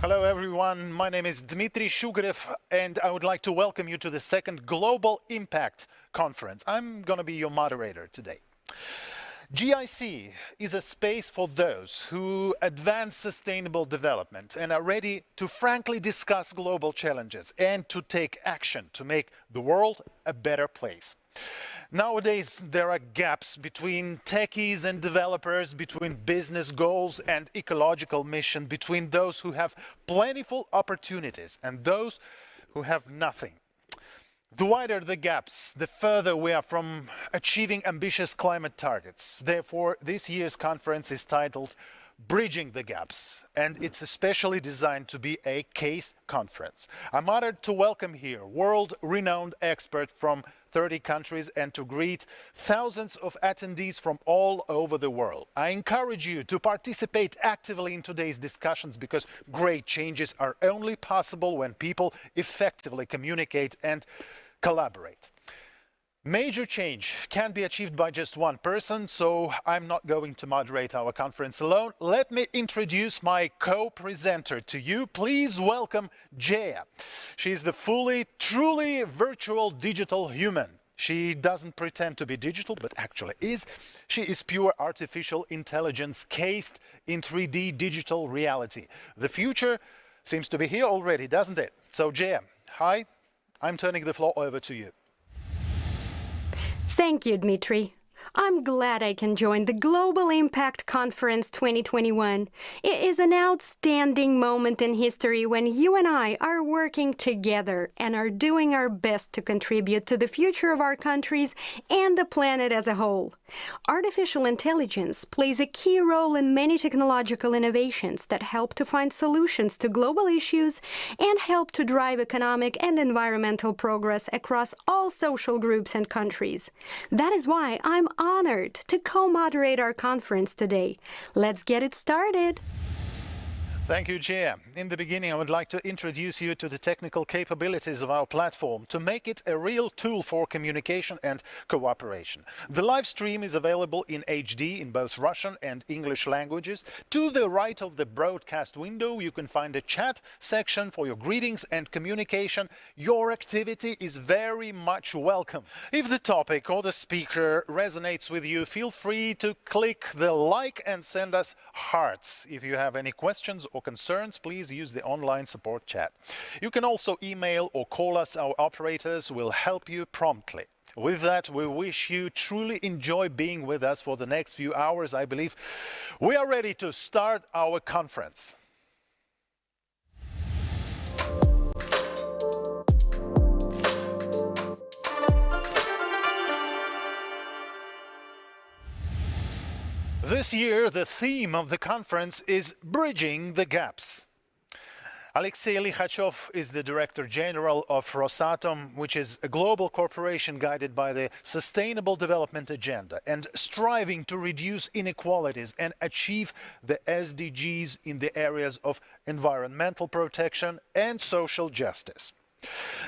Hello everyone, my name is Dmitry Shugarev and I would like to welcome you to the second Global Impact Conference. I'm going to be your moderator today. GIC is a space for those who advance sustainable development and are ready to frankly discuss global challenges and to take action to make the world a better place. Nowadays, there are gaps between techies and developers, between business goals and ecological mission, between those who have plentiful opportunities and those who have nothing. The wider the gaps, the further we are from achieving ambitious climate targets. Therefore, this year's conference is titled Bridging the Gaps, and it's especially designed to be a case conference. I'm honored to welcome here world-renowned experts from 30 countries and to greet thousands of attendees from all over the world. I encourage you to participate actively in today's discussions because great changes are only possible when people effectively communicate and collaborate. Major change can't be achieved by just one person, so I'm not going to moderate our conference alone. Let me introduce my co-presenter to you. Please welcome Jaya. She's the truly virtual digital human. She doesn't pretend to be digital, but actually is. She is pure artificial intelligence cased in 3D digital reality. The future seems to be here already, doesn't it? So Jaya, hi, I'm turning the floor over to you. Thank you, Dmitry. I'm glad I can join the Global Impact Conference 2021. It is an outstanding moment in history when you and I are working together and are doing our best to contribute to the future of our countries and the planet as a whole. Artificial intelligence plays a key role in many technological innovations that help to find solutions to global issues and help to drive economic and environmental progress across all social groups and countries. That is why I'm honored to co-moderate our conference today. Let's get it started. Thank you, Jaya. In the beginning, I would like to introduce you to the technical capabilities of our platform to make it a real tool for communication and cooperation. The live stream is available in HD in both Russian and English languages. To the right of the broadcast window, you can find a chat section for your greetings and communication. Your activity is very much welcome. If the topic or the speaker resonates with you, feel free to click the like and send us hearts. If you have any questions or concerns, please use the online support chat. You can also email or call us. Our operators will help you promptly. With that, we wish you truly enjoy being with us for the next few hours. I believe we are ready to start our conference. This year, the theme of the conference is Bridging the Gaps. Alexey Likhachov is the Director General of Rosatom, which is a global corporation guided by the Sustainable Development Agenda and striving to reduce inequalities and achieve the SDGs in the areas of environmental protection and social justice.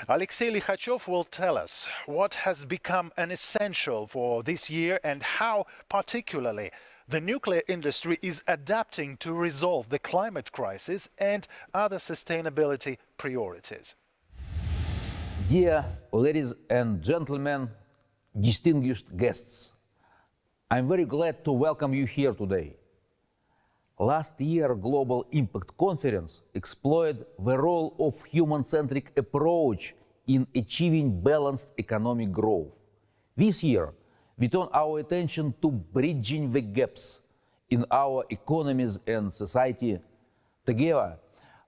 Alexey Likhachov will tell us what has become an essential for this year and how, particularly, the nuclear industry is adapting to resolve the climate crisis and other sustainability priorities. Dear ladies and gentlemen, distinguished guests, I'm very glad to welcome you here today. Last year, Global Impact Conference explored the role of human-centric approach in achieving balanced economic growth. This year, we turn our attention to bridging the gaps in our economies and society. Together,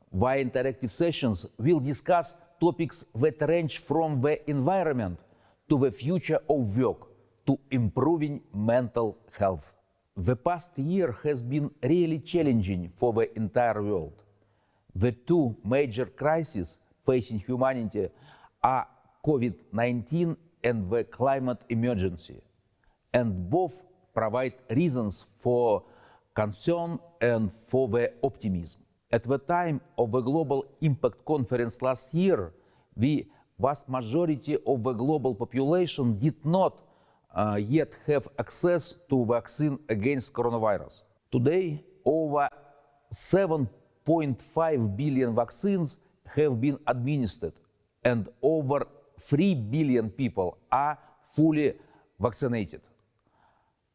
via interactive sessions, we'll discuss topics that range from the environment to the future of work to improving mental health. The past year has been really challenging for the entire world. The two major crises facing humanity are COVID-19 and the climate emergency, and both provide reasons for concern and for the optimism. At the time of the Global Impact Conference last year, the vast majority of the global population did not yet have access to vaccine against coronavirus. Today, over 7.2 2.5 billion vaccines have been administered, and over 3 billion people are fully vaccinated.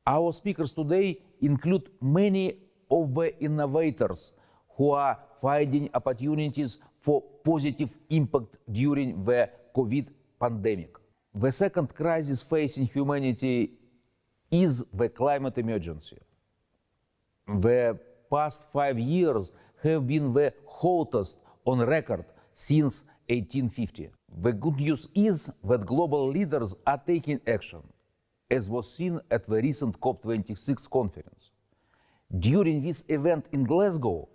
Our speakers today include many of the innovators who are finding opportunities for positive impact during the COVID pandemic. The second crisis facing humanity is the climate emergency. The past 5 years have been the hottest on record since 1850. The good news is that global leaders are taking action, as was seen at the recent COP26 conference. During this event in Glasgow,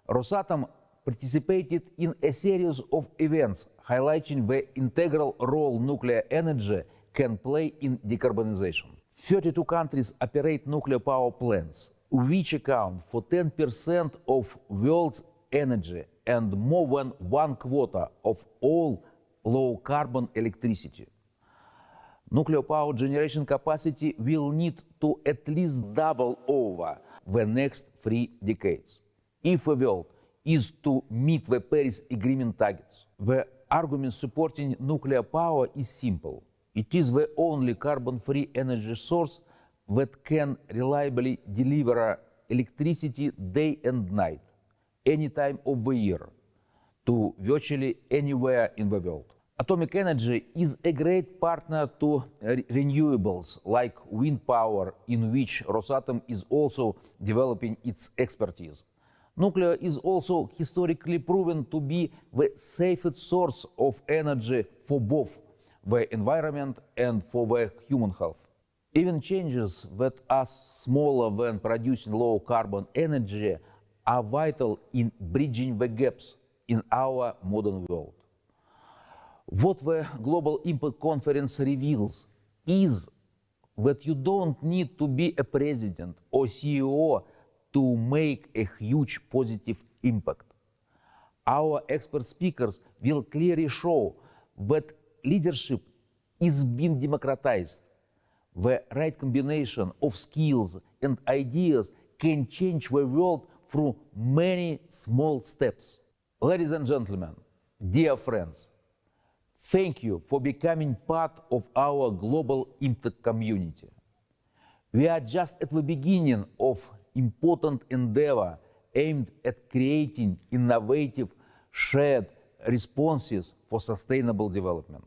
Rosatom participated in a series of events highlighting the integral role nuclear energy can play in decarbonization. 32 countries operate nuclear power plants, which account for 10% of world's energy and more than 1/4 of all low-carbon electricity. Nuclear power generation capacity will need to at least double over the next 3 decades if the world is to meet the Paris Agreement targets. The argument supporting nuclear power is simple. It is the only carbon-free energy source that can reliably deliver electricity day and night, any time of the year, to virtually anywhere in the world. Atomic energy is a great partner to renewables like wind power, in which Rosatom is also developing its expertise. Nuclear is also historically proven to be the safest source of energy for both the environment and for the human health. Even changes that are smaller than producing low-carbon energy are vital in bridging the gaps in our modern world. What the Global Impact Conference reveals is that you don't need to be a president or CEO to make a huge positive impact. Our expert speakers will clearly show that leadership is being democratized. The right combination of skills and ideas can change the world through many small steps. Ladies and gentlemen, dear friends, thank you for becoming part of our global impact community. We are just at the beginning of important endeavor aimed at creating innovative, shared responses for sustainable development.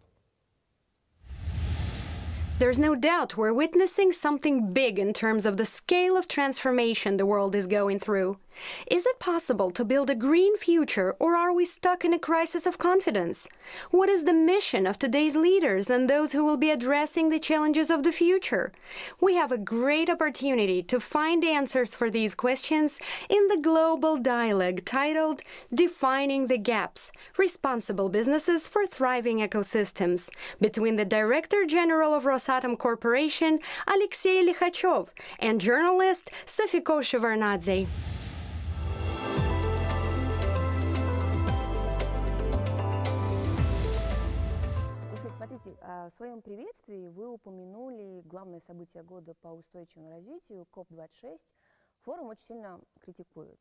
There's no doubt we're witnessing something big in terms of the scale of transformation the world is going through. Is it possible to build a green future, or are we stuck in a crisis of confidence? What is the mission of today's leaders and those who will be addressing the challenges of the future? We have a great opportunity to find answers for these questions in the global dialogue titled Defining the Gaps: Responsible Businesses for Thriving Ecosystems, between the Director General of Rosatom Corporation, Alexey Likhachov, and journalist Safiko Shevardnadze. Смотрите, в своем приветствии вы упомянули главное событие года по устойчивому развитию ＣОП26. Форум очень сильно критикуют.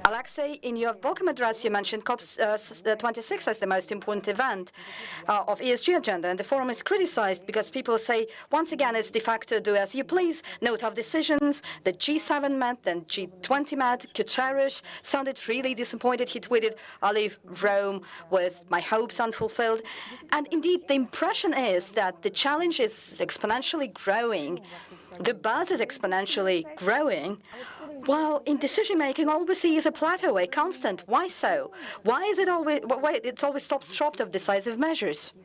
Alexei, in your welcome address, you mentioned COP26 as the most important event of ESG agenda, and the forum is criticized because people say, once again, it's de facto do as you please, no tough decisions. The G7 met, then G20 met. Guterres sounded really disappointed. He tweeted, I leave Rome with my hopes unfulfilled. And indeed, the impression is that the challenge is exponentially growing. The buzz is exponentially growing, while in decision-making, all we see is a plateau, a constant. Why so? Why is it always? Why it's always stopped short of decisive measures?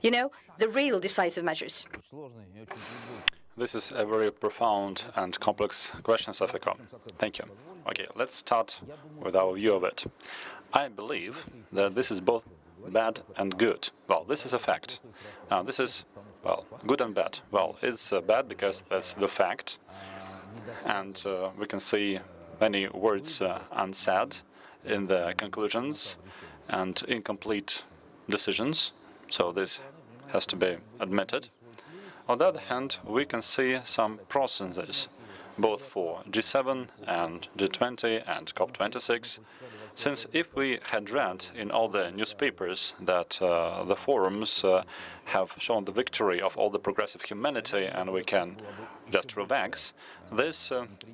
You know, the real decisive measures. This is a very profound and complex question, Safiko. Thank you. Okay, let's start with our view of it. I believe that this is both bad and good. Well, this is a fact. This is, well, good and bad. Well, it's bad because that's the fact. And we can see many words unsaid in the conclusions and incomplete decisions. So this has to be admitted. On the other hand, we can see some processes both for G7 and G20 and COP26, since if we had read in all the newspapers that the forums have shown the victory of all the progressive humanity and we can just relax, this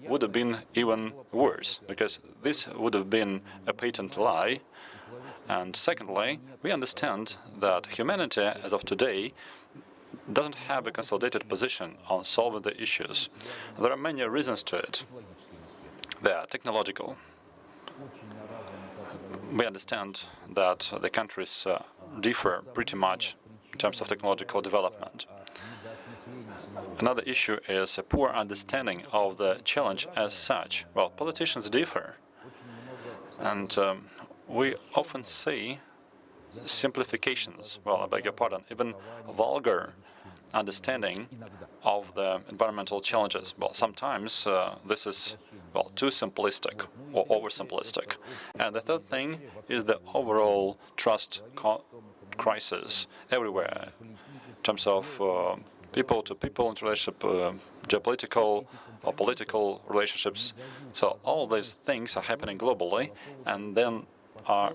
would have been even worse, because this would have been a patent lie. And secondly, we understand that humanity, as of today, doesn't have a consolidated position on solving the issues. There are many reasons to it. They are technological. We understand that the countries differ pretty much in terms of technological development. Another issue is a poor understanding of the challenge as such. Well, politicians differ, and we often see simplifications, well, I beg your pardon, even vulgar understanding of the environmental challenges. Well, sometimes this is, well, too simplistic or oversimplistic. And the third thing is the overall trust crisis everywhere in terms of people-to-people relationship, geopolitical or political relationships. So all these things are happening globally and then are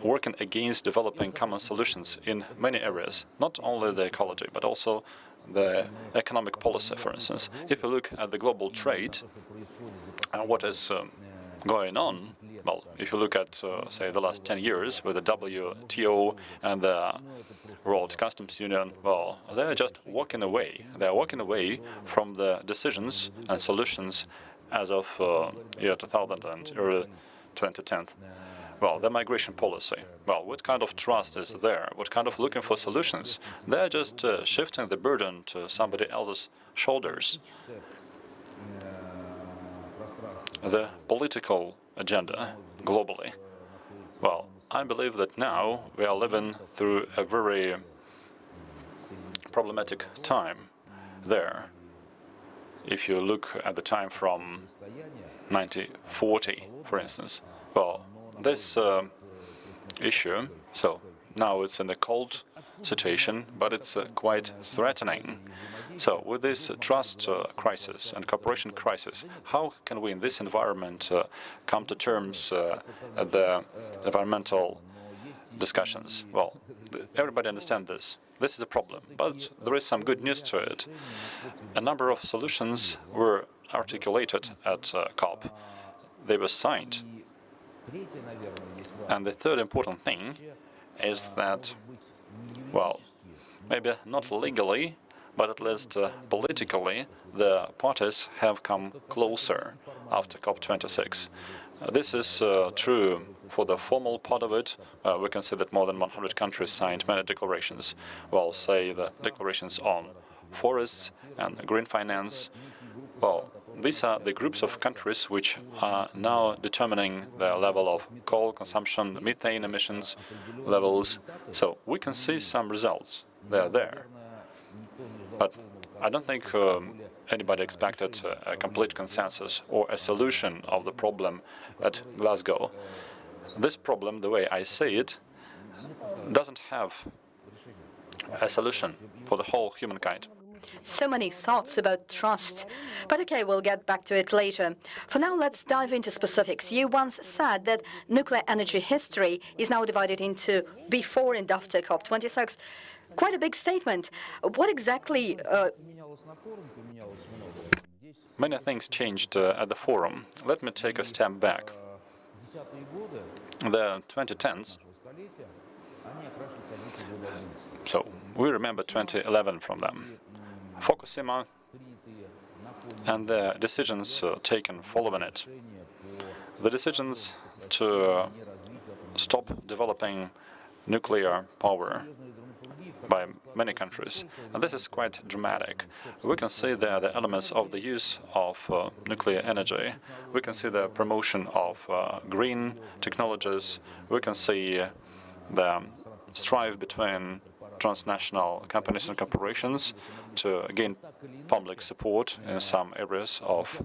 working against developing common solutions in many areas, not only the ecology, but also the economic policy, for instance. If you look at the global trade and what is going on, well, if you look at, say, the last 10 years with the WTO and the World Customs Union, well, they're just walking away. They're walking away from the decisions and solutions as of year 2000 and early 2010. Well, the migration policy. Well, what kind of trust is there? What kind of looking for solutions? They're just shifting the burden to somebody else's shoulders. The political agenda globally. Well, I believe that now we are living through a very problematic time there. If you look at the time from 1940, for instance, well, this issue, so now it's in a cold situation, but it's quite threatening. So with this trust crisis and cooperation crisis, how can we in this environment come to terms at the environmental discussions? Well, everybody understands this. This is a problem, but there is some good news to it. A number of solutions were articulated at COP. They were signed. And the third important thing is that, well, maybe not legally, but at least politically, the parties have come closer after COP26. This is true for the formal part of it. We can see that more than 100 countries signed many declarations. Well, say the declarations on forests and green finance. Well, these are the groups of countries which are now determining the level of coal consumption, methane emissions levels. So we can see some results. They are there. But I don't think anybody expected a complete consensus or a solution of the problem at Glasgow. This problem, the way I see it, doesn't have a solution for the whole humankind. So many thoughts about trust. But okay, we'll get back to it later. For now, let's dive into specifics. You once said that nuclear energy history is now divided into before and after COP26. Quite a big statement. What exactly... Many things changed at the forum. Let me take a step back. The 2010s, so we remember 2011 from them. Fukushima and the decisions taken following it. The decisions to stop developing nuclear power by many countries. And this is quite dramatic. We can see there the elements of the use of nuclear energy. We can see the promotion of green technologies. We can see the strife between transnational companies and corporations to gain public support in some areas of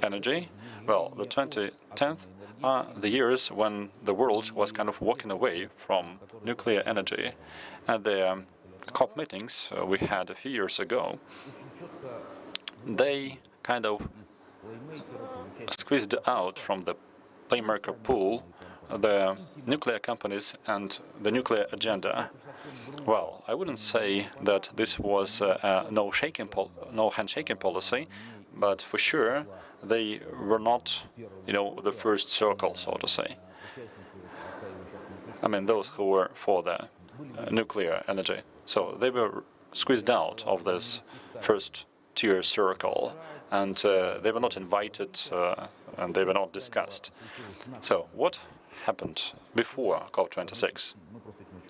energy. Well, the 2010th are the years when the world was kind of walking away from nuclear energy. At the COP meetings we had a few years ago, they kind of squeezed out from the playmaker pool the nuclear companies and the nuclear agenda. Well, I wouldn't say that this was a no handshaking policy, but for sure they were not, the first circle, so to say. I mean, those who were for the nuclear energy. So they were squeezed out of this first-tier circle, and they were not invited, and they were not discussed. So what happened before COP26?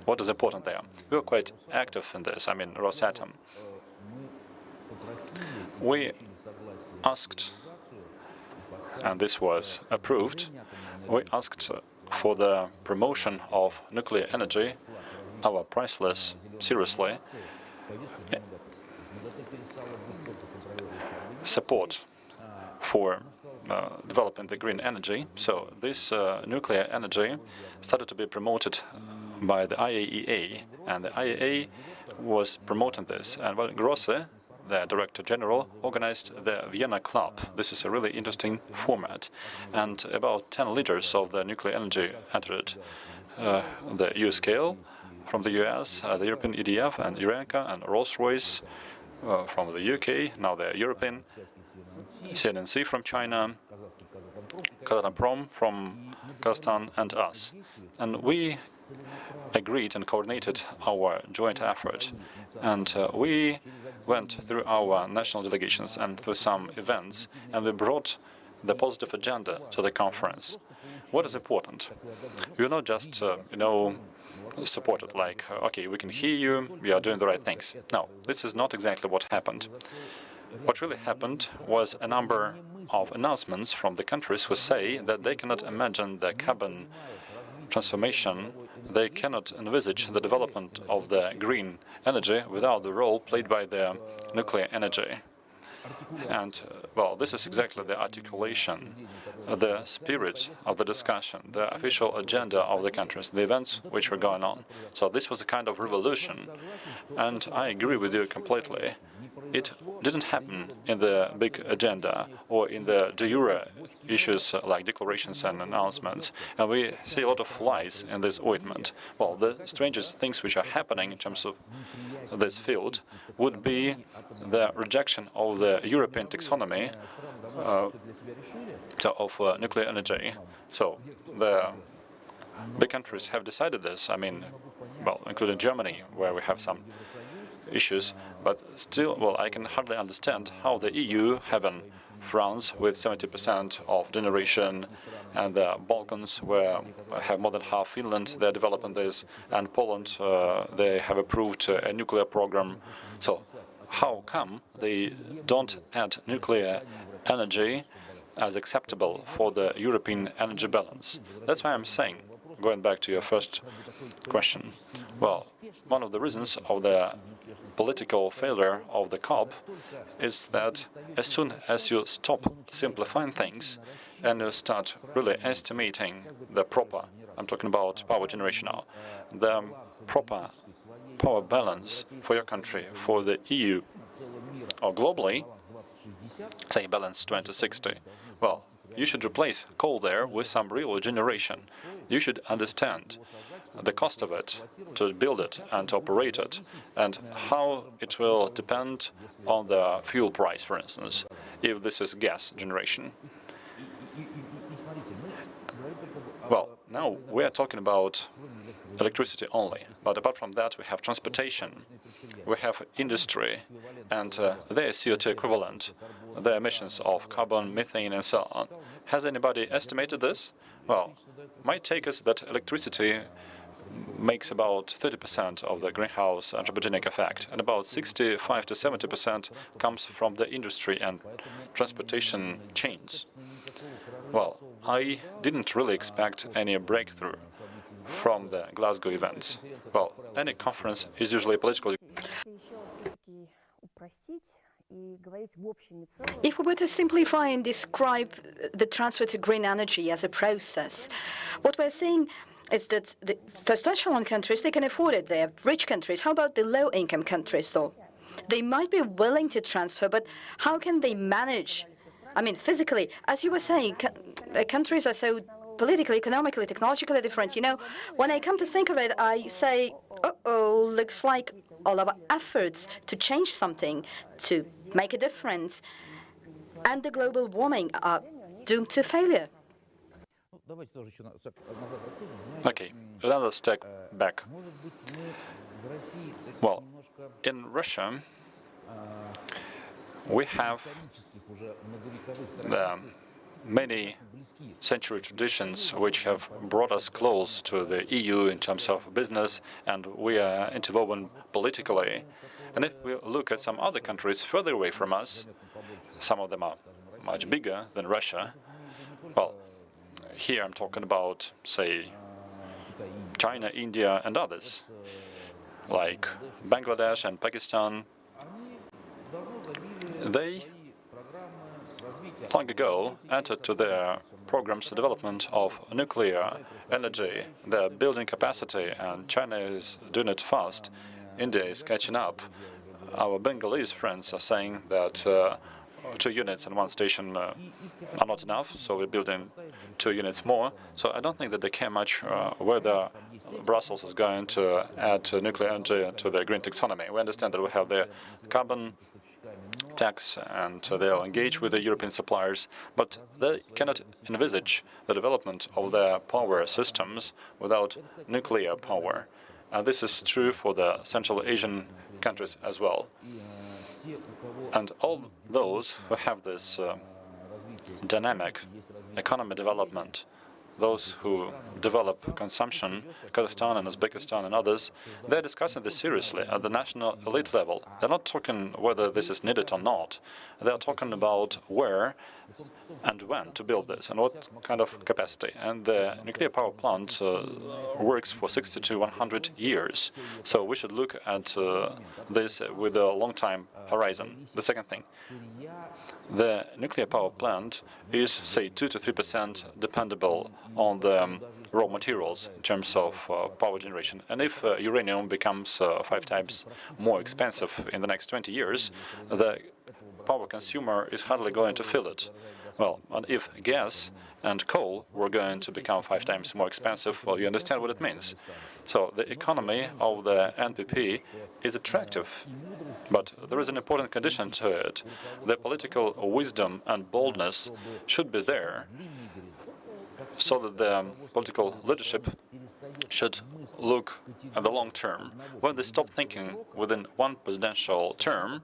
What is important there? We were quite active in this. I mean, Rosatom. We asked, and this was approved, we asked for the promotion of nuclear energy, our priceless, seriously, support for developing the green energy. So this nuclear energy started to be promoted by the IAEA, and the IAEA was promoting this. And Grosse, the Director General, organized the Vienna Club. This is a really interesting format. And about 10 leaders of the nuclear energy entered the EU scale from the US, the European EDF, and Irenca, and Rolls-Royce from the UK, now the European, CNNC from China, Kazatomprom from Kazakhstan, and us. And we agreed and coordinated our joint effort. And we went through our national delegations and through some events, and we brought the positive agenda to the conference. What is important? We are not just, supported like, okay, we can hear you, we are doing the right things. No, this is not exactly what happened. What really happened was a number of announcements from the countries who say that they cannot imagine the carbon transformation, they cannot envisage the development of the green energy without the role played by the nuclear energy. And, well, this is exactly the articulation, the spirit of the discussion, the official agenda of the countries, the events which were going on. So this was a kind of revolution. And I agree with you completely. It didn't happen in the big agenda or in the de jure issues like declarations and announcements. And we see a lot of lies in this ointment. Well, the strangest things which are happening in terms of this field would be the rejection of the European taxonomy of nuclear energy. So the big countries have decided this. I mean, well, including Germany, where we have some issues, but still, well, I can hardly understand how the EU, having France with 70% of generation, and the Balkans, where have more than half Finland, they're developing this, and Poland, they have approved a nuclear program. So how come they don't add nuclear energy as acceptable for the European energy balance? That's why I'm saying, going back to your first question, well, one of the reasons of the political failure of the COP is that as soon as you stop simplifying things and you start really estimating the proper, I'm talking about power generation now, the proper power balance for your country, for the EU, or globally, say balance 2060, well, you should replace coal there with some real generation. You should understand the cost of it, to build it and to operate it, and how it will depend on the fuel price, for instance, if this is gas generation. Well, now we are talking about electricity only, but apart from that we have transportation, we have industry, and their CO2 equivalent, the emissions of carbon, methane, and so on. Has anybody estimated this? Well, my take is that electricity makes about 30% of the greenhouse anthropogenic effect, and about 65 to 70% comes from the industry and transportation chains. Well, I didn't really expect any breakthrough from the Glasgow events. Well, any conference is usually political. If we were to simplify and describe the transfer to green energy as a process, what we're saying is that the first echelon countries, they can afford it. They are rich countries. How about the low-income countries, though? They might be willing to transfer, but how can they manage I mean, physically, as you were saying, countries are so politically, economically, technologically different. You know, when I come to think of it, I say, uh-oh, looks like all our efforts to change something, to make a difference, and the global warming are doomed to failure. Okay, another step back. Well, in Russia, we have many century traditions which have brought us close to the EU in terms of business, and we are interwoven politically. And if we look at some other countries further away from us, some of them are much bigger than Russia. Well, here I'm talking about, say, China, India, and others, like Bangladesh and Pakistan. They long ago entered to their programs the development of nuclear energy, their building capacity, and China is doing it fast. India is catching up. Our Bengalese friends are saying that 2 units and 1 station are not enough, so we're building 2 units more. So I don't think that they care much whether Brussels is going to add nuclear energy to the green taxonomy. We understand that we have the carbon tax and they'll engage with the European suppliers, but they cannot envisage the development of their power systems without nuclear power. And this is true for the Central Asian countries as well. And all those who have this dynamic economy development, those who develop consumption, Kazakhstan and Uzbekistan and others, they're discussing this seriously at the national elite level. They're not talking whether this is needed or not. They're talking about where and when to build this and what kind of capacity. And the nuclear power plant works for 60 to 100 years. So we should look at this with a long time horizon. The second thing, the nuclear power plant is, say, 2 to 3% dependable on the raw materials in terms of power generation. And if uranium becomes 5 times more expensive in the next 20 years, the power consumer is hardly going to feel it. Well, and if gas and coal were going to become 5 times more expensive, well, you understand what it means. So the economy of the NPP is attractive, but there is an important condition to it. The political wisdom and boldness should be there, so that the political leadership should look at the long term. When they stop thinking within 1 presidential term,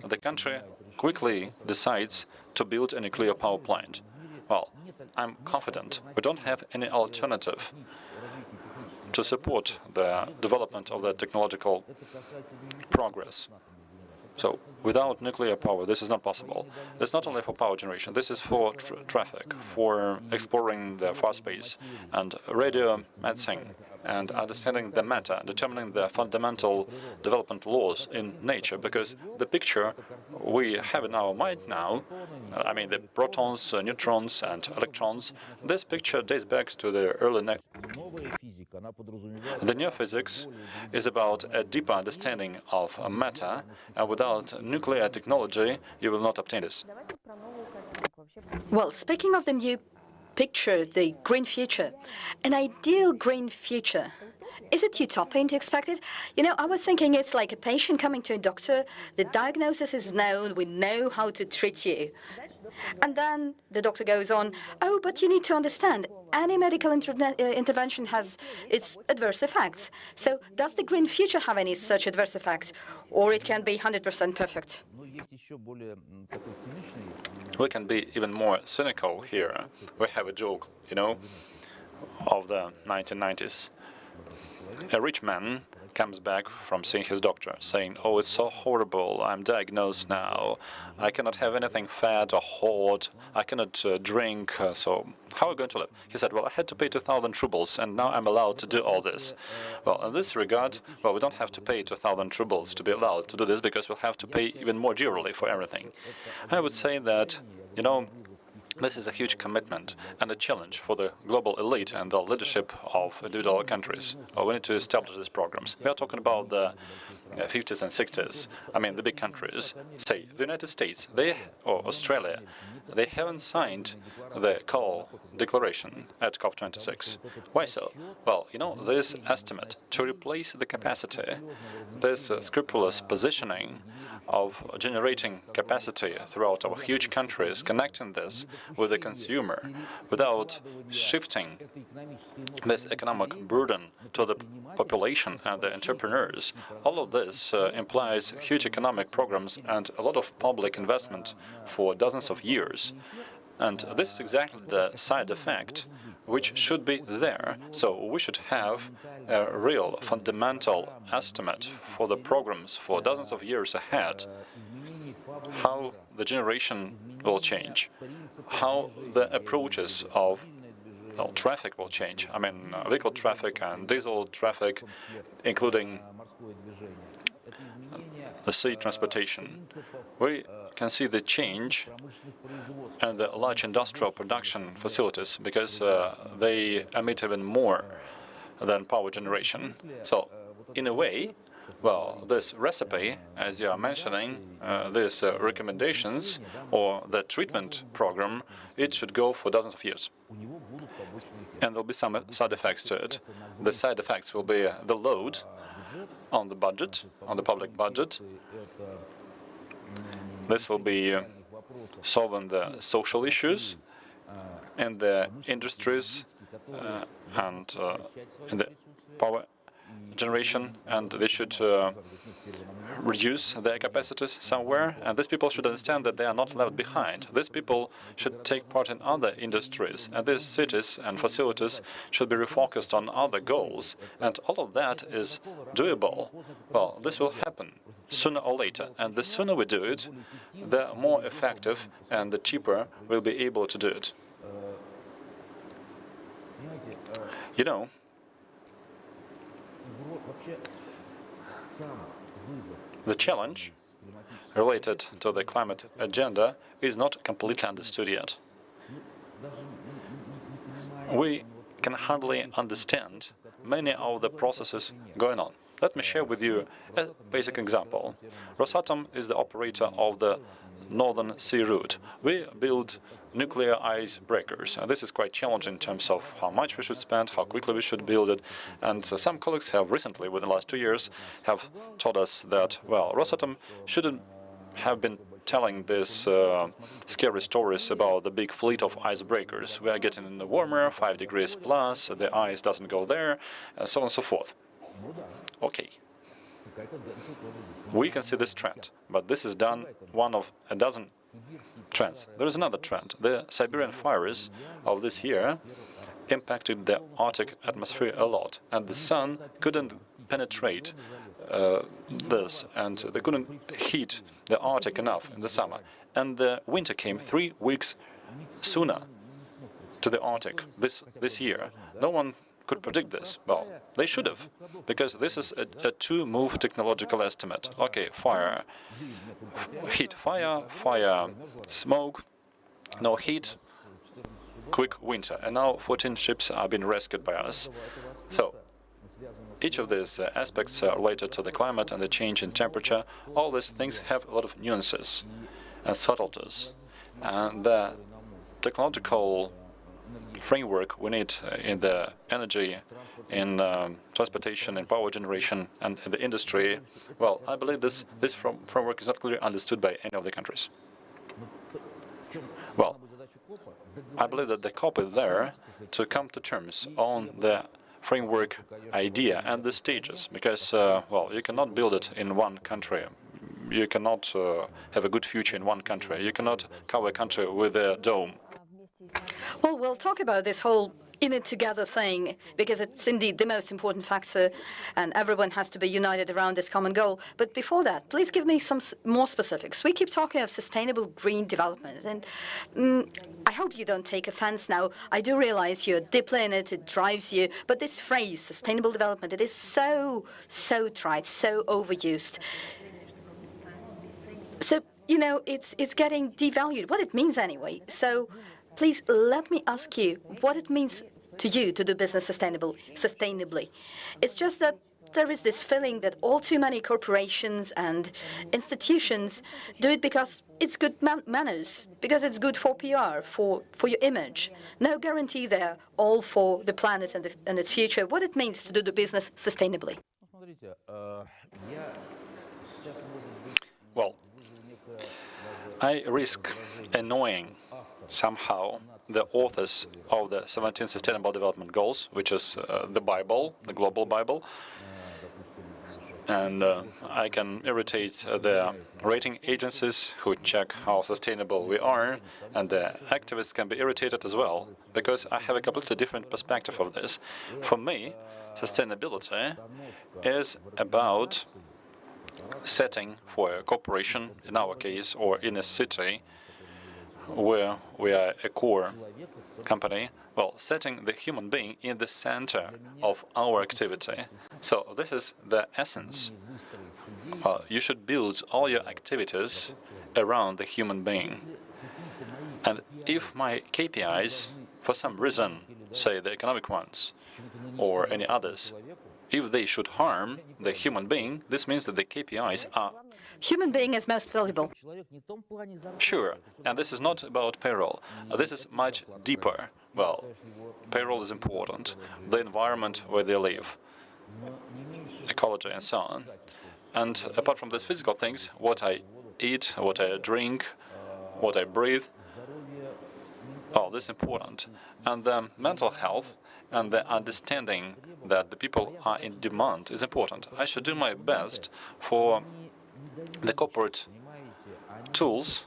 the country quickly decides to build a nuclear power plant. Well, I'm confident we don't have any alternative to support the development of the technological progress. So without nuclear power, this is not possible. It's not only for power generation, this is for traffic, for exploring the far space, and radio medicine, and understanding the matter, determining the fundamental development laws in nature, because the picture we have in our mind now, I mean the protons, neutrons, and electrons, this picture dates back to the early The new physics is about a deeper understanding of matter, and without nuclear technology, you will not obtain this. Well, speaking of the new picture, the green future, an ideal green future, is it utopian to expect it? You know, I was thinking it's like a patient coming to a doctor, the diagnosis is known, we know how to treat you. And then the doctor goes on, oh, but you need to understand, any medical intervention has its adverse effects. So does the green future have any such adverse effects? Or it can be 100% perfect? We can be even more cynical here. We have a joke, you know, of the 1990s. A rich man comes back from seeing his doctor, saying, oh, it's so horrible, I'm diagnosed now, I cannot have anything fat or hot, I cannot drink, so how are we going to live? He said, well, I had to pay 2,000 rubles, and now I'm allowed to do all this. Well, in this regard, well, we don't have to pay 2,000 rubles to be allowed to do this, because we'll have to pay even more dearly for everything. I would say that, you know, this is a huge commitment and a challenge for the global elite and the leadership of individual countries. We need to establish these programs. We are talking about the 50s and 60s. I mean, the big countries, say the United States, or Australia, they haven't signed the coal declaration at COP26. Why so? Well, you know, this estimate to replace the capacity, this scrupulous positioning of generating capacity throughout our huge countries, connecting this with the consumer without shifting this economic burden to the population and the entrepreneurs. All of this implies huge economic programs and a lot of public investment for dozens of years. And this is exactly the side effect which should be there. So we should have a real fundamental estimate for the programs for dozens of years ahead, how the generation will change, how the approaches of traffic will change. I mean, vehicle traffic and diesel traffic, including the sea transportation. We can see the change and the large industrial production facilities because they emit even more than power generation. So, in a way, well, this recipe, as you are mentioning, these recommendations or the treatment program, it should go for dozens of years. And there'll be some side effects to it. The side effects will be the load on the budget, on the public budget. This will be solving the social issues in the industries and in the power generation, and they should reduce their capacities somewhere, and these people should understand that they are not left behind. These people should take part in other industries, and these cities and facilities should be refocused on other goals, and all of that is doable. Well, this will happen sooner or later, and the sooner we do it, the more effective and the cheaper we'll be able to do it. You know, the challenge related to the climate agenda is not completely understood yet. We can hardly understand many of the processes going on. Let me share with you a basic example. Rosatom is the operator of the Northern Sea route. We build nuclear ice breakers, and this is quite challenging in terms of how much we should spend, how quickly we should build it. And some colleagues have recently, within the last 2 years, have told us that, well, Rosatom shouldn't have been telling these scary stories about the big fleet of icebreakers. We are getting warmer, 5 degrees plus, the ice doesn't go there, and so on and so forth. Okay. We can see this trend, but this is one of a dozen trends. There is another trend. The Siberian fires of this year impacted the Arctic atmosphere a lot, and the sun couldn't penetrate this, and they couldn't heat the Arctic enough in the summer. And the winter came 3 weeks sooner to the Arctic this year. No one could predict this. Well, they should have, because this is a two-move technological estimate. Okay, fire, heat, fire, smoke, no heat, quick winter. And now 14 ships are being rescued by us. So, each of these aspects related to the climate and the change in temperature, all these things have a lot of nuances and subtleties. And the technological framework we need in the energy, in transportation, in power generation, and in the industry, well, I believe this framework is not clearly understood by any of the countries. Well, I believe that the COP is there to come to terms on the framework idea and the stages, because, well, you cannot build it in one country. You cannot have a good future in one country. You cannot cover a country with a dome. Well, we'll talk about this whole in it together thing, because it's indeed the most important factor, and everyone has to be united around this common goal. But before that, please give me some more specifics. We keep talking of sustainable green development, and I hope you don't take offense now. I do realize you're deeply in it, it drives you, but this phrase, sustainable development, it is so trite, so overused. So, you know, it's getting devalued, what it means anyway. So please let me ask you what it means to you to do business sustainably. It's just that there is this feeling that all too many corporations and institutions do it because it's good manners, because it's good for PR, for your image. No guarantee there, all for the planet and its future, what it means to do the business sustainably. Well, I risk annoying somehow the authors of the 17 Sustainable Development Goals, which is the Bible, the global Bible. And I can irritate the rating agencies who check how sustainable we are, and the activists can be irritated as well, because I have a completely different perspective of this. For me, sustainability is about setting for a corporation, in our case, or in a city where we are a core company, well, setting the human being in the center of our activity. So this is the essence. You should build all your activities around the human being. And if my KPIs, for some reason, say the economic ones, or any others, if they should harm the human being, this means that the KPIs are... Human being is most valuable. Sure, and this is not about payroll. This is much deeper. Well, payroll is important, the environment where they live, ecology and so on. And apart from these physical things, what I eat, what I drink, what I breathe, oh, this is important. And the mental health and the understanding that the people are in demand is important. I should do my best for the corporate tools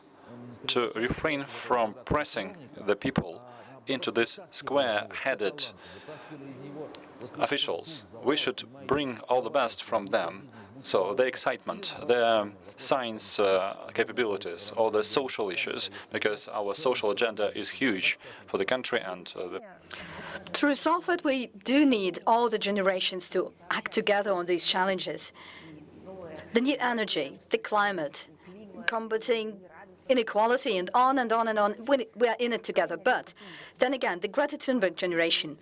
to refrain from pressing the people into this square-headed officials. We should bring all the best from them. So the excitement, the science capabilities, or the social issues, because our social agenda is huge for the country and To resolve it, we do need all the generations to act together on these challenges. The new energy, the climate, combating inequality, and on and on and on. We are in it together. But then again, the Greta Thunberg generation,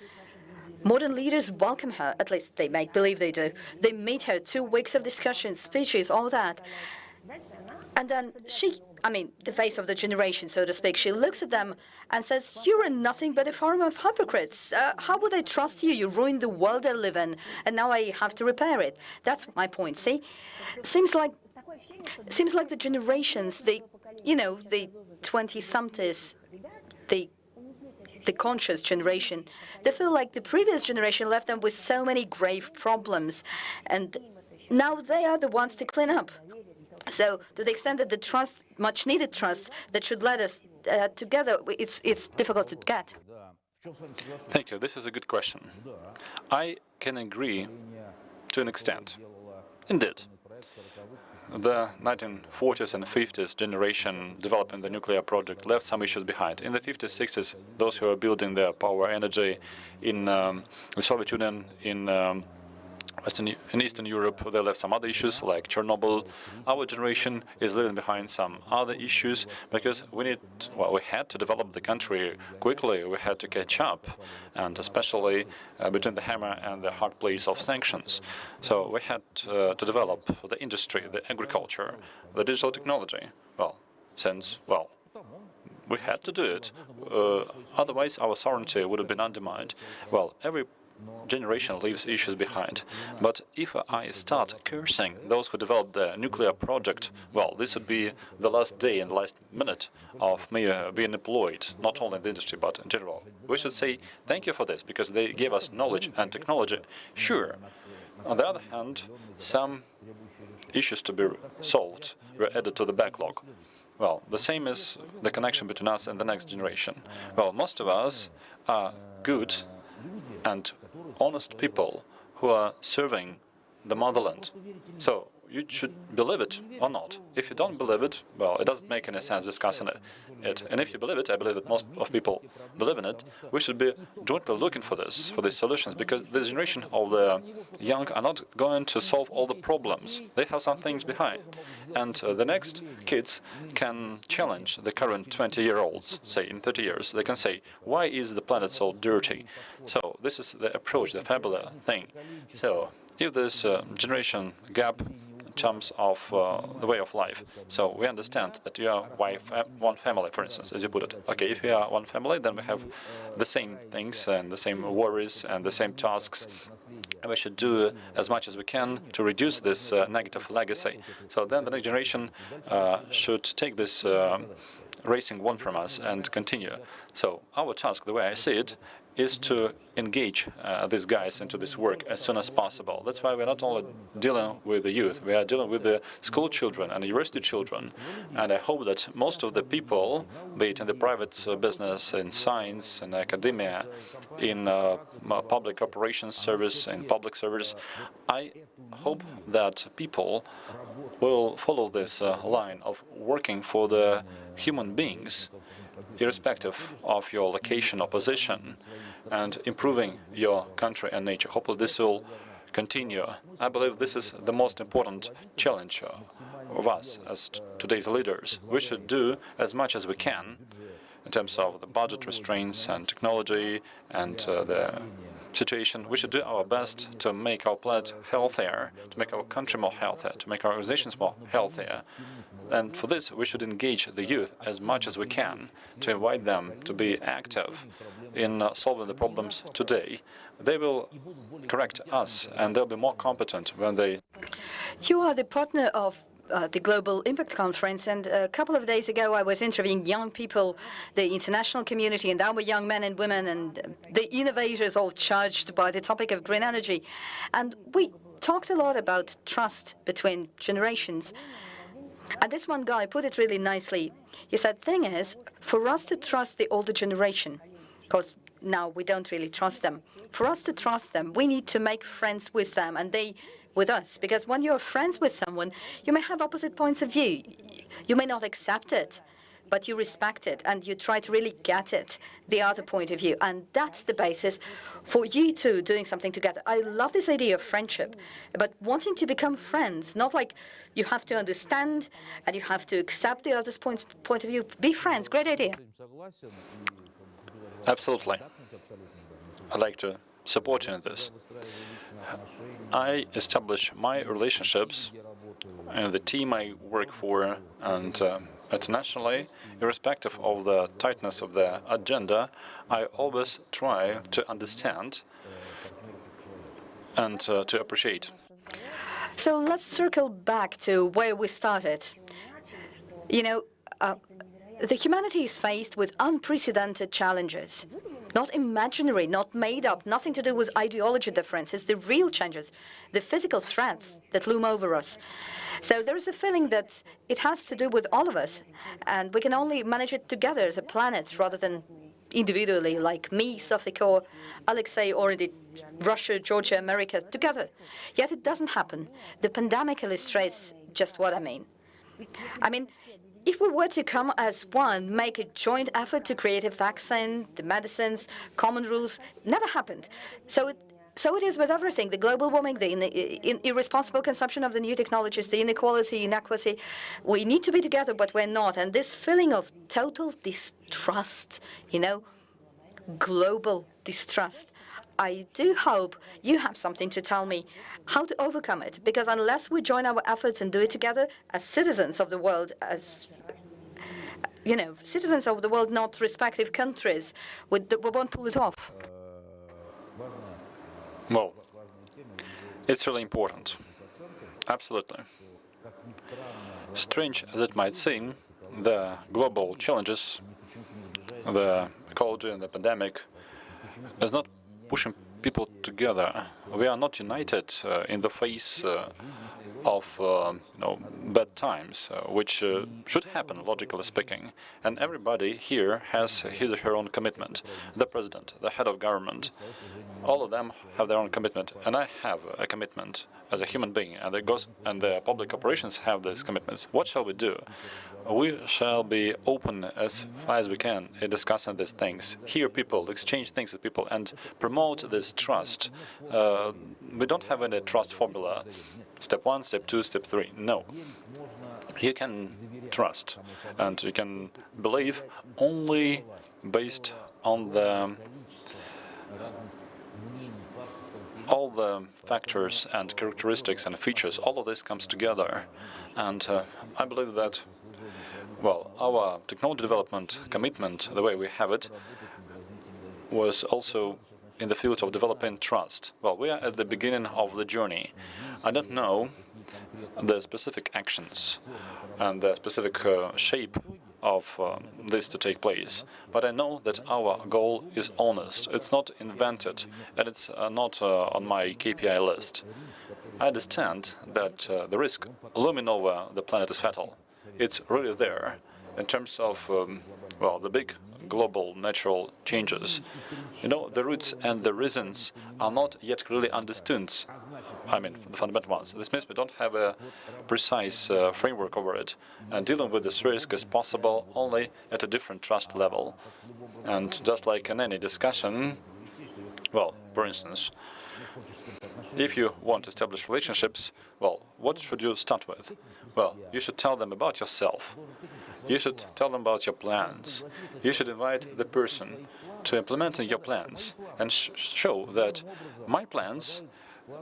modern leaders welcome her, at least they make believe they do. They meet her, 2 weeks of discussions, speeches, all that. And then she, I mean, the face of the generation, so to speak, she looks at them and says, "You are nothing but a farm of hypocrites. How would I trust you? You ruined the world I live in, and now I have to repair it." That's my point, see? Seems like the generations, the 20-somethings, the conscious generation, they feel like the previous generation left them with so many grave problems, and now they are the ones to clean up. So, to the extent that the trust, much-needed trust, that should let us together, it's difficult to get. Thank you. This is a good question. I can agree to an extent. Indeed. The 1940s and 50s generation developing the nuclear project left some issues behind. In the 50s, 60s, those who were building their power energy in the Soviet Union, in Eastern Europe, they left some other issues like Chernobyl. Our generation is leaving behind some other issues because we had to develop the country quickly. We had to catch up, and especially between the hammer and the hard place of sanctions. So we had to develop the industry, the agriculture, the digital technology. We had to do it. Otherwise, our sovereignty would have been undermined. Well, every generation leaves issues behind. But if I start cursing those who developed the nuclear project, well, this would be the last day and the last minute of me being employed, not only in the industry, but in general. We should say thank you for this, because they gave us knowledge and technology. Sure. On the other hand, some issues to be solved were added to the backlog. Well, the same is the connection between us and the next generation. Well, most of us are good and honest people who are serving the motherland. So you should believe it or not. If you don't believe it, well, it doesn't make any sense discussing it. And if you believe it, I believe that most of people believe in it, we should be jointly looking for these solutions, because the generation of the young are not going to solve all the problems. They have some things behind. And the next kids can challenge the current 20-year-olds, say, in 30 years. They can say, why is the planet so dirty? So this is the approach, the fabulous thing. So if this generation gap in terms of the way of life. So we understand that you are one family, for instance, as you put it. Okay, if we are one family, then we have the same things and the same worries and the same tasks. And we should do as much as we can to reduce this negative legacy. So then the next generation should take this racing one from us and continue. So our task, the way I see it, is to engage these guys into this work as soon as possible. That's why we're not only dealing with the youth, we are dealing with the school children and university children. And I hope that most of the people, be it in the private business, in science, in academia, in public operations service, in public service, I hope that people will follow this line of working for the human beings, irrespective of your location or position, and improving your country and nature. Hopefully this will continue. I believe this is the most important challenge of us as today's leaders. We should do as much as we can in terms of the budget restraints and technology and the situation. We should do our best to make our planet healthier, to make our country more healthier, to make our organizations more healthier. And for this, we should engage the youth as much as we can to invite them to be active in solving the problems today. They will correct us, and they'll be more competent when they... You are the partner of the Global Impact Conference, and a couple of days ago I was interviewing young people, the international community, and our young men and women, and the innovators all charged by the topic of green energy. And we talked a lot about trust between generations. And this one guy put it really nicely. He said, thing is, for us to trust the older generation, because now we don't really trust them, for us to trust them, we need to make friends with them, and they with us. Because when you're friends with someone, you may have opposite points of view. You may not accept it, but you respect it, and you try to really get it, the other point of view. And that's the basis for you two doing something together. I love this idea of friendship, but wanting to become friends, not like you have to understand and you have to accept the other's point of view. Be friends. Great idea. Absolutely. I'd like to support you in this. I establish my relationships and the team I work for and internationally, irrespective of the tightness of the agenda, I always try to understand and to appreciate. So let's circle back to where we started. You know, the humanity is faced with unprecedented challenges. Not imaginary, not made up, nothing to do with ideology differences, the real changes, the physical threats that loom over us. So there is a feeling that it has to do with all of us, and we can only manage it together as a planet rather than individually, like me, Sofika, or Alexei, or indeed Russia, Georgia, America, together. Yet it doesn't happen. The pandemic illustrates just what I mean. If we were to come as one, make a joint effort to create a vaccine, the medicines, common rules, never happened. So it is with everything, the global warming, the irresponsible consumption of the new technologies, the inequality, inequity. We need to be together, but we're not. And this feeling of total distrust, global distrust, I do hope you have something to tell me how to overcome it, because unless we join our efforts and do it together as citizens of the world, as citizens of the world, not respective countries, we won't pull it off. Well, it's really important. Absolutely. Strange as it might seem, the global challenges, the ecology and the pandemic, is not pushing people together. We are not united in the face of bad times, which should happen, logically speaking. And everybody here has his or her own commitment. The president, the head of government, all of them have their own commitment. And I have a commitment as a human being, and the public operations have these commitments. What shall we do? We shall be open as far as we can in discussing these things, hear people, exchange things with people, and promote this trust. We don't have any trust formula. Step 1, step 2, step 3. No. You can trust, and you can believe only based on the all the factors and characteristics and features, all of this comes together. And I believe that, well, our technology development commitment, the way we have it, was also in the field of developing trust. Well, we are at the beginning of the journey. I don't know the specific actions and the specific shape of this to take place, but I know that our goal is honest. It's not invented, and it's not on my KPI list. I understand that the risk looming over the planet is fatal. It's really there in terms of, well, the big global natural changes. You know, the roots and the reasons are not yet clearly understood. I mean, the fundamental ones. This means we don't have a precise framework over it, and dealing with this risk is possible only at a different trust level. And just like in any discussion, well, for instance, if you want to establish relationships, well, what should you start with? Well, you should tell them about yourself. You should tell them about your plans. You should invite the person to implement your plans and show that my plans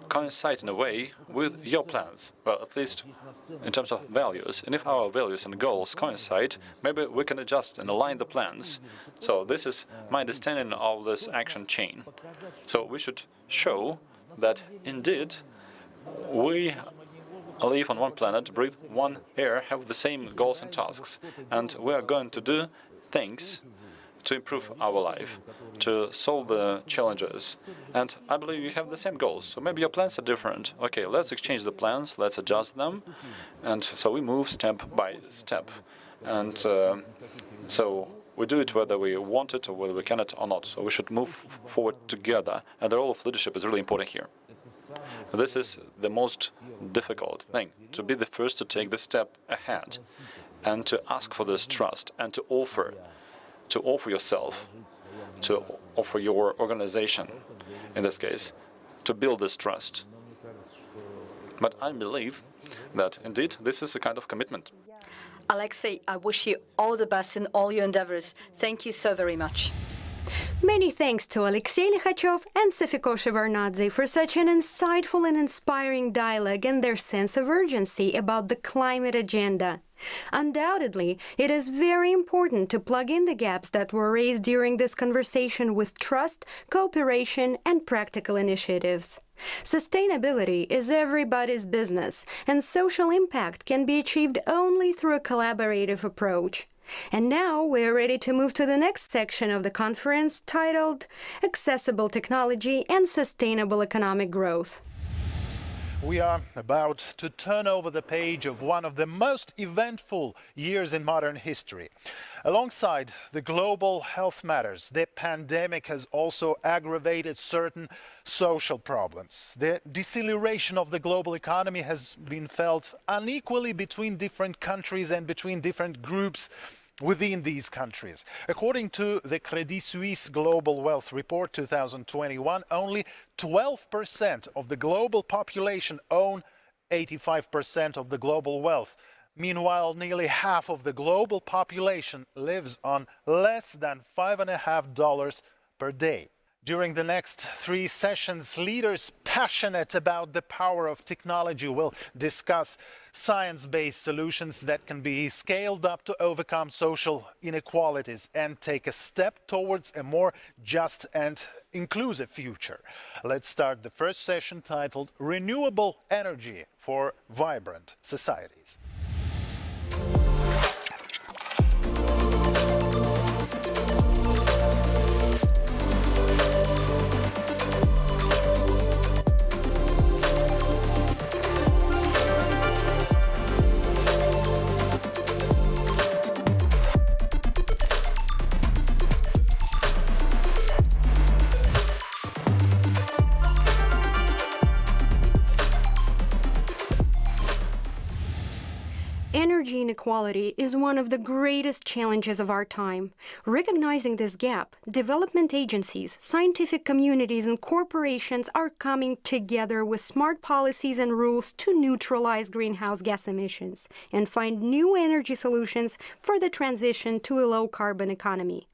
coincide in a way with your plans, well, at least in terms of values. And if our values and goals coincide, maybe we can adjust and align the plans. So this is my understanding of this action chain. So we should show that indeed we live on one planet, breathe one air, have the same goals and tasks, and we are going to do things to improve our life, to solve the challenges. And I believe you have the same goals. So maybe your plans are different. Okay, let's exchange the plans, let's adjust them. And so we move step by step. And so we do it whether we want it or whether we cannot or not. So we should move forward together. And the role of leadership is really important here. This is the most difficult thing, to be the first to take the step ahead and to ask for this trust and to offer yourself, to offer your organization, in this case, to build this trust. But I believe that, indeed, this is a kind of commitment. Alexei, I wish you all the best in all your endeavors. Thank you so very much. Many thanks to Alexei Likhachov and Sofiko Shevardnadze for such an insightful and inspiring dialogue and their sense of urgency about the climate agenda. Undoubtedly, it is very important to plug in the gaps that were raised during this conversation with trust, cooperation, and practical initiatives. Sustainability is everybody's business, and social impact can be achieved only through a collaborative approach. And now we're ready to move to the next section of the conference titled Accessible Technology and Sustainable Economic Growth. We are about to turn over the page of one of the most eventful years in modern history. Alongside the global health matters, the pandemic has also aggravated certain social problems. The deceleration of the global economy has been felt unequally between different countries and between different groups within these countries. According to the Credit Suisse Global Wealth Report 2021, only 12% of the global population own 85% of the global wealth. Meanwhile, nearly half of the global population lives on less than $5.50 per day. During the next 3 sessions, leaders passionate about the power of technology will discuss science-based solutions that can be scaled up to overcome social inequalities and take a step towards a more just and inclusive future. Let's start the first session titled Renewable Energy for Vibrant Societies. inequality is one of the greatest challenges of our time. Recognizing this gap, development agencies, scientific communities, and corporations are coming together with smart policies and rules to neutralize greenhouse gas emissions and find new energy solutions for the transition to a low-carbon economy.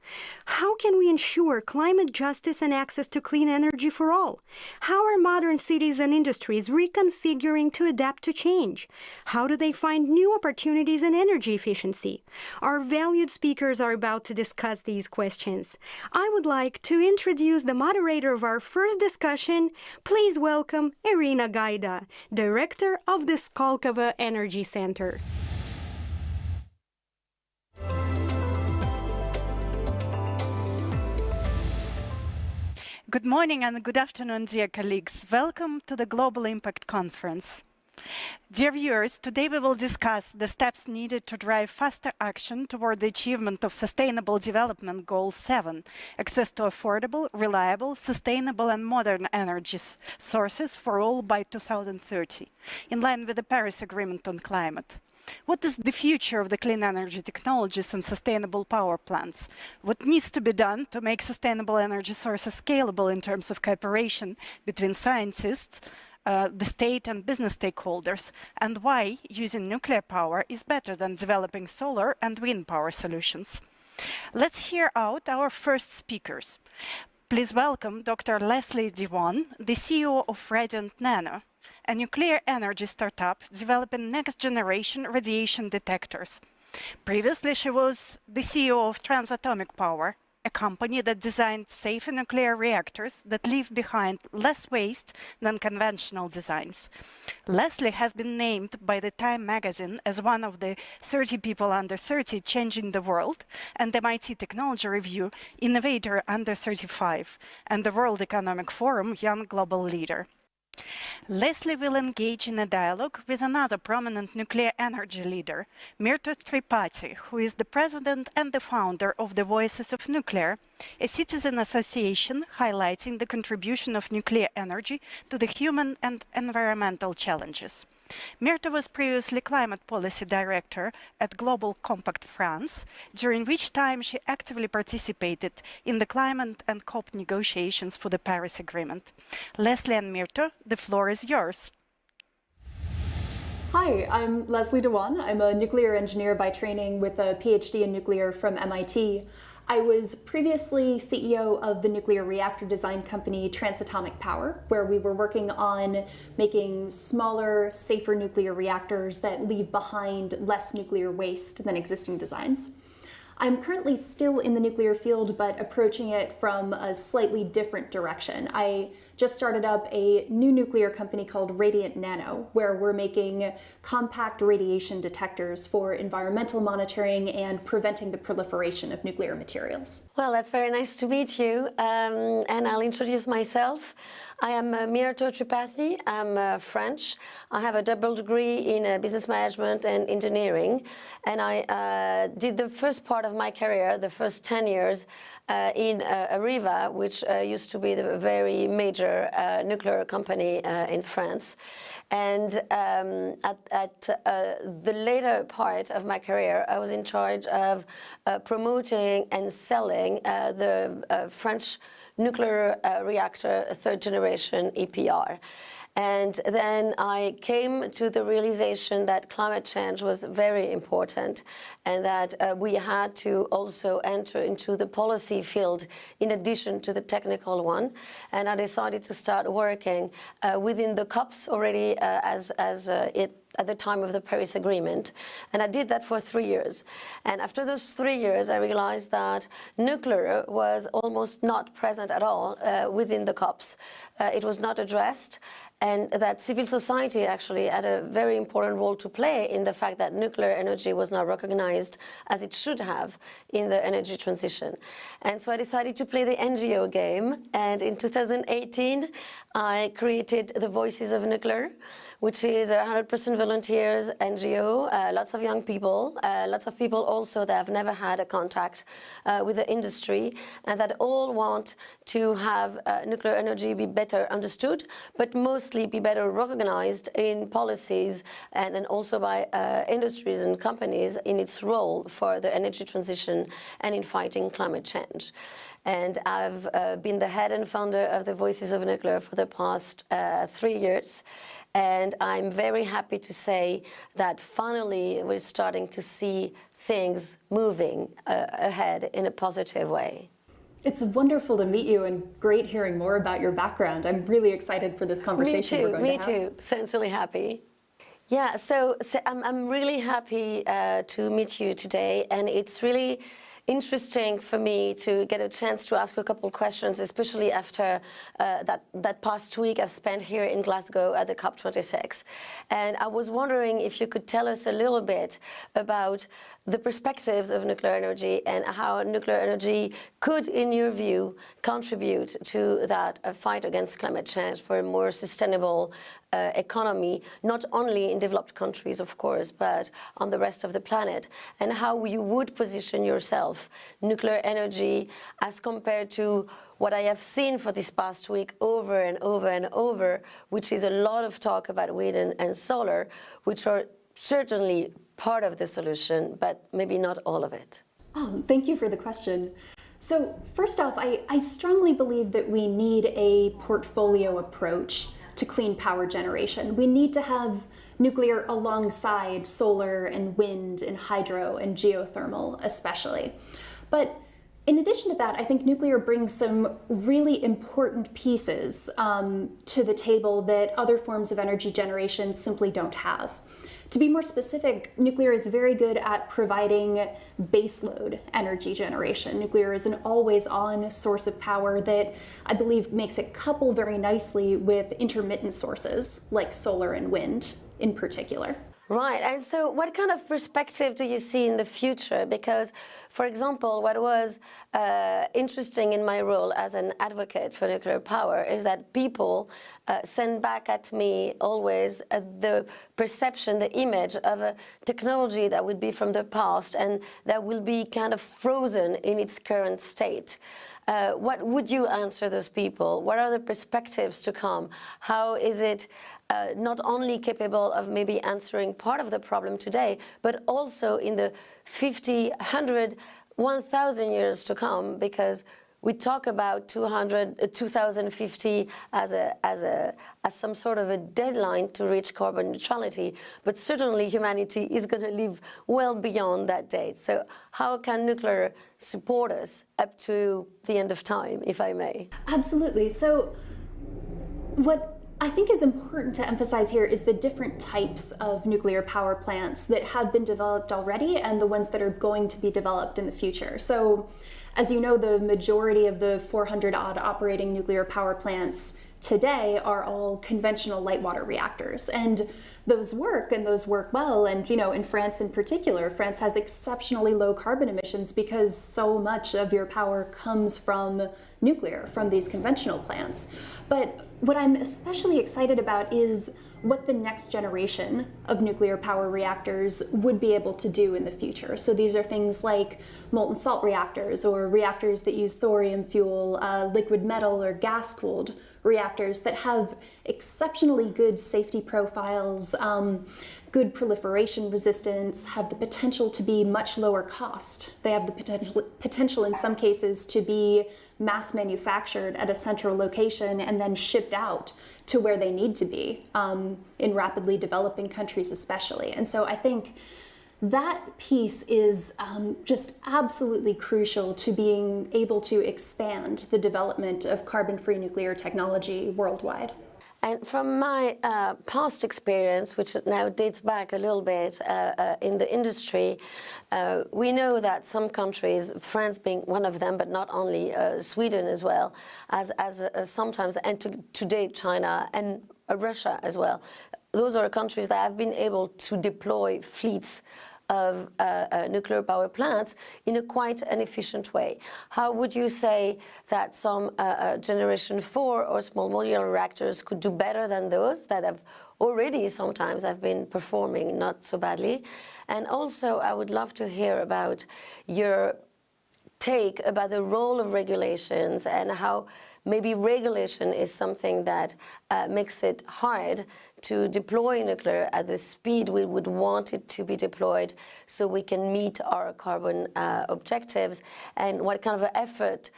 How can we ensure climate justice and access to clean energy for all? How are modern cities and industries reconfiguring to adapt to change? How do they find new opportunities in energy efficiency? Our valued speakers are about to discuss these questions. I would like to introduce the moderator of our first discussion. Please welcome Irina Gaida, Director of the Skolkovo Energy Center. Good morning and good afternoon, dear colleagues. Welcome to the Global Impact Conference. Dear viewers, today we will discuss the steps needed to drive faster action toward the achievement of Sustainable Development Goal 7, access to affordable, reliable, sustainable and modern energy sources for all by 2030, in line with the Paris Agreement on Climate. What is the future of the clean energy technologies and sustainable power plants? What needs to be done to make sustainable energy sources scalable in terms of cooperation between scientists, the state and business stakeholders, and why using nuclear power is better than developing solar and wind power solutions? Let's hear out our first speakers. Please welcome Dr. Leslie Dewan, the CEO of Radiant Nano, a nuclear energy startup developing next-generation radiation detectors. Previously, she was the CEO of Atomic Power, a company that designed safe nuclear reactors that leave behind less waste than conventional designs. Leslie has been named by the Time magazine as one of the 30 people under 30 changing the world, and the MIT Technology Review Innovator Under 35, and the World Economic Forum Young Global Leader. Leslie will engage in a dialogue with another prominent nuclear energy leader, Mirto Tripathi, who is the president and the founder of the Voices of Nuclear, a citizen association highlighting the contribution of nuclear energy to the human and environmental challenges. Mirto was previously Climate Policy Director at Global Compact France, during which time she actively participated in the climate and COP negotiations for the Paris Agreement. Leslie and Mirto, the floor is yours. Hi, I'm Leslie Dewan. I'm a nuclear engineer by training with a PhD in nuclear from MIT. I was previously CEO of the nuclear reactor design company Atomic Power, where we were working on making smaller, safer nuclear reactors that leave behind less nuclear waste than existing designs. I'm currently still in the nuclear field, but approaching it from a slightly different direction. I just started up a new nuclear company called Radiant Nano, where we're making compact radiation detectors for environmental monitoring and preventing the proliferation of nuclear materials. Well, that's very nice to meet you, and I'll introduce myself. I am Mirto Tripathi. I'm French. I have a double degree in business management and engineering, and I did the first part of my career, the first 10 years, in Areva, which used to be the very major nuclear company in France. And at the later part of my career, I was in charge of promoting and selling the French nuclear reactor third generation EPR. And then I came to the realization that climate change was very important and that we had to also enter into the policy field in addition to the technical one. And I decided to start working within the COPs already at the time of the Paris Agreement. And I did that for 3 years. And after those 3 years, I realized that nuclear was almost not present at all within the COPs. It was not addressed. And that civil society actually had a very important role to play in the fact that nuclear energy was not recognized as it should have in the energy transition. And so I decided to play the NGO game. And in 2018, I created the Voices of Nuclear, which is 100% volunteers, NGO, lots of young people, lots of people also that have never had a contact with the industry, and that all want to have nuclear energy be better understood, but mostly be better recognized in policies and also by industries and companies in its role for the energy transition and in fighting climate change. And I've been the head and founder of the Voices of Nuclear for the past 3 years. And I'm very happy to say that finally we're starting to see things moving ahead in a positive way. It's wonderful to meet you and great hearing more about your background. I'm really excited for this conversation we're going to have. Me too, sincerely happy. Yeah, so I'm really happy to meet you today, and it's really interesting for me to get a chance to ask you a couple of questions, especially after that past week I've spent here in Glasgow at the COP26. And I was wondering if you could tell us a little bit about the perspectives of nuclear energy and how nuclear energy could, in your view, contribute to that fight against climate change for a more sustainable economy, not only in developed countries, of course, but on the rest of the planet, and how you would position yourself, nuclear energy, as compared to what I have seen for this past week over and over and over, which is a lot of talk about wind and solar, which are certainly part of the solution, but maybe not all of it. Oh, thank you for the question. So first off, I strongly believe that we need a portfolio approach to clean power generation. We need to have nuclear alongside solar and wind and hydro and geothermal especially. But in addition to that, I think nuclear brings some really important pieces to the table that other forms of energy generation simply don't have. To be more specific, nuclear is very good at providing baseload energy generation. Nuclear is an always-on source of power that I believe makes it couple very nicely with intermittent sources like solar and wind in particular. Right, and so what kind of perspective do you see in the future? Because, for example, what was interesting in my role as an advocate for nuclear power is that people send back at me always the perception, the image of a technology that would be from the past and that will be kind of frozen in its current state. What would you answer those people? What are the perspectives to come? How is it not only capable of maybe answering part of the problem today, but also in the 50, 100, 1,000 years to come, because we talk about 2050 as some sort of a deadline to reach carbon neutrality, but certainly humanity is going to live well beyond that date. So how can nuclear support us up to the end of time, if I may? Absolutely. So what I think is important to emphasize here is the different types of nuclear power plants that have been developed already and the ones that are going to be developed in the future. So, as you know, the majority of the 400-odd operating nuclear power plants today are all conventional light water reactors. And those work well. And, you know, in France in particular, France has exceptionally low carbon emissions because so much of your power comes from nuclear, from these conventional plants. But what I'm especially excited about is what the next generation of nuclear power reactors would be able to do in the future. So these are things like molten salt reactors or reactors that use thorium fuel, liquid metal or gas-cooled reactors that have exceptionally good safety profiles, good proliferation resistance, have the potential to be much lower cost. They have the potential in some cases to be mass manufactured at a central location and then shipped out to where they need to be in rapidly developing countries especially. And so I think that piece is just absolutely crucial to being able to expand the development of carbon-free nuclear technology worldwide. And from my past experience, which now dates back a little bit in the industry, we know that some countries, France being one of them, but not only, Sweden as well, as sometimes, and today China and Russia as well, those are countries that have been able to deploy fleets of nuclear power plants in a quite an efficient way. How would you say that some generation 4 or small modular reactors could do better than those that have already sometimes have been performing not so badly? And also I would love to hear about your take about the role of regulations and how maybe regulation is something that makes it hard to deploy nuclear at the speed we would want it to be deployed so we can meet our carbon objectives, and what kind of effort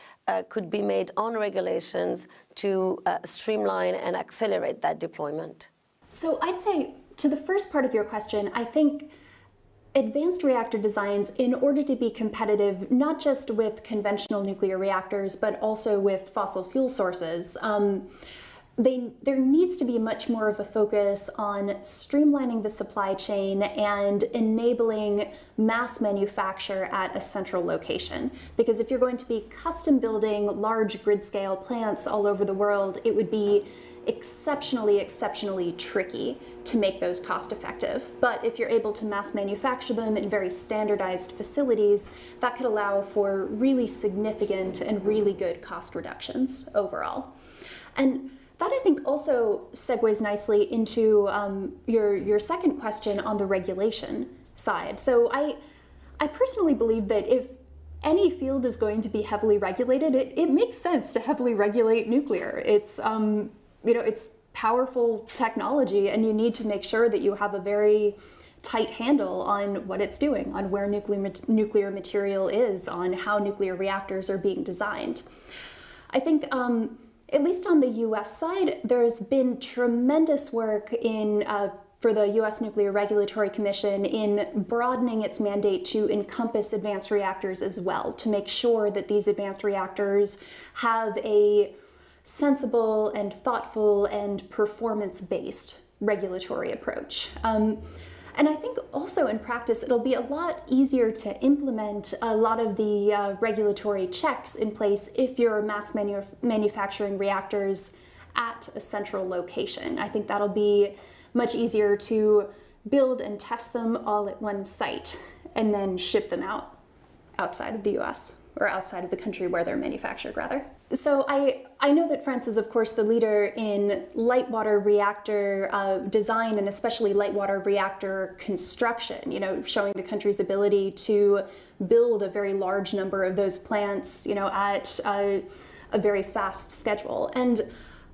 could be made on regulations to streamline and accelerate that deployment. So I'd say to the first part of your question, I think advanced reactor designs, in order to be competitive, not just with conventional nuclear reactors, but also with fossil fuel sources, there needs to be much more of a focus on streamlining the supply chain and enabling mass manufacture at a central location. Because if you're going to be custom building large grid-scale plants all over the world, it would be exceptionally tricky to make those cost effective. But if you're able to mass manufacture them in very standardized facilities, that could allow for really significant and really good cost reductions overall. And that, I think, also segues nicely into your second question on the regulation side. So I personally believe that if any field is going to be heavily regulated, it makes sense to heavily regulate nuclear. It's it's powerful technology, and you need to make sure that you have a very tight handle on what it's doing, on where nuclear material is, on how nuclear reactors are being designed. I think, at least on the US side, there's been tremendous work for the US Nuclear Regulatory Commission in broadening its mandate to encompass advanced reactors as well, to make sure that these advanced reactors have a sensible and thoughtful and performance-based regulatory approach. And I think also in practice, it'll be a lot easier to implement a lot of the regulatory checks in place if you're mass manufacturing reactors at a central location. I think that'll be much easier to build and test them all at one site and then ship them out outside of the US, or outside of the country where they're manufactured, rather. So I know that France is, of course, the leader in light water reactor design, and especially light water reactor construction, showing the country's ability to build a very large number of those plants, at a very fast schedule. And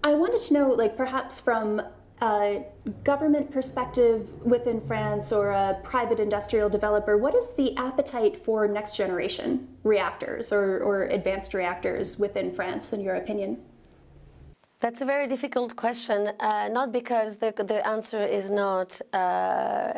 I wanted to know, perhaps from a government perspective within France or a private industrial developer, what is the appetite for next generation reactors or advanced reactors within France, in your opinion? That's a very difficult question, not because the answer is not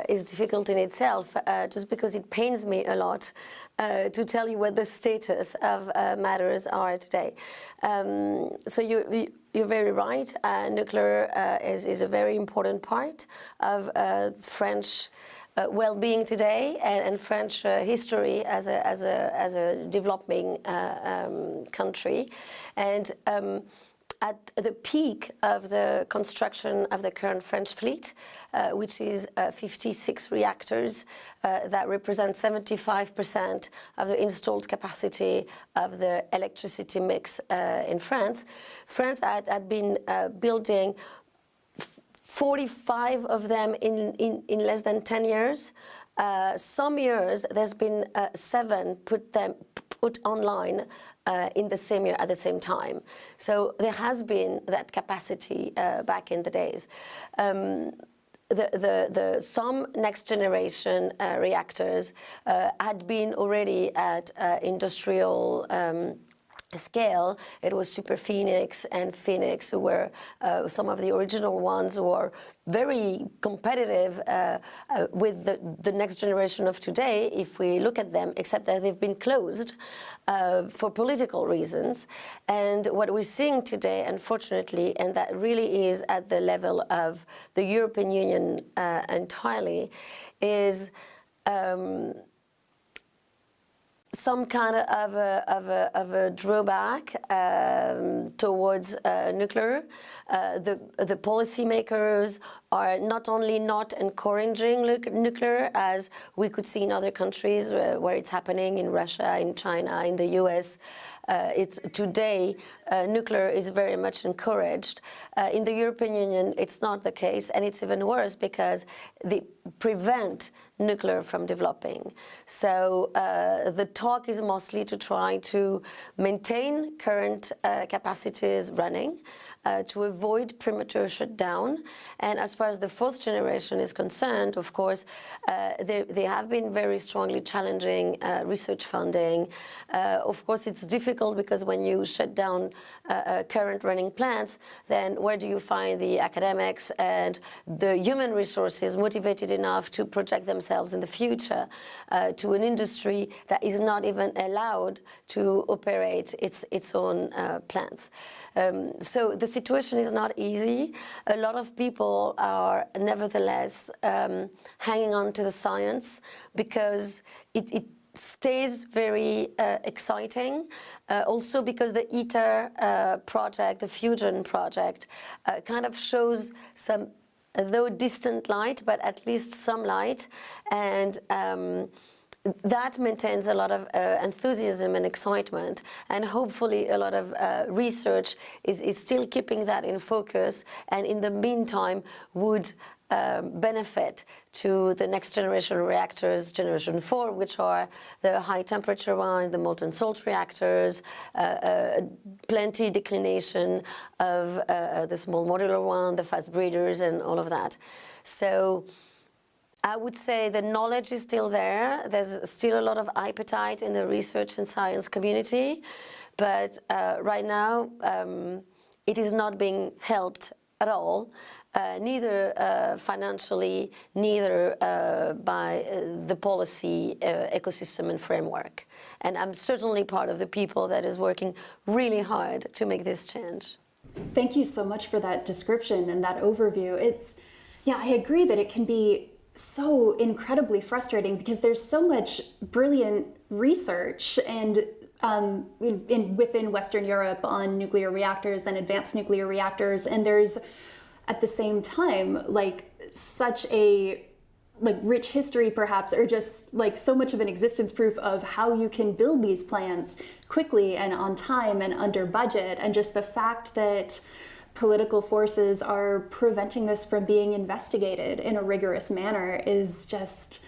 is difficult in itself, just because it pains me a lot to tell you what the status of matters are today. So you're very right. Nuclear is a very important part of French well-being today and French history as a developing country. And at the peak of the construction of the current French fleet, which is 56 reactors that represent 75% of the installed capacity of the electricity mix in France. France had been building 45 of them in less than 10 years. Some years there's been 7 put online in the same year at the same time. So there has been that capacity back in the days. Some next generation reactors had been already at industrial scale. It was Super Phoenix and Phoenix who were some of the original ones who are very competitive with the next generation of today, if we look at them, except that they've been closed for political reasons. And what we're seeing today, unfortunately, and that really is at the level of the European Union entirely, is some kind of a drawback towards nuclear. The policymakers are not only not encouraging nuclear, as we could see in other countries where it's happening, in Russia, in China, in the US. Today, nuclear is very much encouraged. In the European Union, it's not the case, and it's even worse because they prevent nuclear from developing. So the talk is mostly to try to maintain current capacities running, to avoid premature shutdown. And as far as the fourth generation is concerned, of course, they have been very strongly challenging research funding. Of course, it's difficult because when you shut down current running plants, then where do you find the academics and the human resources motivated enough to project themselves in the future to an industry that is not even allowed to operate its own plants. So the situation is not easy. A lot of people are nevertheless hanging on to the science because it stays very exciting. Also because the ITER project, the fusion project, kind of shows some, though distant light, but at least some light. And that maintains a lot of enthusiasm and excitement, and hopefully a lot of research is still keeping that in focus, and in the meantime would benefit to the next generation reactors, generation 4, which are the high temperature one, the molten salt reactors, plenty declination of the small modular one, the fast breeders, and all of that. So I would say the knowledge is still there. There's still a lot of appetite in the research and science community, but right now it is not being helped at all, neither financially, neither by the policy ecosystem and framework. And I'm certainly part of the people that is working really hard to make this change. Thank you so much for that description and that overview. Yeah, I agree that it can be so incredibly frustrating because there's so much brilliant research and within Western Europe on nuclear reactors and advanced nuclear reactors, and there's at the same time like such a rich history perhaps, or just like so much of an existence proof of how you can build these plants quickly and on time and under budget, and just the fact that political forces are preventing this from being investigated in a rigorous manner is just,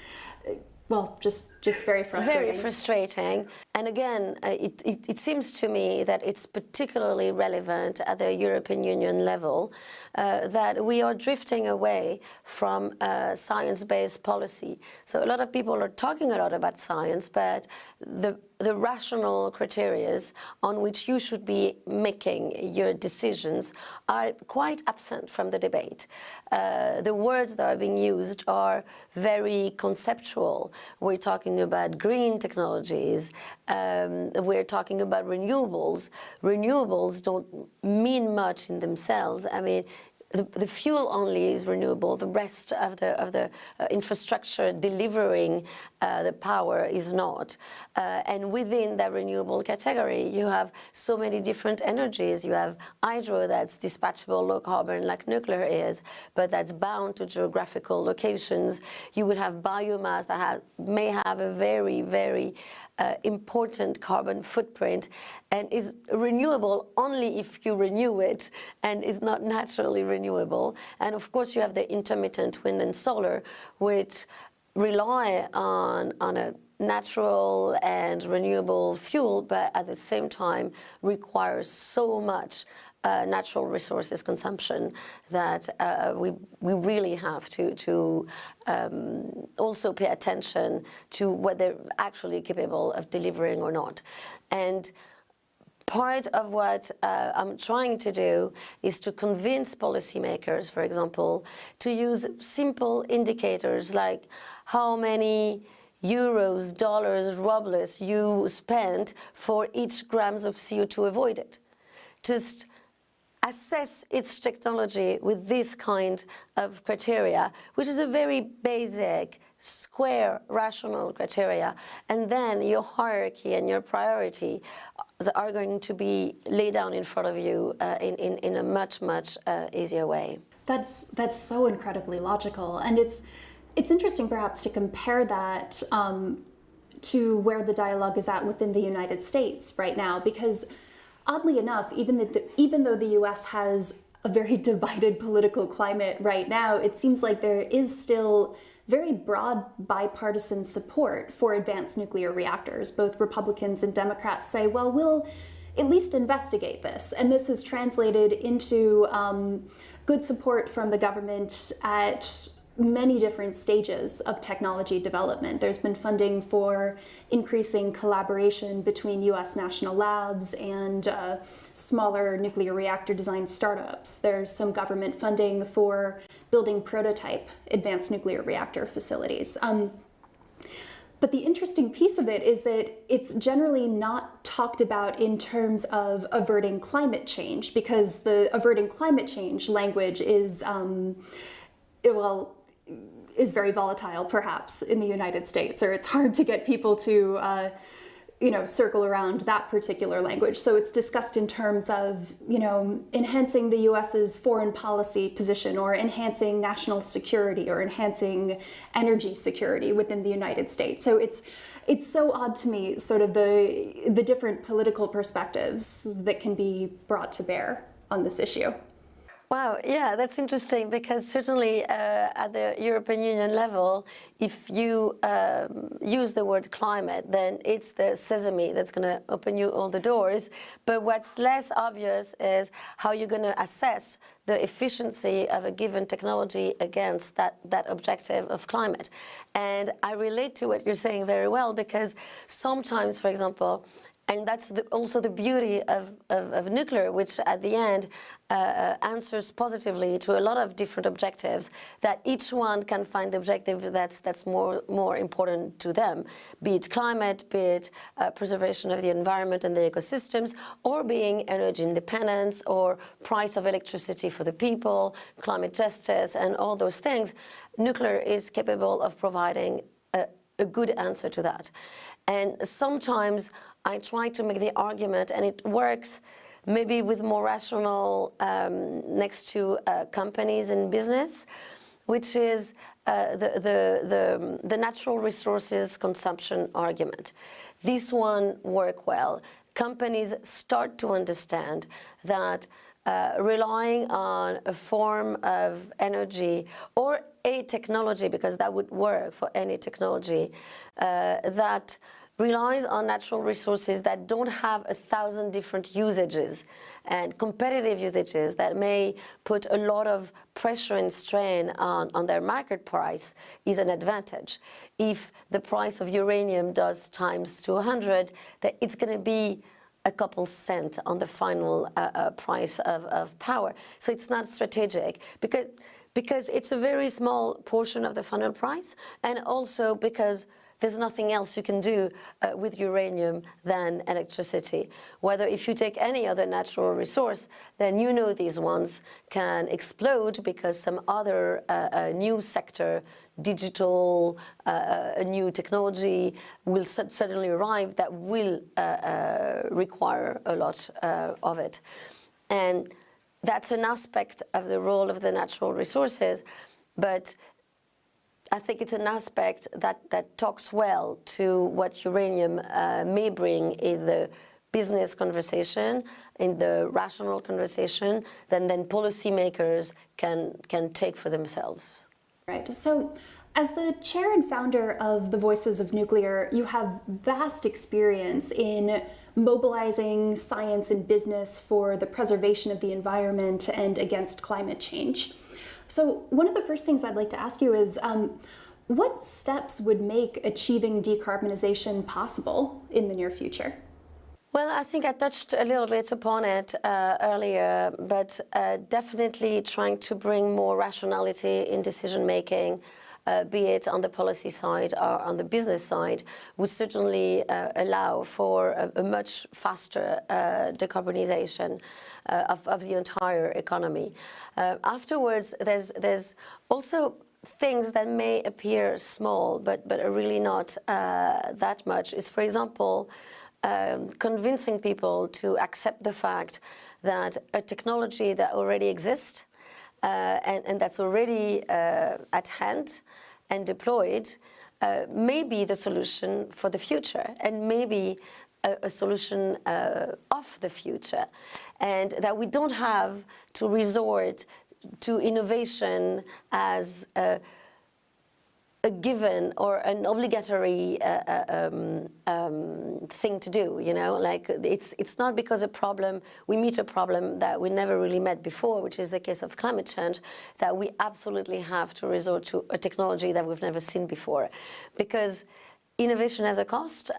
well, just very frustrating. Very frustrating. And again, it seems to me that it's particularly relevant at the European Union level that we are drifting away from science-based policy. So a lot of people are talking a lot about science, but the rational criteria on which you should be making your decisions are quite absent from the debate. The words that are being used are very conceptual. We're talking about green technologies. We're talking about renewables. Renewables don't mean much in themselves. I mean, the fuel only is renewable. The rest of the infrastructure delivering the power is not. And within that renewable category, you have so many different energies. You have hydro that's dispatchable, low carbon, like nuclear is, but that's bound to geographical locations. You would have biomass that may have a very, very important carbon footprint and is renewable only if you renew it, and is not naturally renewable. And of course you have the intermittent wind and solar, which rely on a natural and renewable fuel, but at the same time requires so much natural resources consumption that we really have to also pay attention to what they're actually capable of delivering or not. And part of what I'm trying to do is to convince policymakers, for example, to use simple indicators like how many euros, dollars, rubles you spend for each grams of CO2 avoided. Just assess its technology with this kind of criteria, which is a very basic square rational criteria, and then your hierarchy and your priority are going to be laid down in front of you in a much easier way. That's so incredibly logical, and it's interesting perhaps to compare that to where the dialogue is at within the United States right now, because oddly enough, even though the US has a very divided political climate right now, it seems like there is still very broad bipartisan support for advanced nuclear reactors. Both Republicans and Democrats say, well, we'll at least investigate this. And this has translated into good support from the government at many different stages of technology development. There's been funding for increasing collaboration between US national labs and smaller nuclear reactor design startups. There's some government funding for building prototype advanced nuclear reactor facilities. But the interesting piece of it is that it's generally not talked about in terms of averting climate change, because the averting climate change language is, is very volatile, perhaps, in the United States, or it's hard to get people to circle around that particular language. So it's discussed in terms of, enhancing the US's foreign policy position, or enhancing national security, or enhancing energy security within the United States. So it's so odd to me, sort of the different political perspectives that can be brought to bear on this issue. Wow, yeah, that's interesting, because certainly at the European Union level, if you use the word climate, then it's the sesame that's going to open you all the doors. But what's less obvious is how you're going to assess the efficiency of a given technology against that objective of climate. And I relate to what you're saying very well, because sometimes, for example, and that's also the beauty of nuclear, which at the end answers positively to a lot of different objectives, that each one can find the objective that's more important to them, be it climate, be it preservation of the environment and the ecosystems, or being energy independence, or price of electricity for the people, climate justice, and all those things. Nuclear is capable of providing a good answer to that. And sometimes I try to make the argument, and it works maybe with more rational next to companies and business, which is the natural resources consumption argument. This one works well. Companies start to understand that relying on a form of energy or a technology, because that would work for any technology, that relies on natural resources that don't have 1,000 different usages and competitive usages that may put a lot of pressure and strain on their market price is an advantage. If the price of uranium does times to 100, that it's going to be a couple cents on the final price of power. So it's not strategic, because it's a very small portion of the final price, and also because there's nothing else you can do with uranium than electricity. Whether if you take any other natural resource, then these ones can explode because some other new sector, digital, a new technology will suddenly arrive that will require a lot of it. And that's an aspect of the role of the natural resources, but I think it's an aspect that talks well to what uranium may bring in the business conversation, in the rational conversation, then policymakers can take for themselves. Right. So, as the chair and founder of the Voices of Nuclear, you have vast experience in mobilizing science and business for the preservation of the environment and against climate change. So one of the first things I'd like to ask you is, what steps would make achieving decarbonization possible in the near future? Well, I think I touched a little bit upon it earlier, but definitely trying to bring more rationality in decision-making, be it on the policy side or on the business side, would certainly allow for a much faster decarbonization of the entire economy. Afterwards, there's also things that may appear small, but are really not that much, is, for example, convincing people to accept the fact that a technology that already exists and that's already at hand and deployed may be the solution for the future, and maybe a solution of the future, and that we don't have to resort to innovation as a given or an obligatory thing to do, you know, like it's not because we meet a problem that we never really met before, which is the case of climate change, that we absolutely have to resort to a technology that we've never seen before. Because innovation has a cost.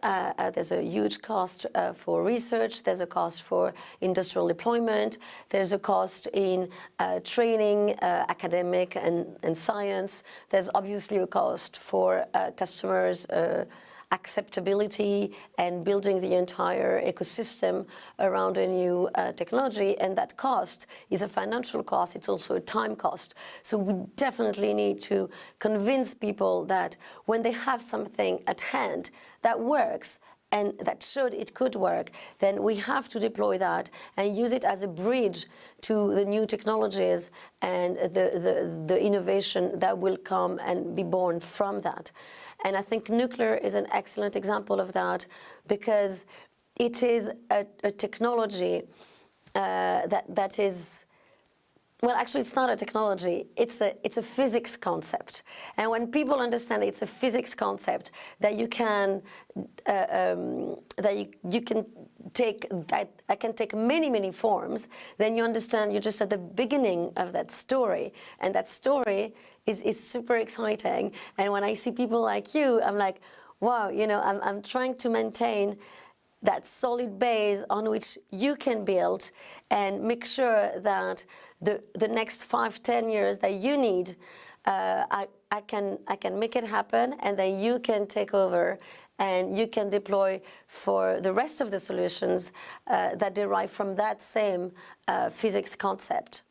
There's a huge cost for research. There's a cost for industrial deployment. There's a cost in training, academic and science. There's obviously a cost for customers' acceptability and building the entire ecosystem around a new technology. And that cost is a financial cost. It's also a time cost. So we definitely need to convince people that when they have something at hand that works and that showed it could work, then we have to deploy that and use it as a bridge to the new technologies and the innovation that will come and be born from that. And I think nuclear is an excellent example of that, because it is a technology that is, well, actually, it's not a technology. It's a physics concept. And when people understand that it's a physics concept, that you can take many forms, then you understand you're just at the beginning of that story, and that story is super exciting. And when I see people like you, I'm like, wow, you know, I'm trying to maintain that solid base on which you can build and make sure that the next 5-10 years that you need, I can make it happen, and that you can take over and you can deploy for the rest of the solutions that derive from that same physics concept.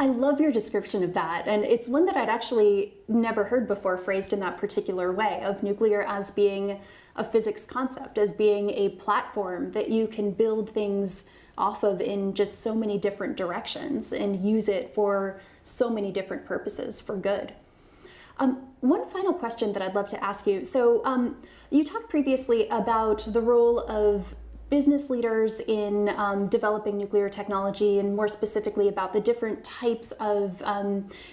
I love your description of that, and it's one that I'd actually never heard before phrased in that particular way, of nuclear as being a physics concept, as being a platform that you can build things off of in just so many different directions and use it for so many different purposes for good. One final question that I'd love to ask you. So you talked previously about the role of business leaders in developing nuclear technology, and more specifically about the different types of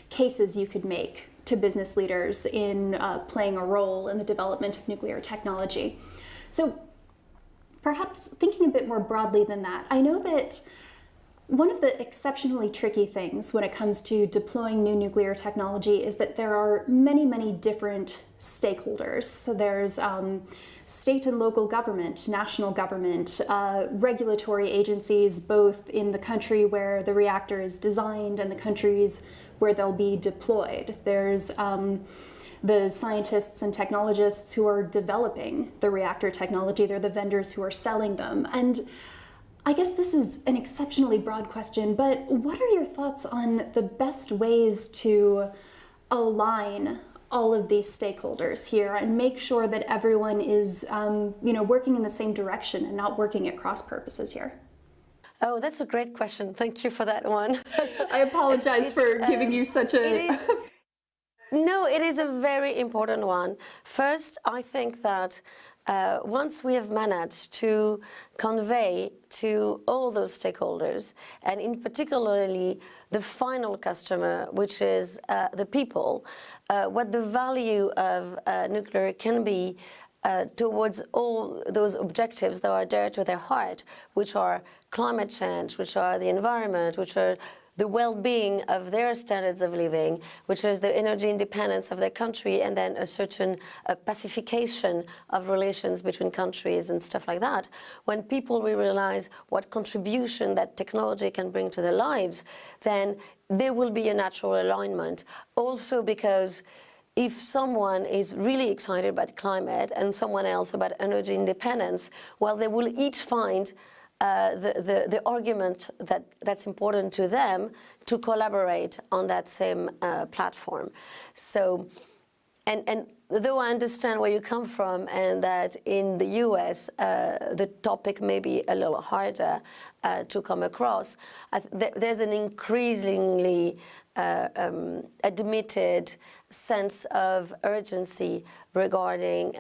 cases you could make to business leaders in playing a role in the development of nuclear technology. So perhaps thinking a bit more broadly than that, I know that one of the exceptionally tricky things when it comes to deploying new nuclear technology is that there are many different stakeholders. So there's state and local government, national government, regulatory agencies, both in the country where the reactor is designed and the countries where they'll be deployed. There's the scientists and technologists who are developing the reactor technology. They're the vendors who are selling them. And I guess this is an exceptionally broad question, but what are your thoughts on the best ways to align all of these stakeholders here and make sure that everyone is working in the same direction and not working at cross purposes here? Oh, that's a great question. Thank you for that one. I apologize for giving you such a... No, it is a very important one. First, I think that once we have managed to convey to all those stakeholders, and in particularly the final customer, which is the people, what the value of nuclear can be towards all those objectives that are dear to their heart, which are climate change, which are the environment, which are the well-being of their standards of living, which is the energy independence of their country, and then a certain pacification of relations between countries and stuff like that. When people will realize what contribution that technology can bring to their lives, then there will be a natural alignment. Also because if someone is really excited about climate and someone else about energy independence, well, they will each find the argument that's important to them to collaborate on that same platform. So, and though I understand where you come from and that in the US the topic may be a little harder to come across, there's an increasingly admitted sense of urgency regarding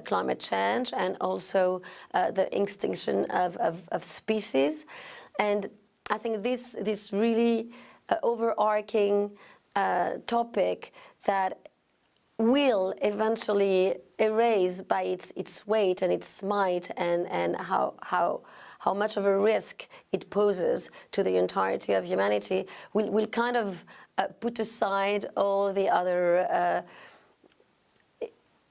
climate change and also the extinction of species. And I think this really overarching topic that will eventually erase by its weight and its might and how much of a risk it poses to the entirety of humanity will kind of put aside all the other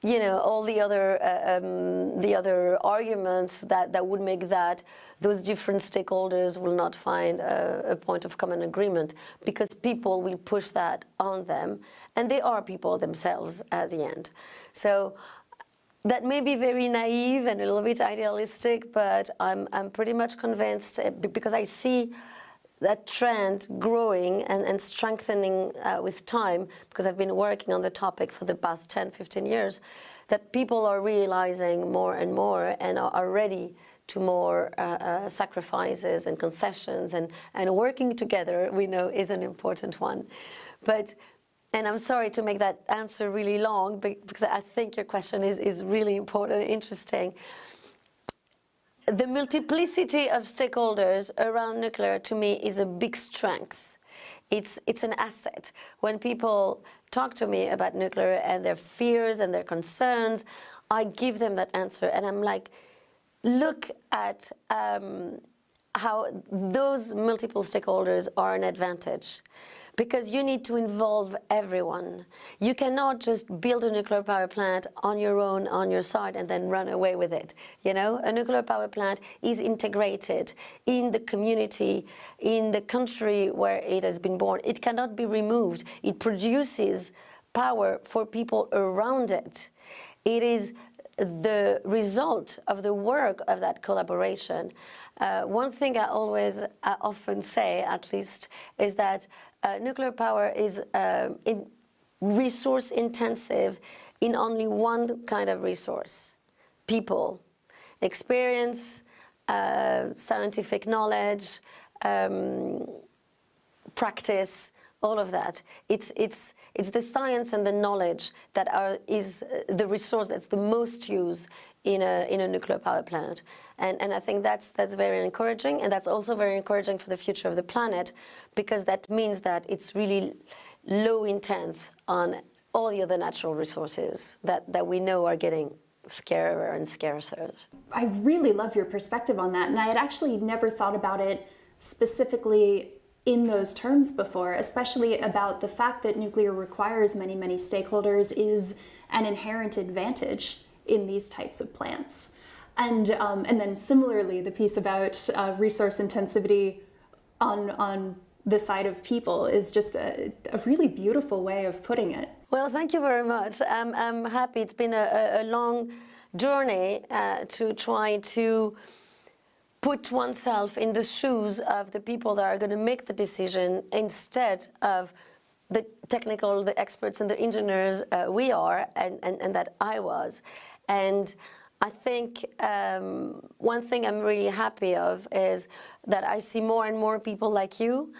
all the other arguments that would make that those different stakeholders will not find a point of common agreement, because people will push that on them, and they are people themselves at the end. So that may be very naive and a little bit idealistic, but I'm pretty much convinced, because I see that trend growing and strengthening with time, because I've been working on the topic for the past 10, 15 years, that people are realizing more and more and are ready to more sacrifices and concessions, and working together, we know, is an important one. And I'm sorry to make that answer really long, because I think your question is really important and interesting. The multiplicity of stakeholders around nuclear, to me, is a big strength. It's an asset. When people talk to me about nuclear and their fears and their concerns, I give them that answer, and I'm like, look at how those multiple stakeholders are an advantage, because you need to involve everyone. You cannot just build a nuclear power plant on your own, on your side, and then run away with it. You know, a nuclear power plant is integrated in the community, in the country where it has been born. It cannot be removed. It produces power for people around it. It is the result of the work of that collaboration. One thing I often say, at least, is that nuclear power is resource intensive in only one kind of resource: people, experience, scientific knowledge, practice, all of that. It's the science and the knowledge that is the resource that's the most used in a nuclear power plant. And I think that's very encouraging, and that's also very encouraging for the future of the planet, because that means that it's really low intense on all the other natural resources that we know are getting scarcer and scarcer. I really love your perspective on that, and I had actually never thought about it specifically in those terms before, especially about the fact that nuclear requires many, many stakeholders is an inherent advantage in these types of plants. And then similarly, the piece about resource intensity on the side of people is just a really beautiful way of putting it. Well, thank you very much. I'm happy. It's been a long journey to try to put oneself in the shoes of the people that are going to make the decision, instead of the technical, the experts and the engineers we are and that I was. And I think one thing I'm really happy of is that I see more and more people like you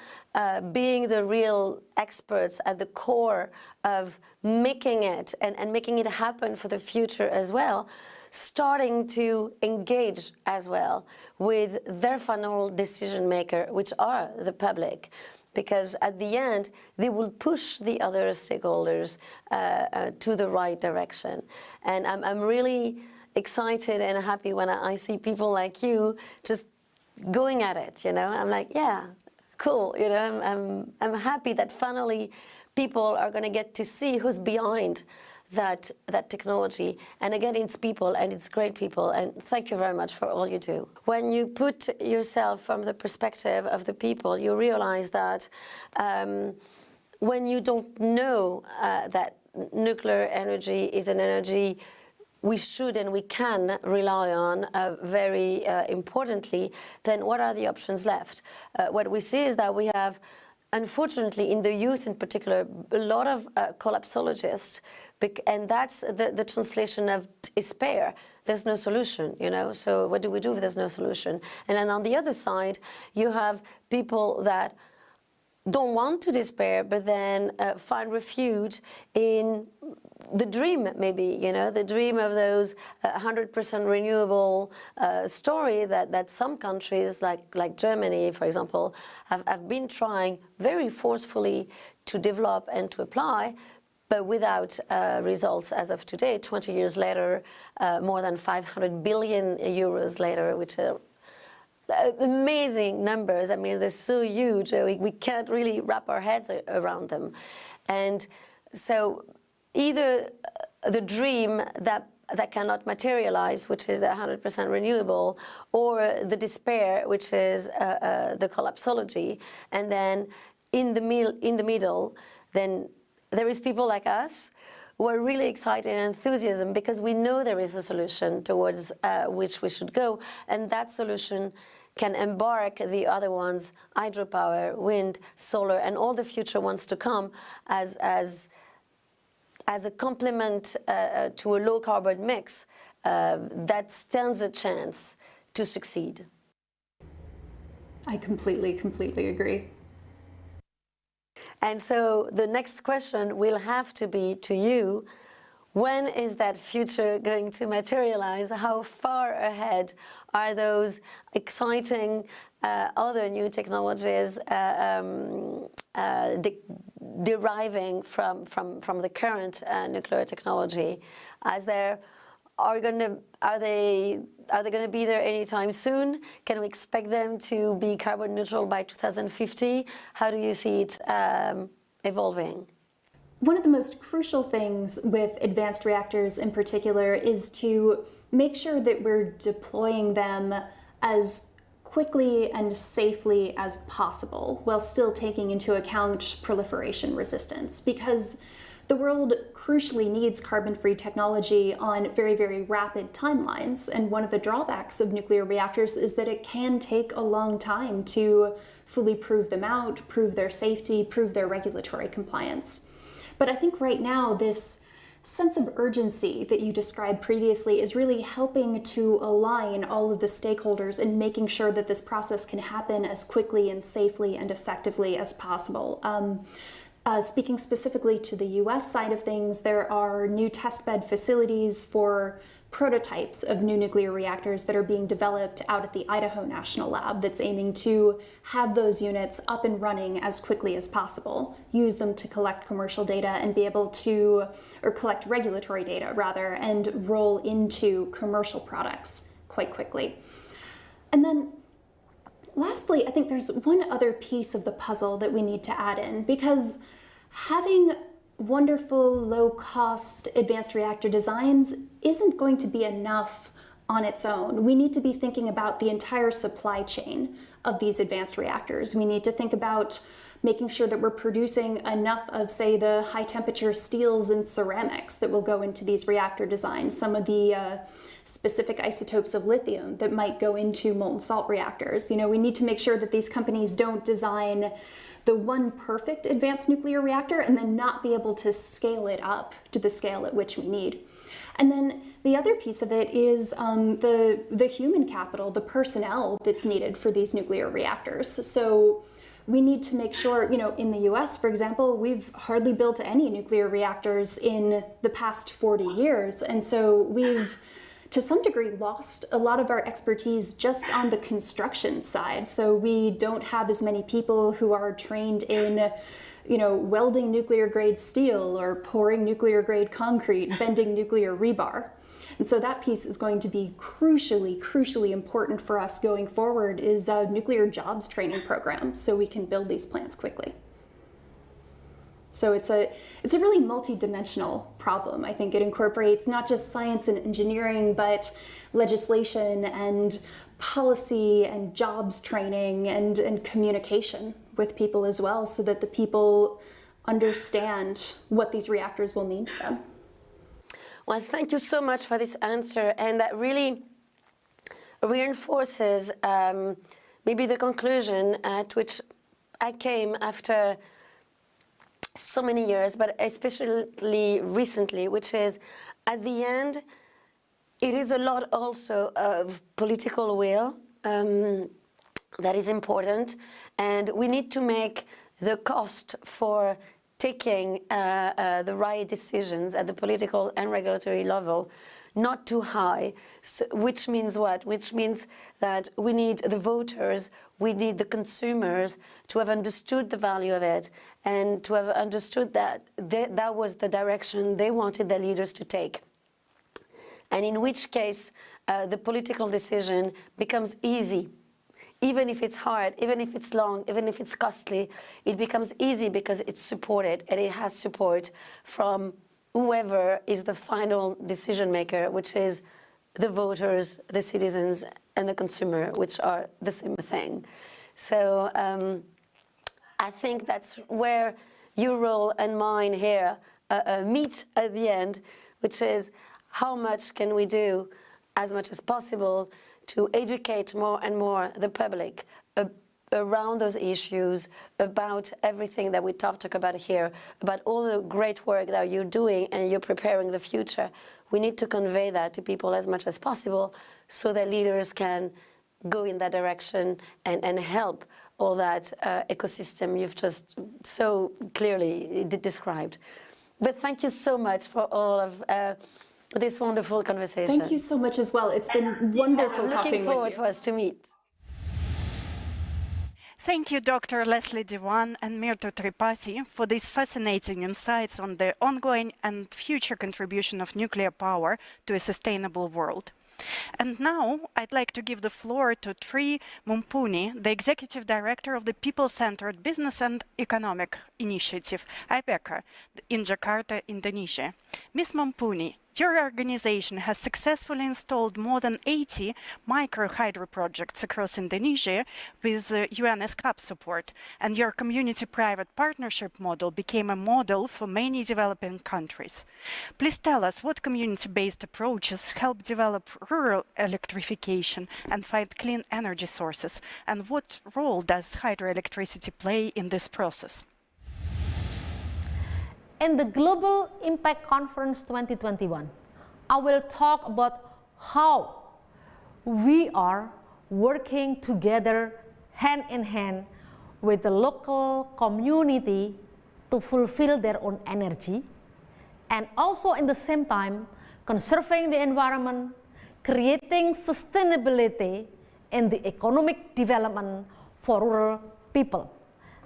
being the real experts at the core of making it and making it happen for the future as well, starting to engage as well with their final decision maker, which are the public. Because at the end, they will push the other stakeholders to the right direction. And I'm really excited and happy when I see people like you just going at it, you know. I'm like, yeah, cool, you know. I'm happy that finally people are going to get to see who's behind that technology. And again, it's people, and it's great people, and thank you very much for all you do. When you put yourself from the perspective of the people, you realize that when you don't know that nuclear energy is an energy we should and we can rely on very importantly, then what are the options left? What we see is that we have, unfortunately, in the youth in particular, a lot of collapsologists, and that's the translation of despair. There's no solution, you know, so what do we do if there's no solution? And then on the other side, you have people that don't want to despair, but then find refuge in the dream, maybe, you know, the dream of those 100% renewable story that some countries, like Germany, for example, have been trying very forcefully to develop and to apply, but without results as of today, 20 years later, more than 500 billion euros later, which are amazing numbers. I mean, they're so huge, we can't really wrap our heads around them. And so either the dream that cannot materialize, which is the 100% renewable, or the despair, which is the collapsology, and then in the middle, then there is people like us who are really excited and enthusiasm because we know there is a solution towards which we should go, and that solution can embark the other ones, hydropower, wind, solar, and all the future ones to come as a complement to a low-carbon mix that stands a chance to succeed. I completely agree. And so the next question will have to be to you, when is that future going to materialize? How far ahead are those exciting other new technologies deriving from the current nuclear technology? Are they going to be there anytime soon? Can we expect them to be carbon neutral by 2050? How do you see it evolving? One of the most crucial things with advanced reactors in particular is to make sure that we're deploying them as quickly and safely as possible while still taking into account proliferation resistance, because the world crucially needs carbon-free technology on very, very rapid timelines. And one of the drawbacks of nuclear reactors is that it can take a long time to fully prove them out, prove their safety, prove their regulatory compliance. But I think right now this sense of urgency that you described previously is really helping to align all of the stakeholders in making sure that this process can happen as quickly and safely and effectively as possible. Speaking specifically to the US side of things, there are new testbed facilities for prototypes of new nuclear reactors that are being developed out at the Idaho National Lab that's aiming to have those units up and running as quickly as possible, use them to collect commercial data and be able to, or collect regulatory data rather, and roll into commercial products quite quickly. And then lastly, I think there's one other piece of the puzzle that we need to add in, because having wonderful, low-cost advanced reactor designs isn't going to be enough on its own. We need to be thinking about the entire supply chain of these advanced reactors. We need to think about making sure that we're producing enough of, say, the high-temperature steels and ceramics that will go into these reactor designs, some of the specific isotopes of lithium that might go into molten salt reactors. You know, we need to make sure that these companies don't design the one perfect advanced nuclear reactor and then not be able to scale it up to the scale at which we need. And then the other piece of it is the human capital, the personnel that's needed for these nuclear reactors. So we need to make sure, you know, in the US, for example, we've hardly built any nuclear reactors in the past 40 years. And so we've, to some degree, lost a lot of our expertise just on the construction side. So we don't have as many people who are trained in, you know, welding nuclear grade steel or pouring nuclear grade concrete, bending nuclear rebar. And so that piece is going to be crucially important for us going forward, is nuclear jobs training programs so we can build these plants quickly. So it's a really multi-dimensional problem. I think it incorporates not just science and engineering, but legislation and policy and jobs training and communication with people as well, so that the people understand what these reactors will mean to them. Well, thank you so much for this answer, and that really reinforces maybe the conclusion at which I came after so many years, but especially recently, which is at the end, it is a lot also of political will that is important, and we need to make the cost for taking the right decisions at the political and regulatory level not too high, so, which means what? Which means that we need the voters, we need the consumers to have understood the value of it and to have understood that that was the direction they wanted their leaders to take. And in which case, the political decision becomes easy. Even if it's hard, even if it's long, even if it's costly, it becomes easy because it's supported and it has support from whoever is the final decision maker, which is the voters, the citizens, and the consumer, which are the same thing. So I think that's where your role and mine here meet at the end, which is how much can we do as much as possible to educate more and more the public around those issues, about everything that we talk about here, about all the great work that you're doing and you're preparing the future. We need to convey that to people as much as possible so that leaders can go in that direction and help all that ecosystem you've just so clearly described. But thank you so much for all of this wonderful conversation. Thank you so much as well. It's been wonderful talking with you. Looking forward for us to meet. Thank you, Dr. Leslie Dewan and Mirto Tripathi, for these fascinating insights on the ongoing and future contribution of nuclear power to a sustainable world. And now I'd like to give the floor to Tri Mumpuni, the Executive Director of the People-Centered Business and Economic Initiative, IPECA, in Jakarta, Indonesia. Ms. Mumpuni, your organization has successfully installed more than 80 micro-hydro projects across Indonesia with UN SCAP support, and your community-private partnership model became a model for many developing countries. Please tell us what community-based approaches help develop rural electrification and find clean energy sources, and what role does hydroelectricity play in this process? In the Global Impact Conference 2021, I will talk about how we are working together hand in hand with the local community to fulfill their own energy, and also in the same time conserving the environment, creating sustainability in the economic development for rural people.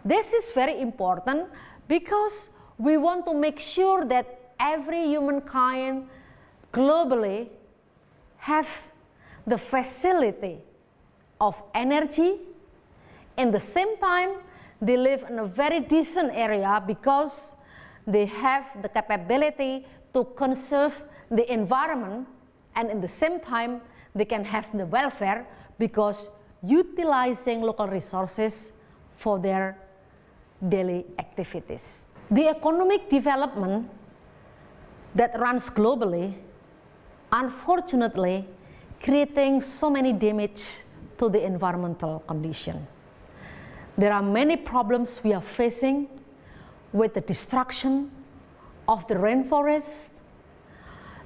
This is very important because we want to make sure that every humankind globally have the facility of energy. In the same time, they live in a very decent area because they have the capability to conserve the environment, and in the same time, they can have the welfare because utilizing local resources for their daily activities. The economic development that runs globally, unfortunately, creating so many damage to the environmental condition. There are many problems we are facing with the destruction of the rainforest.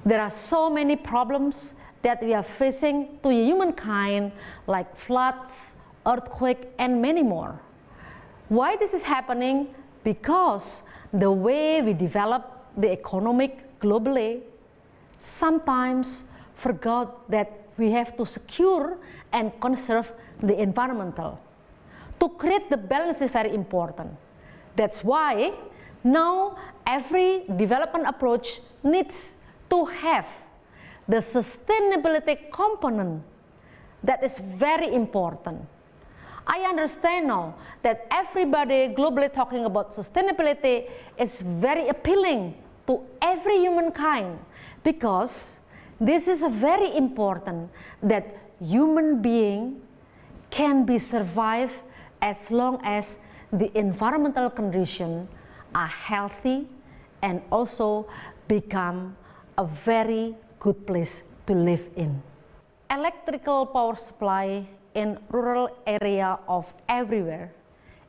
There are so many problems that we are facing to humankind, like floods, earthquake, and many more. Why this is happening? Because the way we develop the economic globally sometimes forgot that we have to secure and conserve the environmental. To create the balance is very important. That's why now every development approach needs to have the sustainability component. That is very important. I understand now that everybody globally talking about sustainability is very appealing to every humankind because this is very important that human being can be survive as long as the environmental conditions are healthy and also become a very good place to live in. Electrical power supply in rural area of everywhere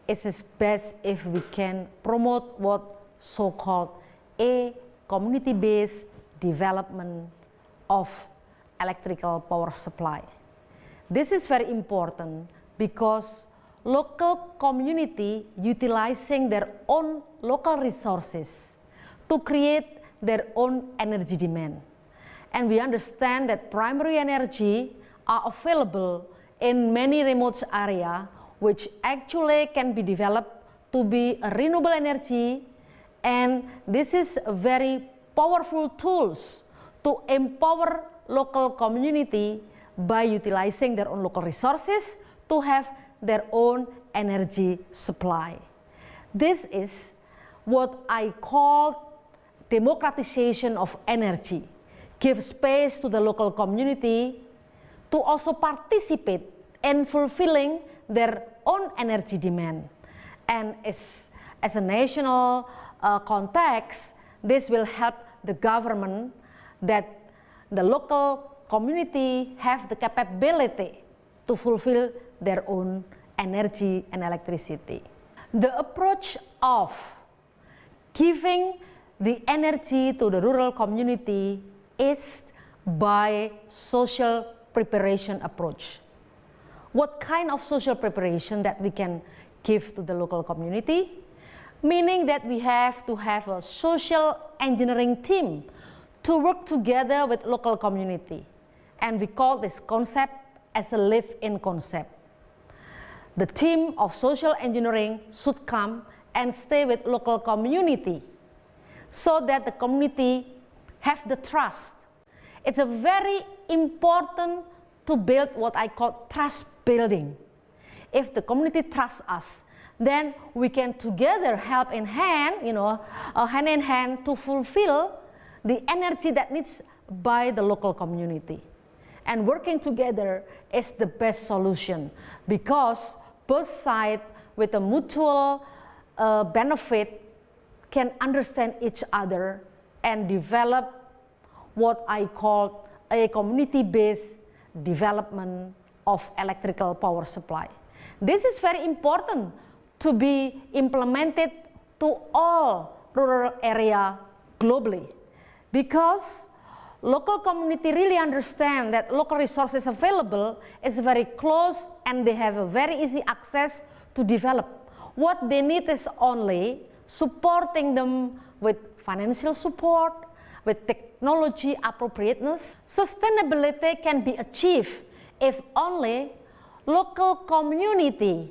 is best if we can promote what so-called a community-based development of electrical power supply. This is very important because local community utilizing their own local resources to create their own energy demand. And we understand that primary energy are available in many remote areas which actually can be developed to be a renewable energy, and this is a very powerful tools to empower local community by utilizing their own local resources to have their own energy supply. This is what I call democratization of energy. Give space to the local community to also participate in fulfilling their own energy demand. And as a national context, this will help the government that the local community have the capability to fulfill their own energy and electricity. The approach of giving the energy to the rural community is by social preparation approach. What kind of social preparation that we can give to the local community? Meaning that we have to have a social engineering team to work together with local community. And we call this concept as a live-in concept. The team of social engineering should come and stay with local community so that the community have the trust. It's a very important to build what I call trust building. If the community trusts us, then we can together help in hand, hand in hand to fulfill the energy that needs by the local community. And working together is the best solution because both sides with a mutual benefit can understand each other and develop what I call a community-based development of electrical power supply. This is very important to be implemented to all rural area globally because local community really understand that local resources available is very close and they have a very easy access to develop. What they need is only supporting them with financial support, with technology appropriateness. Sustainability can be achieved if only local community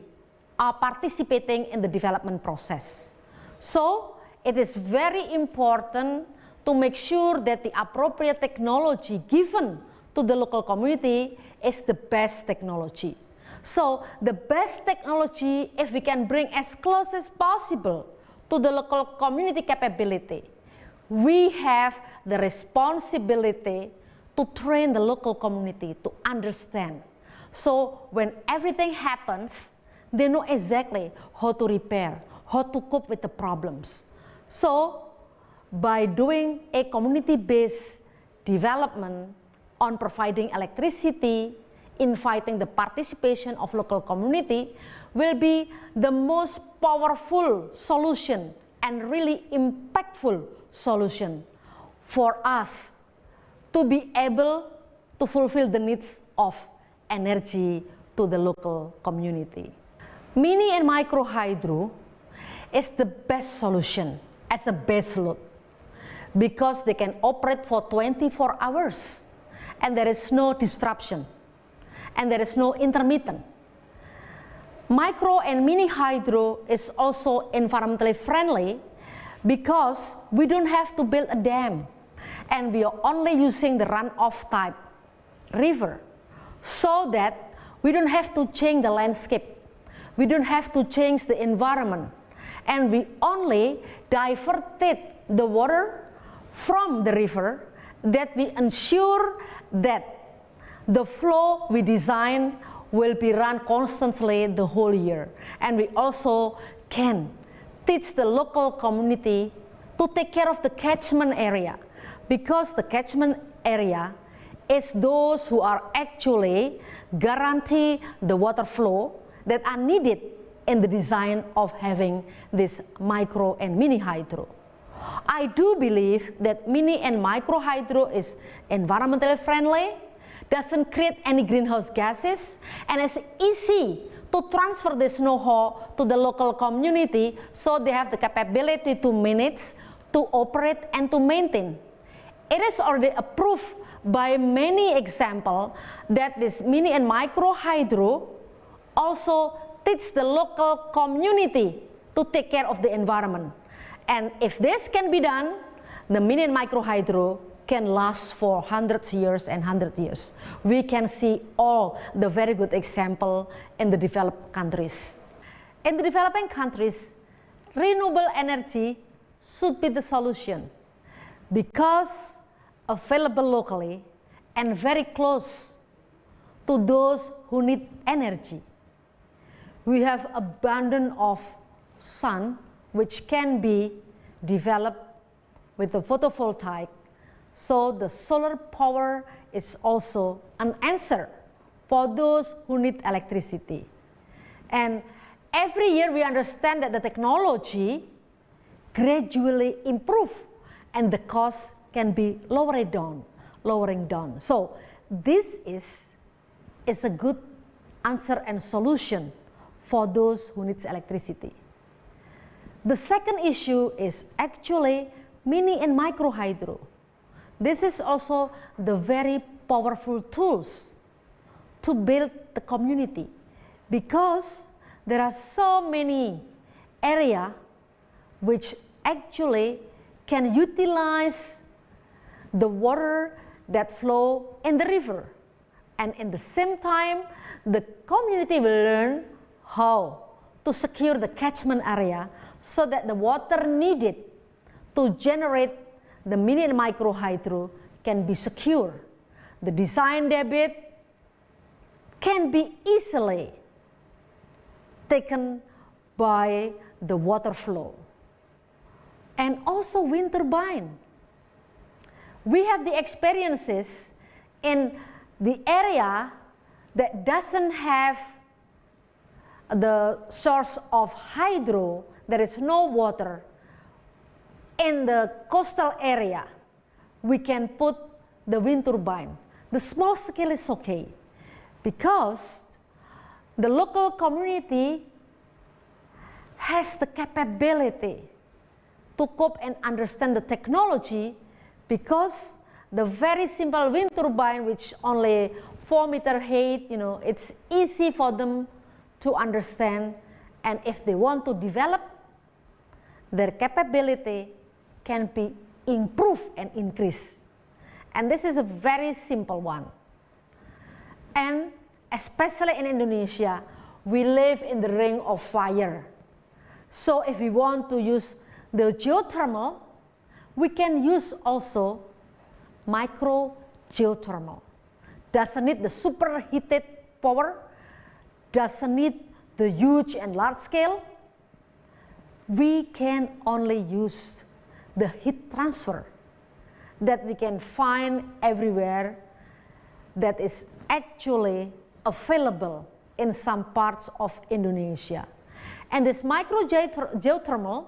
are participating in the development process. So it is very important to make sure that the appropriate technology given to the local community is the best technology. So the best technology, if we can bring as close as possible to the local community capability, we have the responsibility to train the local community to understand. So when everything happens, they know exactly how to repair, how to cope with the problems. So by doing a community-based development on providing electricity, inviting the participation of local community will be the most powerful solution and really impactful solution for us to be able to fulfill the needs of energy to the local community. Mini and micro hydro is the best solution as a base load because they can operate for 24 hours and there is no disruption and there is no intermittent. Micro and mini hydro is also environmentally friendly because we don't have to build a dam and we are only using the runoff type river so that we don't have to change the landscape. We don't have to change the environment and we only diverted the water from the river that we ensure that the flow we design will be run constantly the whole year. And we also can teach the local community to take care of the catchment area because the catchment area is those who are actually guarantee the water flow that are needed in the design of having this micro and mini hydro. I do believe that mini and micro hydro is environmentally friendly, doesn't create any greenhouse gases, and it's easy to transfer this know-how to the local community so they have the capability to manage, to operate, and to maintain. It is already approved by many examples that this mini and micro hydro also teach the local community to take care of the environment. And if this can be done, the mini and micro hydro can last for hundreds of years and 100 years. We can see all the very good example in the developed countries. In the developing countries, renewable energy should be the solution because available locally and very close to those who need energy. We have abundance of sun which can be developed with the photovoltaic. So the solar power is also an answer for those who need electricity. And every year we understand that the technology gradually improve and the cost can be lowering down. So this is a good answer and solution for those who need electricity. The second issue is actually mini and micro hydro. This is also the very powerful tools to build the community because there are so many areas which actually can utilize the water that flow in the river, and in the same time the community will learn how to secure the catchment area so that the water needed to generate the mini and micro hydro can be secure. The design debit can be easily taken by the water flow. And also wind turbine. We have the experiences in the area that doesn't have the source of hydro, there is no water. In the coastal area, we can put the wind turbine. The small scale is okay because the local community has the capability to cope and understand the technology because the very simple wind turbine, which only 4 meter height, it's easy for them to understand, and if they want to develop, their capability can be improved and increased. And this is a very simple one. And especially in Indonesia, we live in the ring of fire. So if we want to use the geothermal, we can use also micro geothermal. Doesn't need the superheated power, doesn't need the huge and large scale. We can only use the heat transfer that we can find everywhere that is actually available in some parts of Indonesia. And this micro geothermal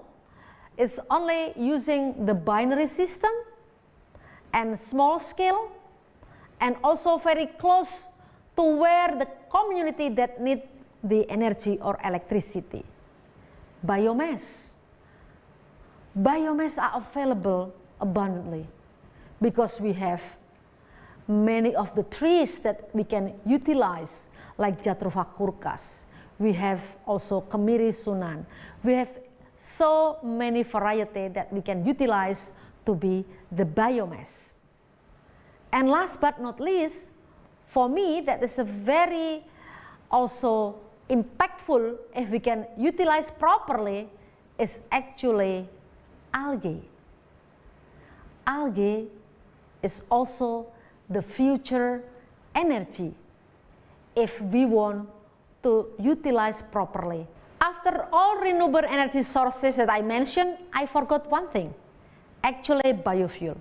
is only using the binary system and small scale and also very close to where the community that need the energy or electricity. Biomass. Biomass are available abundantly because we have many of the trees that we can utilize, like Jatropha curcas. We have also Kemiri sunan. We have so many varieties that we can utilize to be the biomass. And last but not least, for me, that is a very also impactful if we can utilize properly is actually algae. Algae is also the future energy if we want to utilize properly. After all renewable energy sources that I mentioned, I forgot one thing, actually biofuel.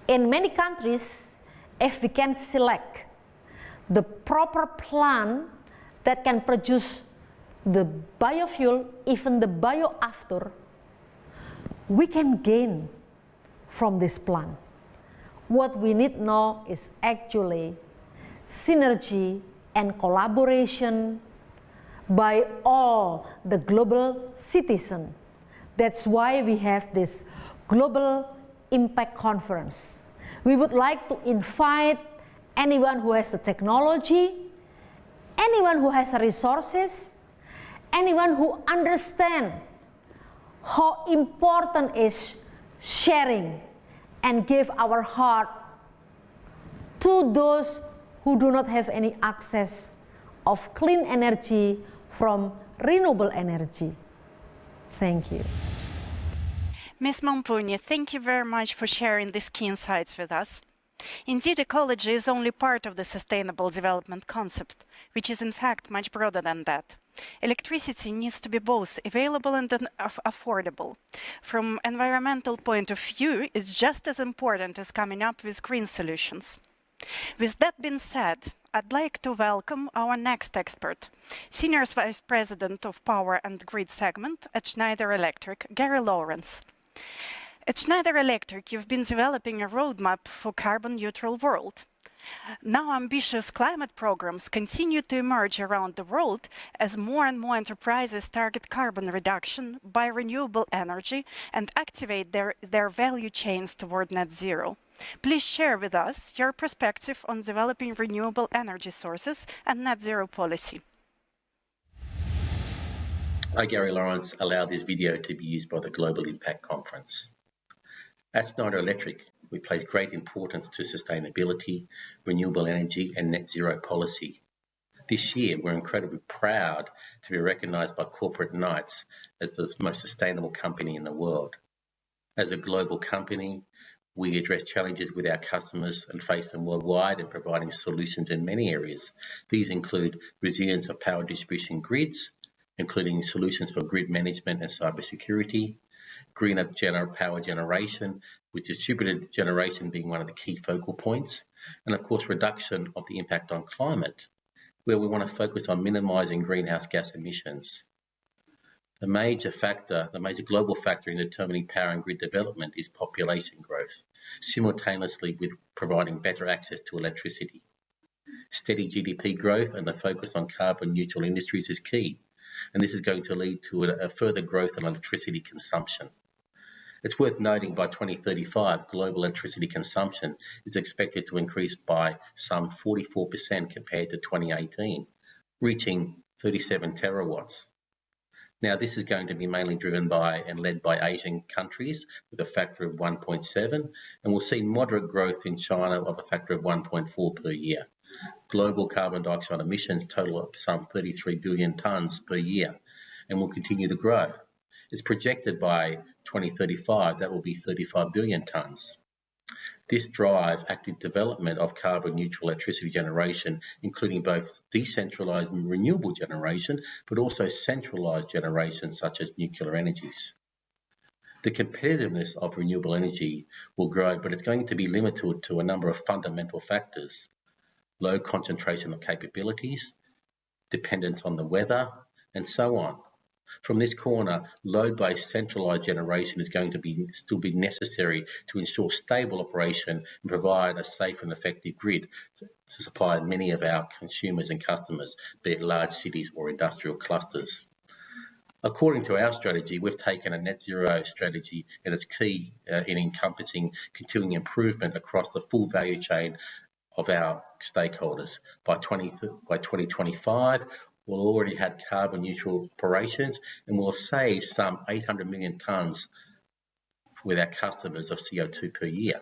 In many countries, if we can select the proper plant that can produce the biofuel, even the bioafter, we can gain from this plant. What we need now is actually synergy and collaboration by all the global citizens. That's why we have this Global Impact Conference. We would like to invite anyone who has the technology, anyone who has the resources, anyone who understands how important is sharing and give our heart to those who do not have any access of clean energy from renewable energy. Thank you. Ms. Mumpuni, thank you very much for sharing these key insights with us. Indeed, ecology is only part of the sustainable development concept, which is in fact much broader than that. Electricity needs to be both available and affordable. From an environmental point of view, it's just as important as coming up with green solutions. With that being said, I'd like to welcome our next expert, Senior Vice President of Power and Grid Segment at Schneider Electric, Gary Lawrence. At Schneider Electric, you've been developing a roadmap for carbon-neutral world. Now ambitious climate programs continue to emerge around the world as more and more enterprises target carbon reduction by renewable energy and activate their value chains toward net zero. Please share with us your perspective on developing renewable energy sources and net zero policy. I, Gary Lawrence, allowed this video to be used by the Global Impact Conference. At Schneider Electric, we place great importance to sustainability, renewable energy and net zero policy. This year, we're incredibly proud to be recognised by Corporate Knights as the most sustainable company in the world. As a global company, we address challenges with our customers and face them worldwide and providing solutions in many areas. These include resilience of power distribution grids, including solutions for grid management and cybersecurity, greener power generation, with distributed generation being one of the key focal points, and of course reduction of the impact on climate, where we want to focus on minimising greenhouse gas emissions. The major global factor in determining power and grid development is population growth, simultaneously with providing better access to electricity. Steady GDP growth and the focus on carbon neutral industries is key, and this is going to lead to a further growth in electricity consumption. It's worth noting by 2035, global electricity consumption is expected to increase by some 44% compared to 2018, reaching 37 terawatts. Now, this is going to be mainly driven by and led by Asian countries with a factor of 1.7, and we'll see moderate growth in China of a factor of 1.4 per year. Global carbon dioxide emissions total up some 33 billion tonnes per year and will continue to grow. It's projected by 2035 that will be 35 billion tonnes. This drives active development of carbon neutral electricity generation, including both decentralised and renewable generation, but also centralised generation such as nuclear energies. The competitiveness of renewable energy will grow, but it's going to be limited to a number of fundamental factors: low concentration of capabilities, dependence on the weather, and so on. From this corner, load-based centralised generation is going to still be necessary to ensure stable operation and provide a safe and effective grid to supply many of our consumers and customers, be it large cities or industrial clusters. According to our strategy, we've taken a net zero strategy, and it's key in encompassing continuing improvement across the full value chain of our stakeholders. By 2025, we'll already have carbon neutral operations and we'll save some 800 million tonnes with our customers of CO2 per year.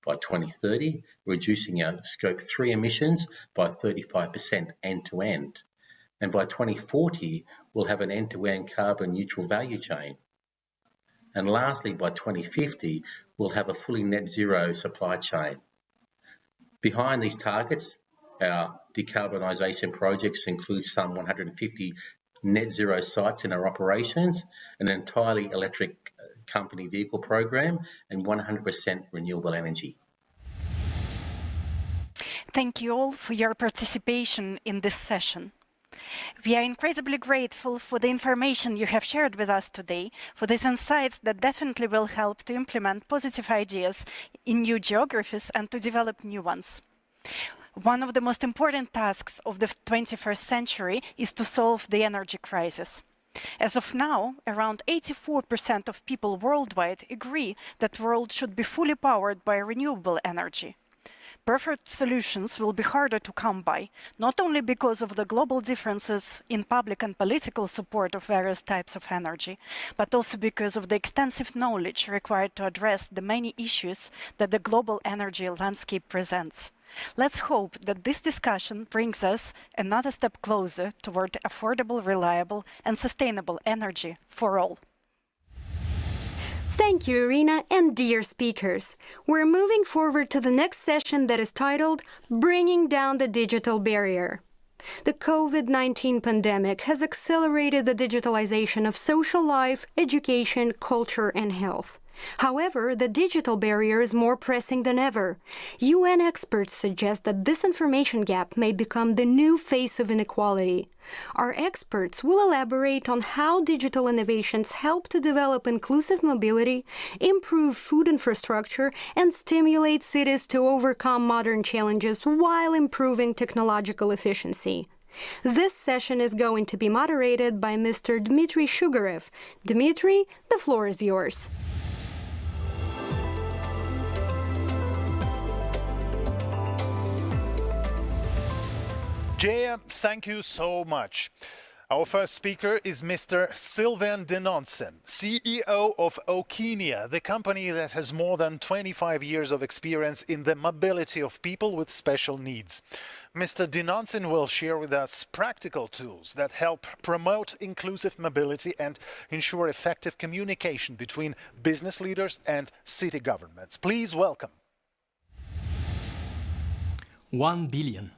By 2030, reducing our scope 3 emissions by 35% end to end. And by 2040, we'll have an end-to-end carbon neutral value chain. And lastly, by 2050, we'll have a fully net zero supply chain. Behind these targets, our decarbonisation projects include some 150 net zero sites in our operations, an entirely electric company vehicle program, and 100% renewable energy. Thank you all for your participation in this session. We are incredibly grateful for the information you have shared with us today, for these insights that definitely will help to implement positive ideas in new geographies and to develop new ones. One of the most important tasks of the 21st century is to solve the energy crisis. As of now, around 84% of people worldwide agree that the world should be fully powered by renewable energy. Perfect solutions will be harder to come by, not only because of the global differences in public and political support of various types of energy, but also because of the extensive knowledge required to address the many issues that the global energy landscape presents. Let's hope that this discussion brings us another step closer toward affordable, reliable, and sustainable energy for all. Thank you, Irina, and dear speakers. We're moving forward to the next session that is titled Bringing Down the Digital Barrier. The COVID-19 pandemic has accelerated the digitalization of social life, education, culture, and health. However, the digital barrier is more pressing than ever. UN experts suggest that this information gap may become the new face of inequality. Our experts will elaborate on how digital innovations help to develop inclusive mobility, improve food infrastructure, and stimulate cities to overcome modern challenges while improving technological efficiency. This session is going to be moderated by Mr. Dmitry Shugarev. Dmitry, the floor is yours. Jaya, thank you so much. Our first speaker is Mr. Sylvain Denonsen, CEO of Okenia, the company that has more than 25 years of experience in the mobility of people with special needs. Mr. Denonsen will share with us practical tools that help promote inclusive mobility and ensure effective communication between business leaders and city governments. Please welcome. 1 billion.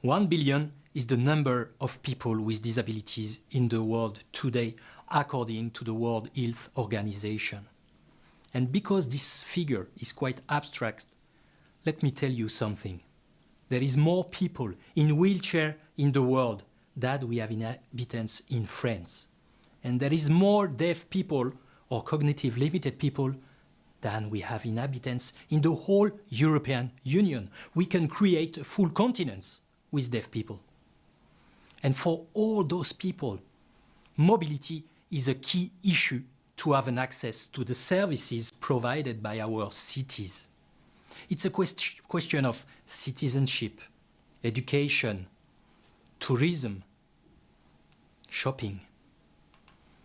1 billion is the number of people with disabilities in the world today, according to the World Health Organization. And because this figure is quite abstract, let me tell you something. There is more people in wheelchair in the world than we have inhabitants in France. And there is more deaf people or cognitive limited people than we have inhabitants in the whole European Union. We can create a full continent with deaf people. And for all those people, mobility is a key issue to have an access to the services provided by our cities. It's a question of citizenship, education, tourism, shopping.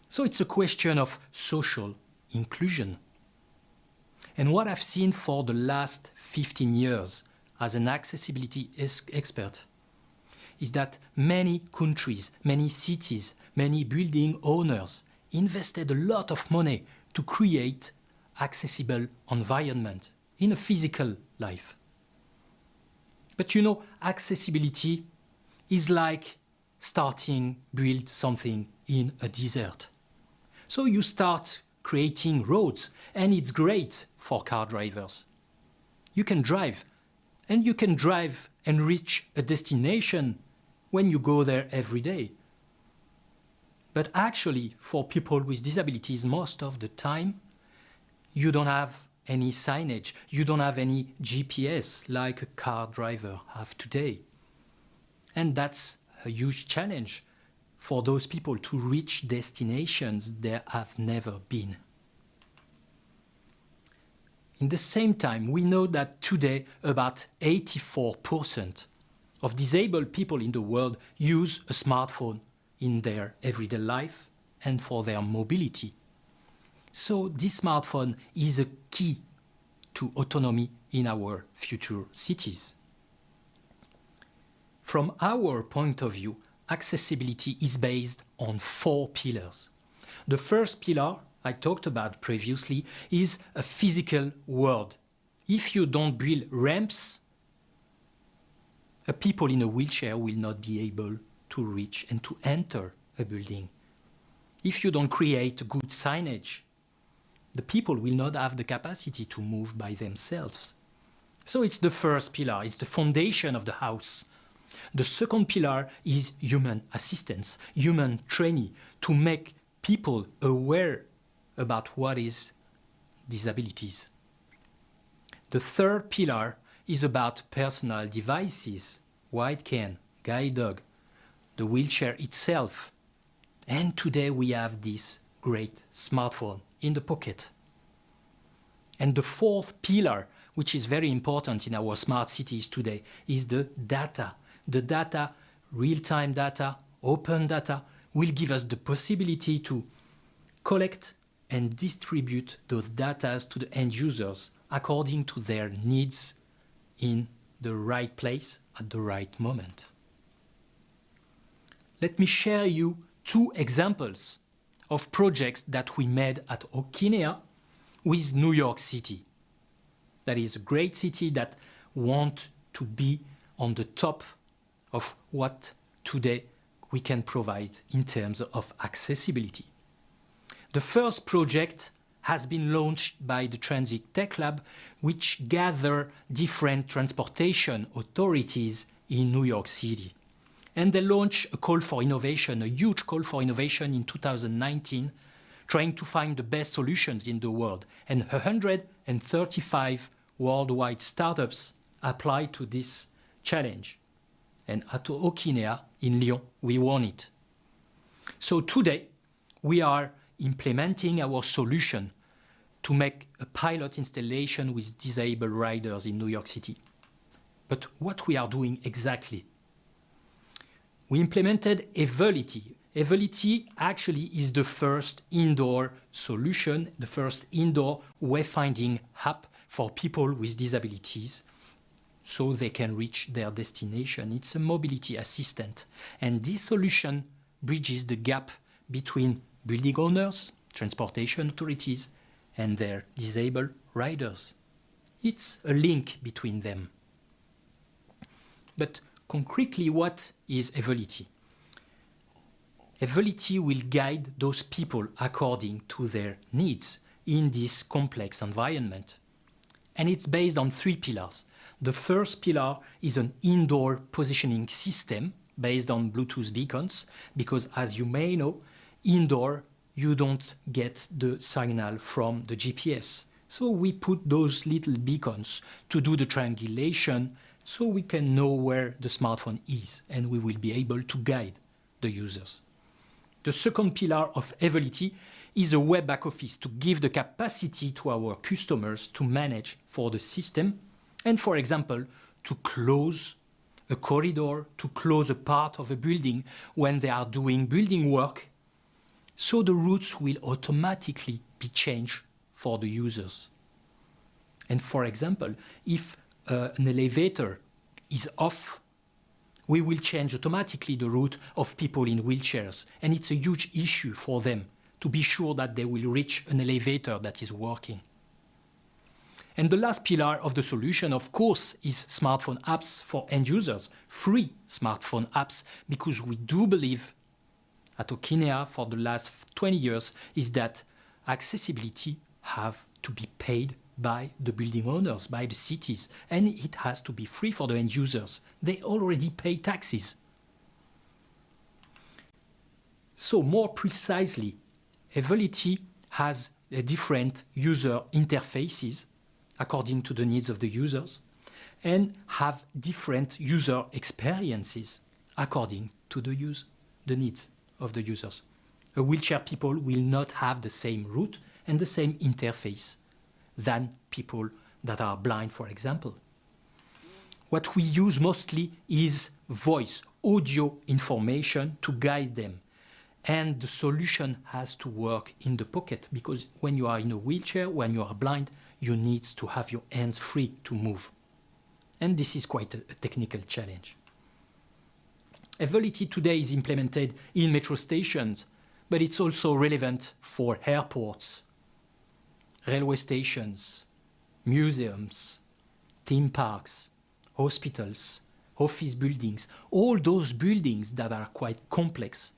So it's a question of social inclusion. And what I've seen for the last 15 years as an accessibility expert is that many countries, many cities, many building owners invested a lot of money to create accessible environment in a physical life. But you know, accessibility is like build something in a desert. So you start creating roads, and it's great for car drivers. You can drive, and you can drive and reach a destination when you go there every day. But actually, for people with disabilities, most of the time, you don't have any signage, you don't have any GPS like a car driver have today. And that's a huge challenge for those people to reach destinations they have never been. In the same time, we know that today about 84% of disabled people in the world use a smartphone in their everyday life and for their mobility. So this smartphone is a key to autonomy in our future cities. From our point of view, accessibility is based on 4 pillars. The first pillar I talked about previously is a physical world. If you don't build ramps, people in a wheelchair will not be able to reach and to enter a building. If you don't create good signage, the people will not have the capacity to move by themselves. So it's the first pillar, it's the foundation of the house. The second pillar is human assistance, human training, to make people aware about what is disabilities. The third pillar is about personal devices, white cane, guide dog, the wheelchair itself. And today we have this great smartphone in the pocket. And the fourth pillar, which is very important in our smart cities today, is the data. The data, real-time data, open data, will give us the possibility to collect and distribute those data to the end users according to their needs in the right place at the right moment. Let me share you two examples of projects that we made at Okinea with New York City. That is a great city that wants to be on the top of what today we can provide in terms of accessibility. The first project has been launched by the Transit Tech Lab, which gather different transportation authorities in New York City. And they launched a call for innovation, a huge call for innovation in 2019, trying to find the best solutions in the world. And 135 worldwide startups applied to this challenge. And at Okinea in Lyon, we won it. So today, we are implementing our solution to make a pilot installation with disabled riders in New York City. But what we are doing exactly? We implemented Evolity. Evolity actually is the first indoor solution, the first indoor wayfinding app for people with disabilities so they can reach their destination. It's a mobility assistant. And this solution bridges the gap between building owners, transportation authorities, and their disabled riders. It's a link between them. But concretely, what is Evolity? Evolity will guide those people according to their needs in this complex environment. And it's based on three pillars. The first pillar is an indoor positioning system based on Bluetooth beacons, because as you may know, indoor you don't get the signal from the GPS. So we put those little beacons to do the triangulation so we can know where the smartphone is, and we will be able to guide the users. The second pillar of Evolity is a web back office to give the capacity to our customers to manage for the system and, for example, to close a corridor, to close a part of a building when they are doing building work, so the routes will automatically be changed for the users. And for example, if an elevator is off, we will change automatically the route of people in wheelchairs. And it's a huge issue for them to be sure that they will reach an elevator that is working. And the last pillar of the solution, of course, is smartphone apps for end users, free smartphone apps, because we do believe at Okinea for the last 20 years is that accessibility have to be paid by the building owners, by the cities, and it has to be free for the end users. They already pay taxes. So more precisely, Evolity has a different user interfaces according to the needs of the users and have different user experiences according to the needs of the users. A wheelchair people will not have the same route and the same interface than people that are blind, for example. What we use mostly is voice, audio information to guide them. And the solution has to work in the pocket, because when you are in a wheelchair, when you are blind, you need to have your hands free to move. And this is quite a technical challenge. Evolity today is implemented in metro stations, but it's also relevant for airports, railway stations, museums, theme parks, hospitals, office buildings, all those buildings that are quite complex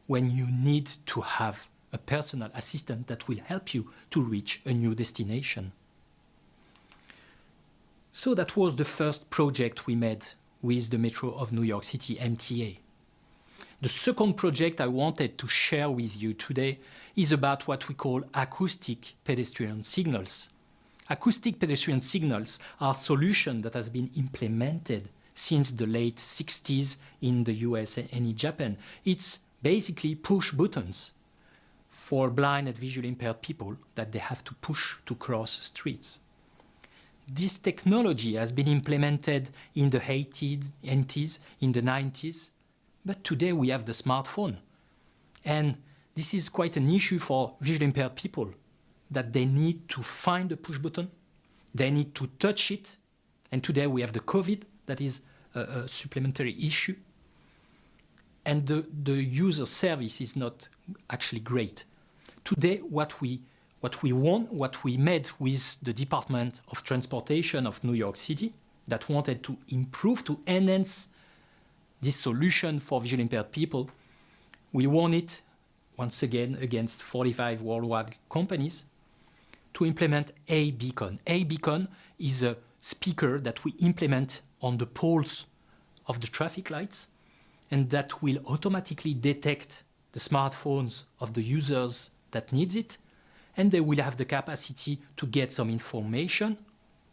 when you need to have a personal assistant that will help you to reach a new destination. So that was the first project we made with the Metro of New York City, MTA. The second project I wanted to share with you today is about what we call acoustic pedestrian signals. Acoustic pedestrian signals are solutions that has been implemented since the late 60s in the US and in Japan. It's basically push buttons for blind and visually impaired people that they have to push to cross streets. This technology has been implemented in the 80s, in the 90s, but today we have the smartphone. And this is quite an issue for visually impaired people, that they need to find the push button, they need to touch it, and today we have the COVID, that is a supplementary issue. And the user service is not actually great. Today, what we made with the Department of Transportation of New York City, that wanted to improve, to enhance this solution for visually impaired people, we won it, once again, against 45 worldwide companies, to implement a beacon. A beacon is a speaker that we implement on the poles of the traffic lights, and that will automatically detect the smartphones of the users that needs it, and they will have the capacity to get some information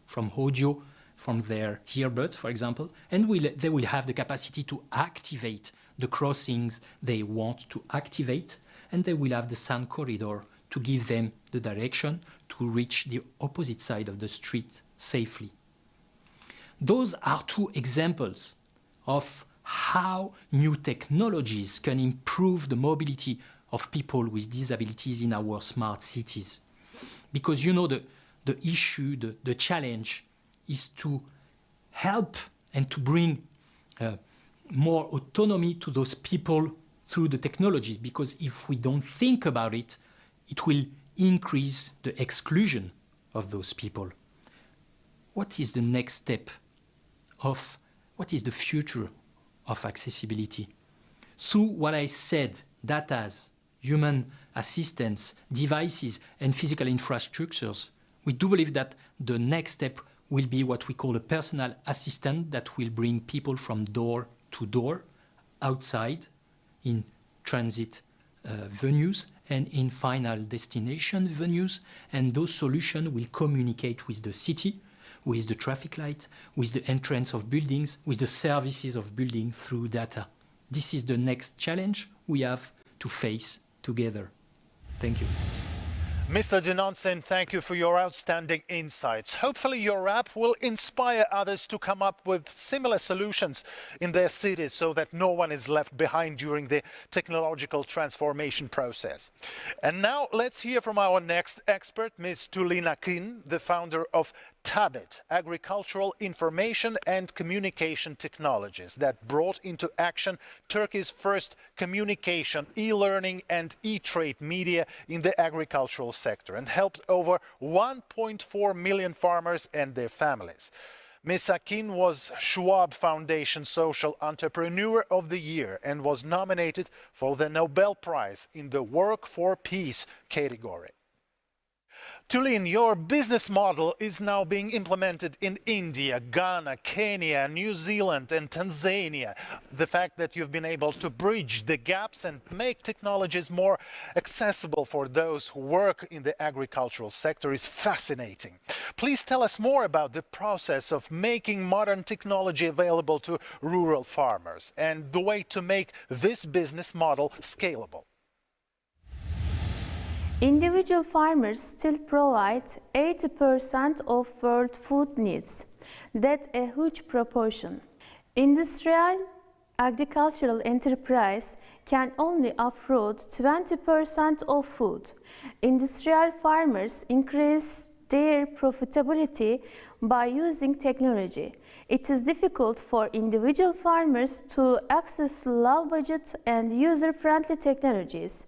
from audio, from their earbuds, for example, and they will have the capacity to activate the crossings they want to activate, and they will have the sound corridor to give them the direction to reach the opposite side of the street safely. Those are two examples of how new technologies can improve the mobility of people with disabilities in our smart cities. Because you know the issue, the challenge is to help and to bring more autonomy to those people through the technology, because if we don't think about it, it will increase the exclusion of those people. What is the next step of, what is the future of accessibility? Through what I said, data, human assistance, devices, and physical infrastructures, we do believe that the next step will be what we call a personal assistant that will bring people from door to door, outside, in transit venues, and in final destination venues. And those solutions will communicate with the city, with the traffic light, with the entrance of buildings, with the services of buildings through data. This is the next challenge we have to face together. Thank you. Mr. Dinonsen, thank you for your outstanding insights. Hopefully your app will inspire others to come up with similar solutions in their cities so that no one is left behind during the technological transformation process. And now let's hear from our next expert, Ms. Tülin Akın, the founder of TABIT, Agricultural Information and Communication Technologies, that brought into action Turkey's first communication, e-learning and e-trade media in the agricultural sector and helped over 1.4 million farmers and their families. Ms. Akın was Schwab Foundation Social Entrepreneur of the Year and was nominated for the Nobel Prize in the Work for Peace category. Tülin, your business model is now being implemented in India, Ghana, Kenya, New Zealand and Tanzania. The fact that you've been able to bridge the gaps and make technologies more accessible for those who work in the agricultural sector is fascinating. Please tell us more about the process of making modern technology available to rural farmers and the way to make this business model scalable. Individual farmers still provide 80% of world food needs. That's a huge proportion. Industrial agricultural enterprise can only afford 20% of food. Industrial farmers increase their profitability by using technology. It is difficult for individual farmers to access low-budget and user-friendly technologies.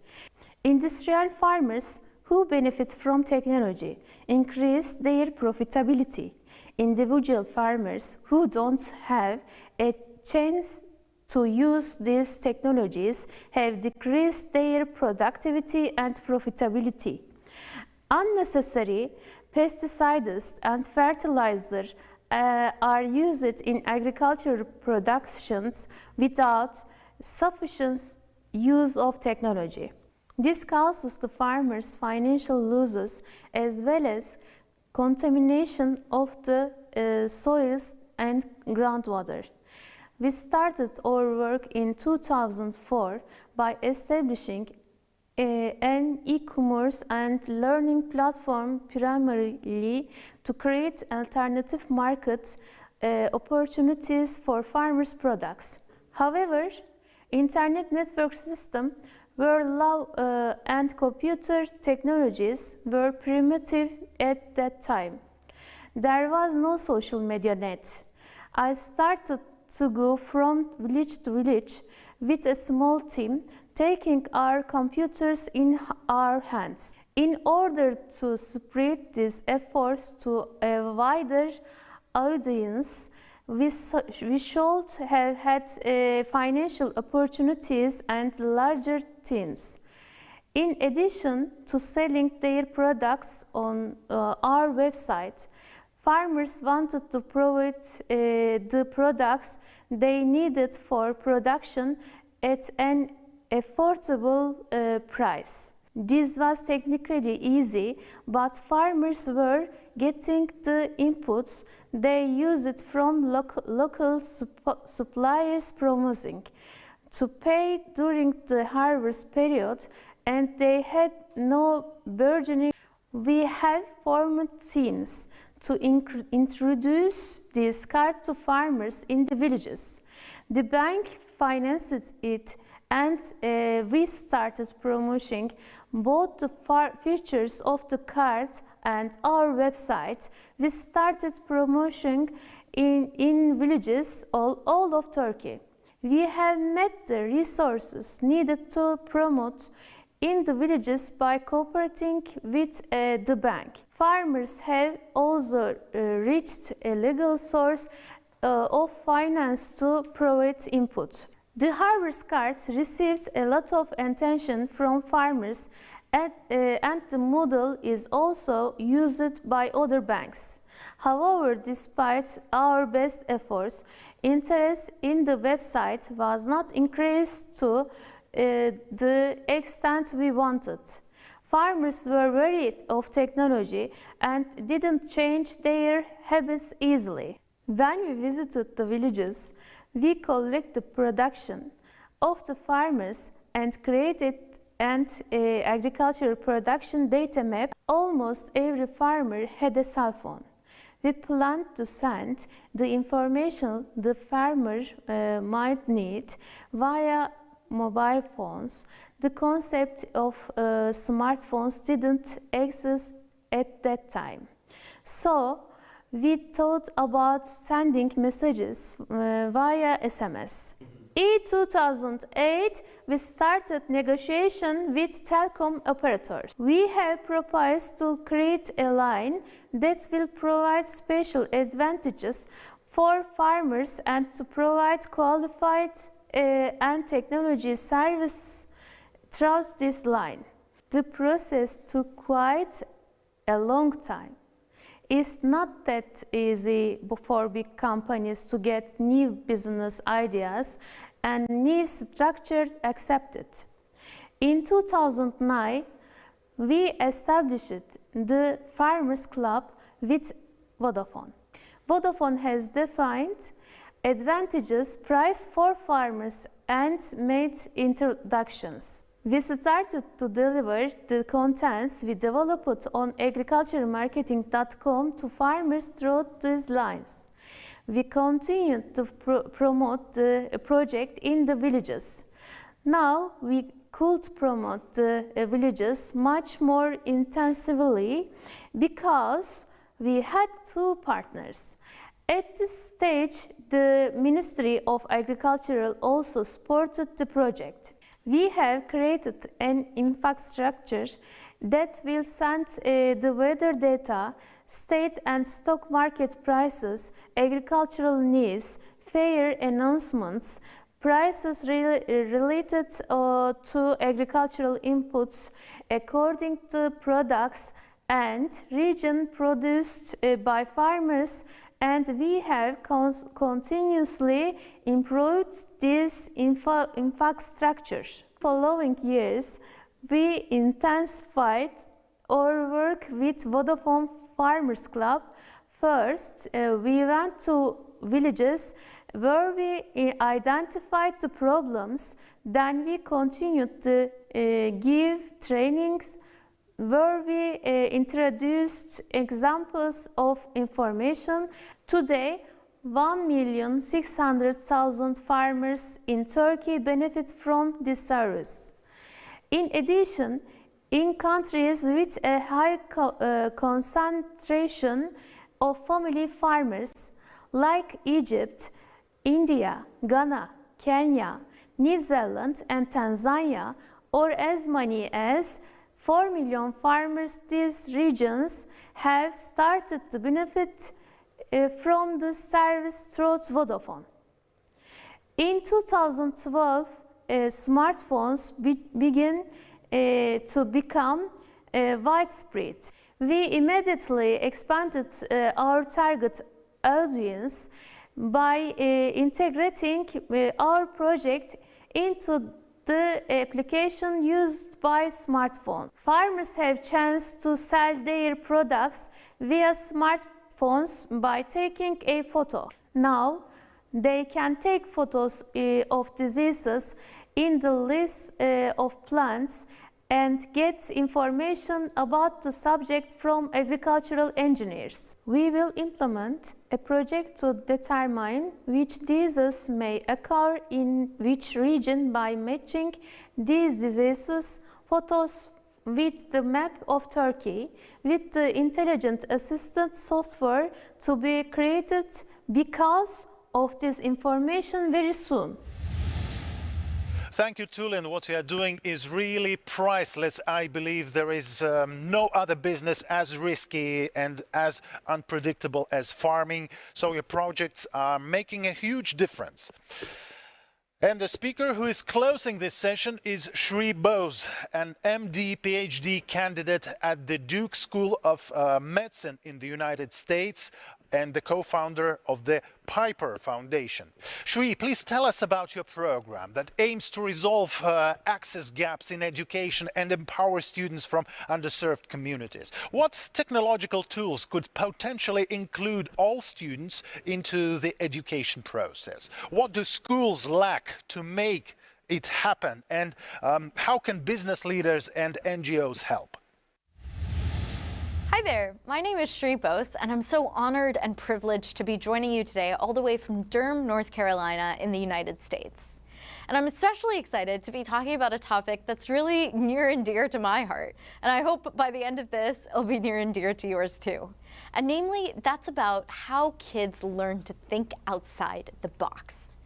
Industrial farmers who benefit from technology increase their profitability. Individual farmers who don't have a chance to use these technologies have decreased their productivity and profitability. Unnecessary pesticides and fertilizer are used in agricultural productions without sufficient use of technology. This causes the farmers financial losses as well as contamination of the soils and groundwater. We started our work in 2004 by establishing an e-commerce and learning platform primarily to create alternative market opportunities for farmers' products. However, internet network systems were low and computer technologies were primitive at that time. There was no social media net. I started to go from village to village with a small team, taking our computers in our hands. In order to spread these efforts to a wider audience, we should have had financial opportunities and larger teams. In addition to selling their products on our website, farmers wanted to provide the products they needed for production at an affordable price. This was technically easy, but farmers were getting the inputs they used from local suppliers promising to pay during the harvest period, and they had no burgeoning. We have formed teams to introduce this card to farmers in the villages. The bank finances it, and we started promoting both the features of the card and our website. We started promoting in villages all of Turkey. We have met the resources needed to promote in the villages by cooperating with the bank. Farmers have also reached a legal source of finance to provide input. The harvest cards received a lot of attention from farmers, and the model is also used by other banks. However, despite our best efforts, interest in the website was not increased to the extent we wanted. Farmers were wary of technology and didn't change their habits easily. When we visited the villages, we collected the production of the farmers and created an agricultural production data map. Almost every farmer had a cell phone. We planned to send the information the farmer might need via mobile phones. The concept of smartphones didn't exist at that time. So we thought about sending messages via SMS. In 2008, we started negotiation with telecom operators. We have proposed to create a line that will provide special advantages for farmers and to provide qualified and technology service through this line. The process took quite a long time. It's not that easy for big companies to get new business ideas and new structure accepted. In 2009, we established the Farmers Club with Vodafone. Vodafone has defined advantageous price for farmers and made introductions. We started to deliver the contents we developed on agriculturemarketing.com to farmers through these lines. We continued to promote the project in the villages. Now we could promote the villages much more intensively because we had two partners. At this stage, the Ministry of Agriculture also supported the project. We have created an infrastructure that will send the weather data, state and stock market prices, agricultural news, fair announcements, prices related to agricultural inputs according to products and region produced by farmers and we have continuously improved this infrastructure. Following years, we intensified our work with Vodafone Farmers Club. First, we went to villages where we identified the problems. Then we continued to give trainings where we introduced examples of information. Today, 1,600,000 farmers in Turkey benefit from this service. In addition, in countries with a high concentration of family farmers like Egypt, India, Ghana, Kenya, New Zealand and Tanzania, or as many as 4 million farmers, these regions have started to benefit from the service through Vodafone. In 2012, smartphones began to become widespread. We immediately expanded our target audience by integrating our project into the application used by smartphone. Farmers have chance to sell their products via smartphones by taking a photo. Now, they can take photos of diseases in the list of plants and get information about the subject from agricultural engineers. We will implement a project to determine which diseases may occur in which region by matching these diseases photos with the map of Turkey, with the intelligent assistant software to be created because of this information very soon. Thank you, Tulin. What you are doing is really priceless. I believe there is no other business as risky and as unpredictable as farming. So your projects are making a huge difference. And the speaker who is closing this session is Shri Bose, an MD, PhD candidate at the Duke School of Medicine in the United States and the co-founder of the Piper Foundation. Shri, please tell us about your program that aims to resolve access gaps in education and empower students from underserved communities. What technological tools could potentially include all students into the education process? What do schools lack to make it happen? And how can business leaders and NGOs help? Hi there, my name is Shri Bose, and I'm so honored and privileged to be joining you today all the way from Durham, North Carolina in the United States. And I'm especially excited to be talking about a topic that's really near and dear to my heart. And I hope by the end of this, it'll be near and dear to yours too. And namely, that's about how kids learn to think outside the box.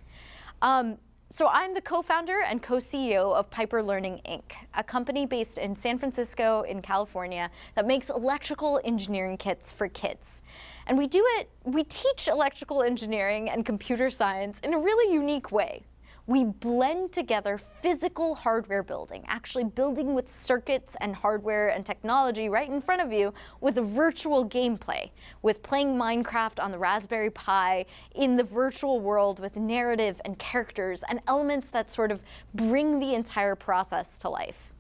So I'm the co-founder and co-CEO of Piper Learning, Inc., a company based in San Francisco in California that makes electrical engineering kits for kids. And we teach electrical engineering and computer science in a really unique way. We blend together physical hardware building, actually building with circuits and hardware and technology right in front of you, with a virtual gameplay, with playing Minecraft on the Raspberry Pi in the virtual world with narrative and characters and elements that sort of bring the entire process to life.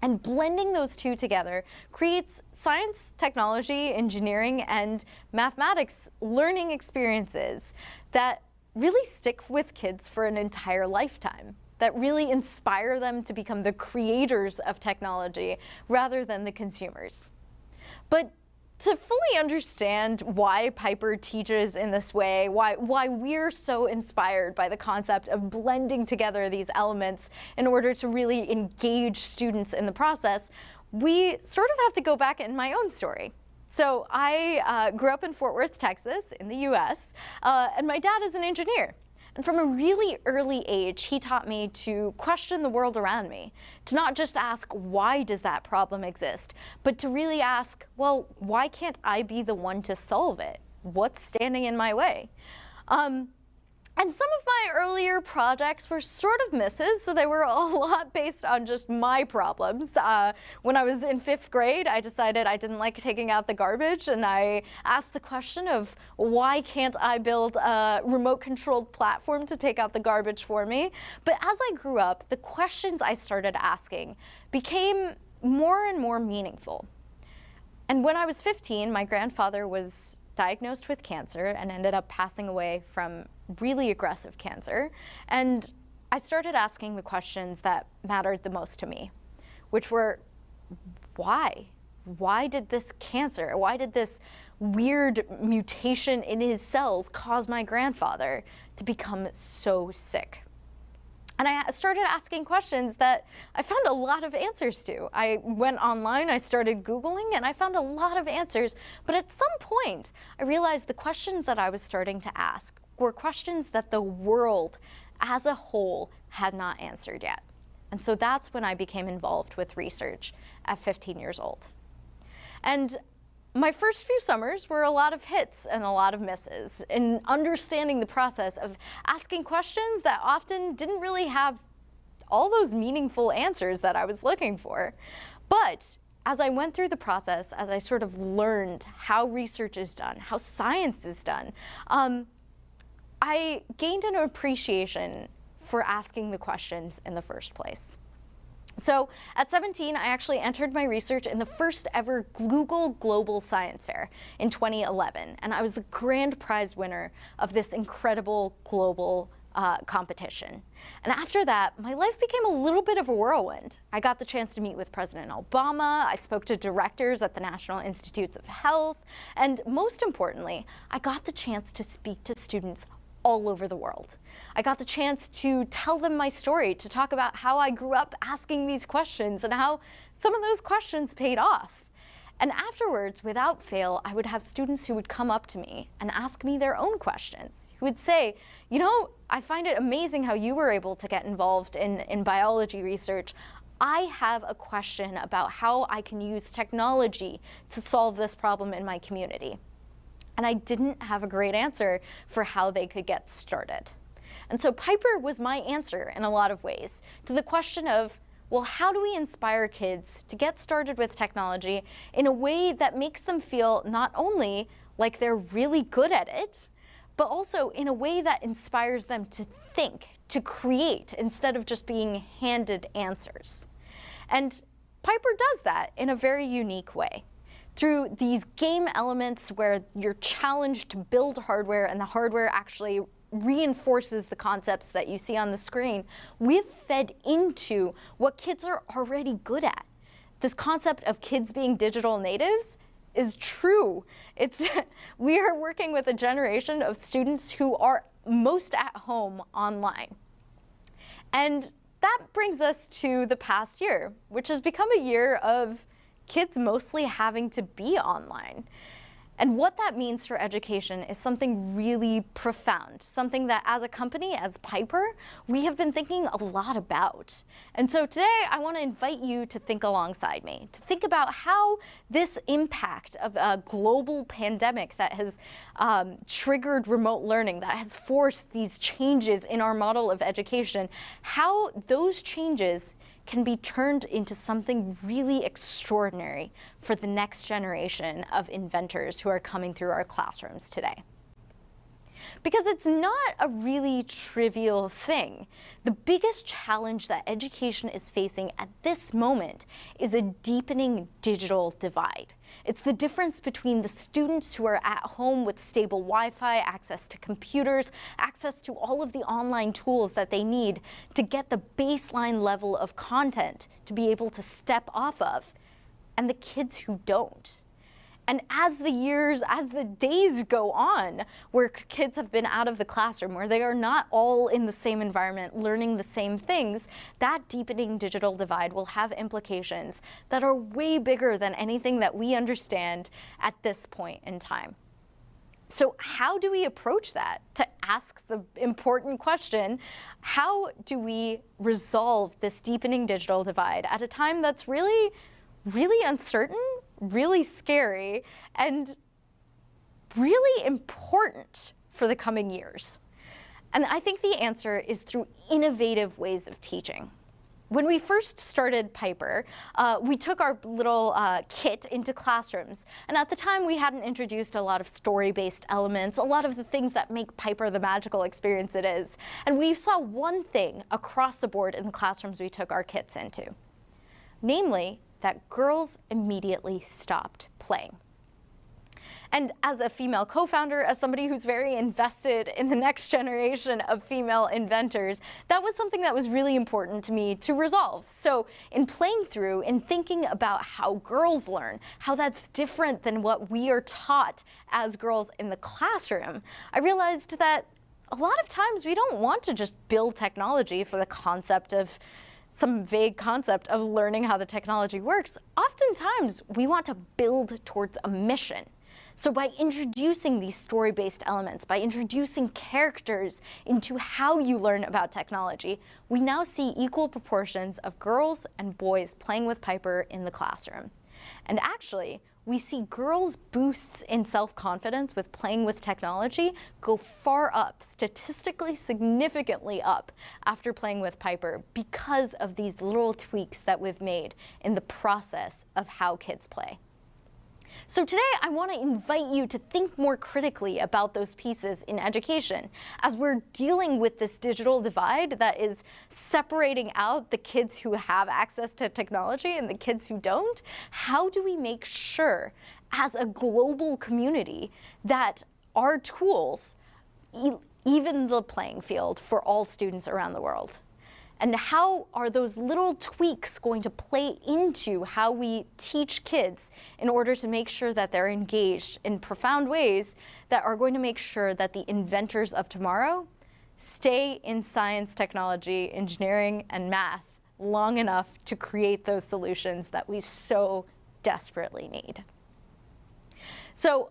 And blending those two together creates science, technology, engineering, and mathematics learning experiences that really stick with kids for an entire lifetime, that really inspire them to become the creators of technology rather than the consumers. But to fully understand why Piper teaches in this way, why we're so inspired by the concept of blending together these elements in order to really engage students in the process, we sort of have to go back in my own story. So I grew up in Fort Worth, Texas, in the US, and my dad is an engineer. And from a really early age, he taught me to question the world around me, to not just ask, why does that problem exist, but to really ask, well, why can't I be the one to solve it? What's standing in my way? And some of my earlier projects were sort of misses, so they were a lot based on just my problems. When I was in 5th grade, I decided I didn't like taking out the garbage, and I asked the question of why can't I build a remote-controlled platform to take out the garbage for me? But as I grew up, the questions I started asking became more and more meaningful. And when I was 15, my grandfather was diagnosed with cancer and ended up passing away from really aggressive cancer. And I started asking the questions that mattered the most to me, which were, why? Why did this cancer, why did this weird mutation in his cells cause my grandfather to become so sick? And I started asking questions that I found a lot of answers to. I went online, I started Googling, and I found a lot of answers. But at some point, I realized the questions that I was starting to ask were questions that the world as a whole had not answered yet. And so that's when I became involved with research at 15 years old. And my first few summers were a lot of hits and a lot of misses in understanding the process of asking questions that often didn't really have all those meaningful answers that I was looking for. But as I went through the process, as I sort of learned how research is done, how science is done, I gained an appreciation for asking the questions in the first place. So at 17, I actually entered my research in the first ever Google Global Science Fair in 2011, and I was the grand prize winner of this incredible global competition. And after that, my life became a little bit of a whirlwind. I got the chance to meet with President Obama, I spoke to directors at the National Institutes of Health, and most importantly, I got the chance to speak to students all over the world. I got the chance to tell them my story, to talk about how I grew up asking these questions and how some of those questions paid off. And afterwards, without fail, I would have students who would come up to me and ask me their own questions, who would say, you know, I find it amazing how you were able to get involved in biology research. I have a question about how I can use technology to solve this problem in my community. And I didn't have a great answer for how they could get started. And so Piper was my answer in a lot of ways to the question of, well, how do we inspire kids to get started with technology in a way that makes them feel not only like they're really good at it, but also in a way that inspires them to think, to create, instead of just being handed answers. And Piper does that in a very unique way, through these game elements where you're challenged to build hardware and the hardware actually reinforces the concepts that you see on the screen. We've fed into what kids are already good at. This concept of kids being digital natives is true. We are working with a generation of students who are most at home online. And that brings us to the past year, which has become a year of kids mostly having to be online. And what that means for education is something really profound, something that as a company, as Piper, we have been thinking a lot about. And so today I want to invite you to think alongside me, to think about how this impact of a global pandemic that has triggered remote learning, that has forced these changes in our model of education, how those changes can be turned into something really extraordinary for the next generation of inventors who are coming through our classrooms today. Because it's not a really trivial thing. The biggest challenge that education is facing at this moment is a deepening digital divide. It's the difference between the students who are at home with stable Wi-Fi, access to computers, access to all of the online tools that they need to get the baseline level of content to be able to step off of, and the kids who don't. And as the days go on, where kids have been out of the classroom, where they are not all in the same environment, learning the same things, that deepening digital divide will have implications that are way bigger than anything that we understand at this point in time. So how do we approach that? To ask the important question, how do we resolve this deepening digital divide at a time that's really, really uncertain, really scary, and really important for the coming years? And I think the answer is through innovative ways of teaching. When we first started Piper, we took our little kit into classrooms. And at the time, we hadn't introduced a lot of story-based elements, a lot of the things that make Piper the magical experience it is. And we saw one thing across the board in the classrooms we took our kits into, namely that girls immediately stopped playing. And as a female co-founder, as somebody who's very invested in the next generation of female inventors, that was something that was really important to me to resolve. So in playing through and thinking about how girls learn, how that's different than what we are taught as girls in the classroom, I realized that a lot of times we don't want to just build technology for the concept of some vague concept of learning how the technology works. Oftentimes, we want to build towards a mission. So by introducing these story-based elements, by introducing characters into how you learn about technology, we now see equal proportions of girls and boys playing with Piper in the classroom. And actually, we see girls' boosts in self-confidence with playing with technology go far up, statistically significantly up, after playing with Piper because of these little tweaks that we've made in the process of how kids play. So today I want to invite you to think more critically about those pieces in education. As we're dealing with this digital divide that is separating out the kids who have access to technology and the kids who don't, how do we make sure as a global community that our tools even the playing field for all students around the world? And how are those little tweaks going to play into how we teach kids in order to make sure that they're engaged in profound ways that are going to make sure that the inventors of tomorrow stay in science, technology, engineering, and math long enough to create those solutions that we so desperately need? So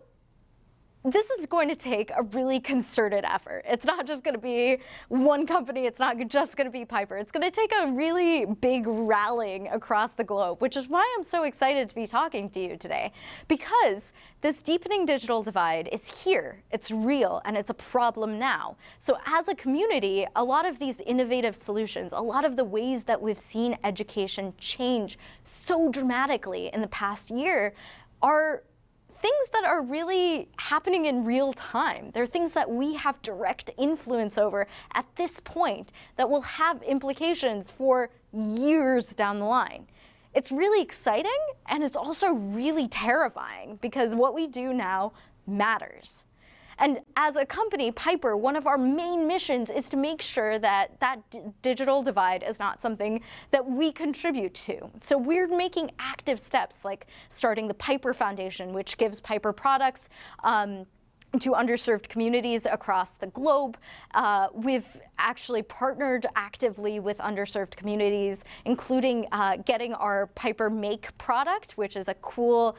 this is going to take a really concerted effort. It's not just going to be one company. It's not just going to be Piper. It's going to take a really big rallying across the globe, which is why I'm so excited to be talking to you today. Because this deepening digital divide is here, it's real, and it's a problem now. So as a community, a lot of these innovative solutions, a lot of the ways that we've seen education change so dramatically in the past year are things that are really happening in real time. They're things that we have direct influence over at this point that will have implications for years down the line. It's really exciting, and it's also really terrifying because what we do now matters. And as a company, Piper, one of our main missions is to make sure that that digital divide is not something that we contribute to. So we're making active steps like starting the Piper Foundation, which gives Piper products to underserved communities across the globe. We've actually partnered actively with underserved communities, including getting our Piper Make product, which is a cool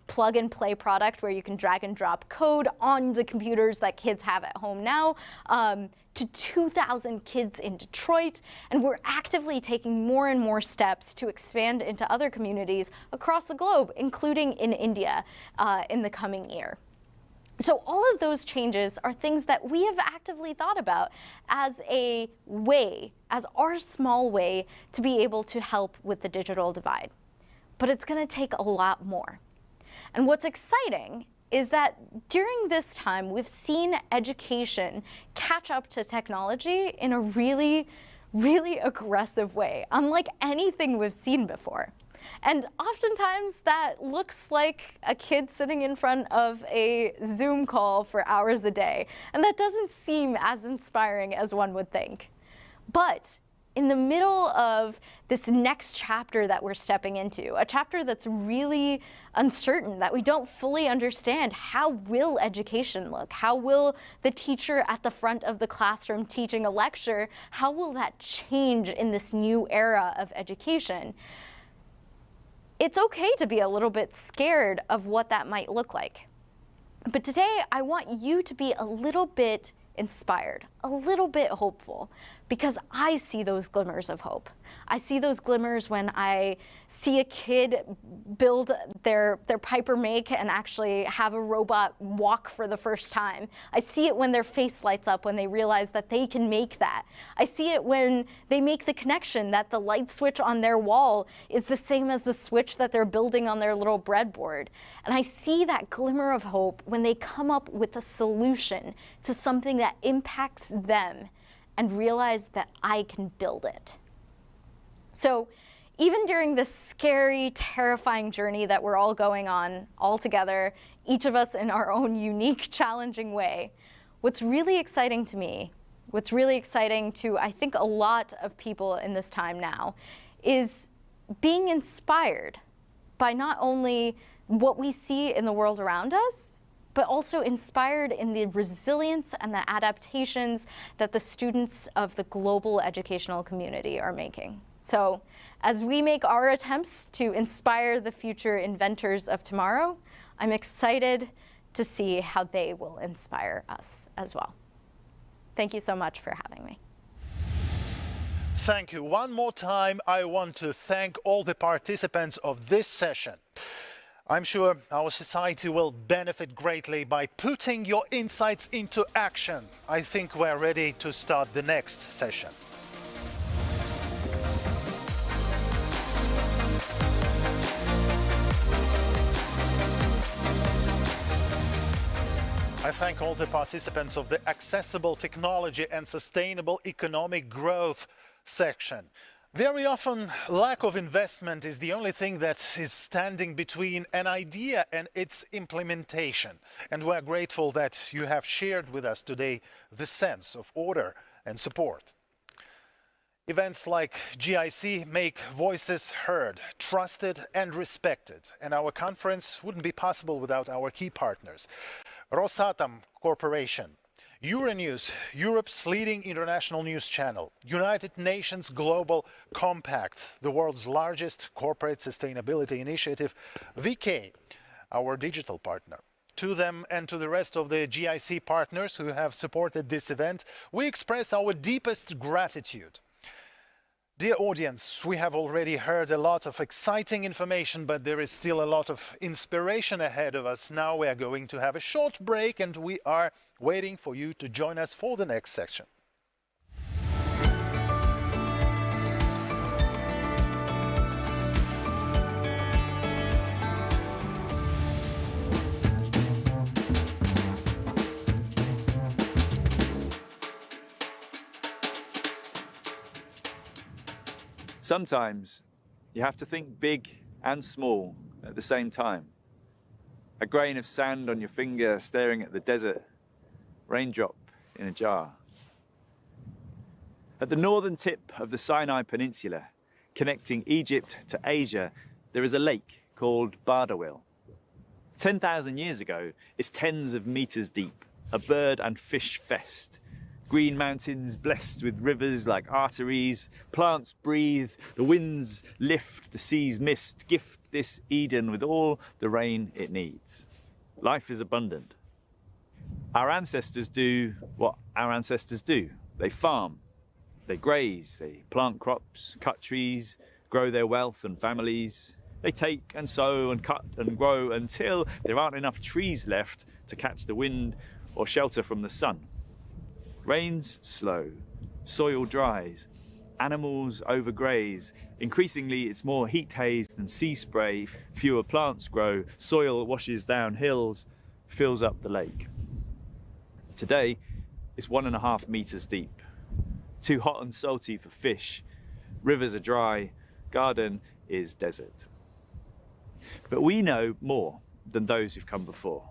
plug-and-play product where you can drag and drop code on the computers that kids have at home now, to 2,000 kids in Detroit. And we're actively taking more and more steps to expand into other communities across the globe, including in India in the coming year. So all of those changes are things that we have actively thought about as a way, as our small way to be able to help with the digital divide. But it's going to take a lot more. And what's exciting is that during this time, we've seen education catch up to technology in a really, really aggressive way, unlike anything we've seen before. And oftentimes that looks like a kid sitting in front of a Zoom call for hours a day. And that doesn't seem as inspiring as one would think. But in the middle of this next chapter that we're stepping into, a chapter that's really uncertain, that we don't fully understand, how will education look? How will the teacher at the front of the classroom teaching a lecture, how will that change in this new era of education? It's okay to be a little bit scared of what that might look like. But today, I want you to be a little bit inspired, a little bit hopeful, because I see those glimmers of hope. I see those glimmers when I see a kid build their Piper make and actually have a robot walk for the first time. I see it when their face lights up when they realize that they can make that. I see it when they make the connection that the light switch on their wall is the same as the switch that they're building on their little breadboard. And I see that glimmer of hope when they come up with a solution to something that impacts them and realize that I can build it. So even during this scary, terrifying journey that we're all going on all together, each of us in our own unique, challenging way, what's really exciting to me, what's really exciting to, I think, a lot of people in this time now, is being inspired by not only what we see in the world around us, but also inspired in the resilience and the adaptations that the students of the global educational community are making. So as we make our attempts to inspire the future inventors of tomorrow, I'm excited to see how they will inspire us as well. Thank you so much for having me. Thank you. One more time, I want to thank all the participants of this session. I'm sure our society will benefit greatly by putting your insights into action. I think we're ready to start the next session. I thank all the participants of the Accessible Technology and Sustainable Economic Growth section. Very often, lack of investment is the only thing that is standing between an idea and its implementation. And we're grateful that you have shared with us today the sense of order and support. Events like GIC make voices heard, trusted and respected. And our conference wouldn't be possible without our key partners. Rosatom Corporation, Euronews, Europe's leading international news channel, United Nations Global Compact, the world's largest corporate sustainability initiative, VK, our digital partner. To them and to the rest of the GIC partners who have supported this event, we express our deepest gratitude. Dear audience, we have already heard a lot of exciting information, but there is still a lot of inspiration ahead of us. Now we are going to have a short break and we are waiting for you to join us for the next section. Sometimes you have to think big and small at the same time. A grain of sand on your finger staring at the desert, raindrop in a jar. At the northern tip of the Sinai Peninsula, connecting Egypt to Asia, there is a lake called Bardawil. 10,000 years ago, it's tens of meters deep, a bird and fish fest. Green mountains blessed with rivers like arteries, plants breathe, the winds lift, the seas mist, gift this Eden with all the rain it needs. Life is abundant. Our ancestors do what our ancestors do. They farm, they graze, they plant crops, cut trees, grow their wealth and families. They take and sow and cut and grow until there aren't enough trees left to catch the wind or shelter from the sun. Rains slow, soil dries, animals overgraze. Increasingly, it's more heat haze than sea spray. Fewer plants grow, soil washes down hills, fills up the lake. Today, it's 1.5 meters deep. Too hot and salty for fish. Rivers are dry, garden is desert. But we know more than those who've come before.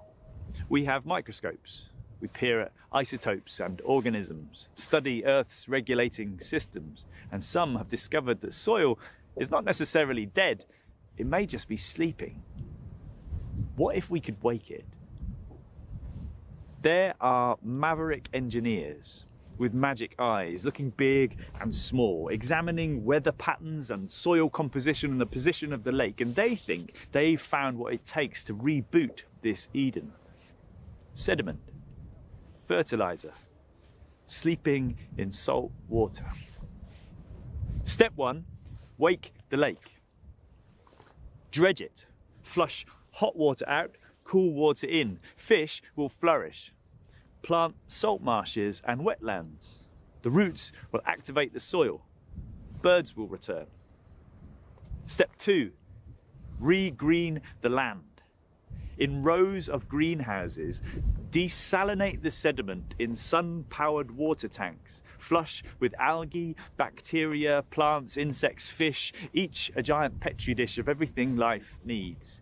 We have microscopes. We peer at isotopes and organisms, study Earth's regulating systems, and some have discovered that soil is not necessarily dead, it may just be sleeping. What if we could wake it? There are maverick engineers with magic eyes, looking big and small, examining weather patterns and soil composition and the position of the lake, and they think they've found what it takes to reboot this Eden. Sediment, fertilizer, sleeping in salt water. Step 1, wake the lake. Dredge it. Flush hot water out, cool water in. Fish will flourish. Plant salt marshes and wetlands. The roots will activate the soil. Birds will return. Step 2, re-green the land. In rows of greenhouses, desalinate the sediment in sun-powered water tanks. Flush with algae, bacteria, plants, insects, fish, each a giant petri dish of everything life needs.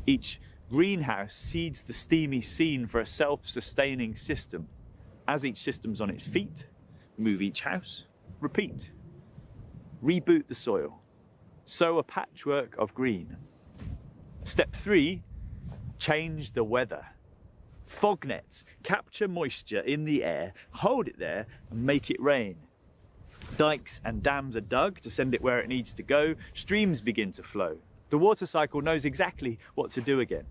Each greenhouse seeds the steamy scene for a self-sustaining system. As each system's on its feet, move each house, repeat. Reboot the soil. Sow a patchwork of green. Step 3, change the weather. Fog nets capture moisture in the air, hold it there and make it rain. Dikes and dams are dug to send it where it needs to go. Streams begin to flow. The water cycle knows exactly what to do again.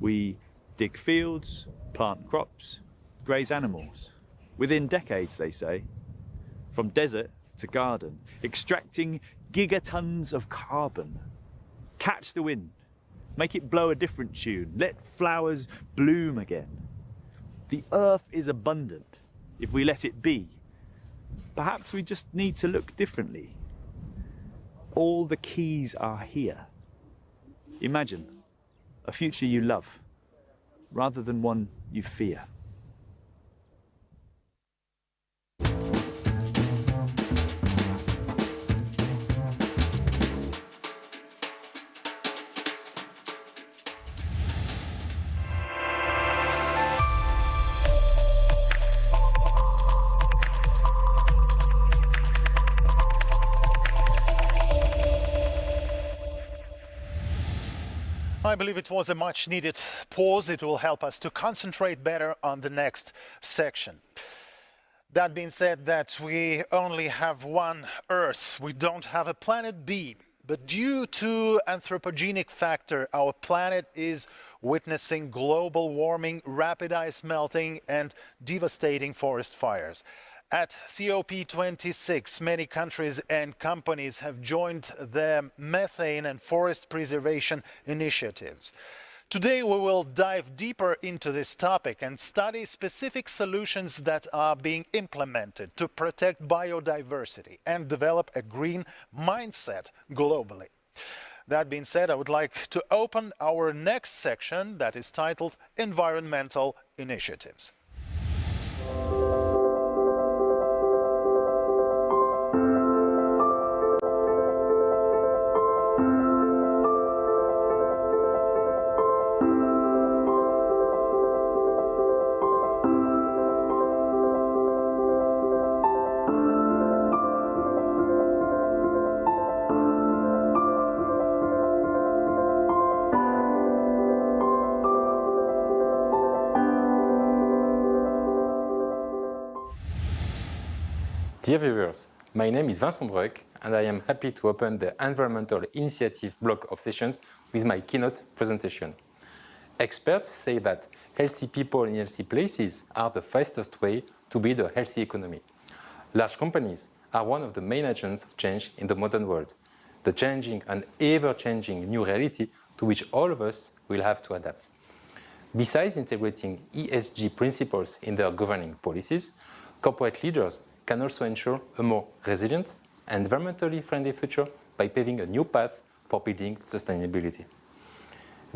We dig fields, plant crops, graze animals. Within decades, they say, from desert to garden, extracting gigatons of carbon. Catch the wind, make it blow a different tune, let flowers bloom again. The earth is abundant if we let it be. Perhaps we just need to look differently. All the keys are here. Imagine a future you love rather than one you fear. I believe it was a much needed pause. It will help us to concentrate better on the next section. That being said, that we only have one Earth. We don't have a planet B. But due to anthropogenic factor, our planet is witnessing global warming, rapid ice melting, and devastating forest fires. At COP26, many countries and companies have joined the methane and forest preservation initiatives. Today, we will dive deeper into this topic and study specific solutions that are being implemented to protect biodiversity and develop a green mindset globally. That being said, I would like to open our next section that is titled Environmental Initiatives. Dear viewers, my name is Vincent Breuck and I am happy to open the Environmental Initiative block of sessions with my keynote presentation. Experts say that healthy people in healthy places are the fastest way to build a healthy economy. Large companies are one of the main agents of change in the modern world, the changing and ever-changing new reality to which all of us will have to adapt. Besides integrating ESG principles in their governing policies, corporate leaders can also ensure a more resilient and environmentally friendly future by paving a new path for building sustainability.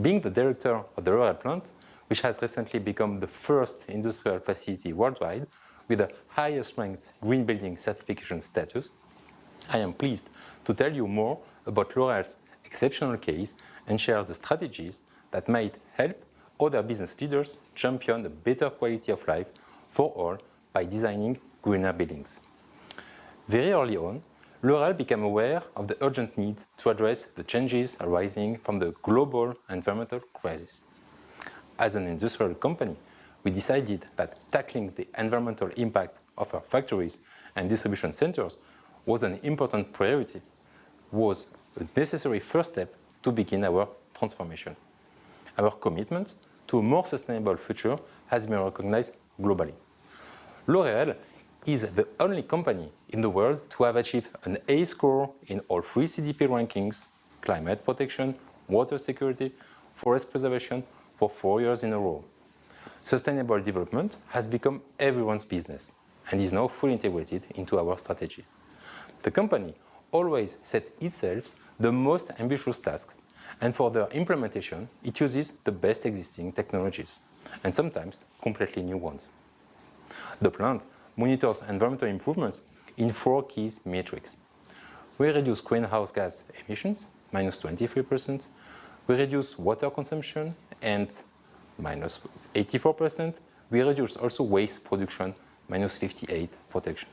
Being the director of the L'Oréal plant, which has recently become the first industrial facility worldwide with the highest ranked green building certification status, I am pleased to tell you more about L'Oréal's exceptional case and share the strategies that might help other business leaders champion a better quality of life for all by designing greener buildings. Very early on, L'Oréal became aware of the urgent need to address the changes arising from the global environmental crisis. As an industrial company, we decided that tackling the environmental impact of our factories and distribution centers was an important priority, was a necessary first step to begin our transformation. Our commitment to a more sustainable future has been recognized globally. L'Oréal is the only company in the world to have achieved an A score in all 3 CDP rankings: climate protection, water security, forest preservation, for 4 years in a row. Sustainable development has become everyone's business and is now fully integrated into our strategy. The company always sets itself the most ambitious tasks, and for their implementation, it uses the best existing technologies, and sometimes completely new ones. The plant monitors environmental improvements in 4 key metrics. We reduce greenhouse gas emissions, minus 23%. We reduce water consumption, and minus 84%. We reduce also waste production, minus 58%.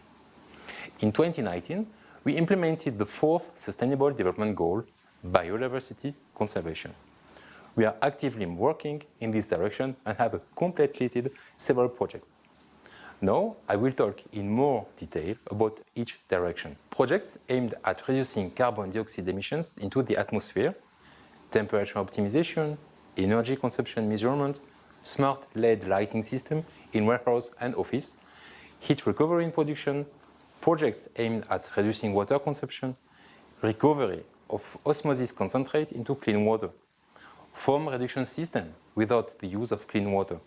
In 2019, we implemented the 4th Sustainable Development Goal, biodiversity conservation. We are actively working in this direction and have completed several projects. Now, I will talk in more detail about each direction. Projects aimed at reducing carbon dioxide emissions into the atmosphere, temperature optimization, energy consumption measurement, smart LED lighting system in warehouse and office, heat recovery in production, projects aimed at reducing water consumption, recovery of osmosis concentrate into clean water, foam reduction system without the use of clean water,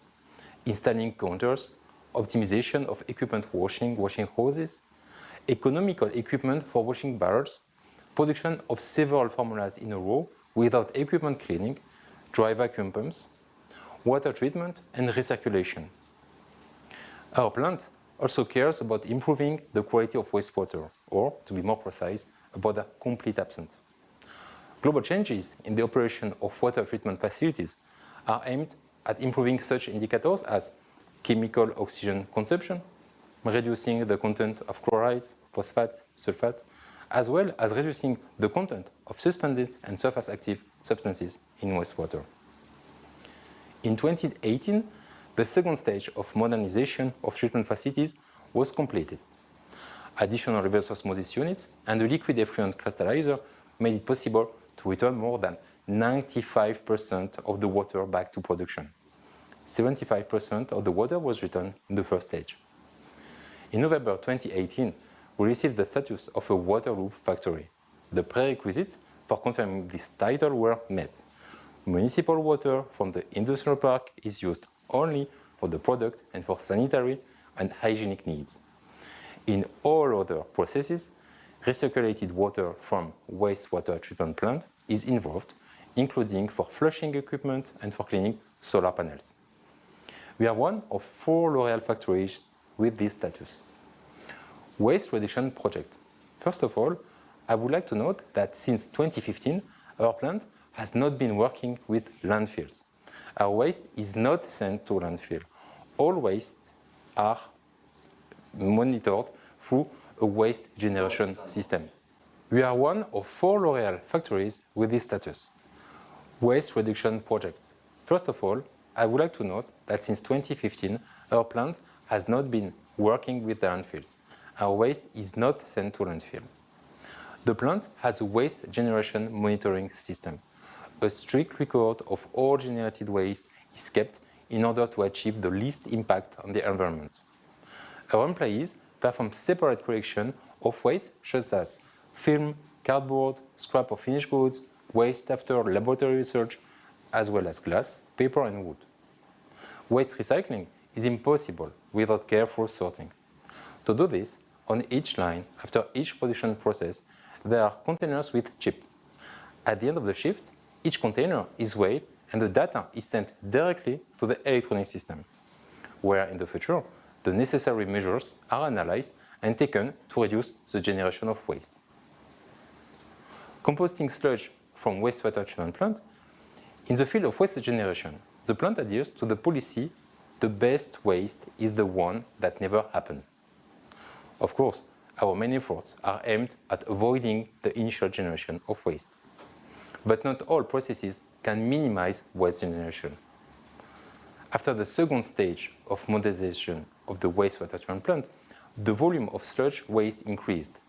installing counters, optimization of equipment washing hoses, economical equipment for washing barrels, production of several formulas in a row without equipment cleaning, dry vacuum pumps, water treatment, and recirculation. Our plant also cares about improving the quality of wastewater, or, to be more precise, about their complete absence. Global changes in the operation of water treatment facilities are aimed at improving such indicators as chemical oxygen consumption, reducing the content of chlorides, phosphates, sulfates, as well as reducing the content of suspended and surface active substances in wastewater. In 2018, the second stage of modernization of treatment facilities was completed. Additional reverse osmosis units and a liquid effluent crystallizer made it possible to return more than 95% of the water back to production. 75% of the water was returned in the first stage. In November 2018, we received the status of a water loop factory. The prerequisites for confirming this title were met. Municipal water from the industrial park is used only for the product and for sanitary and hygienic needs. In all other processes, recirculated water from wastewater treatment plant is involved, including for flushing equipment and for cleaning solar panels. We are one of 4 L'Oréal factories with this status. Waste reduction project. First of all, I would like to note that since 2015, our plant has not been working with landfills. Our waste is not sent to landfill. All waste are monitored through a waste generation system. We are one of 4 L'Oréal factories with this status. Waste reduction projects. First of all, I would like to note that since 2015, our plant has not been working with the landfills. Our waste is not sent to landfill. The plant has a waste generation monitoring system. A strict record of all generated waste is kept in order to achieve the least impact on the environment. Our employees perform separate collection of waste such as film, cardboard, scrap of finished goods, waste after laboratory research, as well as glass, paper, and wood. Waste recycling is impossible without careful sorting. To do this, on each line, after each production process, there are containers with chip. At the end of the shift, each container is weighed and the data is sent directly to the electronic system, where in the future, the necessary measures are analyzed and taken to reduce the generation of waste. Composting sludge from wastewater treatment plant. In the field of waste generation, the plant adheres to the policy, the best waste is the one that never happened. Of course, our main efforts are aimed at avoiding the initial generation of waste. But not all processes can minimize waste generation. After the second stage of modernization of the wastewater treatment plant, the volume of sludge waste increased.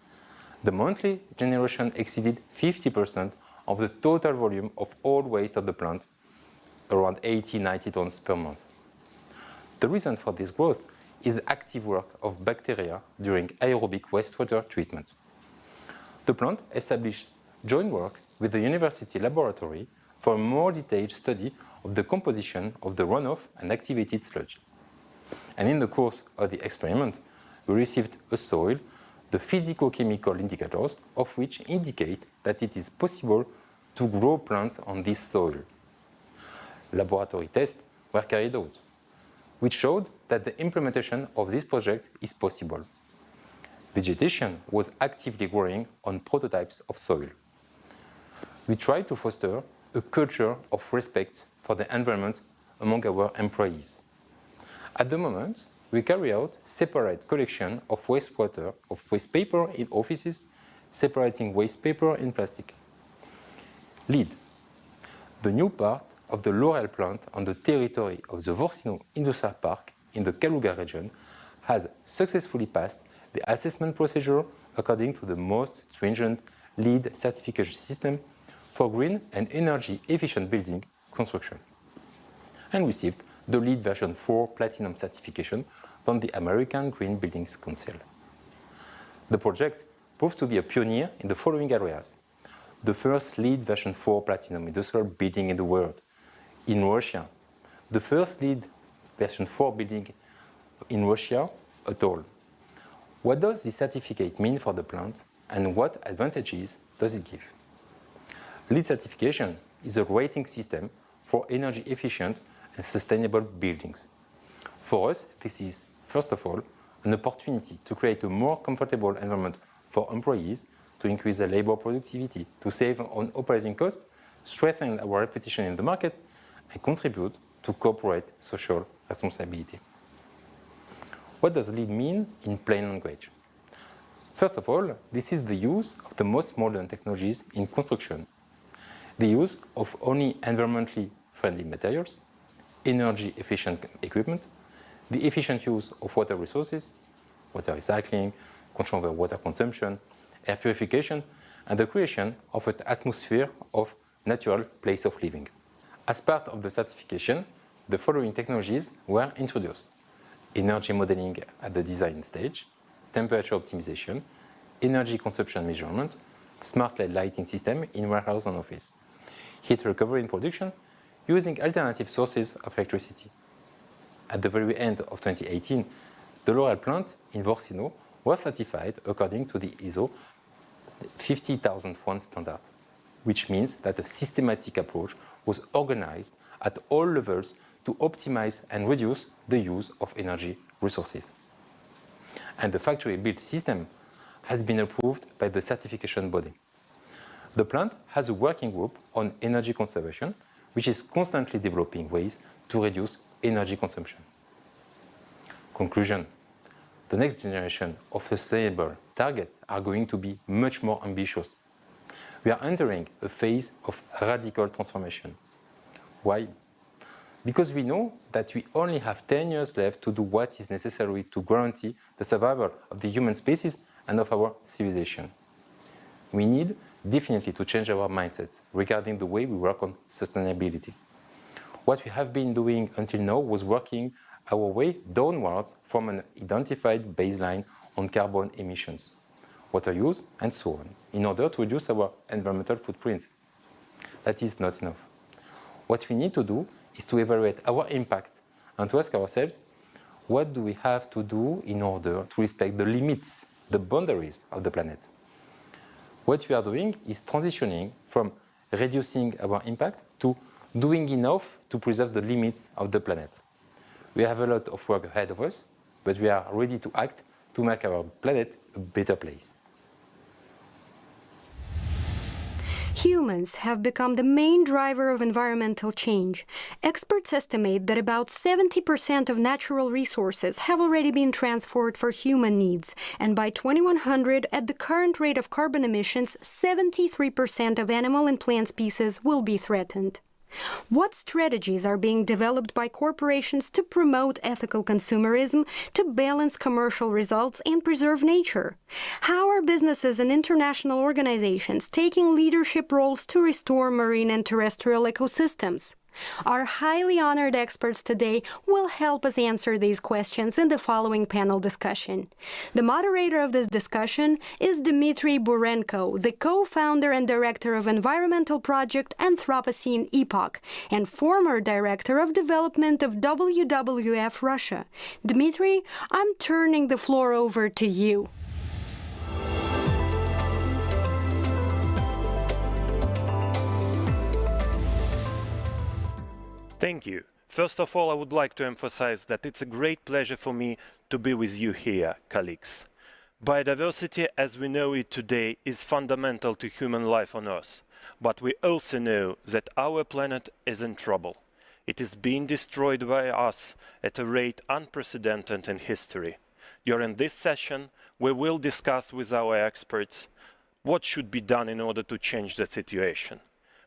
The monthly generation exceeded 50% of the total volume of all waste of the plant, around 80-90 tons per month. The reason for this growth is the active work of bacteria during aerobic wastewater treatment. The plant established joint work with the university laboratory for a more detailed study of the composition of the runoff and activated sludge. And in the course of the experiment, we received a soil, the physico-chemical indicators of which indicate that it is possible to grow plants on this soil. Laboratory tests were carried out, which showed that the implementation of this project is possible. Vegetation was actively growing on prototypes of soil. We tried to foster a culture of respect for the environment among our employees. At the moment, we carry out separate collection of wastewater, of waste paper in offices, separating waste paper in plastic. Lead. The new part of the L'Oréal plant on the territory of the Vorsino Industrial Park in the Kaluga region has successfully passed the assessment procedure according to the most stringent LEED certification system for green and energy efficient building construction, and received the LEED version 4 Platinum certification from the American Green Buildings Council. The project proved to be a pioneer in the following areas: the first LEED version 4 Platinum industrial building in the world, in Russia, the first LEED version 4 building in Russia at all. What does this certificate mean for the plant, and what advantages does it give? LEED certification is a rating system for energy efficient and sustainable buildings. For us, this is, first of all, an opportunity to create a more comfortable environment for employees, to increase their labor productivity, to save on operating costs, strengthen our reputation in the market, and contribute to corporate social responsibility. What does LEED mean in plain language? First of all, this is the use of the most modern technologies in construction. The use of only environmentally friendly materials, energy efficient equipment, the efficient use of water resources, water recycling, control of water consumption, air purification, and the creation of an atmosphere of natural place of living. As part of the certification, the following technologies were introduced: energy modeling at the design stage, temperature optimization, energy consumption measurement, smart LED lighting system in warehouse and office, heat recovery in production using alternative sources of electricity. At the very end of 2018, the L'Oréal plant in Vorsino was certified according to the ISO 50001 standard, which means that a systematic approach was organized at all levels to optimize and reduce the use of energy resources. And the factory-built system has been approved by the certification body. The plant has a working group on energy conservation, which is constantly developing ways to reduce energy consumption. Conclusion: the next generation of sustainable targets are going to be much more ambitious. We are entering a phase of radical transformation. Why? Because we know that we only have 10 years left to do what is necessary to guarantee the survival of the human species and of our civilization. We need definitely to change our mindsets regarding the way we work on sustainability. What we have been doing until now was working our way downwards from an identified baseline on carbon emissions, water use, and so on, in order to reduce our environmental footprint. That is not enough. What we need to do is to evaluate our impact and to ask ourselves, what do we have to do in order to respect the limits, the boundaries of the planet? What we are doing is transitioning from reducing our impact to doing enough to preserve the limits of the planet. We have a lot of work ahead of us, but we are ready to act to make our planet a better place. Humans have become the main driver of environmental change. Experts estimate that about 70% of natural resources have already been transformed for human needs, and by 2100, at the current rate of carbon emissions, 73% of animal and plant species will be threatened. What strategies are being developed by corporations to promote ethical consumerism, to balance commercial results and preserve nature? How are businesses and international organizations taking leadership roles to restore marine and terrestrial ecosystems? Our highly honored experts today will help us answer these questions in the following panel discussion. The moderator of this discussion is Dmitry Burenko, the co-founder and director of environmental project Anthropocene Epoch and former director of development of WWF Russia. Dmitry, I'm turning the floor over to you. Thank you. First of all, I would like to emphasize that it's a great pleasure for me to be with you here, colleagues. Biodiversity, as we know it today, is fundamental to human life on Earth. But we also know that our planet is in trouble. It is being destroyed by us at a rate unprecedented in history. During this session, we will discuss with our experts what should be done in order to change the situation.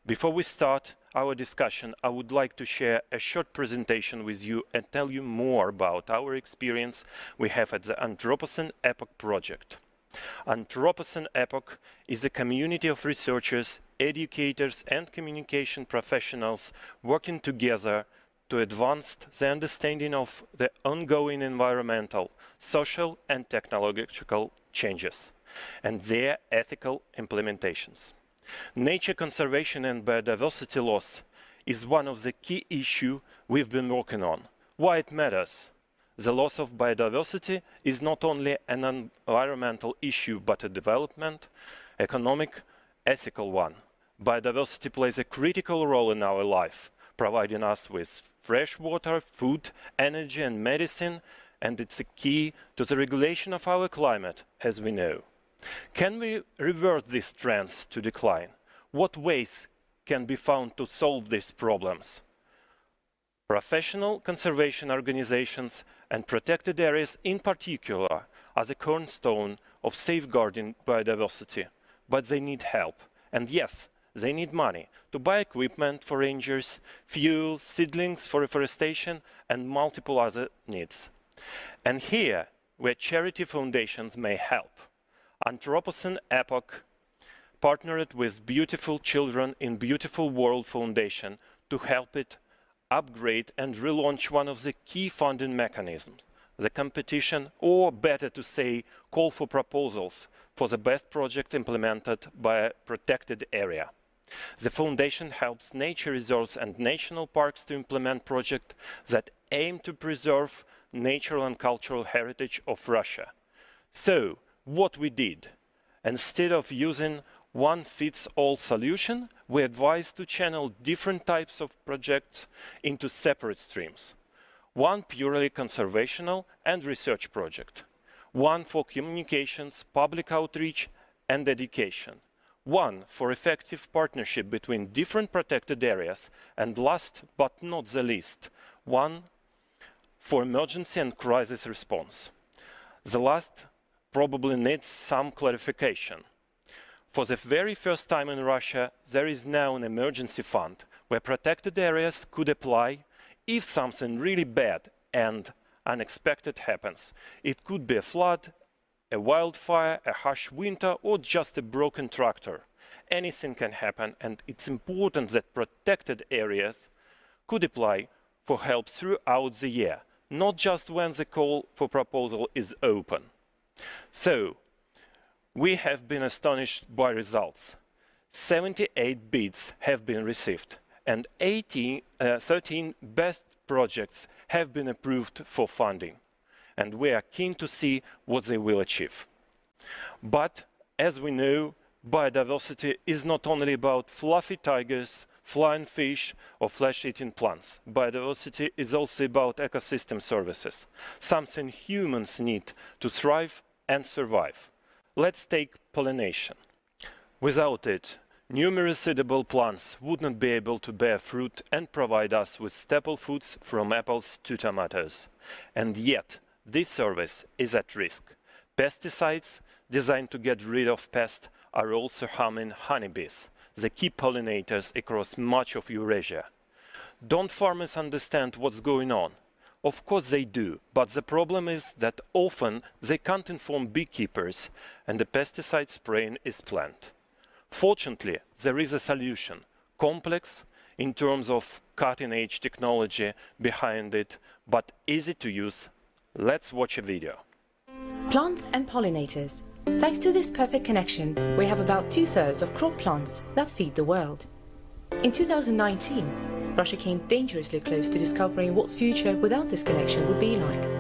Before we start our discussion, I would like to share a short presentation with you and tell you more about our experience we have at the Anthropocene Epoch project. Anthropocene Epoch is a community of researchers, educators, and communication professionals working together to advance the understanding of the ongoing environmental, social, and technological changes and their ethical implementations. Nature conservation and biodiversity loss is one of the key issues we've been working on. Why it matters? The loss of biodiversity is not only an environmental issue, but a development, economic, ethical one. Biodiversity plays a critical role in our life, providing us with fresh water, food, energy, and medicine, and it's a key to the regulation of our climate, as we know. Can we reverse these trends to decline? What ways can be found to solve these problems? Professional conservation organizations and protected areas in particular are the cornerstone of safeguarding biodiversity, but they need help. And yes, they need money to buy equipment for rangers, fuel, seedlings for reforestation, and multiple other needs. And here, where charity foundations may help. Anthropocene Epoch partnered with Beautiful Children in Beautiful World Foundation to help it upgrade and relaunch one of the key funding mechanisms, the competition, or better to say, call for proposals for the best project implemented by a protected area. The foundation helps nature reserves and national parks to implement projects that aim to preserve natural and cultural heritage of Russia. So, what we did, instead of using one-fits-all solution, we advised to channel different types of projects into separate streams. One purely conservational and research project, one for communications, public outreach, and education, one for effective partnership between different protected areas, and last but not the least, one for emergency and crisis response. The last probably needs some clarification. For the very first time in Russia, there is now an emergency fund where protected areas could apply if something really bad and unexpected happens. It could be a flood, a wildfire, a harsh winter, or just a broken tractor. Anything can happen, and it's important that protected areas could apply for help throughout the year, not just when the call for proposal is open. So, we have been astonished by results. 78 bids have been received, and 13 best projects have been approved for funding. And we are keen to see what they will achieve. But, as we know, biodiversity is not only about fluffy tigers, flying fish, or flesh-eating plants. Biodiversity is also about ecosystem services, something humans need to thrive and survive. Let's take pollination. Without it, numerous edible plants wouldn't be able to bear fruit and provide us with staple foods from apples to tomatoes. And yet, this service is at risk. Pesticides designed to get rid of pests are also harming honeybees, the key pollinators across much of Eurasia. Don't farmers understand what's going on? Of course they do, but the problem is that often they can't inform beekeepers and the pesticide spraying is planned. Fortunately, there is a solution, complex, in terms of cutting-edge technology behind it, but easy to use. Let's watch a video. Plants and pollinators. Thanks to this perfect connection, we have about 2/3 of crop plants that feed the world. In 2019, Russia came dangerously close to discovering what future without this connection would be like.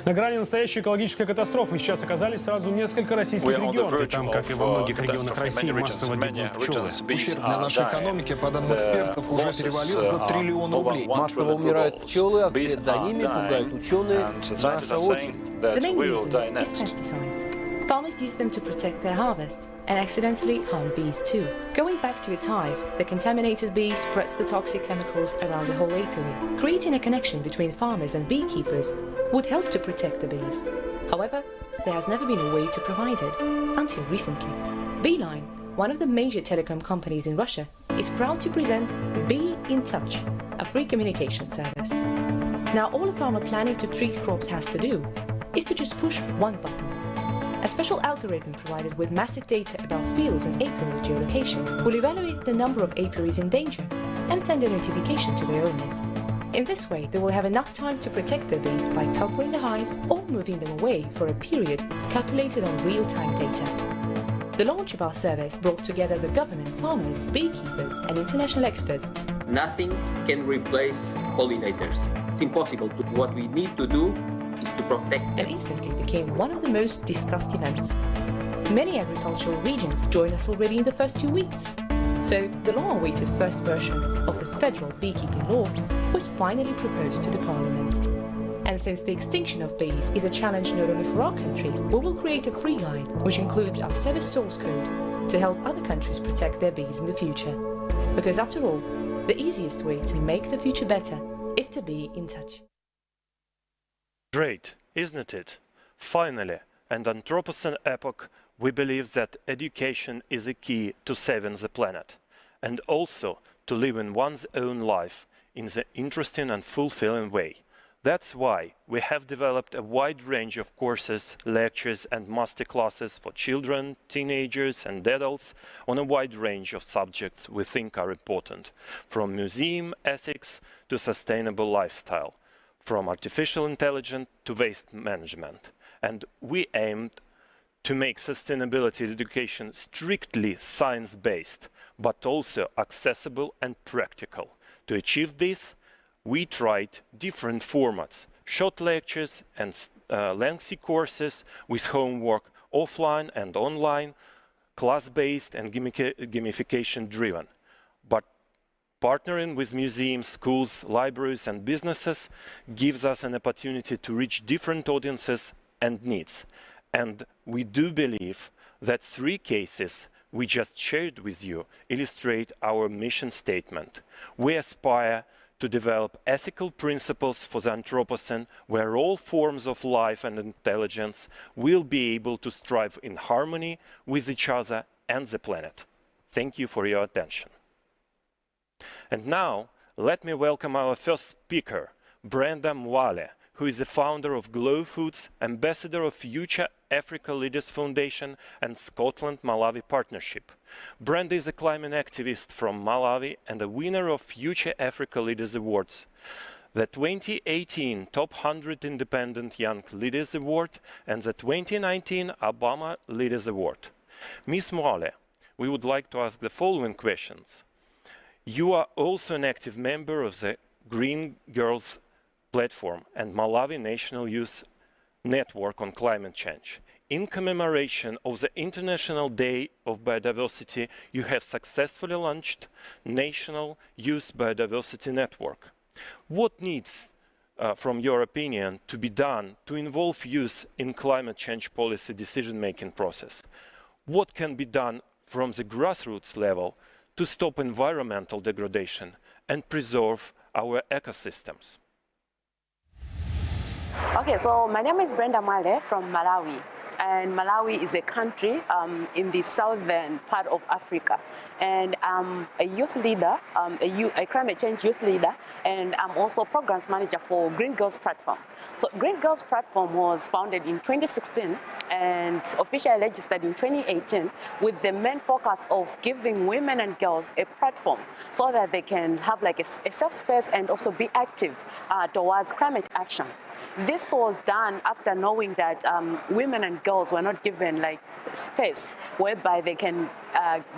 На грани настоящей экологической катастрофы сейчас оказались сразу несколько российских регионов. И там, как и во многих регионах России, массово гибнут пчелы. Ущерб для нашей экономики, по данным экспертов, уже перевалил за $1 триллион рублей. Массово умирают пчелы, а вслед за ними пугают ученые. Наша очередь. The main reason is pesticides. Farmers use them to protect their harvest and accidentally harm bees too. Going back to its hive, the contaminated bee spreads the toxic chemicals around the whole apiary. Creating a connection between farmers and beekeepers would help to protect the bees. However, there has never been a way to provide it, until recently. Beeline, one of the major telecom companies in Russia, is proud to present Be in Touch, a free communication service. Now all a farmer planning to treat crops has to do is to just push one button. A special algorithm provided with massive data about fields and apiaries geolocation will evaluate the number of apiaries in danger and send a notification to their owners. In this way, they will have enough time to protect their bees by covering the hives or moving them away for a period calculated on real-time data. The launch of our service brought together the government, farmers, beekeepers and international experts. Nothing can replace pollinators. It's impossible. What we need to do is to protect them. And instantly became one of the most discussed events. Many agricultural regions joined us already in the first 2 weeks. So the long-awaited first version of the federal beekeeping law was finally proposed to the parliament. And since the extinction of bees is a challenge not only for our country, we will create a free guide which includes our service source code to help other countries protect their bees in the future. Because after all, the easiest way to make the future better is to be in touch. Great, isn't it? Finally, an Anthropocene epoch, we believe that education is a key to saving the planet, and also to living one's own life in the interesting and fulfilling way. That's why we have developed a wide range of courses, lectures and masterclasses for children, teenagers and adults on a wide range of subjects we think are important, from museum ethics to sustainable lifestyle, from artificial intelligence to waste management. And we aimed to make sustainability education strictly science-based, but also accessible and practical. To achieve this, we tried different formats, short lectures and lengthy courses with homework offline and online, class-based and gamification-driven. But partnering with museums, schools, libraries and businesses gives us an opportunity to reach different audiences and needs. And we do believe that 3 cases we just shared with you illustrate our mission statement. We aspire to develop ethical principles for the Anthropocene where all forms of life and intelligence will be able to strive in harmony with each other and the planet. Thank you for your attention. And now, let me welcome our first speaker, Brenda Mwale, who is the founder of Glow Foods, ambassador of Future Africa Leaders Foundation and Scotland-Malawi Partnership. Brenda is a climate activist from Malawi and a winner of Future Africa Leaders Awards, the 2018 Top 100 Independent Young Leaders Award and the 2019 Obama Leaders Award. Ms. Mwale, we would like to ask the following questions. You are also an active member of the Green Girls platform and Malawi National Youth Network on Climate Change. In commemoration of the International Day of Biodiversity, you have successfully launched National Youth Biodiversity Network. What needs, from your opinion, to be done to involve youth in climate change policy decision-making process? What can be done from the grassroots level to stop environmental degradation and preserve our ecosystems? Okay, so my name is Brenda Mwale from Malawi. I and Malawi is a country in the southern part of Africa. And I'm a youth leader, a climate change youth leader, and I'm also programs manager for Green Girls Platform. So Green Girls Platform was founded in 2016 and officially registered in 2018 with the main focus of giving women and girls a platform so that they can have like a safe space and also be active towards climate action. This was done after knowing that women and girls were not given like space whereby they can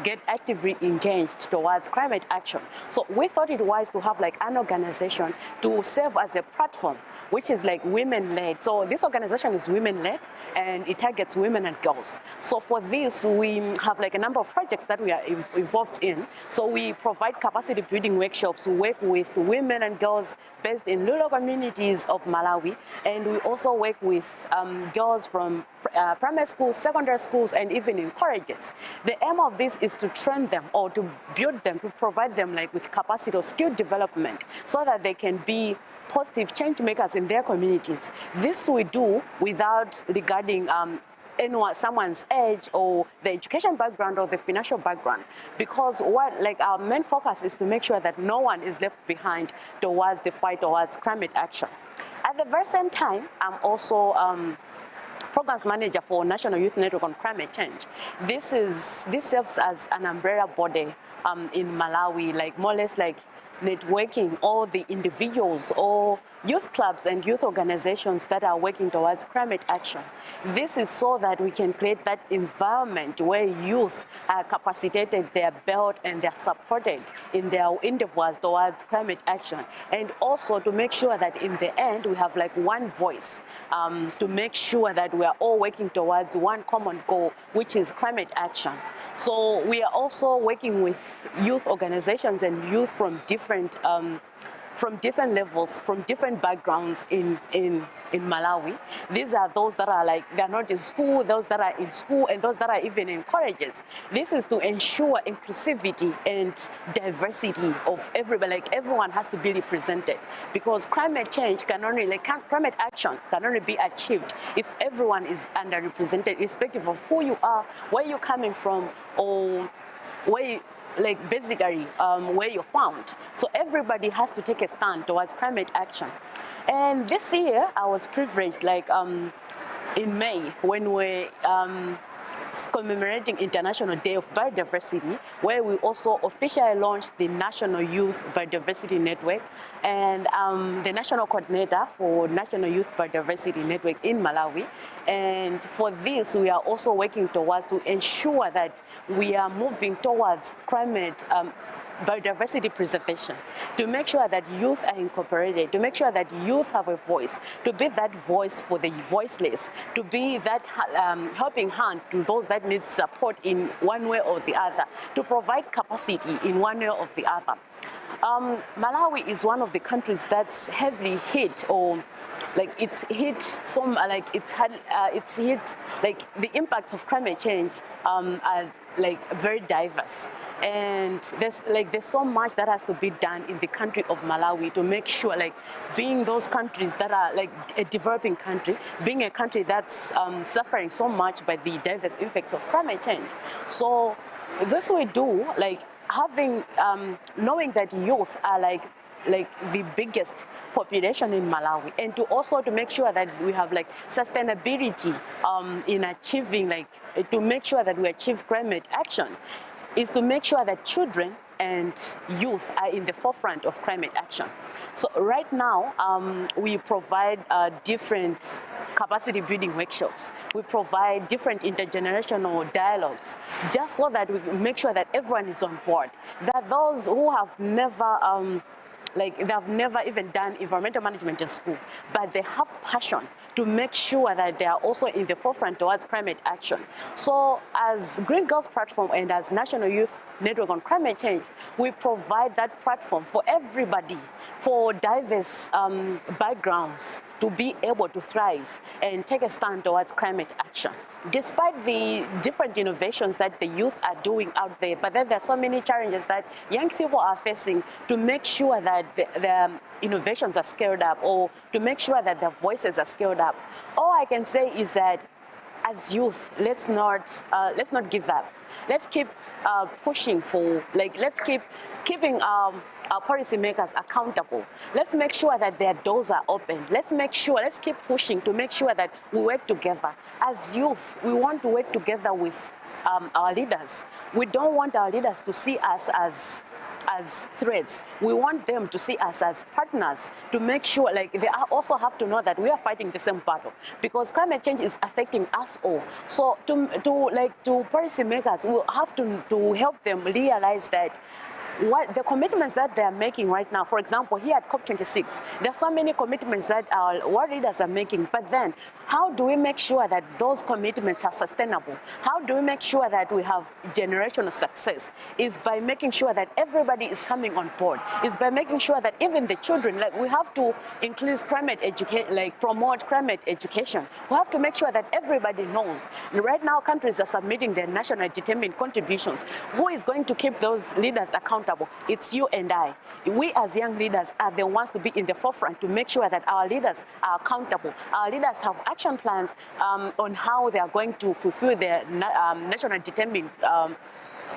get actively engaged towards climate action. So we thought it wise to have like an organization to serve as a platform, which is like women-led. So this organization is women-led and it targets women and girls. So for this, we have like a number of projects that we are involved in. So we provide capacity building workshops, we work with women and girls based in rural communities of Malawi. And we also work with girls from primary schools, secondary schools, and even in colleges. The aim of this is to train them or to build them, to provide them like with capacity or skill development so that they can be positive change makers in their communities. This we do without regarding someone's age or the education background or the financial background, because our main focus is to make sure that no one is left behind towards the fight towards climate action. At the very same time, I'm also programs manager for National Youth Network on Climate Change. This serves as an umbrella body in Malawi, like more or less like networking all the individuals or youth clubs and youth organizations that are working towards climate action. This is so that we can create that environment where youth are capacitated, they're built and they're supported in their endeavors towards climate action. And also to make sure that in the end we have like one voice to make sure that we are all working towards one common goal, which is climate action. So we are also working with youth organizations and youth from different levels, from different backgrounds in Malawi. These are those that are like, they're not in school, those that are in school, and those that are even in colleges. This is to ensure inclusivity and diversity of everybody, like everyone has to be represented, because climate change can only, climate action can only be achieved if everyone is underrepresented, irrespective of who you are, where you're coming from, or where basically where you're found. So everybody has to take a stand towards climate action. And this year I was privileged, in May, when we're commemorating International Day of Biodiversity, where we also officially launched the National Youth Biodiversity Network, and the National Coordinator for National Youth Biodiversity Network in Malawi. And for this, we are also working towards to ensure that we are moving towards climate biodiversity preservation, to make sure that youth are incorporated, to make sure that youth have a voice, to be that voice for the voiceless, to be that helping hand to those that need support in one way or the other, to provide capacity in one way or the other. Malawi is one of the countries that's heavily hit, or it's hit some, it's hit, the impacts of climate change are very diverse. And there's so much that has to be done in the country of Malawi to make sure, being those countries that are a developing country, being a country that's suffering so much by the diverse effects of climate change. So this we do, having, knowing that youth are the biggest population in Malawi, and to also to make sure that we have sustainability in achieving, to make sure that we achieve climate action, is to make sure that children and youth are in the forefront of climate action. So right now, we provide different capacity building workshops. We provide different intergenerational dialogues, just so that we make sure that everyone is on board. That those who have never they have never even done environmental management in school, but they have passion to make sure that they are also in the forefront towards climate action. So as Green Girls Platform and as National Youth Network on Climate Change, we provide that platform for everybody, for diverse backgrounds, to be able to thrive and take a stand towards climate action. Despite the different innovations that the youth are doing out there, but then there are so many challenges that young people are facing to make sure that the innovations are scaled up, or to make sure that their voices are scaled up. All I can say is that as youth, let's not give up. Let's keep pushing for, let's keep keeping our policymakers accountable. Let's make sure that their doors are open. Let's keep pushing to make sure that we work together. As youth, we want to work together with our leaders. We don't want our leaders to see us as threats. We want them to see us as partners, to make sure, they also have to know that we are fighting the same battle, because climate change is affecting us all. So to policymakers, we'll have to help them realize that what the commitments that they are making right now, for example, here at COP26, there are so many commitments that our world leaders are making, but then how do we make sure that those commitments are sustainable? How do we make sure that we have generational success? Is by making sure that everybody is coming on board. Is by making sure that even the children, we have to increase climate education, promote climate education. We have to make sure that everybody knows. Right now, countries are submitting their national determined contributions. Who is going to keep those leaders accountable? It's you and I. We as young leaders are the ones to be in the forefront to make sure that our leaders are accountable. Our leaders have action plans on how they are going to fulfill their national determined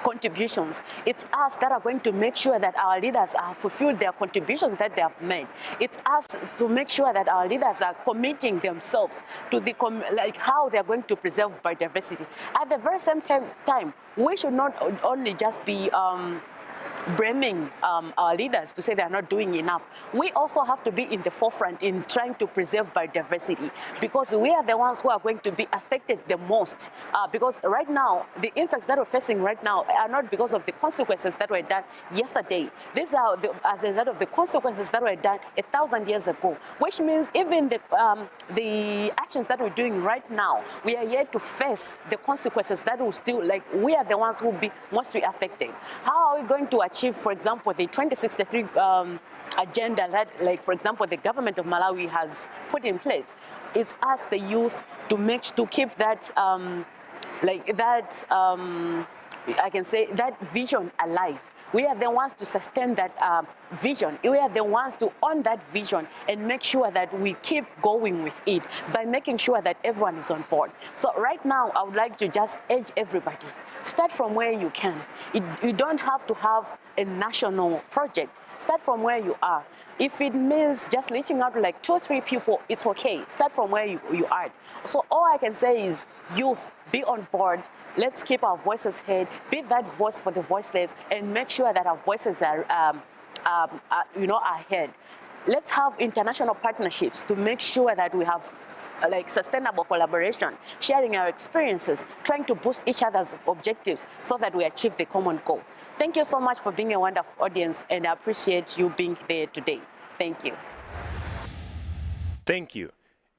contributions. It's us that are going to make sure that our leaders have fulfilled their contributions that they have made. It's us to make sure that our leaders are committing themselves to the how they are going to preserve biodiversity. At the very same time, we should not only just be blaming our leaders to say they are not doing enough. We also have to be in the forefront in trying to preserve biodiversity, because we are the ones who are going to be affected the most. Because right now, the impacts that we're facing right now are not because of the consequences that were done yesterday. These are as a result of the consequences that were done 1,000 years ago, which means even the actions that we're doing right now, we are yet to face the consequences that will still, we are the ones who will be mostly affected. How are we going to achieve, for example, the 2063 agenda that, for example, the government of Malawi has put in place? It's us, the youth, to keep that, I can say, that vision alive. We are the ones to sustain that vision. We are the ones to own that vision and make sure that we keep going with it by making sure that everyone is on board. So right now, I would like to just urge everybody, start from where you can. You don't have to have a national project. Start from where you are. If it means just reaching out to 2 or 3 people, it's okay. Start from where you are. So all I can say is, youth, be on board. Let's keep our voices heard. Be that voice for the voiceless, and make sure that our voices are heard. Let's have international partnerships to make sure that we have sustainable collaboration, sharing our experiences, trying to boost each other's objectives so that we achieve the common goal. Thank you so much for being a wonderful audience, and I appreciate you being there today. Thank you. Thank you.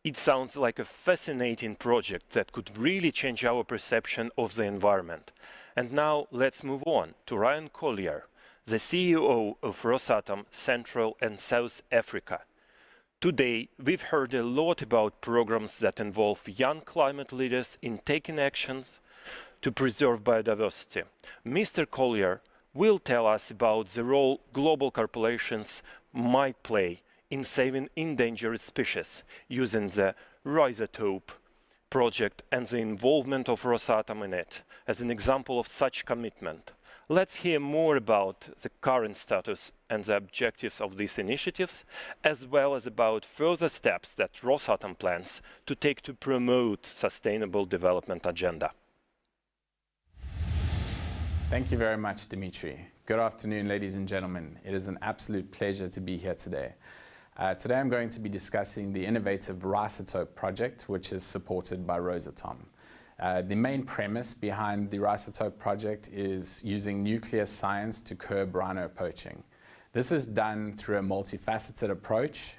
It sounds like a fascinating project that could really change our perception of the environment. And now let's move on to Ryan Collier, the CEO of Rosatom Central and South Africa. Today, we've heard a lot about programs that involve young climate leaders in taking actions to preserve biodiversity. Mr. Collier will tell us about the role global corporations might play in saving endangered species using the Rosatom project and the involvement of Rosatom in it as an example of such commitment. Let's hear more about the current status and the objectives of these initiatives, as well as about further steps that Rosatom plans to take to promote sustainable development agenda. Thank you very much, Dimitri. Good afternoon, ladies and gentlemen. It is an absolute pleasure to be here today. Today I'm going to be discussing the innovative Rosatom project, which is supported by Rosatom. The main premise behind the Rosatom project is using nuclear science to curb rhino poaching. This is done through a multifaceted approach.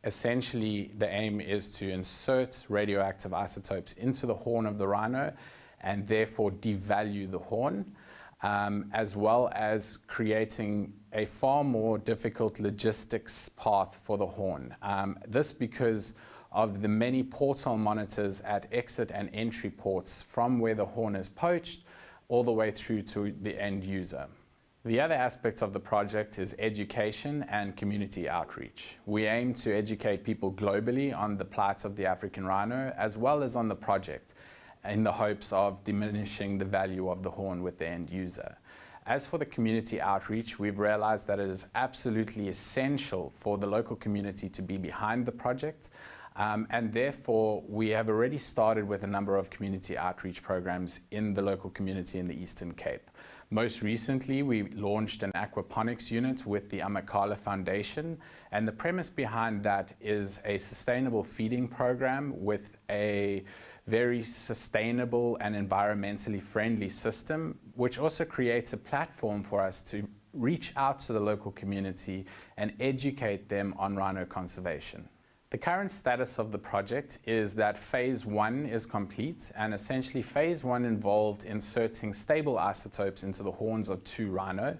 Essentially, the aim is to insert radioactive isotopes into the horn of the rhino and therefore devalue the horn, as well as creating a far more difficult logistics path for the horn. This because of the many portal monitors at exit and entry ports from where the horn is poached all the way through to the end user. The other aspect of the project is education and community outreach. We aim to educate people globally on the plight of the African rhino, as well as on the project, in the hopes of diminishing the value of the horn with the end user. As for the community outreach, we've realized that it is absolutely essential for the local community to be behind the project, and therefore we have already started with a number of community outreach programs in the local community in the Eastern Cape. Most recently, we launched an aquaponics unit with the Amakala Foundation, and the premise behind that is a sustainable feeding program with a very sustainable and environmentally friendly system, which also creates a platform for us to reach out to the local community and educate them on rhino conservation. The current status of the project is that phase 1 is complete, and essentially phase 1 involved inserting stable isotopes into the horns of 2 rhino.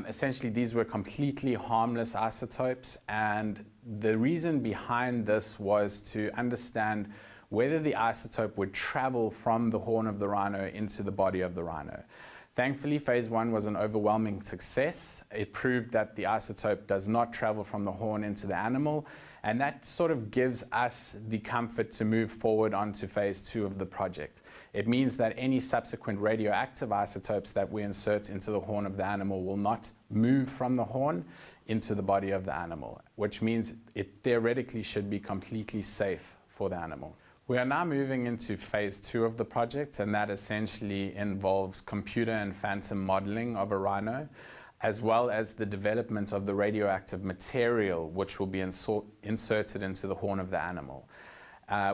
Essentially these were completely harmless isotopes, and the reason behind this was to understand whether the isotope would travel from the horn of the rhino into the body of the rhino. Thankfully, phase 1 was an overwhelming success. It proved that the isotope does not travel from the horn into the animal, and that sort of gives us the comfort to move forward onto phase 2 of the project. It means that any subsequent radioactive isotopes that we insert into the horn of the animal will not move from the horn into the body of the animal, which means it theoretically should be completely safe for the animal. We are now moving into phase 2 of the project, and that essentially involves computer and phantom modeling of a rhino, as well as the development of the radioactive material which will be inserted into the horn of the animal.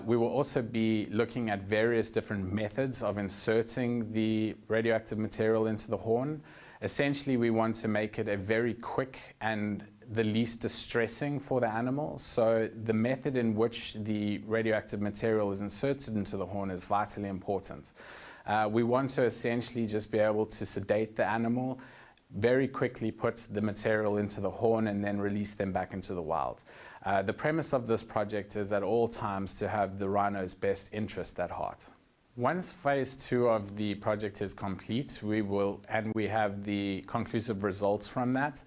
We will also be looking at various different methods of inserting the radioactive material into the horn. Essentially, we want to make it a very quick and the least distressing for the animal. So the method in which the radioactive material is inserted into the horn is vitally important. We want to essentially just be able to sedate the animal, very quickly put the material into the horn, and then release them back into the wild. The premise of this project is at all times to have the rhino's best interest at heart. Once phase 2 of the project is complete, we have the conclusive results from that,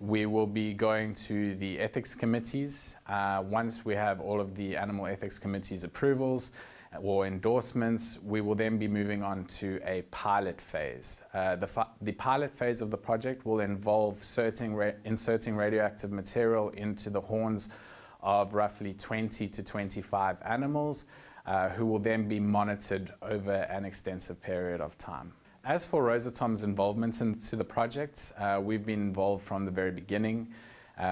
we will be going to the ethics committees. Once we have all of the animal ethics committees' approvals or endorsements, we will then be moving on to a pilot phase. The pilot phase of the project will involve inserting radioactive material into the horns of roughly 20 to 25 animals, who will then be monitored over an extensive period of time. As for Rosatom's involvement into the project, we've been involved from the very beginning.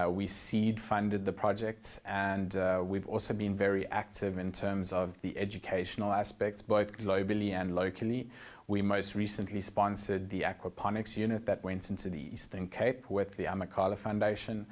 We seed funded the project, and we've also been very active in terms of the educational aspects, both globally and locally. We most recently sponsored the aquaponics unit that went into the Eastern Cape with the Amakala Foundation.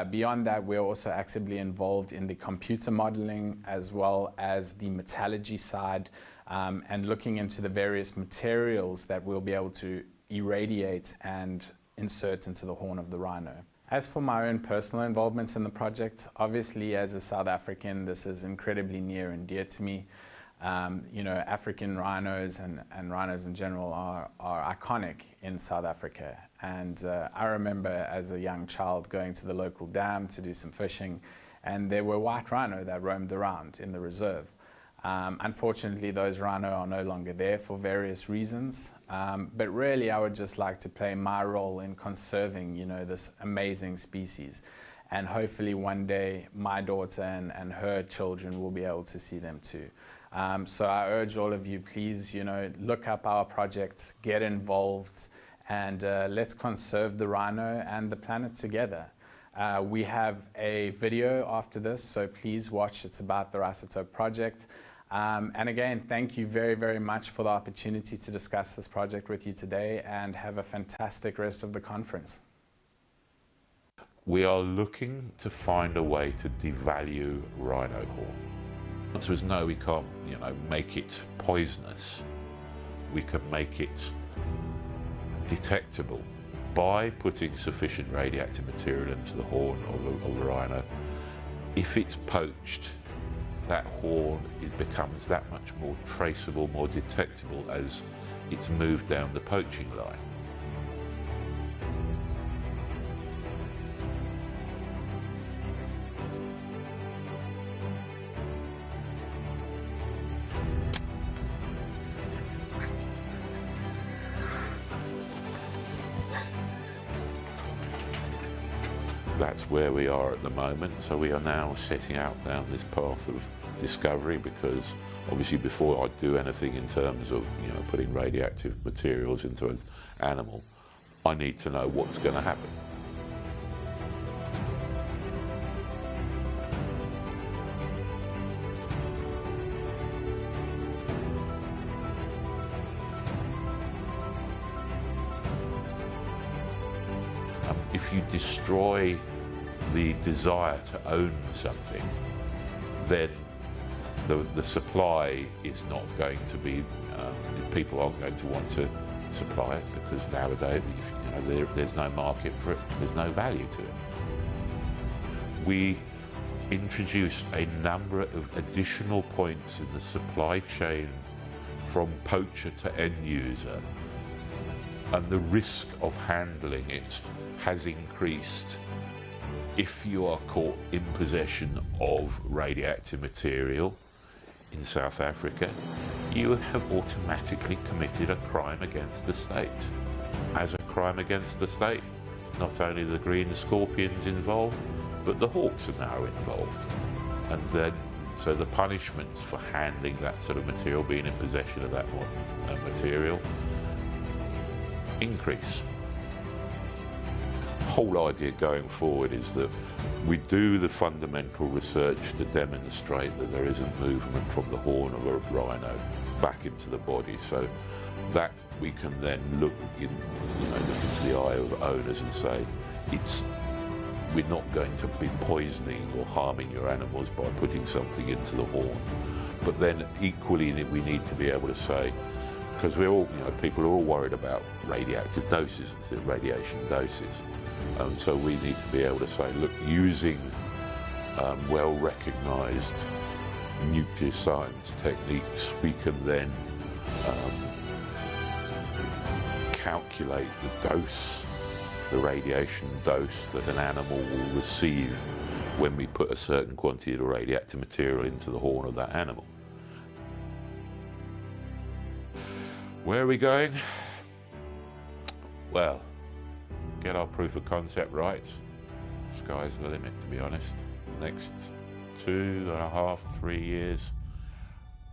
Beyond that, we're also actively involved in the computer modeling as well as the metallurgy side, and looking into the various materials that we'll be able to irradiate and insert into the horn of the rhino. As for my own personal involvement in the project, obviously as a South African, this is incredibly near and dear to me. You know, African rhinos and rhinos in general are iconic in South Africa. And I remember as a young child going to the local dam to do some fishing, and there were white rhino that roamed around in the reserve. Unfortunately, those rhino are no longer there for various reasons, but really I would just like to play my role in conserving, you know, this amazing species, and hopefully one day my daughter and her children will be able to see them too. So I urge all of you, please, you know, look up our projects, get involved, and let's conserve the rhino and the planet together. We have a video after this, so please watch. It's about the Rosatom project. And again, thank you very, very much for the opportunity to discuss this project with you today, and have a fantastic rest of the conference. We are looking to find a way to devalue rhino horn. The answer is no, we can't, you know, make it poisonous. We can make it detectable by putting sufficient radioactive material into the horn of a rhino. If it's poached, that horn, it becomes that much more traceable, more detectable as it's moved down the poaching line. that's where we are at the moment. So we are now setting out down this path of discovery, because obviously before I do anything in terms of putting radioactive materials into an animal, I need to know what's going to happen. If you destroy the desire to own something, then the supply is not going to be, people aren't going to want to supply it, because nowadays there's no market for it, there's no value to it. We introduce a number of additional points in the supply chain from poacher to end user, and the risk of handling it has increased. If you are caught in possession of radioactive material in South Africa, you have automatically committed a crime against the state. As a crime against the state, not only the green scorpions involved, but the hawks are now involved. And then, so the punishments for handling that sort of material, being in possession of that material, increase. The whole idea going forward is that we do the fundamental research to demonstrate that there isn't movement from the horn of a rhino back into the body, so that we can then look into the eye of owners and say, we're not going to be poisoning or harming your animals by putting something into the horn. But then equally we need to be able to say, because we're all, people are all worried about radioactive doses, radiation doses. And so we need to be able to say, look, using well-recognised nuclear science techniques, we can then calculate the dose, the radiation dose that an animal will receive when we put a certain quantity of radioactive material into the horn of that animal. Where are we going? Well, get our proof of concept right. Sky's the limit, to be honest. Next 2.5, 3 years,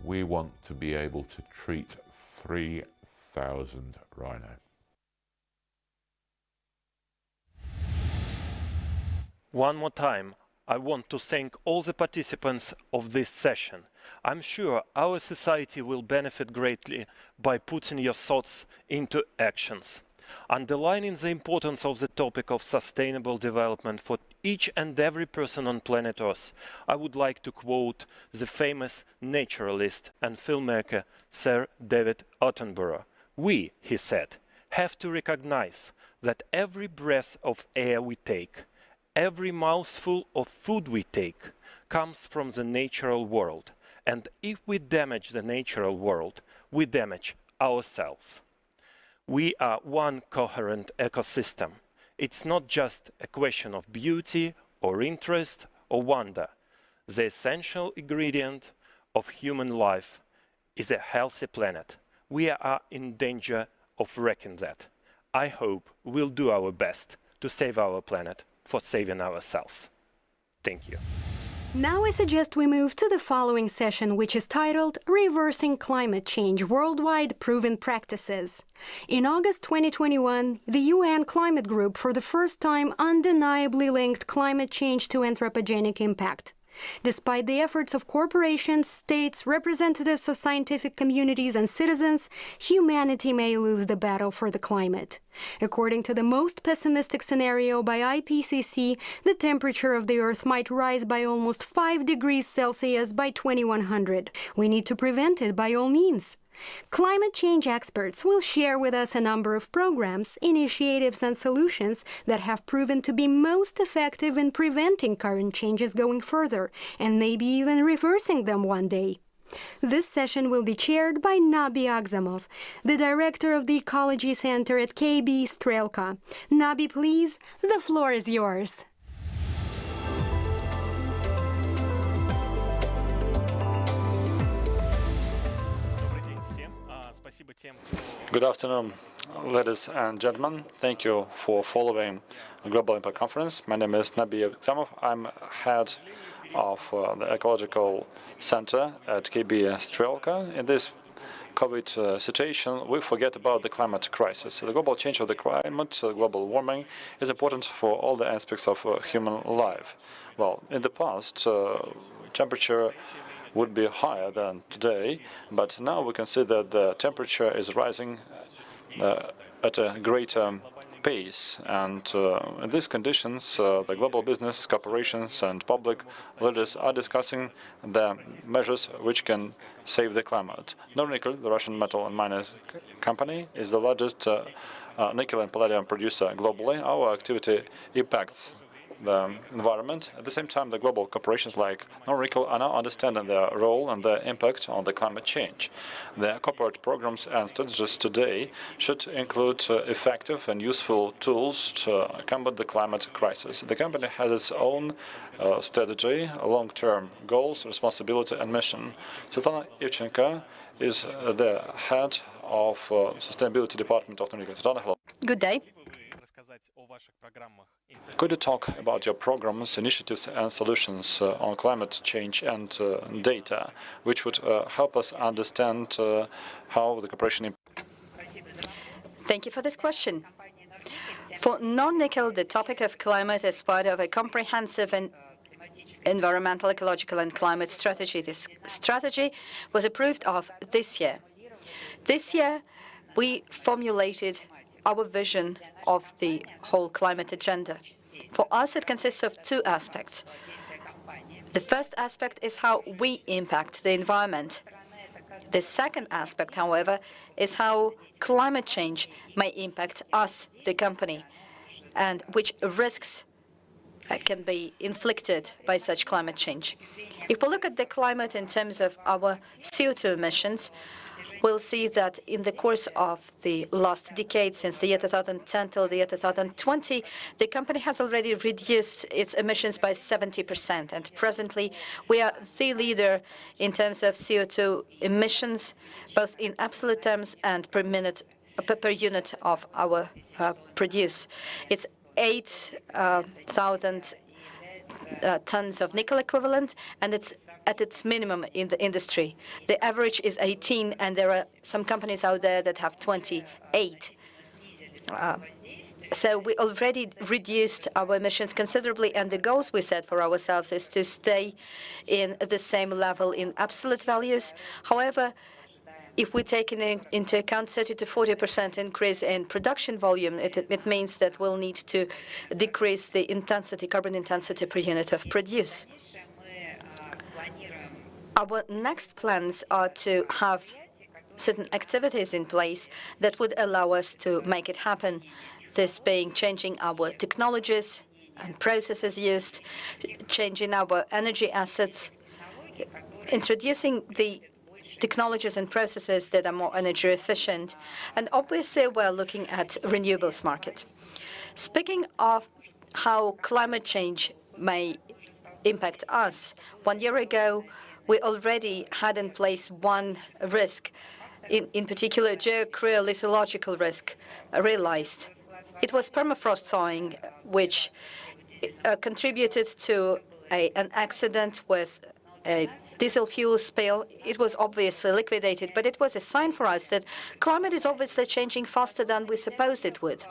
we want to be able to treat 3,000 rhino. One more time, I want to thank all the participants of this session. I'm sure our society will benefit greatly by putting your thoughts into actions. Underlining the importance of the topic of sustainable development for each and every person on planet Earth, I would like to quote the famous naturalist and filmmaker Sir David Attenborough. We, he said, have to recognize that every breath of air we take, every mouthful of food we take, comes from the natural world. And if we damage the natural world, we damage ourselves. We are one coherent ecosystem. It's not just a question of beauty or interest or wonder. The essential ingredient of human life is a healthy planet. We are in danger of wrecking that. I hope we'll do our best to save our planet for saving ourselves. Thank you. Now I suggest we move to the following session, which is titled Reversing Climate Change Worldwide Proven Practices. In August 2021, the UN Climate Group for the first time undeniably linked climate change to anthropogenic impact. Despite the efforts of corporations, states, representatives of scientific communities, and citizens, humanity may lose the battle for the climate. According to the most pessimistic scenario by IPCC, the temperature of the Earth might rise by almost 5 degrees Celsius by 2100. We need to prevent it by all means. Climate change experts will share with us a number of programs, initiatives, and solutions that have proven to be most effective in preventing current changes going further, and maybe even reversing them one day. This session will be chaired by Nabi Agzamov, the director of the Ecology Center at KB Strelka. Nabi, please, the floor is yours. Good afternoon. Ladies and gentlemen, thank you for following the Global Impact Conference. My name is Nabi Aksamov. I'm head of the Ecological Center at KB Strelka. In this COVID situation, we forget about the climate crisis. The global change of the climate, global warming, is important for all the aspects of human life. Well, in the past, temperature would be higher than today, but now we can see that the temperature is rising at a greater pace. And in these conditions, the global business, corporations, and public leaders are discussing the measures which can save the climate. Nornickel, the Russian metal and miners company, is the largest nickel and palladium producer globally. Our activity impacts the environment. At the same time, the global corporations like Nornickel are now understanding their role and their impact on the climate change. Their corporate programs and strategies today should include effective and useful tools to combat the climate crisis. The company has its own strategy, long-term goals, responsibility, and mission. Svetlana Ivchenko is the head of Sustainability Department of Nornickel. Svetlana, hello. Good day. Could you talk about your programs, initiatives, and solutions on climate change and data, which would help us understand how the cooperation? Thank you for this question. For Nornickel, the topic of climate is part of a comprehensive and environmental, ecological, and climate strategy. This strategy was approved of this year. This year, we formulated our vision of the whole climate agenda. For us, it consists of two aspects. The first aspect is how we impact the environment. The second aspect, however, is how climate change may impact us, the company, and which risks can be inflicted by such climate change. If we look at the climate in terms of our CO2 emissions, we'll see that in the course of the last decade, since the year 2010 till the year 2020, the company has already reduced its emissions by 70%. And presently, we are the leader in terms of CO2 emissions, both in absolute terms and per unit of our produce. It's 8,000 tons of nickel equivalent, and it's at its minimum in the industry. The average is 18, and there are some companies out there that have 28. So we already reduced our emissions considerably, and the goals we set for ourselves is to stay in the same level in absolute values. However, if we take into account 30 to 40% increase in production volume, it means that we'll need to decrease the intensity, carbon intensity per unit of produce. Our next plans are to have certain activities in place that would allow us to make it happen, this being changing our technologies and processes used, changing our energy assets, introducing the technologies and processes that are more energy efficient, and obviously we're looking at renewables market. Speaking of how climate change may impact us, 1 year ago, we already had in place one risk, in particular geocryolithological risk, realized. It was permafrost thawing, which contributed to an accident with a diesel fuel spill. It was obviously liquidated, but it was a sign for us that climate is obviously changing faster than we supposed it would.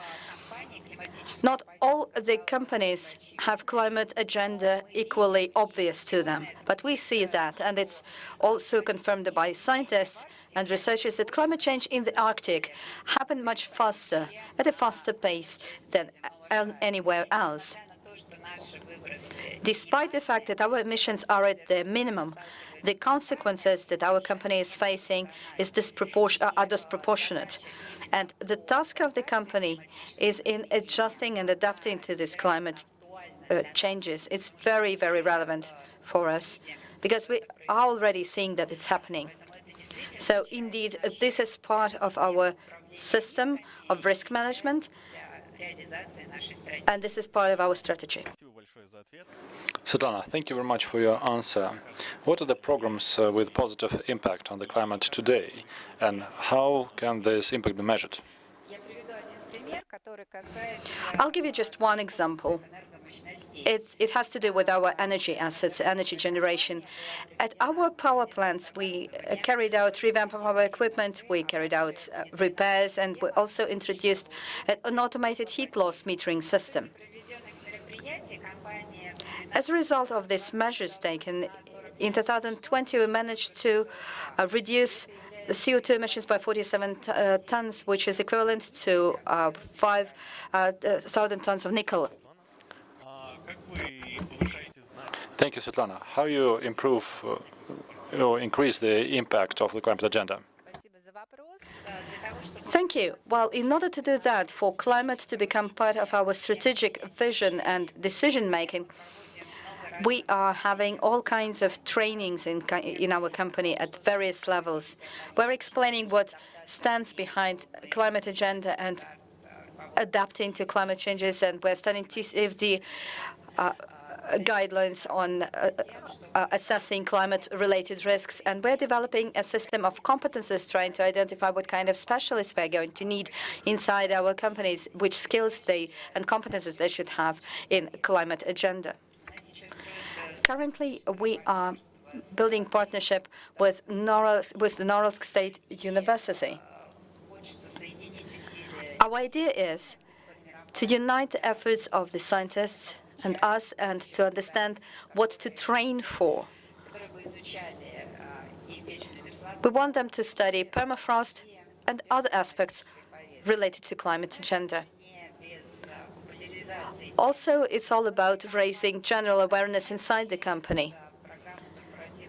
Not all the companies have climate agenda equally obvious to them, but we see that, and it's also confirmed by scientists and researchers that climate change in the Arctic happened much faster, at a faster pace than anywhere else. Despite the fact that our emissions are at the minimum, the consequences that our company is facing are disproportionate. And the task of the company is in adjusting and adapting to this climate changes. It's very, very relevant for us because we are already seeing that it's happening. So indeed, this is part of our system of risk management, and this is part of our strategy. Svetlana, thank you very much for your answer. What are the programs with positive impact on the climate today, and how can this impact be measured? I'll give you just one example. It has to do with our energy assets, energy generation. At our power plants, we carried out revamp of our equipment, we carried out repairs, and we also introduced an automated heat loss metering system. As a result of these measures taken, in 2020 we managed to reduce the CO2 emissions by 47 tons, which is equivalent to 5,000 tons of nickel. Thank you, Svetlana. How you improve or increase the impact of the climate agenda? Thank you. Well, in order to do that, for climate to become part of our strategic vision and decision-making, we are having all kinds of trainings in our company at various levels. We're explaining what stands behind climate agenda and adapting to climate changes, and we're studying TCFD guidelines on assessing climate-related risks, and we're developing a system of competences trying to identify what kind of specialists we're going to need inside our companies, which skills and competences they should have in climate agenda. Currently, we are building partnership with the Norilsk State University. Our idea is to unite the efforts of the scientists and us, and to understand what to train for. We want them to study permafrost and other aspects related to climate agenda. Also, it's all about raising general awareness inside the company.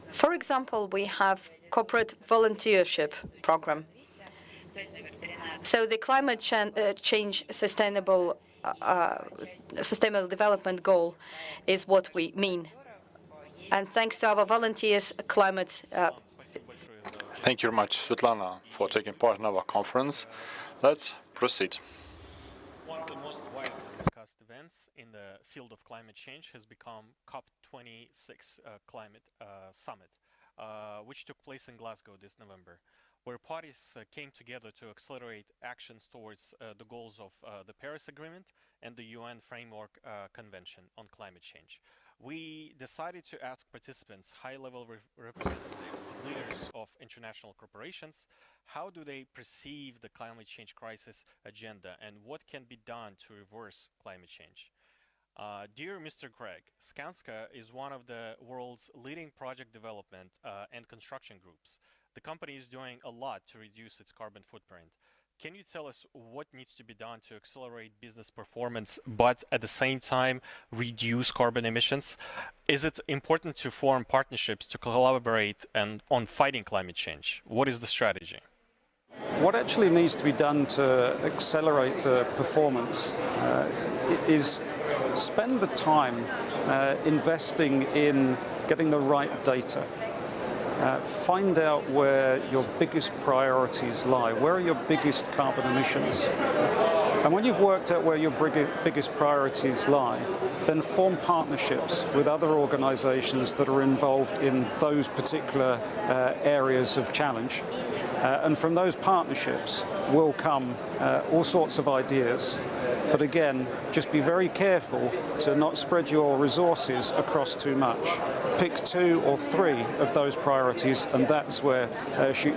For example, we have corporate volunteership program. So the climate change sustainable development goal is what we mean. And thanks to our volunteers, climate... Thank you very much, Svetlana, for taking part in our conference. Let's proceed. One of the most widely discussed events in the field of climate change has become COP26 climate summit, which took place in Glasgow this November, where parties came together to accelerate actions towards the goals of the Paris Agreement and the UN Framework Convention on Climate Change. We decided to ask participants, high-level representatives, leaders of international corporations, how do they perceive the climate change crisis agenda and what can be done to reverse climate change? Dear Mr. Craig, Skanska is one of the world's leading project development and construction groups. The company is doing a lot to reduce its carbon footprint. Can you tell us what needs to be done to accelerate business performance, but at the same time reduce carbon emissions? Is it important to form partnerships to collaborate on fighting climate change? What is the strategy? What actually needs to be done to accelerate the performance is spend the time investing in getting the right data. Find out where your biggest priorities lie. Where are your biggest carbon emissions? And when you've worked out where your biggest priorities lie, then form partnerships with other organizations that are involved in those particular areas of challenge. And from those partnerships will come all sorts of ideas. But again, just be very careful to not spread your resources across too much. Pick 2 or 3 of those priorities, and that's where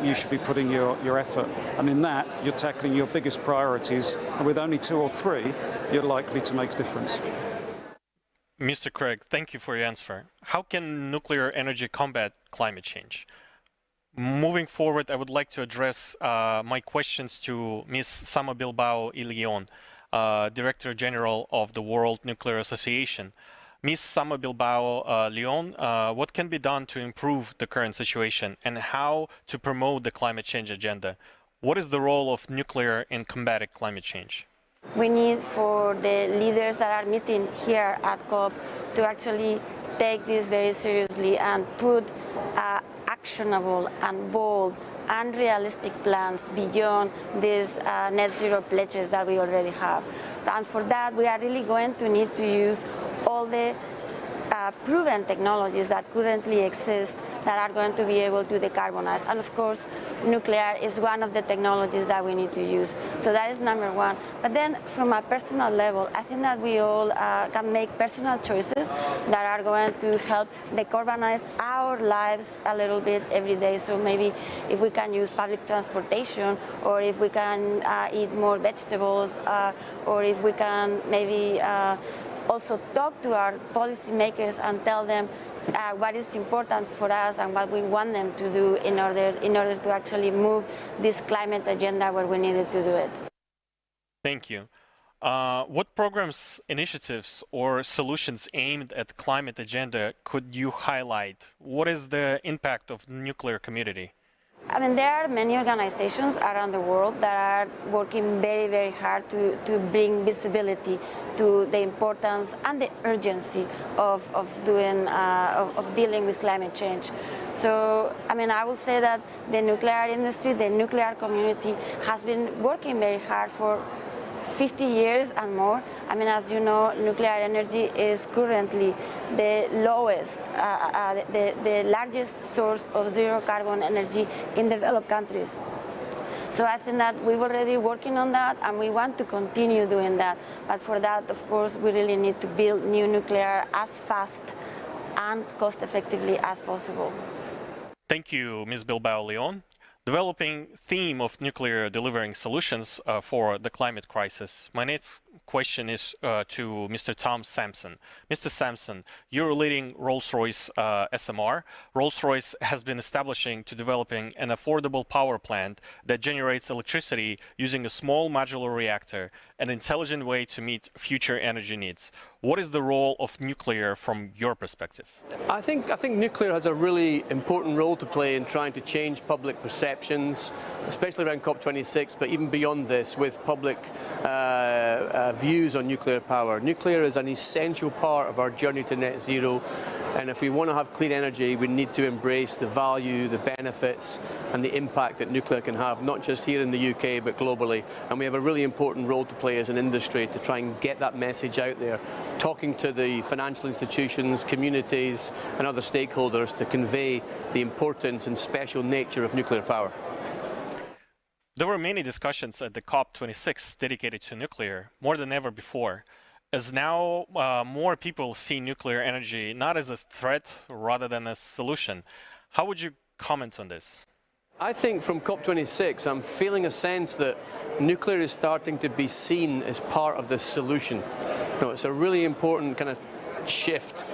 you should be putting your effort. And in that, you're tackling your biggest priorities, and with only 2 or 3, you're likely to make a difference. Mr. Craig, thank you for your answer. How can nuclear energy combat climate change? Moving forward, I would like to address my questions to Ms. Sama Bilbao y Leon, Director General of the World Nuclear Association. Ms. Sama Bilbao Leon, what can be done to improve the current situation and how to promote the climate change agenda? What is the role of nuclear in combating climate change? We need for the leaders that are meeting here at COP to actually take this very seriously and put actionable and bold and realistic plans beyond these net zero pledges that we already have. And for that, we are really going to need to use all the proven technologies that currently exist that are going to be able to decarbonize. And of course, nuclear is one of the technologies that we need to use. So that is number one. But then from a personal level, I think that we all can make personal choices that are going to help decarbonize our lives a little bit every day. So maybe if we can use public transportation, or if we can eat more vegetables, or if we can maybe also talk to our policymakers and tell them what is important for us and what we want them to do in order to actually move this climate agenda where we needed to do it. Thank you. What programs, initiatives, or solutions aimed at the climate agenda could you highlight? What is the impact of the nuclear community? I mean, there are many organizations around the world that are working very, very hard to bring visibility to the importance and the urgency of dealing with climate change. So, I mean, I will say that the nuclear industry, the nuclear community has been working very hard for 50 years and more. I mean, as you know, nuclear energy is currently the lowest, the largest source of zero carbon energy in developed countries. So I think that we're already working on that, and we want to continue doing that. But for that, of course, we really need to build new nuclear as fast and cost effectively as possible. Thank you, Ms. Bilbao Leon. Developing theme of nuclear delivering solutions for the climate crisis. My next question is to Mr. Tom Sampson. Mr. Sampson, you're leading Rolls-Royce SMR. Rolls-Royce has been establishing to developing an affordable power plant that generates electricity using a small modular reactor, an intelligent way to meet future energy needs. What is the role of nuclear from your perspective? I think nuclear has a really important role to play in trying to change public perceptions, especially around COP26, but even beyond this, with public views on nuclear power. Nuclear is an essential part of our journey to net zero, and if we want to have clean energy, we need to embrace the value, the benefits, and the impact that nuclear can have, not just here in the UK, but globally. And we have a really important role to play as an industry to try and get that message out there, talking to the financial institutions, communities, and other stakeholders to convey the importance and special nature of nuclear power. There were many discussions at the COP26 dedicated to nuclear, more than ever before, as now more people see nuclear energy not as a threat rather than a solution. How would you comment on this? I think from COP26, I'm feeling a sense that nuclear is starting to be seen as part of the solution. It's a really important kind of shift.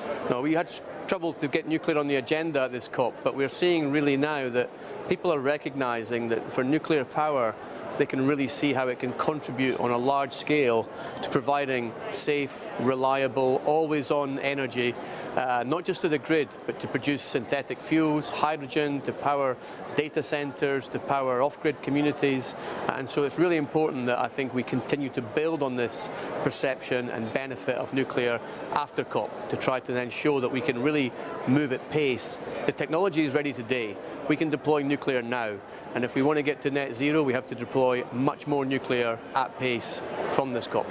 We had trouble to get nuclear on the agenda at this COP, but we're seeing really now that people are recognizing that for nuclear power, they can really see how it can contribute on a large scale to providing safe, reliable, always-on energy, not just to the grid, but to produce synthetic fuels, hydrogen, to power data centers, to power off-grid communities. And so it's really important that I think we continue to build on this perception and benefit of nuclear after COP to try to then show that we can really move at pace. The technology is ready today. We can deploy nuclear now. And if we want to get to net zero, we have to deploy much more nuclear at pace from this COP.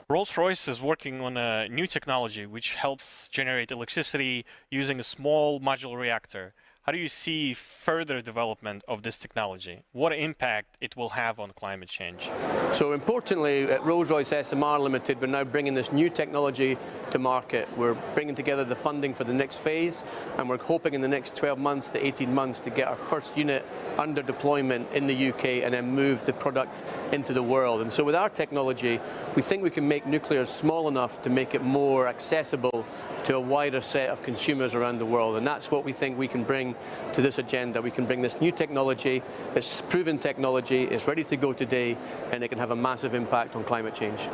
Rolls-Royce is working on a new technology which helps generate electricity using a small modular reactor. How do you see further development of this technology? What impact it will have on climate change? So importantly, at Rolls-Royce SMR Limited, we're now bringing this new technology to market. We're bringing together the funding for the next phase, and we're hoping in the next 12 months to 18 months to get our first unit under deployment in the UK and then move the product into the world. And so with our technology, we think we can make nuclear small enough to make it more accessible to a wider set of consumers around the world. And that's what we think we can bring to this agenda. We can bring this new technology, this proven technology, it's ready to go today, and it can have a massive impact on climate change.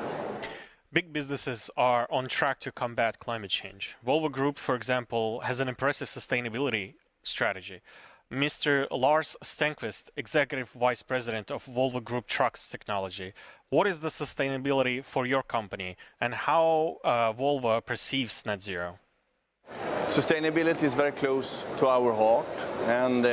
Big businesses are on track to combat climate change. Volvo Group, for example, has an impressive sustainability strategy. Mr. Lars Stenqvist, Executive Vice President of Volvo Group Trucks Technology, what is the sustainability for your company, and how Volvo perceives net zero? Sustainability is very close to our heart, and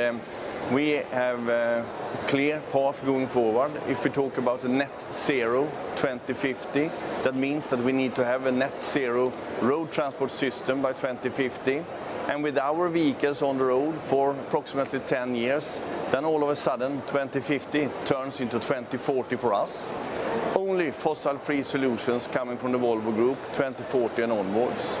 We have a clear path going forward. If we talk about a net zero 2050, that means that we need to have a net zero road transport system by 2050. And with our vehicles on the road for approximately 10 years, then all of a sudden 2050 turns into 2040 for us. Only fossil-free solutions coming from the Volvo Group, 2040 and onwards.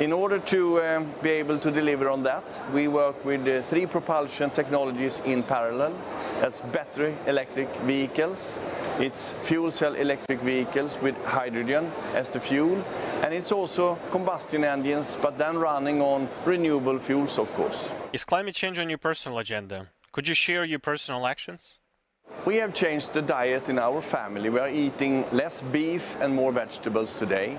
In order to be able to deliver on that, we work with 3 propulsion technologies in parallel. That's battery electric vehicles, it's fuel cell electric vehicles with hydrogen as the fuel, and it's also combustion engines, but then running on renewable fuels, of course. Is climate change on your personal agenda? Could you share your personal actions? We have changed the diet in our family. We are eating less beef and more vegetables today.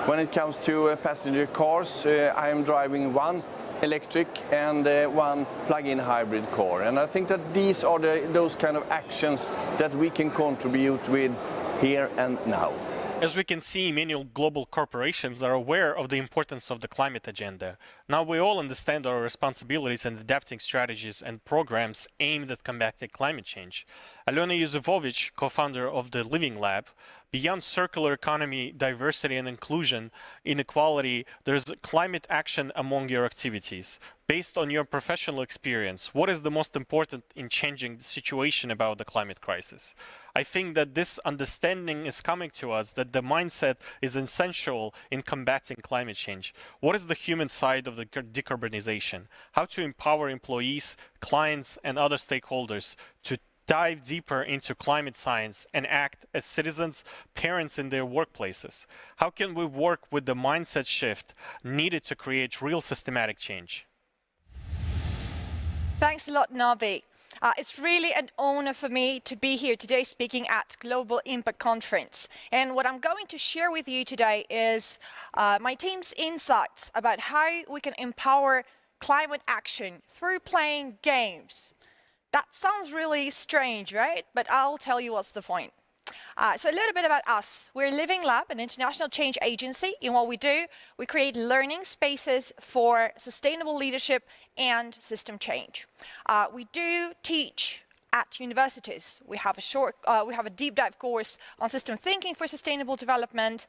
When it comes to passenger cars, I am driving 1 electric and 1 plug-in hybrid car. And I think that these are those kind of actions that we can contribute with here and now. As we can see, many global corporations are aware of the importance of the climate agenda. Now we all understand our responsibilities in adapting strategies and programs aimed at combating climate change. Alena Yusufovich, co-founder of the Living Lab, beyond circular economy, diversity and inclusion, inequality, there's climate action among your activities. Based on your professional experience, what is the most important in changing the situation about the climate crisis? I think that this understanding is coming to us, that the mindset is essential in combating climate change. What is the human side of the decarbonization? How to empower employees, clients, and other stakeholders to dive deeper into climate science and act as citizens, parents in their workplaces? How can we work with the mindset shift needed to create real systematic change? Thanks a lot, Nabi. It's really an honor for me to be here today speaking at Global Impact Conference. And what I'm going to share with you today is my team's insights about how we can empower climate action through playing games. That sounds really strange, right? But I'll tell you what's the point. So a little bit about us. We're Living Lab, an international change agency. In what we do, we create learning spaces for sustainable leadership and system change. We do teach at universities. We have a deep dive course on system thinking for sustainable development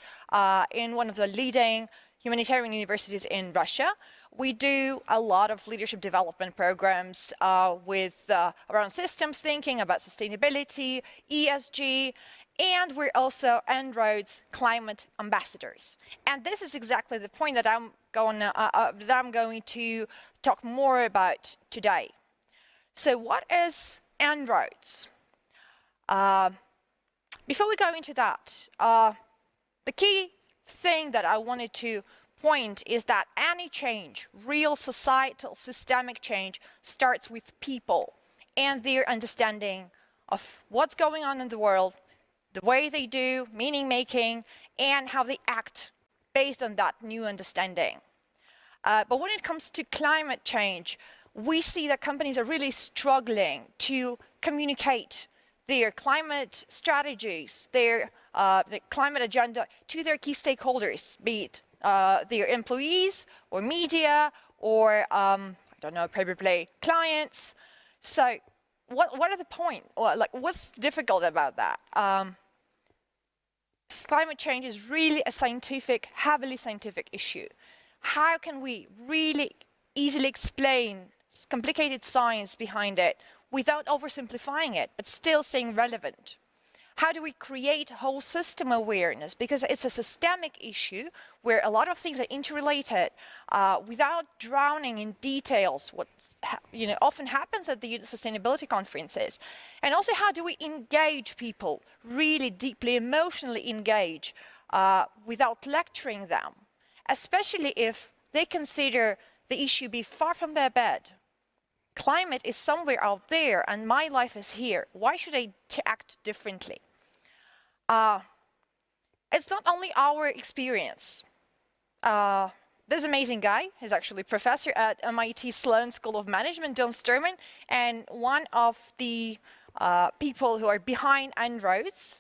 in one of the leading humanitarian universities in Russia. We do a lot of leadership development programs around systems thinking, about sustainability, ESG, and we're also En-ROAD's climate ambassadors. And this is exactly the point that I'm going to talk more about today. So what is En-ROADs? Before we go into that, the key thing that I wanted to point is that any change, real societal systemic change, starts with people and their understanding of what's going on in the world, the way they do meaning making, and how they act based on that new understanding. But when it comes to climate change, we see that companies are really struggling to communicate their climate strategies, the climate agenda to their key stakeholders, be it their employees or media or, I don't know, probably clients. So what are the point? What's difficult about that? Climate change is really a heavily scientific issue. How can we really easily explain complicated science behind it without oversimplifying it, but still staying relevant? How do we create whole system awareness? Because it's a systemic issue where a lot of things are interrelated without drowning in details, what often happens at the sustainability conferences. And also, how do we engage people, really deeply emotionally engage without lecturing them, especially if they consider the issue be far from their bed? Climate is somewhere out there and my life is here. Why should I act differently? It's not only our experience. This amazing guy, he's actually a professor at MIT Sloan School of Management, Don Sturman, and one of the people who are behind En-ROADs,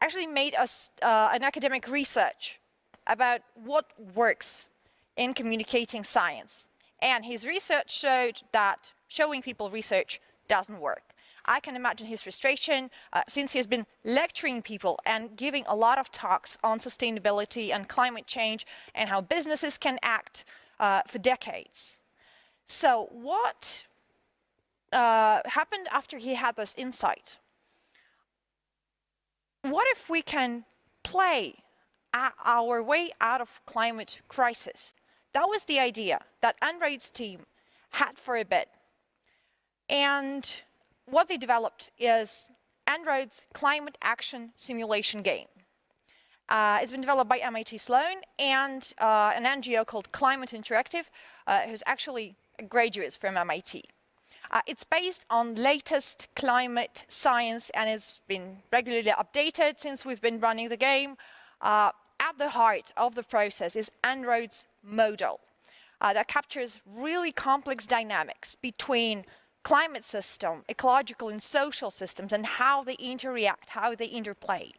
actually made us an academic research about what works in communicating science. And his research showed that showing people research doesn't work. I can imagine his frustration since he's been lecturing people and giving a lot of talks on sustainability and climate change and how businesses can act for decades. So what happened after he had this insight? What if we can play our way out of climate crisis? That was the idea that En-ROAD's team had for a bit. And what they developed is En-ROAD's climate action simulation game. It's been developed by MIT Sloan and an NGO called Climate Interactive, who's actually graduates from MIT. It's based on latest climate science and it's been regularly updated since we've been running the game. At the heart of the process is En-ROAD's model that captures really complex dynamics between climate system, ecological and social systems, and how they interact, how they interplay.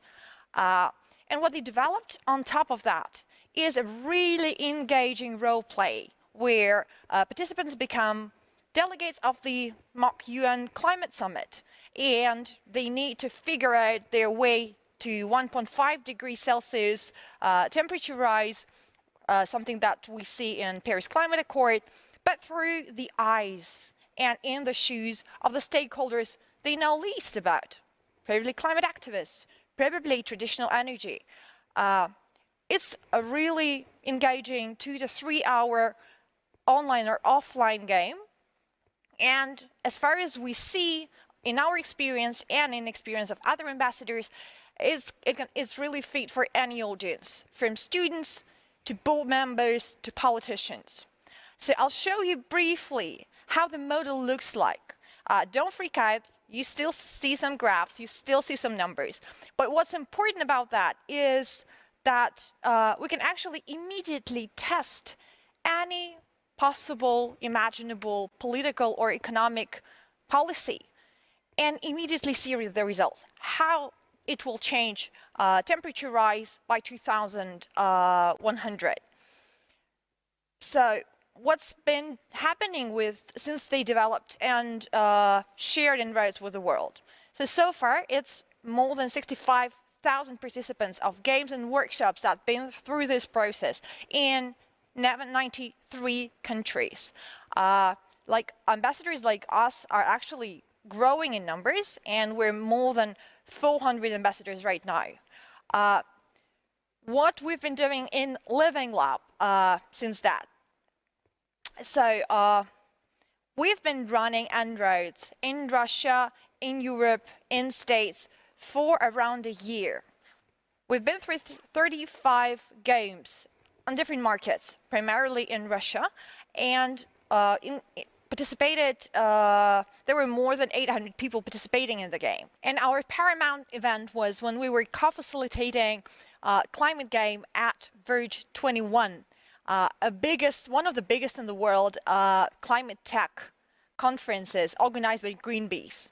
And what they developed on top of that is a really engaging role play where participants become delegates of the mock UN Climate Summit, and they need to figure out their way to 1.5 degrees Celsius temperature rise, something that we see in Paris Climate Accord, but through the eyes and in the shoes of the stakeholders they know least about, probably climate activists, probably traditional energy. It's a really engaging 2 to 3 hour online or offline game. And as far as we see in our experience and in experience of other ambassadors, it's really fit for any audience, from students to board members to politicians. So I'll show you briefly how the model looks like. Don't freak out, you still see some graphs, you still see some numbers. But what's important about that is that we can actually immediately test any possible, imaginable political or economic policy and immediately see the results, how it will change temperature rise by 2100. So what's been happening since they developed and shared En-ROADs with the world? So far, it's more than 65,000 participants of games and workshops that have been through this process in 93 countries. Like ambassadors like us are actually growing in numbers, and we're more than 400 ambassadors right now. What we've been doing in Living Lab since that. So we've been running En-ROADs in Russia, in Europe, in States for around a year. We've been through 35 games on different markets, primarily in Russia, and participated, there were more than 800 people participating in the game. And our paramount event was when we were co-facilitating a climate game at Verge 21, one of the biggest in the world climate tech conferences organized by Greenpeace.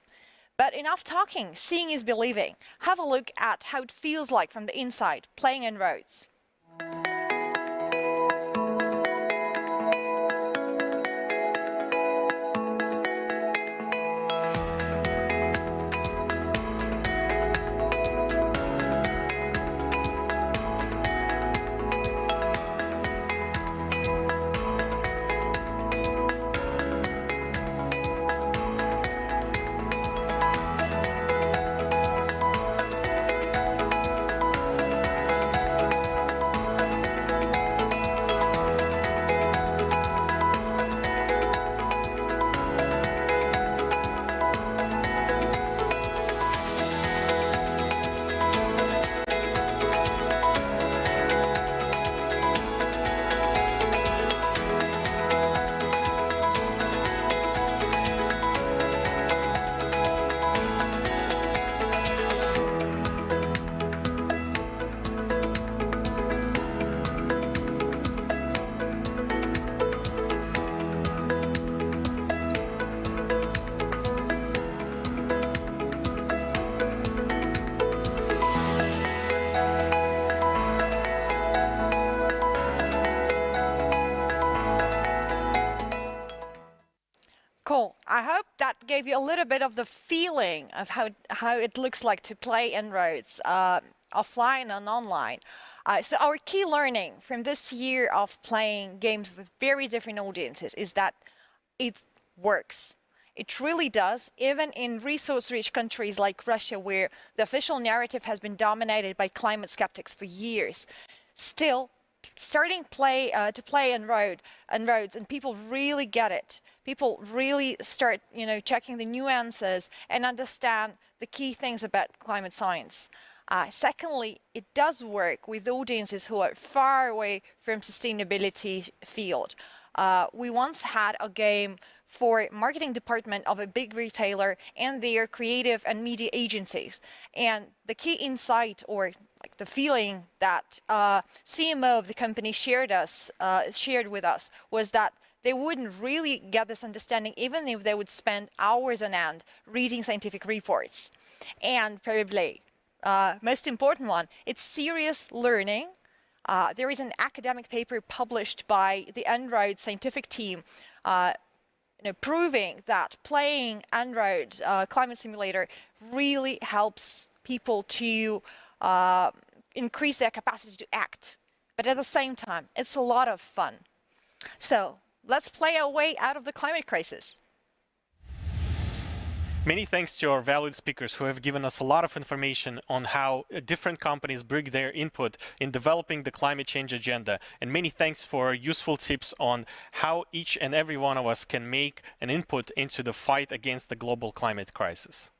But enough talking, seeing is believing. Have a look at how it feels like from the inside, playing En-ROADs. that gave you a little bit of the feeling of how it looks like to play En-ROADS offline and online. So our key learning from this year of playing games with very different audiences is that it works. It really does, even in resource-rich countries like Russia, where the official narrative has been dominated by climate skeptics for years. Still, starting to play En-ROADS, and people really get it. People really start, checking the nuances and understand the key things about climate science. Secondly, it does work with audiences who are far away from sustainability field. We once had a game for marketing department of a big retailer and their creative and media agencies. And the key insight, or like the feeling that CMO of the company shared with us, was that they wouldn't really get this understanding even if they would spend hours on end reading scientific reports. And probably most important one, it's serious learning. There is an academic paper published by the En-ROADS scientific team proving that playing En-ROADS climate simulator really helps people to increase their capacity to act. But at the same time, it's a lot of fun. So let's play our way out of the climate crisis. Many thanks to our valued speakers who have given us a lot of information on how different companies bring their input in developing the climate change agenda. And many thanks for useful tips on how each and every one of us can make an input into the fight against the global climate crisis.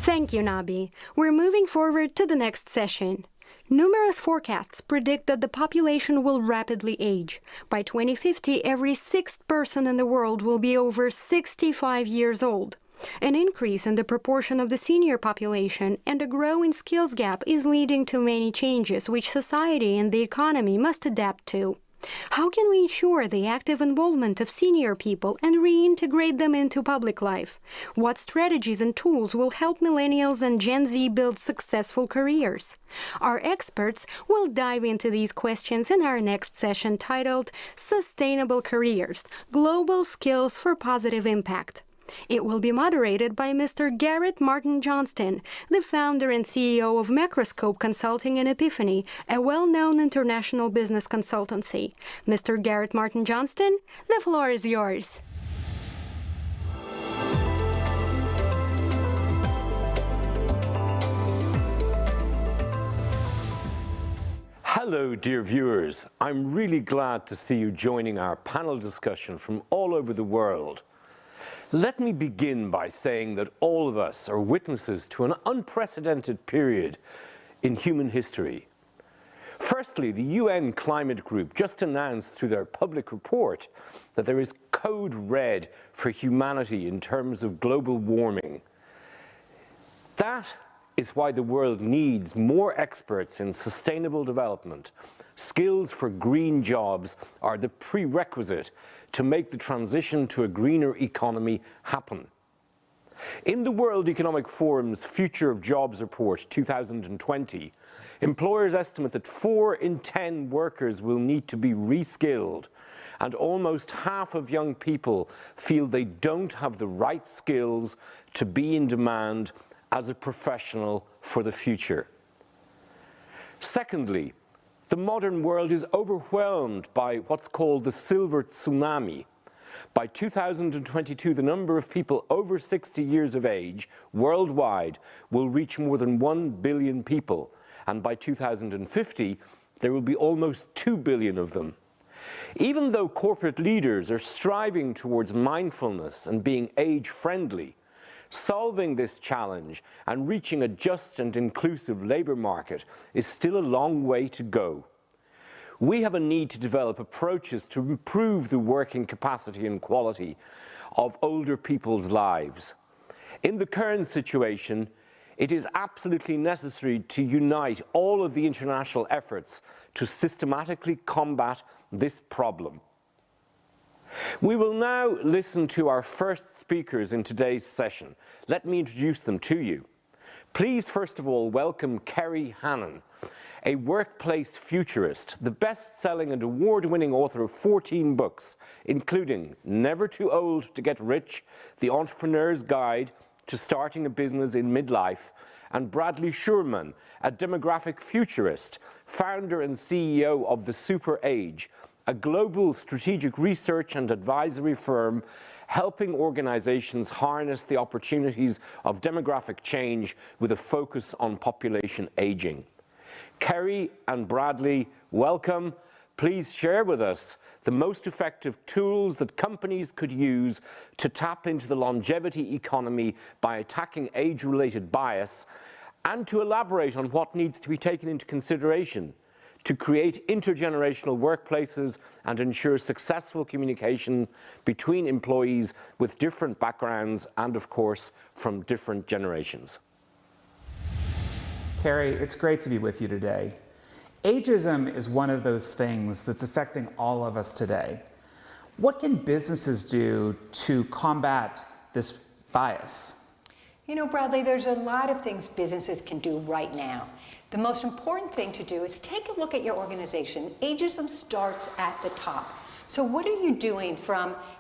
Thank you, Nabi. We're moving forward to the next session. Numerous forecasts predict that the population will rapidly age. By 2050, every sixth person in the world will be over 65 years old. An increase in the proportion of the senior population and a growing skills gap is leading to many changes which society and the economy must adapt to. How can we ensure the active involvement of senior people and reintegrate them into public life? What strategies and tools will help millennials and Gen Z build successful careers? Our experts will dive into these questions in our next session titled Sustainable Careers: Global Skills for Positive Impact. It will be moderated by Mr. Garrett Martin Johnston, the founder and CEO of Macroscope Consulting and Epiphany, a well-known international business consultancy. Mr. Garrett Martin Johnston, the floor is yours. Hello, dear viewers. I'm really glad to see you joining our panel discussion from all over the world. Let me begin by saying that all of us are witnesses to an unprecedented period in human history. Firstly, the UN Climate Group just announced through their public report that there is code red for humanity in terms of global warming. That is why the world needs more experts in sustainable development. Skills for green jobs are the prerequisite to make the transition to a greener economy happen. In the World Economic Forum's Future of Jobs Report 2020, employers estimate that 4 in 10 workers will need to be reskilled, and almost half of young people feel they don't have the right skills to be in demand as a professional for the future. Secondly, the modern world is overwhelmed by what's called the silver tsunami. By 2022, the number of people over 60 years of age worldwide will reach more than 1 billion people, and by 2050, there will be almost 2 billion of them. Even though corporate leaders are striving towards mindfulness and being age-friendly, solving this challenge and reaching a just and inclusive labour market is still a long way to go. We have a need to develop approaches to improve the working capacity and quality of older people's lives. In the current situation, it is absolutely necessary to unite all of the international efforts to systematically combat this problem. We will now listen to our first speakers in today's session. Let me introduce them to you. Please, first of all, welcome Kerry Hannon, a workplace futurist, the best-selling and award-winning author of 14 books, including Never Too Old to Get Rich, The Entrepreneur's Guide to Starting a Business in Midlife, and Bradley Schurman, a demographic futurist, founder and CEO of The Super Age, a global strategic research and advisory firm helping organizations harness the opportunities of demographic change with a focus on population aging. Kerry and Bradley, welcome. Please share with us the most effective tools that companies could use to tap into the longevity economy by attacking age-related bias, and to elaborate on what needs to be taken into consideration to create intergenerational workplaces and ensure successful communication between employees with different backgrounds and, of course, from different generations. Kerry, it's great to be with you today. Ageism is one of those things that's affecting all of us today. What can businesses do to combat this bias? You know, Bradley, there's a lot of things businesses can do right now. The most important thing to do is take a look at your organization. Ageism starts at the top. So what are you doing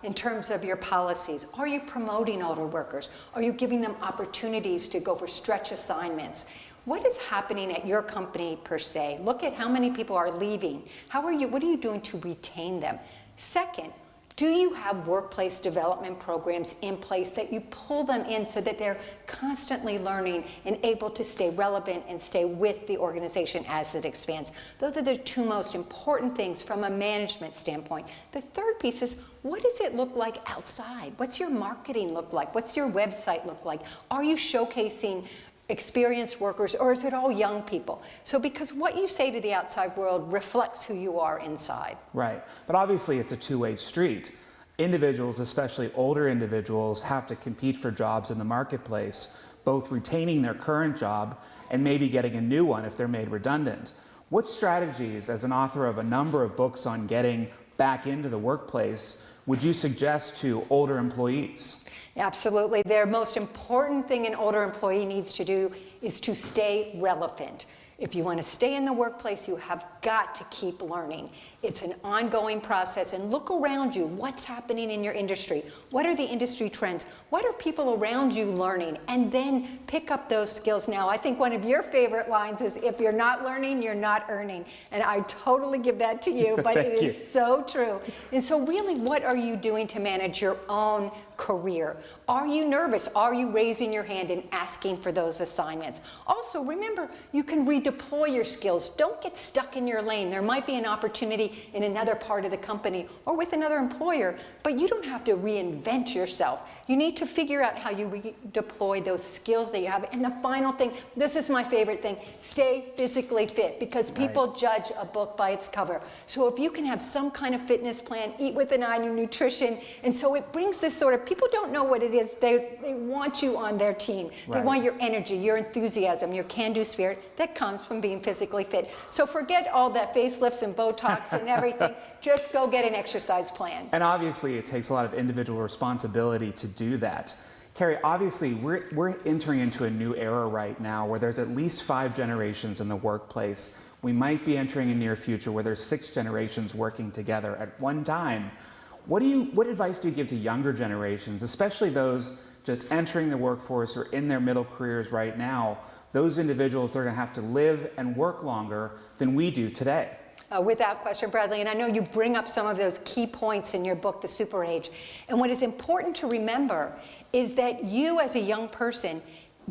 in terms of your policies? Are you promoting older workers? Are you giving them opportunities to go for stretch assignments? What is happening at your company per se? Look at how many people are leaving. What are you doing to retain them? Second, do you have workplace development programs in place that you pull them in so that they're constantly learning and able to stay relevant and stay with the organization as it expands? Those are the two most important things from a management standpoint. The third piece is, what does it look like outside? What's your marketing look like? What's your website look like? Are you showcasing experienced workers, or is it all young people? So because what you say to the outside world reflects who you are inside. Right, but obviously it's a two-way street. Individuals, especially older individuals, have to compete for jobs in the marketplace, both retaining their current job and maybe getting a new one if they're made redundant. What strategies, as an author of a number of books on getting back into the workplace, would you suggest to older employees? Absolutely. Their most important thing an older employee needs to do is to stay relevant. If you want to stay in the workplace, you have got to keep learning. It's an ongoing process, and look around you. What's happening in your industry? What are the industry trends? What are people around you learning? And then pick up those skills now. I think one of your favorite lines is, if you're not learning, you're not earning. And I totally give that to you, but it is so true. And so really, what are you doing to manage your own career? Are you nervous? Are you raising your hand and asking for those assignments? Also, remember, you can redeploy your skills. Don't get stuck in your lane. There might be an opportunity in another part of the company or with another employer, but you don't have to reinvent yourself. You need to figure out how you redeploy those skills that you have. And the final thing, this is my favorite thing, stay physically fit, because people judge a book by its cover. So if you can have some kind of fitness plan, eat with an eye on your nutrition, and so it brings this sort of, people don't know what it is. They want you on their team. They want your energy, your enthusiasm, your can-do spirit that comes from being physically fit. So forget all that facelifts and Botox and everything. Just go get an exercise plan. And obviously it takes a lot of individual responsibility to do that. Kerry, obviously we're entering into a new era right now where there's at least 5 generations in the workplace. We might be entering a near future where there's 6 generations working together at one time. What advice do you give to younger generations, especially those just entering the workforce or in their middle careers right now? Those individuals, they're going to have to live and work longer than we do today. Without question, Bradley, and I know you bring up some of those key points in your book, The Super Age. And what is important to remember is that you, as a young person,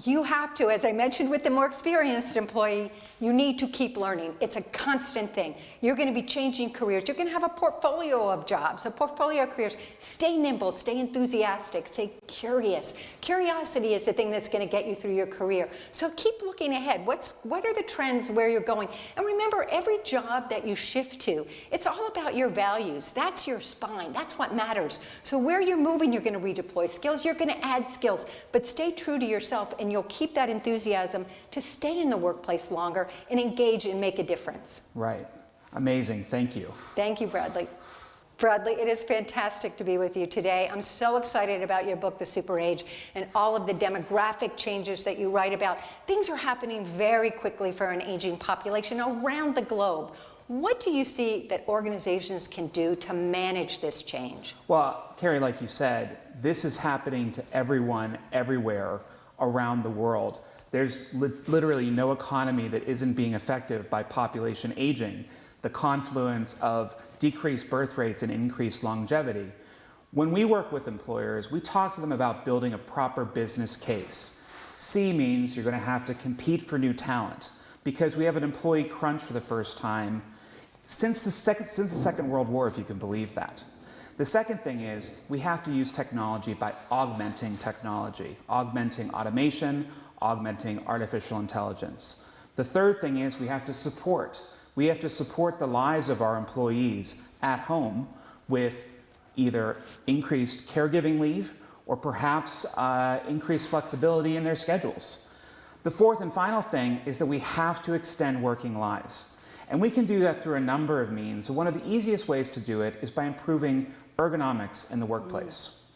you have to, as I mentioned with the more experienced employee, you need to keep learning. It's a constant thing. You're going to be changing careers. You're going to have a portfolio of jobs, a portfolio of careers. Stay nimble, stay enthusiastic, stay curious. Curiosity is the thing that's going to get you through your career. So keep looking ahead. What are the trends where you're going? And remember, every job that you shift to, it's all about your values. That's your spine. That's what matters. So where you're moving, you're going to redeploy skills. You're going to add skills. But stay true to yourself, and you'll keep that enthusiasm to stay in the workplace longer and engage and make a difference. Right. Amazing. Thank you. Thank you, Bradley. Bradley, it is fantastic to be with you today. I'm so excited about your book, The Super Age, and all of the demographic changes that you write about. Things are happening very quickly for an aging population around the globe. What do you see that organizations can do to manage this change? Well, Carrie, like you said, this is happening to everyone, everywhere around the world. There's literally no economy that isn't being affected by population aging, the confluence of decreased birth rates and increased longevity. When we work with employers, we talk to them about building a proper business case. C means you're going to have to compete for new talent because we have an employee crunch for the first time since the Second World War, if you can believe that. The second thing is we have to use technology by augmenting technology, augmenting automation, augmenting artificial intelligence. The third thing is we have to support. We have to support the lives of our employees at home with either increased caregiving leave or perhaps increased flexibility in their schedules. The fourth and final thing is that we have to extend working lives. And we can do that through a number of means. One of the easiest ways to do it is by improving ergonomics in the workplace.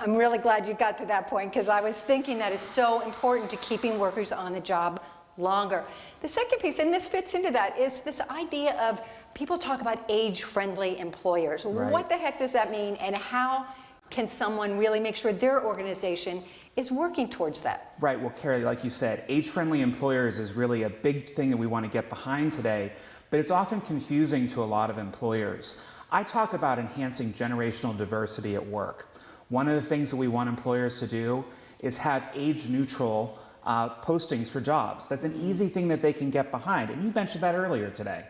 I'm really glad you got to that point because I was thinking that is so important to keeping workers on the job longer. The second piece, and this fits into that, is this idea of people talk about age-friendly employers. Right. What the heck does that mean, and how can someone really make sure their organization is working towards that? Right, well, Carrie, like you said, age-friendly employers is really a big thing that we want to get behind today, but it's often confusing to a lot of employers. I talk about enhancing generational diversity at work. One of the things that we want employers to do is have age-neutral postings for jobs. That's an easy thing that they can get behind, and you mentioned that earlier today.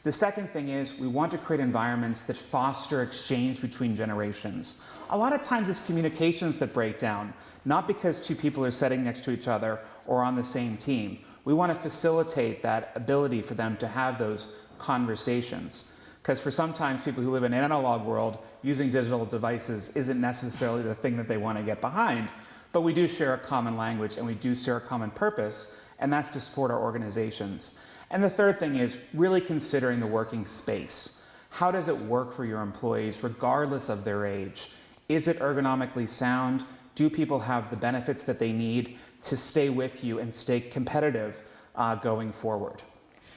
The second thing is we want to create environments that foster exchange between generations. A lot of times it's communications that break down, not because two people are sitting next to each other or on the same team. We want to facilitate that ability for them to have those conversations. Because for sometimes people who live in an analog world, using digital devices isn't necessarily the thing that they want to get behind. But we do share a common language and we do share a common purpose, and that's to support our organizations. And the third thing is really considering the working space. How does it work for your employees regardless of their age? Is it ergonomically sound? Do people have the benefits that they need to stay with you and stay competitive going forward?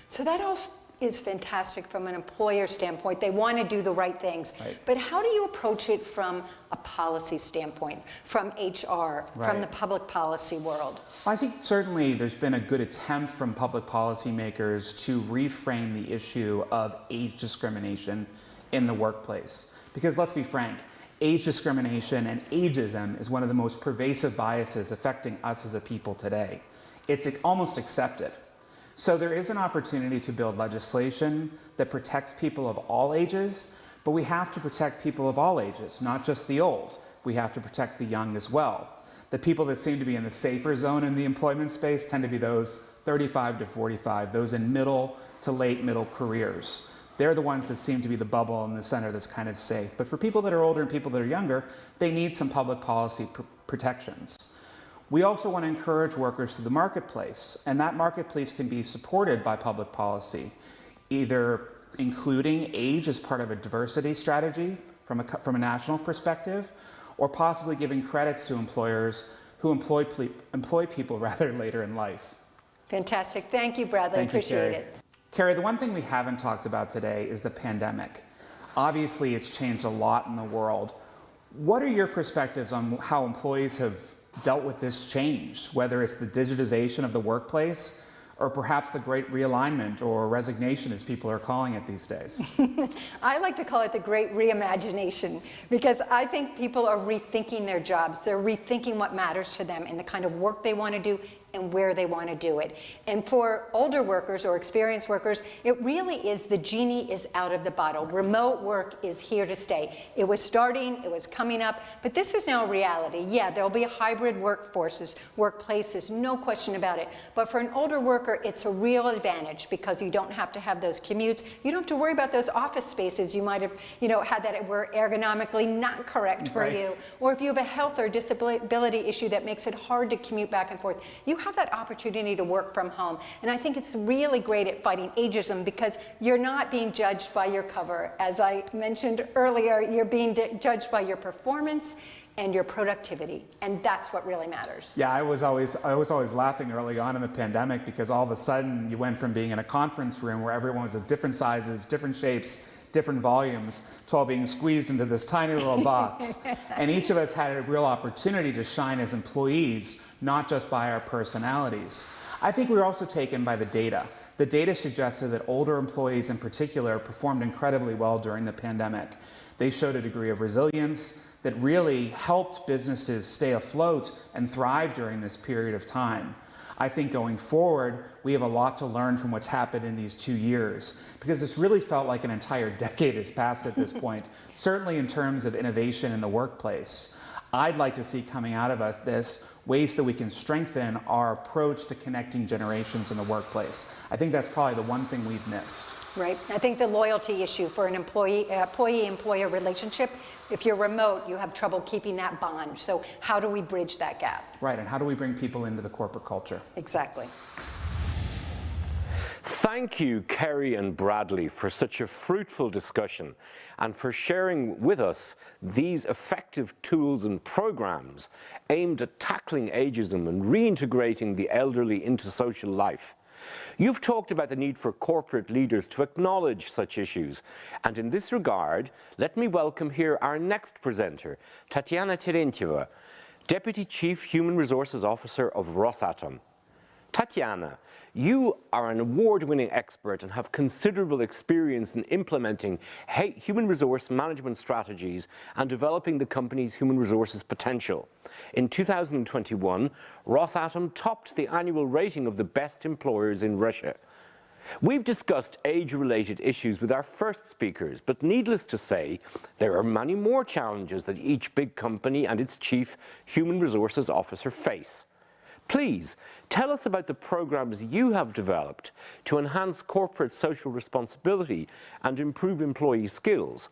So that all is fantastic from an employer standpoint. They want to do the right things. Right. But how do you approach it from a policy standpoint, from HR, from the public policy world? I think certainly there's been a good attempt from public policymakers to reframe the issue of age discrimination in the workplace. Because let's be frank, age discrimination and ageism is one of the most pervasive biases affecting us as a people today. It's almost accepted. So there is an opportunity to build legislation that protects people of all ages, but we have to protect people of all ages, not just the old. We have to protect the young as well. The people that seem to be in the safer zone in the employment space tend to be those 35 to 45, those in middle to late middle careers. They're the ones that seem to be the bubble in the center that's kind of safe. But for people that are older and people that are younger, they need some public policy protections. We also want to encourage workers to the marketplace, and that marketplace can be supported by public policy, either including age as part of a diversity strategy from a national perspective, or possibly giving credits to employers who employ people rather later in life. Fantastic. Thank you, Bradley. Thank you, Appreciate Carrie. it. Carrie, the one thing we haven't talked about today is the pandemic. Obviously, it's changed a lot in the world. What are your perspectives on how employees have dealt with this change, whether it's the digitization of the workplace or perhaps the great realignment or resignation as people are calling it these days? I like to call it the great reimagination because I think people are rethinking their jobs. They're rethinking what matters to them and the kind of work they want to do and where they want to do it. And for older workers or experienced workers, it really is the genie is out of the bottle. Remote work is here to stay. It was starting, it was coming up, but this is now a reality. Yeah, there'll be hybrid workplaces, no question about it. But for an older worker, worker, it's a real advantage because you don't have to have those commutes. You don't have to worry about those office spaces you might have, had that were ergonomically not correct for you. Or if you have a health or disability issue that makes it hard to commute back and forth, you have that opportunity to work from home. And I think it's really great at fighting ageism because you're not being judged by your cover. As I mentioned earlier, you're being judged by your performance and your productivity, and that's what really matters. Yeah, I was always laughing early on in the pandemic because all of a sudden you went from being in a conference room where everyone was of different sizes, different shapes, different volumes, to all being squeezed into this tiny little box. And each of us had a real opportunity to shine as employees, not just by our personalities. I think we were also taken by the data. The data suggested that older employees in particular performed incredibly well during the pandemic. They showed a degree of resilience that really helped businesses stay afloat and thrive during this period of time. I think going forward, we have a lot to learn from what's happened in these 2 years, because this really felt like an entire decade has passed at this point, certainly in terms of innovation in the workplace. I'd like to see coming out of this ways that we can strengthen our approach to connecting generations in the workplace. I think that's probably the one thing we've missed. Right. I think the loyalty issue for an employee-employer relationship, if you're remote, you have trouble keeping that bond. So how do we bridge that gap? Right, and how do we bring people into the corporate culture? Exactly. Thank you, Kerry and Bradley, for such a fruitful discussion and for sharing with us these effective tools and programs aimed at tackling ageism and reintegrating the elderly into social life. You've talked about the need for corporate leaders to acknowledge such issues, and in this regard, let me welcome here our next presenter, Tatiana Terentьева, Deputy Chief Human Resources Officer of Rosatom. Tatiana, you are an award-winning expert and have considerable experience in implementing human resource management strategies and developing the company's human resources potential. In 2021, Rosatom topped the annual rating of the best employers in Russia. We've discussed age-related issues with our first speakers, but needless to say, there are many more challenges that each big company and its chief human resources officer face. Please, tell us about the programs you have developed to enhance corporate social responsibility and improve employee skills.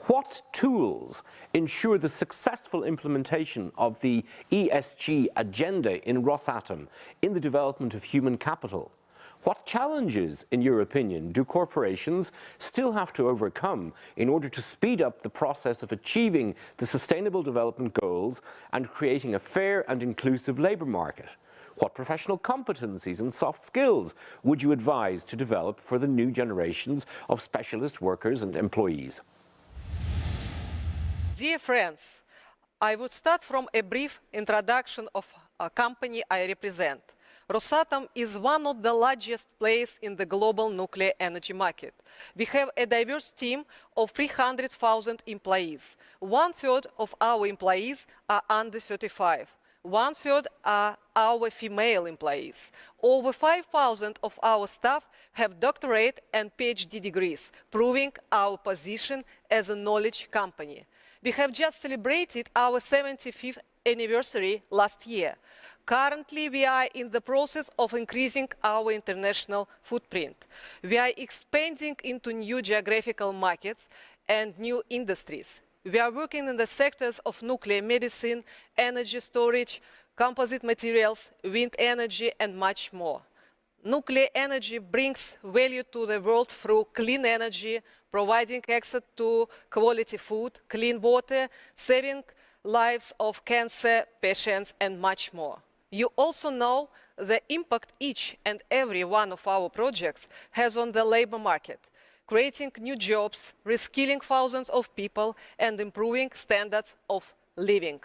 What tools ensure the successful implementation of the ESG agenda in Rosatom in the development of human capital? What challenges, in your opinion, do corporations still have to overcome in order to speed up the process of achieving the Sustainable Development Goals and creating a fair and inclusive labour market? What professional competencies and soft skills would you advise to develop for the new generations of specialist workers and employees? Dear friends, I would start from a brief introduction of a company I represent. Rosatom is one of the largest players in the global nuclear energy market. We have a diverse team of 300,000 employees. 1/3 of our employees are under 35. 1/3 are our female employees. Over 5,000 of our staff have doctorate and PhD degrees, proving our position as a knowledge company. We have just celebrated our 75th anniversary last year. Currently, we are in the process of increasing our international footprint. We are expanding into new geographical markets and new industries. We are working in the sectors of nuclear medicine, energy storage, composite materials, wind energy, and much more. Nuclear energy brings value to the world through clean energy, providing access to quality food, clean water, saving lives of cancer patients, and much more. You also know the impact each and every one of our projects has on the labor market, creating new jobs, reskilling thousands of people, and improving standards of living.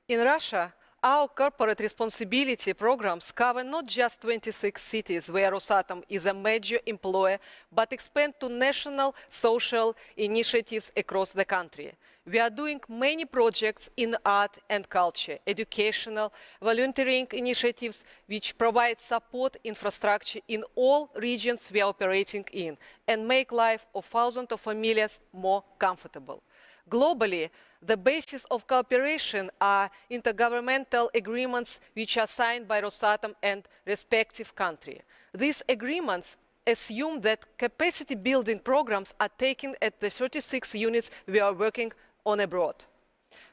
In Russia, our corporate responsibility programs cover not just 26 cities where Rosatom is a major employer, but expand to national social initiatives across the country. We are doing many projects in art and culture, educational, volunteering initiatives, which provide support infrastructure in all regions we are operating in and make life of thousands of families more comfortable. Globally, the basis of cooperation are intergovernmental agreements which are signed by Rosatom and respective countries. These agreements assume that capacity building programs are taken at the 36 units we are working on abroad.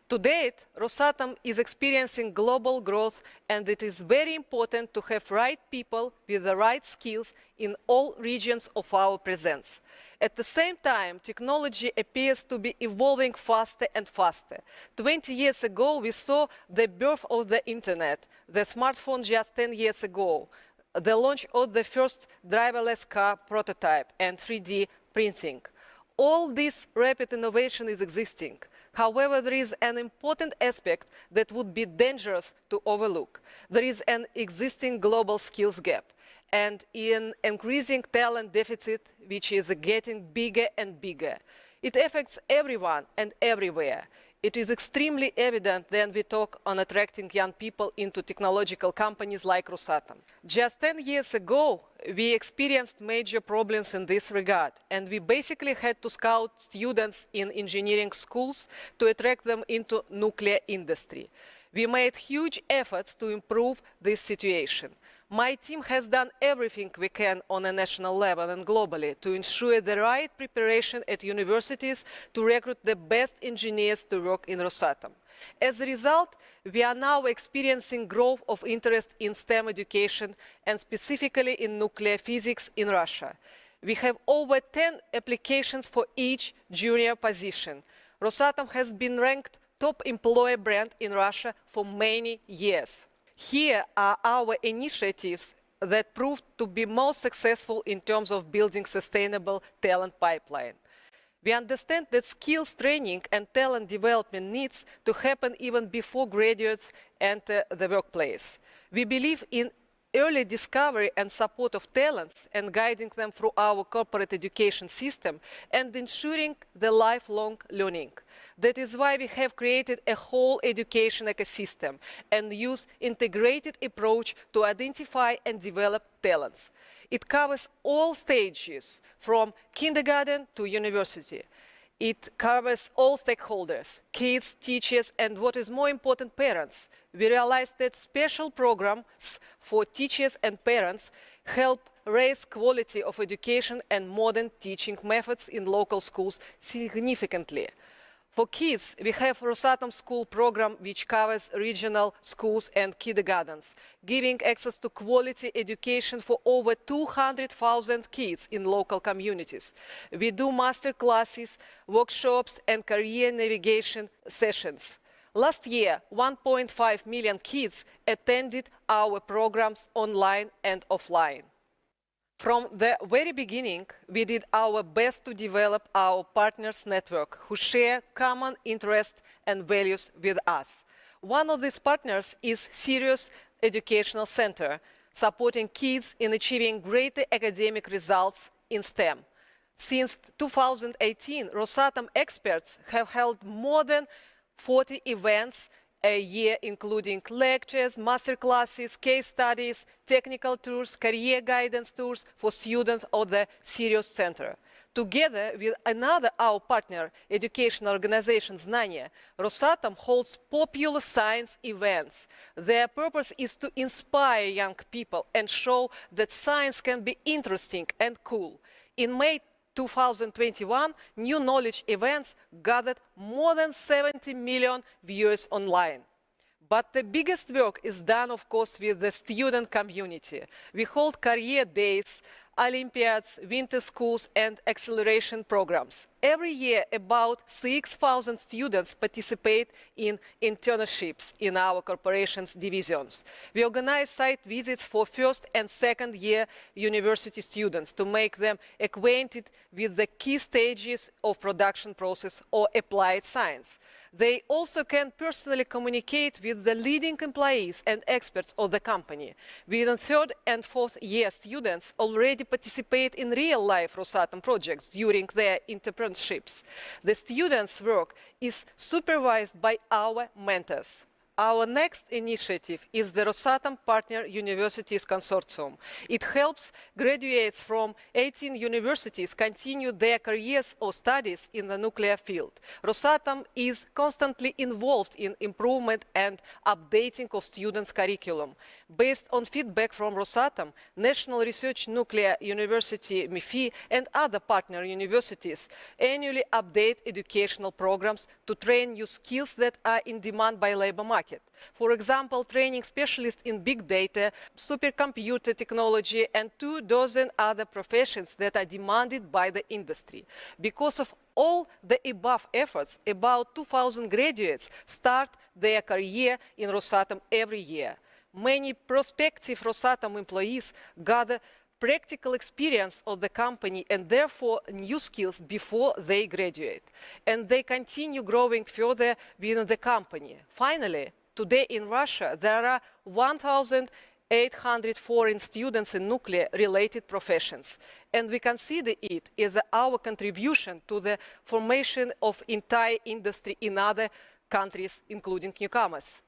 To date, Rosatom is experiencing global growth, and it is very important to have right people with the right skills in all regions of our presence. At the same time, technology appears to be evolving faster and faster. 20 years ago, we saw the birth of the internet, the smartphone just 10 years ago, the launch of the first driverless car prototype, and 3D printing. All this rapid innovation is existing. However, there is an important aspect that would be dangerous to overlook. There is an existing global skills gap and an increasing talent deficit, which is getting bigger and bigger. It affects everyone and everywhere. It is extremely evident when we talk on attracting young people into technological companies like Rosatom. Just 10 years ago, we experienced major problems in this regard, and we basically had to scout students in engineering schools to attract them into nuclear industry. We made huge efforts to improve this situation. My team has done everything we can on a national level and globally to ensure the right preparation at universities to recruit the best engineers to work in Rosatom. As a result, we are now experiencing growth of interest in STEM education and specifically in nuclear physics in Russia. We have over 10 applications for each junior position. Rosatom has been ranked top employer brand in Russia for many years. Here are our initiatives that proved to be most successful in terms of building sustainable talent pipeline. We understand that skills training and talent development needs to happen even before graduates enter the workplace. We believe in early discovery and support of talents and guiding them through our corporate education system and ensuring the lifelong learning. That is why we have created a whole education ecosystem and use integrated approach to identify and develop talents. It covers all stages from kindergarten to university. It covers all stakeholders, kids, teachers, and what is more important, parents. We realized that special programs for teachers and parents help raise quality of education and modern teaching methods in local schools significantly. For kids, we have Rosatom School program, which covers regional schools and kindergartens, giving access to quality education for over 200,000 kids in local communities. We do master classes, workshops, and career navigation sessions. Last year, 1.5 million kids attended our programs online and offline. From the very beginning, we did our best to develop our partners network who share common interests and values with us. One of these partners is Serious Educational Center, supporting kids in achieving greater academic results in STEM. Since 2018, Rosatom experts have held more than 40 events a year, including lectures, master classes, case studies, technical tours, career guidance tours for students of the Serious Center. Together with another our partner educational organization Znания, Rosatom holds popular science events. Their purpose is to inspire young people and show that science can be interesting and cool. In May 2021, new knowledge events gathered more than 70 million viewers online. But the biggest work is done, of course, with the student community. We hold career days, Olympiads, winter schools, and acceleration programs. Every year, about 6,000 students participate in internships in our corporation's divisions. We organize site visits for first and second year university students to make them acquainted with the key stages of production process or applied science. They also can personally communicate with the leading employees and experts of the company. Within third and fourth year students already participate in real-life Rosatom projects during their internships. The students' work is supervised by our mentors. Our next initiative is the Rosatom Partner Universities Consortium. It helps graduates from 18 universities continue their careers or studies in the nuclear field. Rosatom is constantly involved in improvement and updating of students' curriculum. Based on feedback from Rosatom, National Research Nuclear University, MIFI, and other partner universities annually update educational programs to train new skills that are in demand by labor market. For example, training specialists in big data, supercomputer technology, and 24 other professions that are demanded by the industry. Because of all the above efforts, about 2,000 graduates start their career in Rosatom every year. Many prospective Rosatom employees gather practical experience of the company and therefore new skills before they graduate. And they continue growing further within the company. Finally, today in Russia, there are 1,800 foreign students in nuclear-related professions. And we consider it as our contribution to the formation of entire industry in other countries, including newcomers.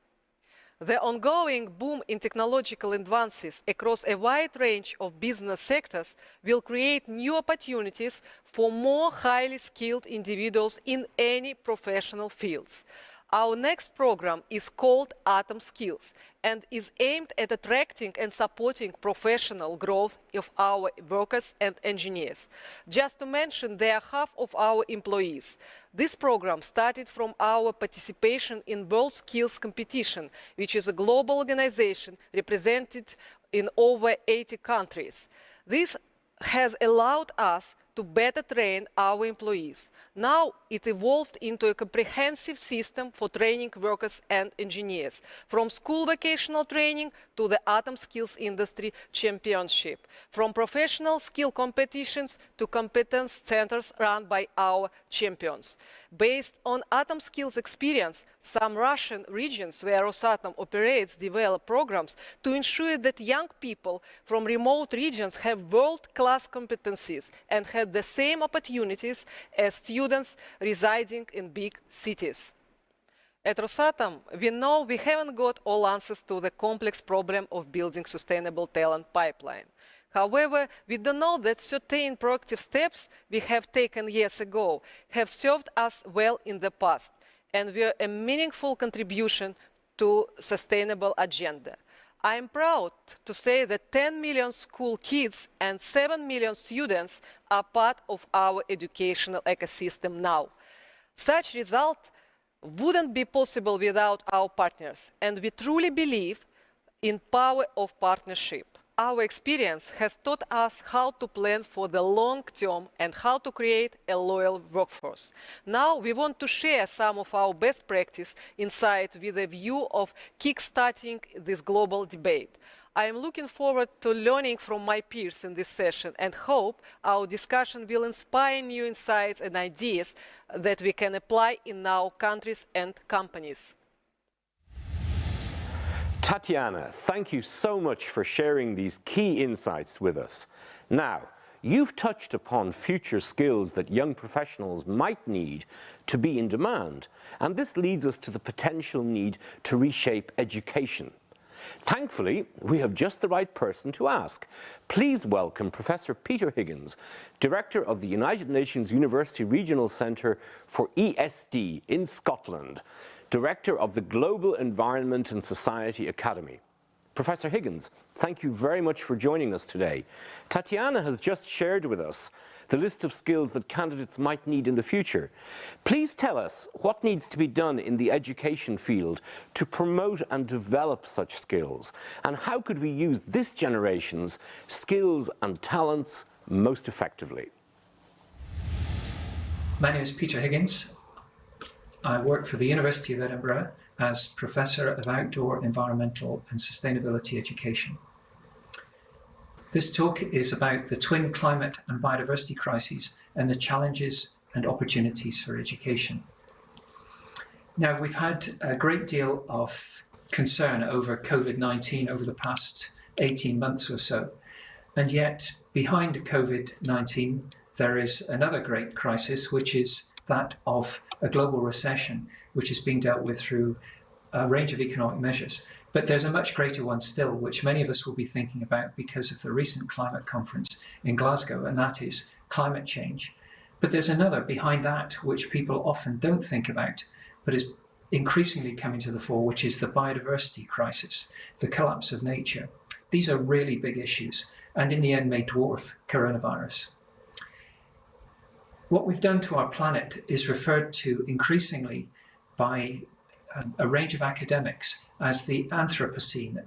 The ongoing boom in technological advances across a wide range of business sectors will create new opportunities for more highly skilled individuals in any professional fields. Our next program is called Atom Skills and is aimed at attracting and supporting professional growth of our workers and engineers. Just to mention, they are half of our employees. This program started from our participation in World Skills Competition, which is a global organization represented in over 80 countries. This has allowed us to better train our employees. Now it evolved into a comprehensive system for training workers and engineers, from school vocational training to the Atom Skills Industry Championship, from professional skill competitions to competence centers run by our champions. Based on Atom Skills experience, some Russian regions where Rosatom operates develop programs to ensure that young people from remote regions have world-class competencies and had the same opportunities as students residing in big cities. At Rosatom, we know we haven't got all answers to the complex problem of building sustainable talent pipeline. However, we do know that certain proactive steps we have taken years ago have served us well in the past and were a meaningful contribution to sustainable agenda. I am proud to say that 10 million school kids and 7 million students are part of our educational ecosystem now. Such result wouldn't be possible without our partners, and we truly believe in power of partnership. Our experience has taught us how to plan for the long term and how to create a loyal workforce. Now we want to share some of our best practice insights with a view of kickstarting this global debate. I am looking forward to learning from my peers in this session and hope our discussion will inspire new insights and ideas that we can apply in our countries and companies. Tatiana, thank you so much for sharing these key insights with us. Now, you've touched upon future skills that young professionals might need to be in demand, and this leads us to the potential need to reshape education. Thankfully, we have just the right person to ask. Please welcome Professor Peter Higgins, Director of the United Nations University Regional Centre for ESD in Scotland, Director of the Global Environment and Society Academy. Professor Higgins, thank you very much for joining us today. Tatiana has just shared with us the list of skills that candidates might need in the future. Please tell us what needs to be done in the education field to promote and develop such skills, and how could we use this generation's skills and talents most effectively? My name is Peter Higgins. I work for the University of Edinburgh as Professor of Outdoor Environmental and Sustainability Education. This talk is about the twin climate and biodiversity crises and the challenges and opportunities for education. Now, we've had a great deal of concern over COVID-19 over the past 18 months or so, and yet behind COVID-19 there is another great crisis, which is that of a global recession, which is being dealt with through a range of economic measures. But there's a much greater one still, which many of us will be thinking about because of the recent climate conference in Glasgow, and that is climate change. But there's another behind that, which people often don't think about, but is increasingly coming to the fore, which is the biodiversity crisis, the collapse of nature. These are really big issues, and in the end may dwarf coronavirus. What we've done to our planet is referred to increasingly by a range of academics as the Anthropocene,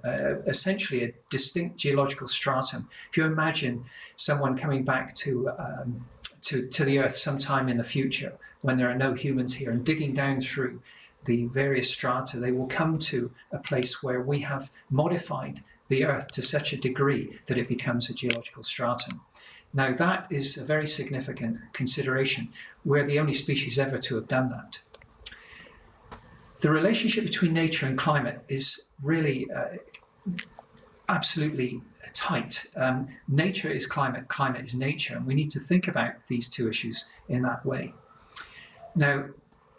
essentially a distinct geological stratum. If you imagine someone coming back to the Earth sometime in the future, when there are no humans here, and digging down through the various strata, they will come to a place where we have modified the Earth to such a degree that it becomes a geological stratum. Now that is a very significant consideration. We're the only species ever to have done that. The relationship between nature and climate is really absolutely tight. Nature is climate, climate is nature, and we need to think about these two issues in that way. Now,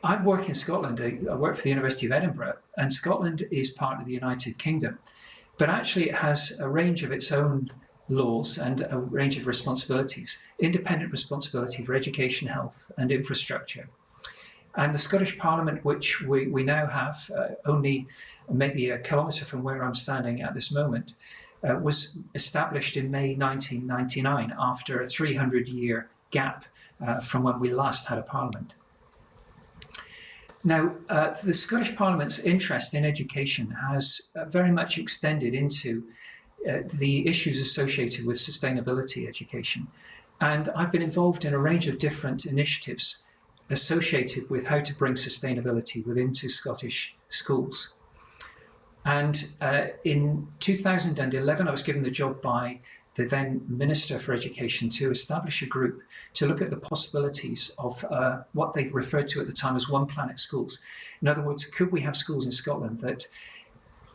I work in Scotland. I work for the University of Edinburgh, and Scotland is part of the United Kingdom. But actually it has a range of its own laws and a range of responsibilities, independent responsibility for education, health and infrastructure. And the Scottish Parliament, which we now have only maybe a kilometre from where I'm standing at this moment, was established in May 1999 after a 300-year gap from when we last had a parliament. Now, the Scottish Parliament's interest in education has very much extended into the issues associated with sustainability education. And I've been involved in a range of different initiatives associated with how to bring sustainability within Scottish schools. And in 2011, I was given the job by the then Minister for Education to establish a group to look at the possibilities of what they referred to at the time as one planet schools. In other words, could we have schools in Scotland that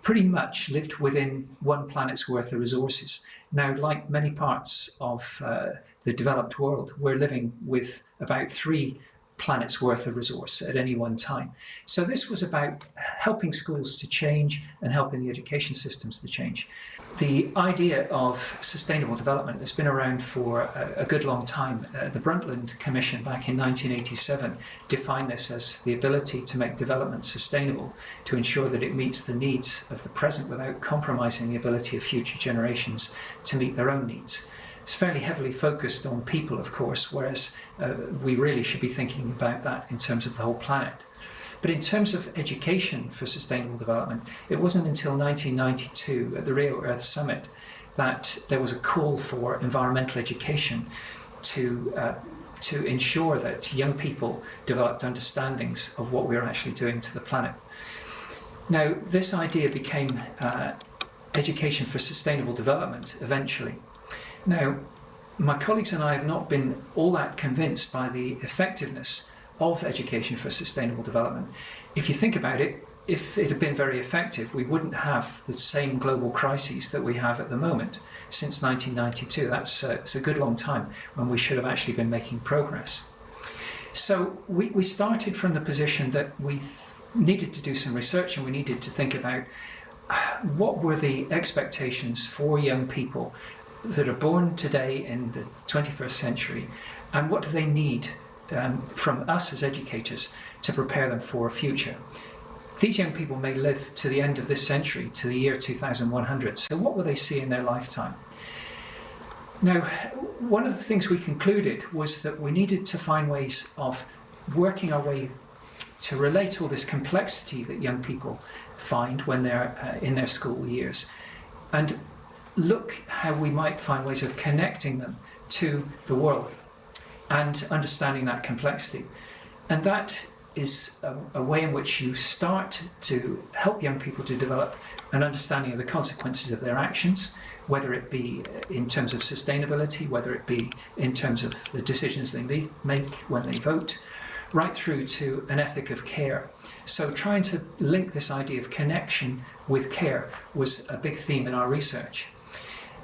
pretty much lived within one planet's worth of resources? Now, like many parts of the developed world, we're living with about 3 planets worth of resource at any one time. So this was about helping schools to change and helping the education systems to change. The idea of sustainable development has been around for a good long time. The Brundtland Commission back in 1987 defined this as the ability to make development sustainable, to ensure that it meets the needs of the present without compromising the ability of future generations to meet their own needs. It's fairly heavily focused on people, of course, whereas we really should be thinking about that in terms of the whole planet. But in terms of education for sustainable development, it wasn't until 1992 at the Rio Earth Summit that there was a call for environmental education to ensure that young people developed understandings of what we are actually doing to the planet. Now, this idea became education for sustainable development eventually. Now, my colleagues and I have not been all that convinced by the effectiveness of education for sustainable development. If you think about it, if it had been very effective, we wouldn't have the same global crises that we have at the moment since 1992. It's a good long time when we should have actually been making progress. So we started from the position that we needed to do some research, and we needed to think about what were the expectations for young people that are born today in the 21st century, and what do they need from us as educators to prepare them for a future. These young people may live to the end of this century, to the year 2100, so what will they see in their lifetime? Now, one of the things we concluded was that we needed to find ways of working our way to relate all this complexity that young people find when they're in their school years, and look how we might find ways of connecting them to the world and understanding that complexity. And that is a way in which you start to help young people to develop an understanding of the consequences of their actions, whether it be in terms of sustainability, whether it be in terms of the decisions they make when they vote, right through to an ethic of care. So trying to link this idea of connection with care was a big theme in our research.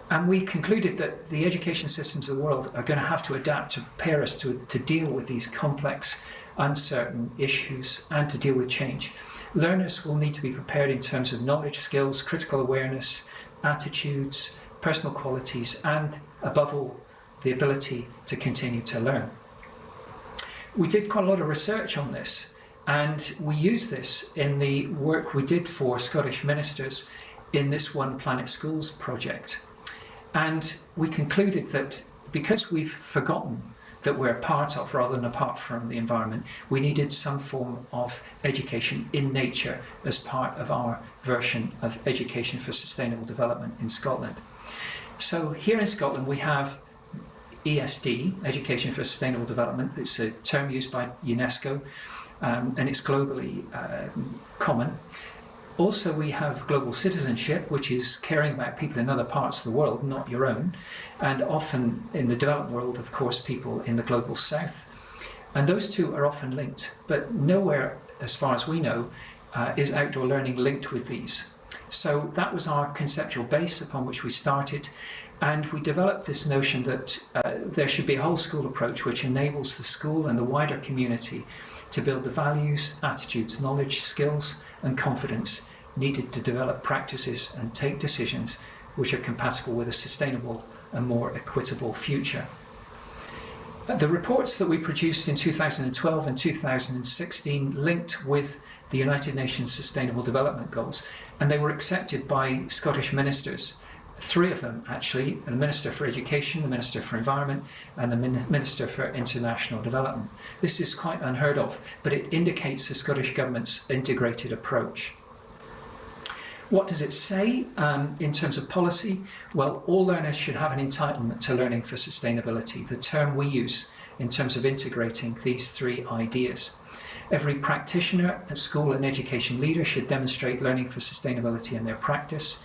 And we concluded that the education systems of the world are going to have to adapt to prepare us to deal with these complex, uncertain issues and to deal with change. learners will need to be prepared in terms of knowledge, skills, critical awareness, attitudes, personal qualities, and above all, the ability to continue to learn. We did quite a lot of research on this, and we used this in the work we did for Scottish ministers in this One Planet Schools project. And we concluded that because we've forgotten that we're part of rather than apart from the environment, we needed some form of education in nature as part of our version of Education for Sustainable Development in Scotland. So here in Scotland we have ESD, Education for Sustainable Development. It's a term used by UNESCO and it's globally common. Also, we have global citizenship, which is caring about people in other parts of the world, not your own, and often in the developed world, of course, people in the global south. And those two are often linked, but nowhere, as far as we know, is outdoor learning linked with these. So that was our conceptual base upon which we started, and we developed this notion that there should be a whole school approach which enables the school and the wider community to build the values, attitudes, knowledge, skills and confidence needed to develop practices and take decisions which are compatible with a sustainable and more equitable future. The reports that we produced in 2012 and 2016 linked with the United Nations Sustainable Development Goals, and they were accepted by Scottish ministers. 3 of them actually, the Minister for Education, the Minister for Environment and the Minister for International Development. This is quite unheard of, but it indicates the Scottish Government's integrated approach. What does it say in terms of policy? Well, all learners should have an entitlement to learning for sustainability, the term we use in terms of integrating these 3 ideas. Every practitioner at school and education leader should demonstrate learning for sustainability in their practice.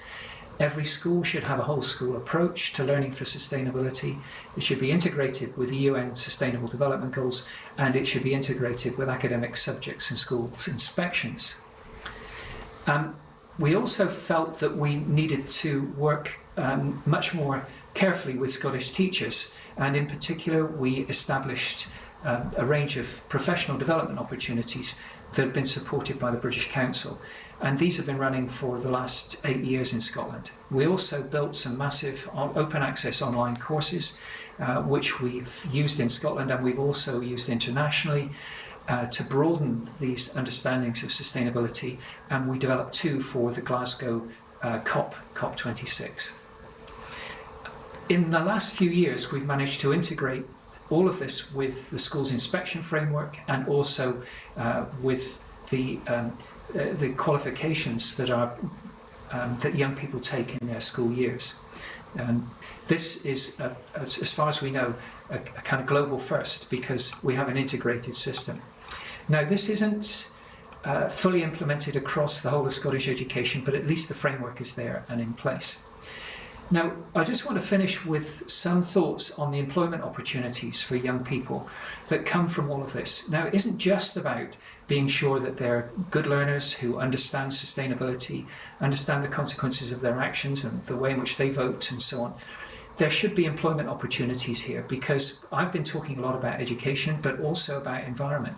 Every school should have a whole school approach to learning for sustainability. It should be integrated with the UN Sustainable Development Goals, and it should be integrated with academic subjects and schools inspections. We also felt that we needed to work much more carefully with Scottish teachers, and in particular we established a range of professional development opportunities that have been supported by the British Council, and these have been running for the last 8 years in Scotland. We also built some massive open access online courses which we've used in Scotland and we've also used internationally to broaden these understandings of sustainability, and we developed 2 for the Glasgow COP26. In the last few years we've managed to integrate all of this with the school's inspection framework and also with the qualifications that that young people take in their school years. This is, as far as we know, a kind of global first because we have an integrated system. Now, this isn't fully implemented across the whole of Scottish education, but at least the framework is there and in place. Now, I just want to finish with some thoughts on the employment opportunities for young people that come from all of this. Now, it isn't just about being sure that they're good learners who understand sustainability, understand the consequences of their actions and the way in which they vote and so on. There should be employment opportunities here because I've been talking a lot about education, but also about environment.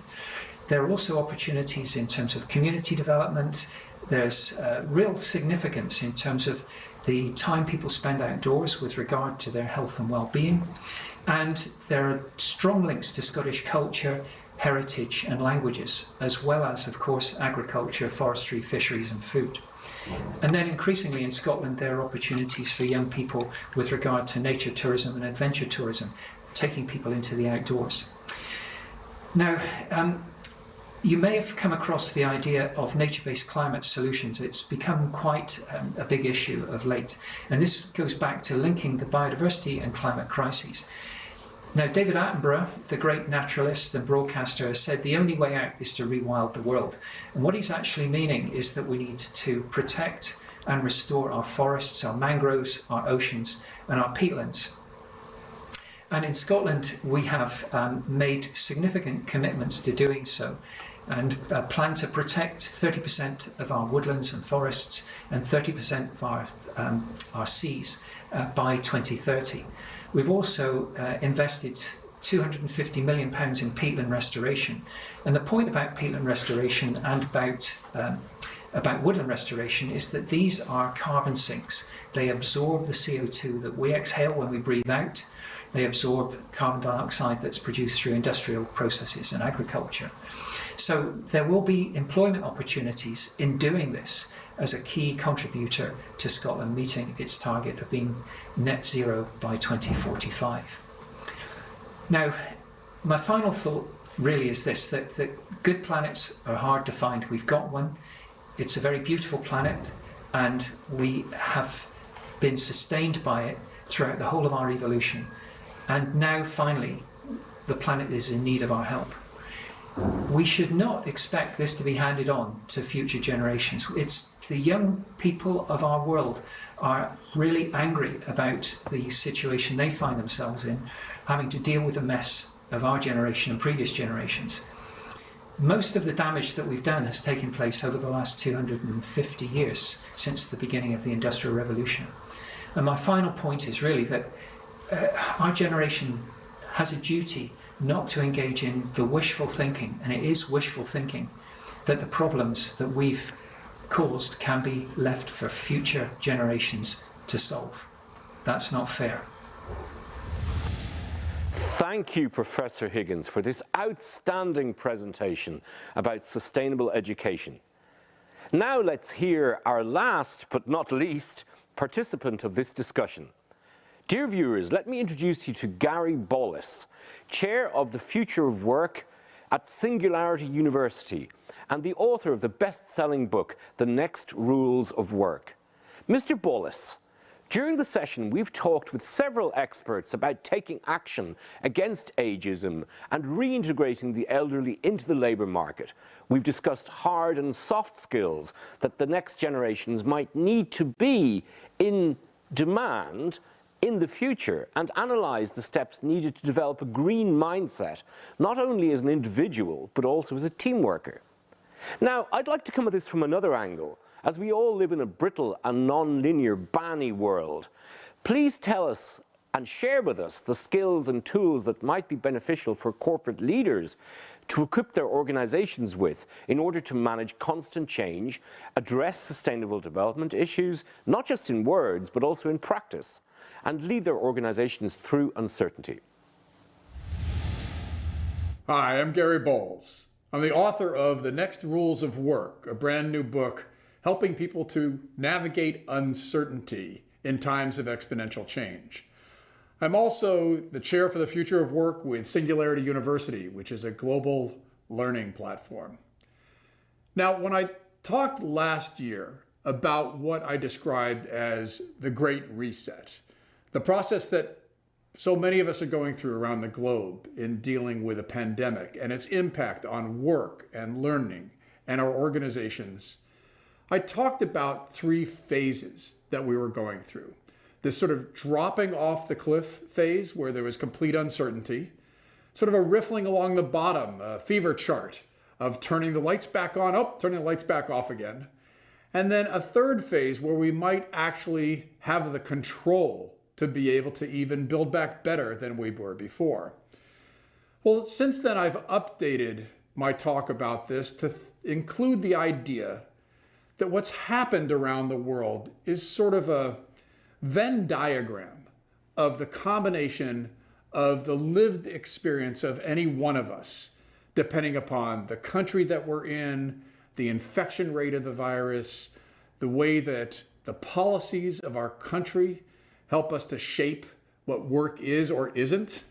There are also opportunities in terms of community development. There's real significance in terms of the time people spend outdoors with regard to their health and well-being. And there are strong links to Scottish culture, heritage and languages, as well as, of course, agriculture, forestry, fisheries and food. And then increasingly in Scotland, there are opportunities for young people with regard to nature tourism and adventure tourism, taking people into the outdoors. Now, you may have come across the idea of nature-based climate solutions. It's become quite a big issue of late. And this goes back to linking the biodiversity and climate crises. Now, David Attenborough, the great naturalist and broadcaster, has said the only way out is to rewild the world. And what he's actually meaning is that we need to protect and restore our forests, our mangroves, our oceans, and our peatlands. And in Scotland, we have made significant commitments to doing so, and plan to protect 30% of our woodlands and forests and 30% of our seas by 2030. We've also invested £250 million in peatland restoration. And the point about peatland restoration and about woodland restoration is that these are carbon sinks. They absorb the CO2 that we exhale when we breathe out. They absorb carbon dioxide that's produced through industrial processes and agriculture. So there will be employment opportunities in doing this as a key contributor to Scotland meeting its target of being net zero by 2045. Now, my final thought really is this, that good planets are hard to find. We've got one. It's a very beautiful planet, and we have been sustained by it throughout the whole of our evolution. And now, finally, the planet is in need of our help. We should not expect this to be handed on to future generations. It's the young people of our world are really angry about the situation they find themselves in, having to deal with the mess of our generation and previous generations. Most of the damage that we've done has taken place over the last 250 years since the beginning of the Industrial Revolution. And my final point is really that our generation has a duty not to engage in the wishful thinking, and it is wishful thinking, that the problems that we've caused can be left for future generations to solve. That's not fair. Thank you, Professor Higgins, for this outstanding presentation about sustainable education. Now let's hear our last, but not least, participant of this discussion. Dear viewers, let me introduce you to Gary Bolles, Chair of the Future of Work at Singularity University and the author of the best-selling book, The Next Rules of Work. Mr. Bolles, during the session, we've talked with several experts about taking action against ageism and reintegrating the elderly into the labour market. We've discussed hard and soft skills that the next generations might need to be in demand in the future, and analyse the steps needed to develop a green mindset, not only as an individual, but also as a team worker. Now, I'd like to come at this from another angle. As we all live in a brittle and non-linear, banny world, please tell us and share with us the skills and tools that might be beneficial for corporate leaders to equip their organizations with in order to manage constant change, address sustainable development issues, not just in words, but also in practice, and lead their organizations through uncertainty. Hi, I'm Gary Bolles. I'm the author of The Next Rules of Work, a brand new book helping people to navigate uncertainty in times of exponential change. I'm also the chair for the Future of Work with Singularity University, which is a global learning platform. Now, when I talked last year about what I described as the Great Reset, the process that so many of us are going through around the globe in dealing with a pandemic and its impact on work and learning and our organizations, I talked about 3 phases that we were going through. This sort of dropping off the cliff phase where there was complete uncertainty, sort of a riffling along the bottom, a fever chart of turning the lights back on, turning the lights back off again. And then a 3rd phase where we might actually have the control to be able to even build back better than we were before. Well, since then I've updated my talk about this to include the idea that what's happened around the world is sort of a Venn diagram of the combination of the lived experience of any one of us, depending upon the country that we're in, the infection rate of the virus, the way that the policies of our country help us to shape what work is or isn't,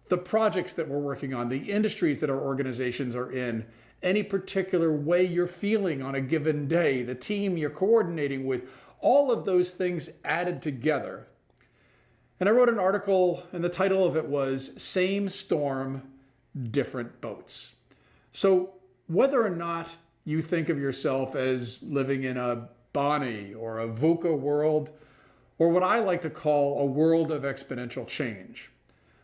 the projects that we're working on, the industries that our organizations are in, any particular way you're feeling on a given day, the team you're coordinating with, all of those things added together. And I wrote an article, and the title of it was Same Storm, Different Boats. So whether or not you think of yourself as living in a Bonnie or a VUCA world, or what I like to call a world of exponential change,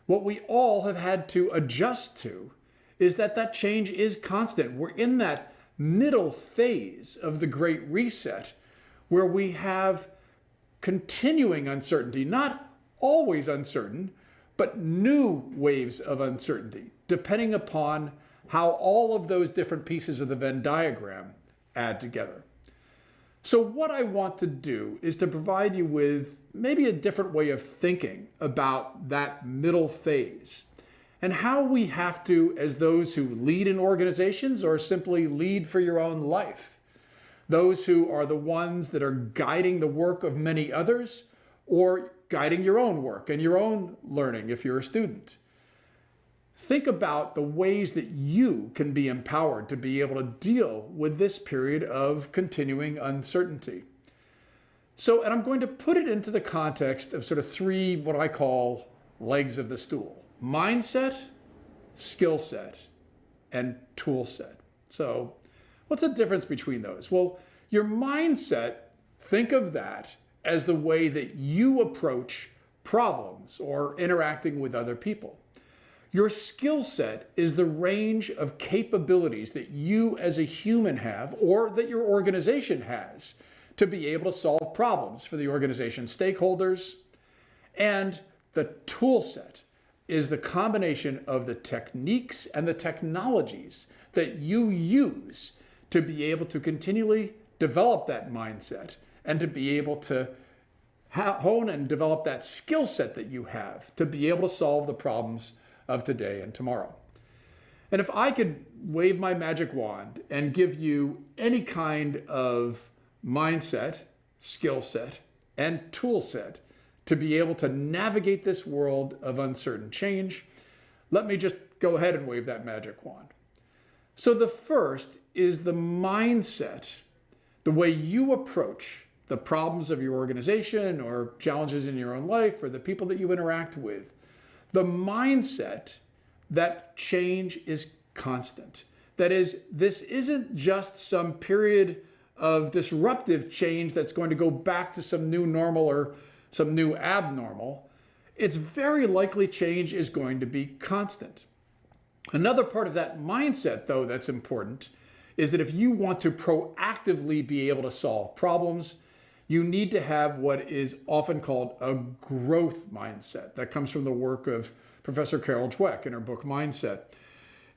what we all have had to adjust to is that change is constant. We're in that middle phase of the Great Reset where we have continuing uncertainty, not always uncertain, but new waves of uncertainty, depending upon how all of those different pieces of the Venn diagram add together. So what I want to do is to provide you with maybe a different way of thinking about that middle phase and how we have to, as those who lead in organizations or simply lead for your own life, those who are the ones that are guiding the work of many others or guiding your own work and your own learning if you're a student. Think about the ways that you can be empowered to be able to deal with this period of continuing uncertainty. So, and I'm going to put it into the context of sort of three, what I call legs of the stool: mindset, skill set, and tool set. So what's the difference between those? Well, your mindset, think of that as the way that you approach problems or interacting with other people. Your skill set is the range of capabilities that you as a human have or that your organization has to be able to solve problems for the organization's stakeholders. And the tool set is the combination of the techniques and the technologies that you use to be able to continually develop that mindset and to be able to hone and develop that skill set that you have to be able to solve the problems of today and tomorrow. And if I could wave my magic wand and give you any kind of mindset, skill set, and tool set to be able to navigate this world of uncertain change, let me just go ahead and wave that magic wand. So the first is the mindset, the way you approach the problems of your organization or challenges in your own life or the people that you interact with. The mindset that change is constant. That is, this isn't just some period of disruptive change that's going to go back to some new normal or some new abnormal. It's very likely change is going to be constant. Another part of that mindset, though, that's important is that if you want to proactively be able to solve problems, you need to have what is often called a growth mindset. That comes from the work of Professor Carol Dweck in her book, Mindset.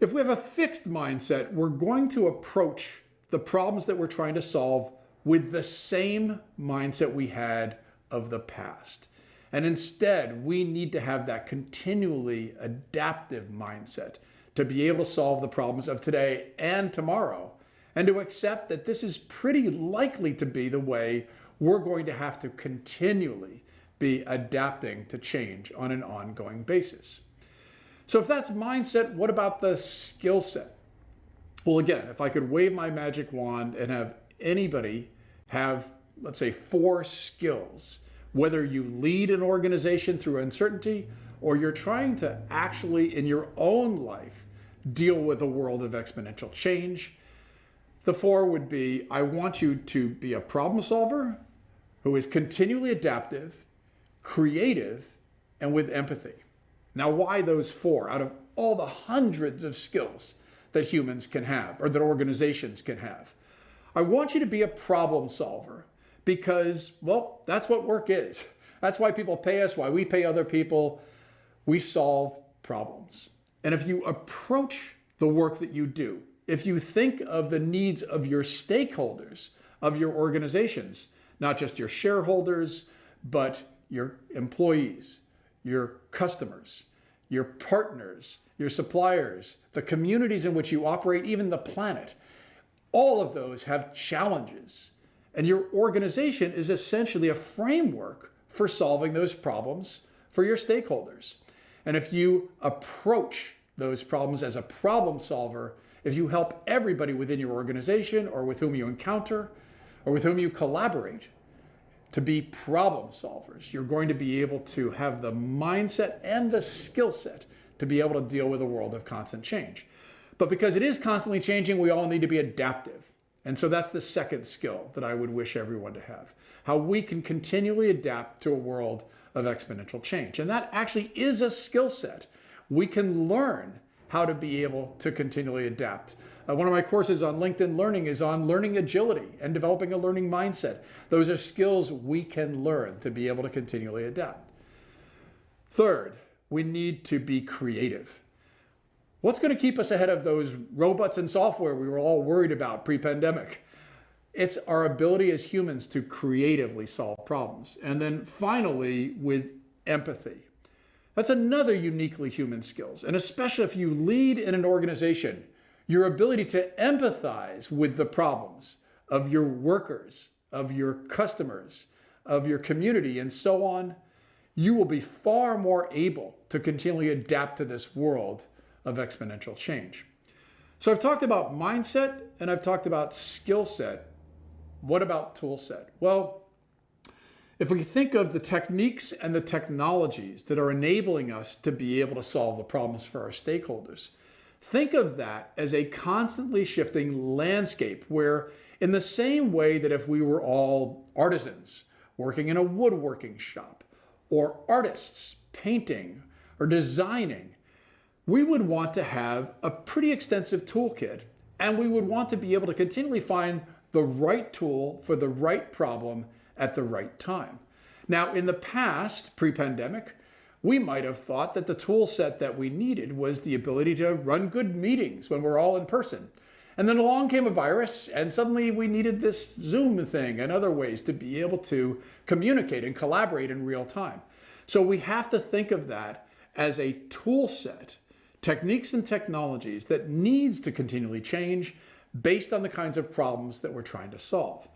If we have a fixed mindset, we're going to approach the problems that we're trying to solve with the same mindset we had of the past. And instead, we need to have that continually adaptive mindset to be able to solve the problems of today and tomorrow, and to accept that this is pretty likely to be the way we're going to have to continually be adapting to change on an ongoing basis. So if that's mindset, what about the skill set? Well, again, if I could wave my magic wand and have anybody have, let's say, 4 skills, whether you lead an organization through uncertainty or you're trying to actually, in your own life, deal with a world of exponential change, the 4 would be, I want you to be a problem solver who is continually adaptive, creative, and with empathy. Now, why those 4 out of all the hundreds of skills that humans can have or that organizations can have? I want you to be a problem solver because, well, that's what work is. That's why people pay us, why we pay other people. We solve problems. And if you approach the work that you do, if you think of the needs of your stakeholders, of your organizations, not just your shareholders, but your employees, your customers, your partners, your suppliers, the communities in which you operate, even the planet, all of those have challenges. And your organization is essentially a framework for solving those problems for your stakeholders. And if you approach those problems as a problem solver, if you help everybody within your organization or with whom you encounter or with whom you collaborate to be problem solvers, you're going to be able to have the mindset and the skill set to be able to deal with a world of constant change. But because it is constantly changing, we all need to be adaptive. And so that's the second skill that I would wish everyone to have, how we can continually adapt to a world of exponential change. And that actually is a skill set. We can learn how to be able to continually adapt. One of my courses on LinkedIn Learning is on learning agility and developing a learning mindset. Those are skills we can learn to be able to continually adapt. Third, we need to be creative. What's going to keep us ahead of those robots and software we were all worried about pre-pandemic? It's our ability as humans to creatively solve problems. And then finally, with empathy. That's another uniquely human skills. And especially if you lead in an organization, your ability to empathize with the problems of your workers, of your customers, of your community, and so on, you will be far more able to continually adapt to this world of exponential change. So I've talked about mindset and I've talked about skill set. What about tool set? Well, if we think of the techniques and the technologies that are enabling us to be able to solve the problems for our stakeholders, think of that as a constantly shifting landscape where, in the same way that if we were all artisans working in a woodworking shop, or artists painting or designing, we would want to have a pretty extensive toolkit, and we would want to be able to continually find the right tool for the right problem at the right time. Now, in the past, pre-pandemic, we might have thought that the tool set that we needed was the ability to run good meetings when we're all in person. And then along came a virus, and suddenly we needed this Zoom thing and other ways to be able to communicate and collaborate in real time. So we have to think of that as a tool set, techniques and technologies that needs to continually change based on the kinds of problems that we're trying to solve.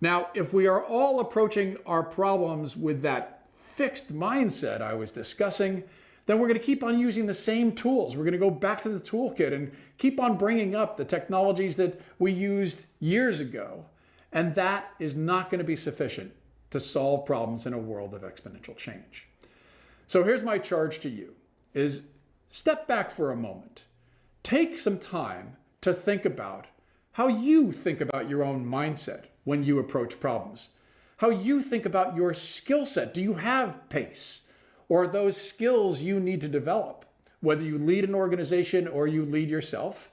Now, if we are all approaching our problems with that fixed mindset I was discussing, then we're going to keep on using the same tools. We're going to go back to the toolkit and keep on bringing up the technologies that we used years ago. And that is not going to be sufficient to solve problems in a world of exponential change. So here's my charge to you, is step back for a moment. Take some time to think about how you think about your own mindset when you approach problems, how you think about your skill set. Do you have pace, or those skills you need to develop, whether you lead an organization or you lead yourself?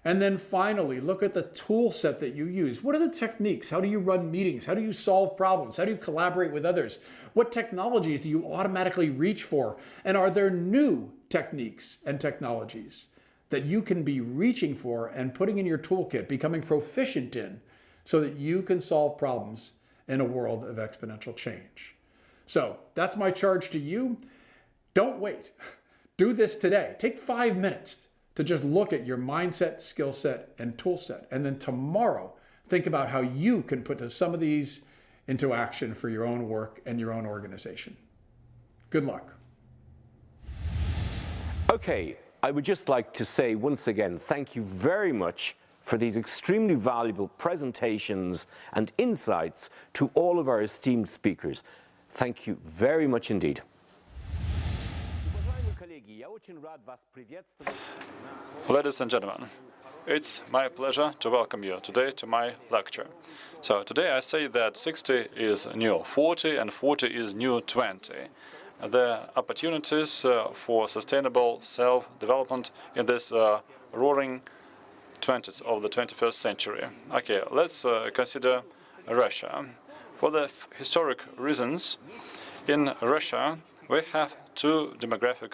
And then finally, look at the tool set that you use. What are the techniques? How do you run meetings? How do you solve problems? How do you collaborate with others? What technologies do you automatically reach for? And are there new techniques and technologies that you can be reaching for and putting in your toolkit, becoming proficient in, so that you can solve problems in a world of exponential change? So that's my charge to you. Don't wait. Do this today. Take 5 minutes to just look at your mindset, skill set, and tool set. And then tomorrow, think about how you can put some of these into action for your own work and your own organization. Good luck. Okay, I would just like to say once again, thank you very much for these extremely valuable presentations and insights to all of our esteemed speakers. Thank you very much indeed. Ladies and gentlemen, it's my pleasure to welcome you today to my lecture. So today I say that 60 is new 40 and 40 is new 20. The opportunities for sustainable self-development in this roaring 20s of the 21st century. Okay, let's consider Russia. For the historic reasons, in Russia we have two demographic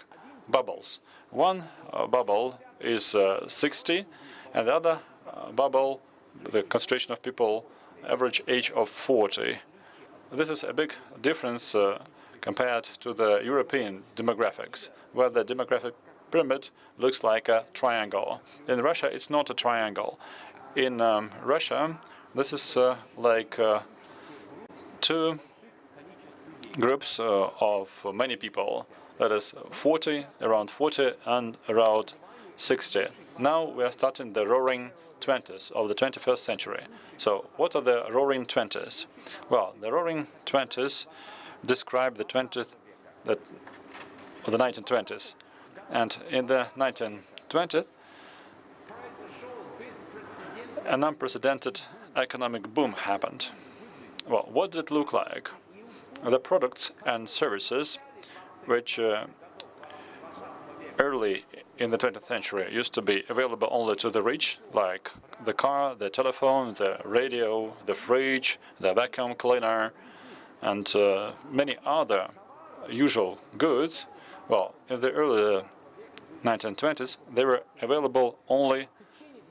bubbles. One bubble is 60, and the other bubble, the concentration of people, average age of 40. This is a big difference compared to the European demographics, where the demographic pyramid looks like a triangle. In Russia, it's not a triangle. In Russia, this is like two groups of many people. That is 40, around 40, and around 60. Now we are starting the roaring 20s of the 21st century. So what are the roaring 20s? Well, the roaring 20s describe the 1920s. And in the 1920s, an unprecedented economic boom happened. Well, what did it look like? The products and services which early in the 20th century used to be available only to the rich, like the car, the telephone, the radio, the fridge, the vacuum cleaner, and many other usual goods, Well, in the early 1920s, they were available only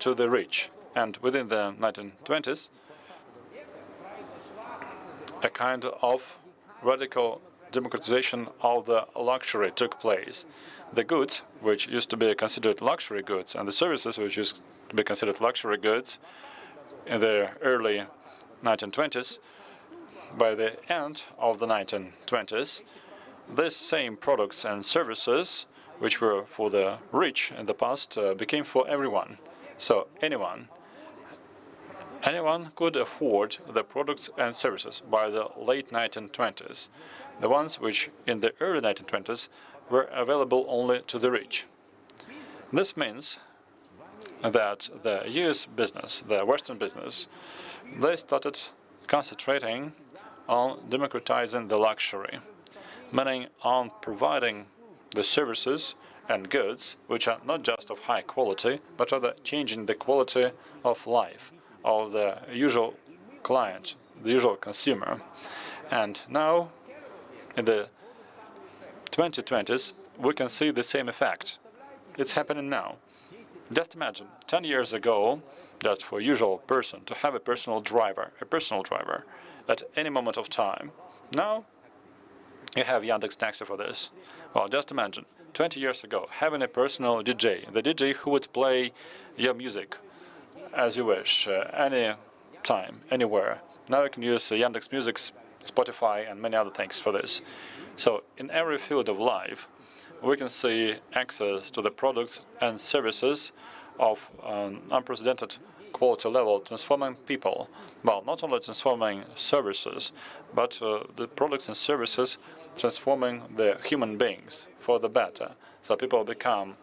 to the rich. And within the 1920s, a kind of radical democratization of the luxury took place. The goods, which used to be considered luxury goods, and the services, which used to be considered luxury goods in the early 1920s, by the end of the 1920s, these same products and services, which were for the rich in the past, became for everyone. So anyone could afford the products and services by the late 1920s, the ones which in the early 1920s were available only to the rich. This means that the US business, the Western business, they started concentrating on democratizing the luxury, meaning on providing the services and goods which are not just of high quality, but rather changing the quality of life of the usual client, the usual consumer. And now, in the 2020s, we can see the same effect. It's happening now. Just imagine, 10 years ago, that for a usual person to have a personal driver at any moment of time. Now, you have Yandex Taxi for this. Well, just imagine, 20 years ago, having a personal DJ, the DJ who would play your music as you wish, any time, anywhere. Now you can use Yandex Music, Spotify, and many other things for this. So in every field of life, we can see access to the products and services of an unprecedented quality level, transforming people. Well, not only transforming services, but the products and services transforming the human beings for the better. So people become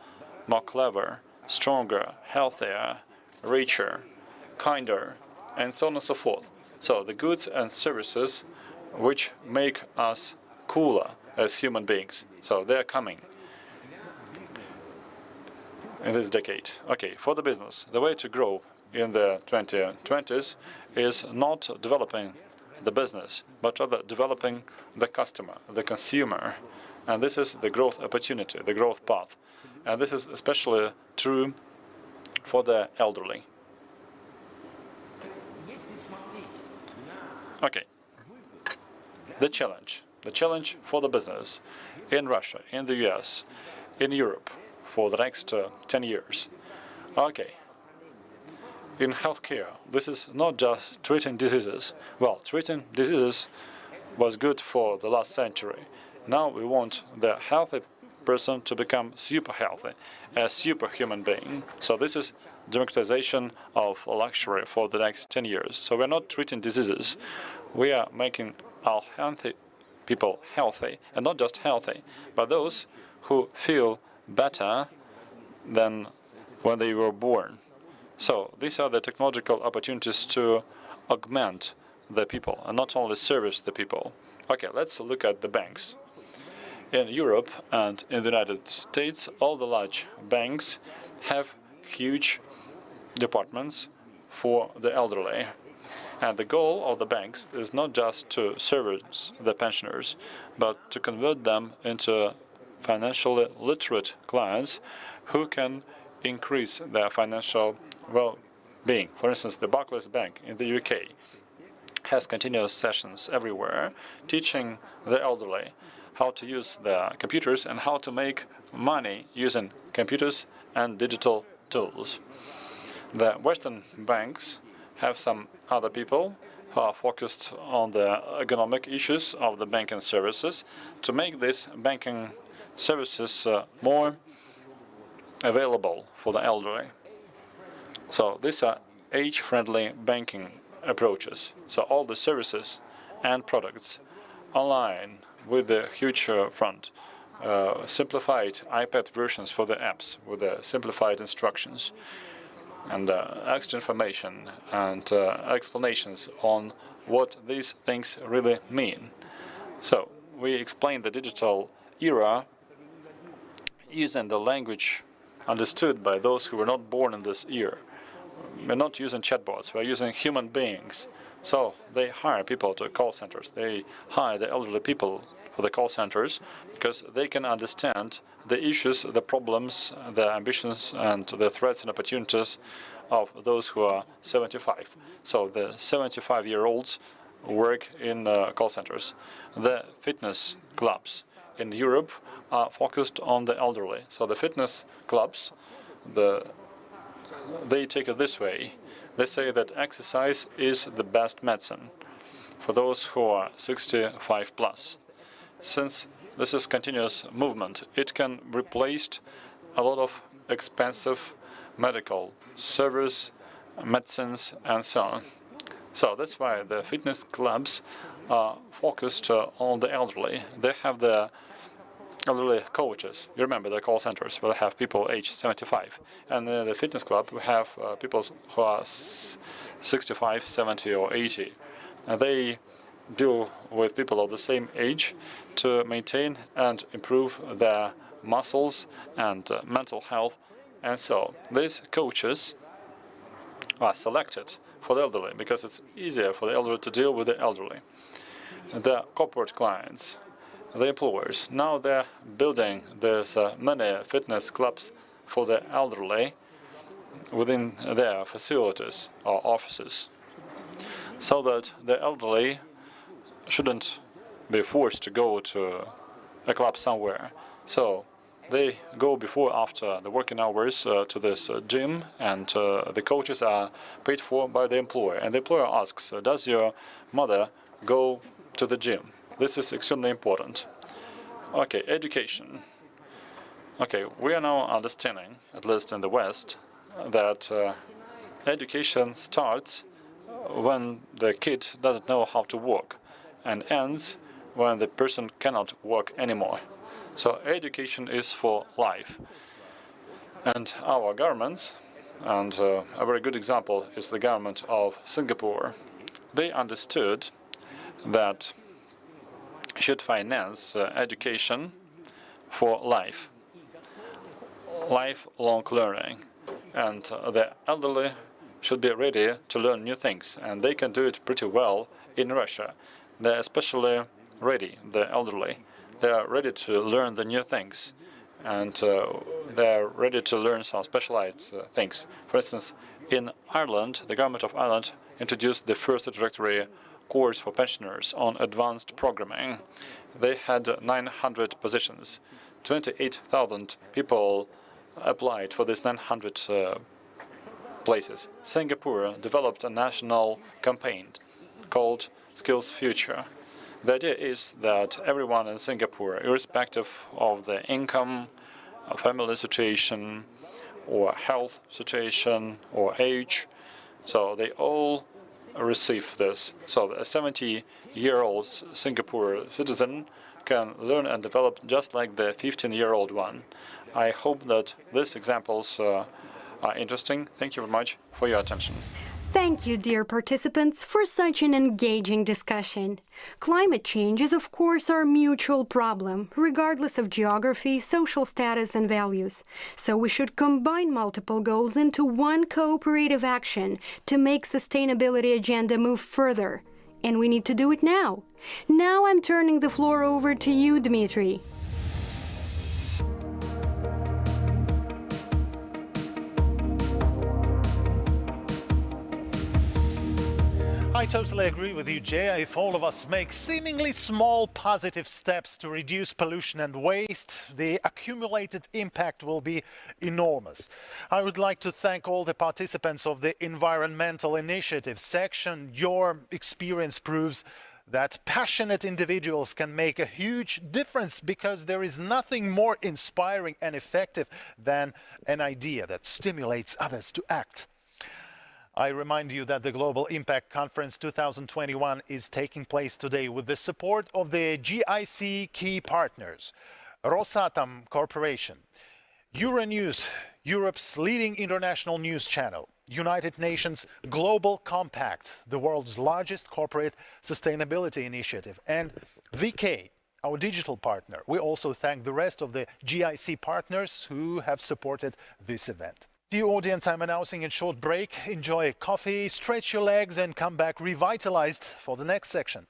more clever, stronger, healthier, richer, kinder, and so on and so forth. So the goods and services which make us cooler as human beings. So they're coming in this decade. Okay, for the business, the way to grow in the 2020s is not developing the business, but rather developing the customer, the consumer. And this is the growth opportunity, the growth path. And this is especially true for the elderly. Okay, the challenge for the business in Russia, in the US, in Europe for the next 10 years. Okay, in healthcare, this is not just treating diseases. Well, treating diseases was good for the last century. Now we want the healthy person to become super healthy, a superhuman being. So this is democratization of luxury for the next 10 years. So we're not treating diseases. We are making our healthy people healthy, and not just healthy, but those who feel better than when they were born. So these are the technological opportunities to augment the people and not only service the people. Okay, let's look at the banks. In Europe and in the United States, all the large banks have huge departments for the elderly. And the goal of the banks is not just to service the pensioners, but to convert them into financially literate clients who can increase their financial well-being. For instance, the Barclays Bank in the UK has continuous sessions everywhere teaching the elderly how to use their computers and how to make money using computers and digital tools. The Western banks have some other people who are focused on the economic issues of the banking services to make these banking services more available for the elderly. So these are age-friendly banking approaches. So all the services and products online with the huge front, simplified iPad versions for the apps with the simplified instructions and extra information and explanations on what these things really mean. So we explain the digital era using the language understood by those who were not born in this era. We're not using chatbots, we're using human beings. So they hire people to call centers, they hire the elderly people for the call centers, because they can understand the issues, the problems, the ambitions, and the threats and opportunities of those who are 75. So the 75-year-olds work in call centers. The fitness clubs in Europe are focused on the elderly. So the fitness clubs, they take it this way. They say that exercise is the best medicine for those who are 65 plus. Since this is continuous movement, it can replace a lot of expensive medical service, medicines, and so on. So that's why the fitness clubs are focused on the elderly. They have the elderly coaches. You remember the call centers will have people aged 75. And in the fitness club, we have people who are 65, 70, or 80. And they deal with people of the same age to maintain and improve their muscles and mental health. And so these coaches are selected for the elderly because it's easier for the elderly to deal with the elderly. The corporate clients, the employers, now they're building these many fitness clubs for the elderly within their facilities or offices, so that the elderly shouldn't be forced to go to a club somewhere. So they go before, after the working hours to this gym, and the coaches are paid for by the employer. And the employer asks, does your mother go to the gym? This is extremely important. Okay, education. Okay, we are now understanding, at least in the West, that education starts when the kid doesn't know how to walk and ends when the person cannot walk anymore. So education is for life. And our governments, and a very good example is the government of Singapore, they understood that should finance education for life, lifelong learning. And the elderly should be ready to learn new things, and they can do it pretty well in Russia. They're especially ready, the elderly. They are ready to learn the new things, and they're ready to learn some specialized things. For instance, in Ireland, the government of Ireland introduced the first introductory course for pensioners on advanced programming. They had 900 positions. 28,000 people applied for these 900 places. Singapore developed a national campaign called Skills Future. The idea is that everyone in Singapore, irrespective of the income, family situation, or health situation, or age, so they all receive this. So a 70-year-old Singapore citizen can learn and develop just like the 15-year-old one. I hope that these examples are interesting. Thank you very much for your attention. Thank you, dear participants, for such an engaging discussion. Climate change is, of course, our mutual problem, regardless of geography, social status, and values. So we should combine multiple goals into one cooperative action to make sustainability agenda move further. And we need to do it now. Now I'm turning the floor over to you, Dmitry. I totally agree with you, Jay. If all of us make seemingly small positive steps to reduce pollution and waste, the accumulated impact will be enormous. I would like to thank all the participants of the Environmental Initiative section. Your experience proves that passionate individuals can make a huge difference, because there is nothing more inspiring and effective than an idea that stimulates others to act. I remind you that the Global Impact Conference 2021 is taking place today with the support of the GIC key partners, Rosatom Corporation, Euronews, Europe's leading international news channel, United Nations Global Compact, the world's largest corporate sustainability initiative, and VK, our digital partner. We also thank the rest of the GIC partners who have supported this event. Dear audience, I'm announcing a short break. Enjoy a coffee, stretch your legs, and come back revitalized for the next section.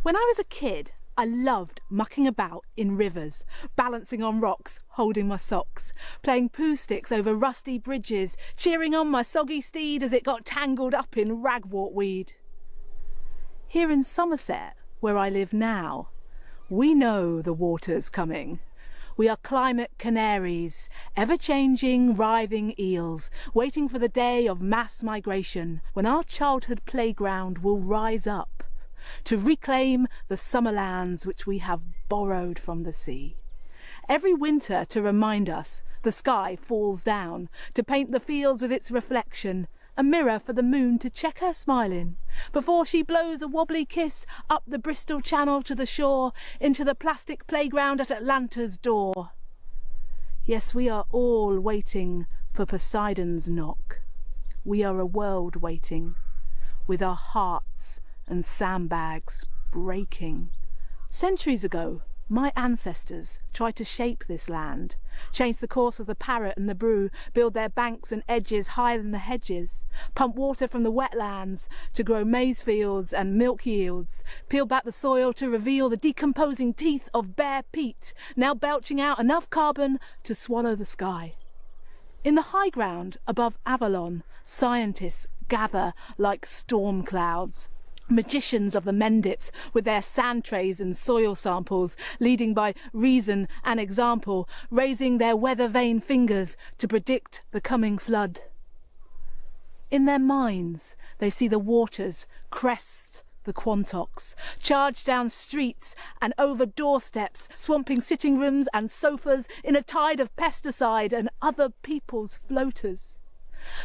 When I was a kid, I loved mucking about in rivers, balancing on rocks, holding my socks, playing poo sticks over rusty bridges, cheering on my soggy steed as it got tangled up in ragwort weed. Here in Somerset, where I live now, we know the water's coming. We are climate canaries, ever-changing, writhing eels, waiting for the day of mass migration, when our childhood playground will rise up to reclaim the summer lands which we have borrowed from the sea. Every winter, to remind us, the sky falls down, to paint the fields with its reflection, a mirror for the moon to check her smiling, before she blows a wobbly kiss up the Bristol Channel to the shore, into the plastic playground at Atlanta's door. Yes, we are all waiting for Poseidon's knock. We are a world waiting, with our hearts and sandbags breaking. Centuries ago, my ancestors tried to shape this land, change the course of the parrot and the brew, build their banks and edges higher than the hedges, pump water from the wetlands to grow maize fields and milk yields, peel back the soil to reveal the decomposing teeth of bare peat, now belching out enough carbon to swallow the sky. In the high ground above Avalon, scientists gather like storm clouds, magicians of the Mendips with their sand trays and soil samples, leading by reason and example, raising their weather-vane fingers to predict the coming flood. In their minds they see the waters crest the Quantocks, charge down streets and over doorsteps, swamping sitting rooms and sofas in a tide of pesticide and other people's floaters.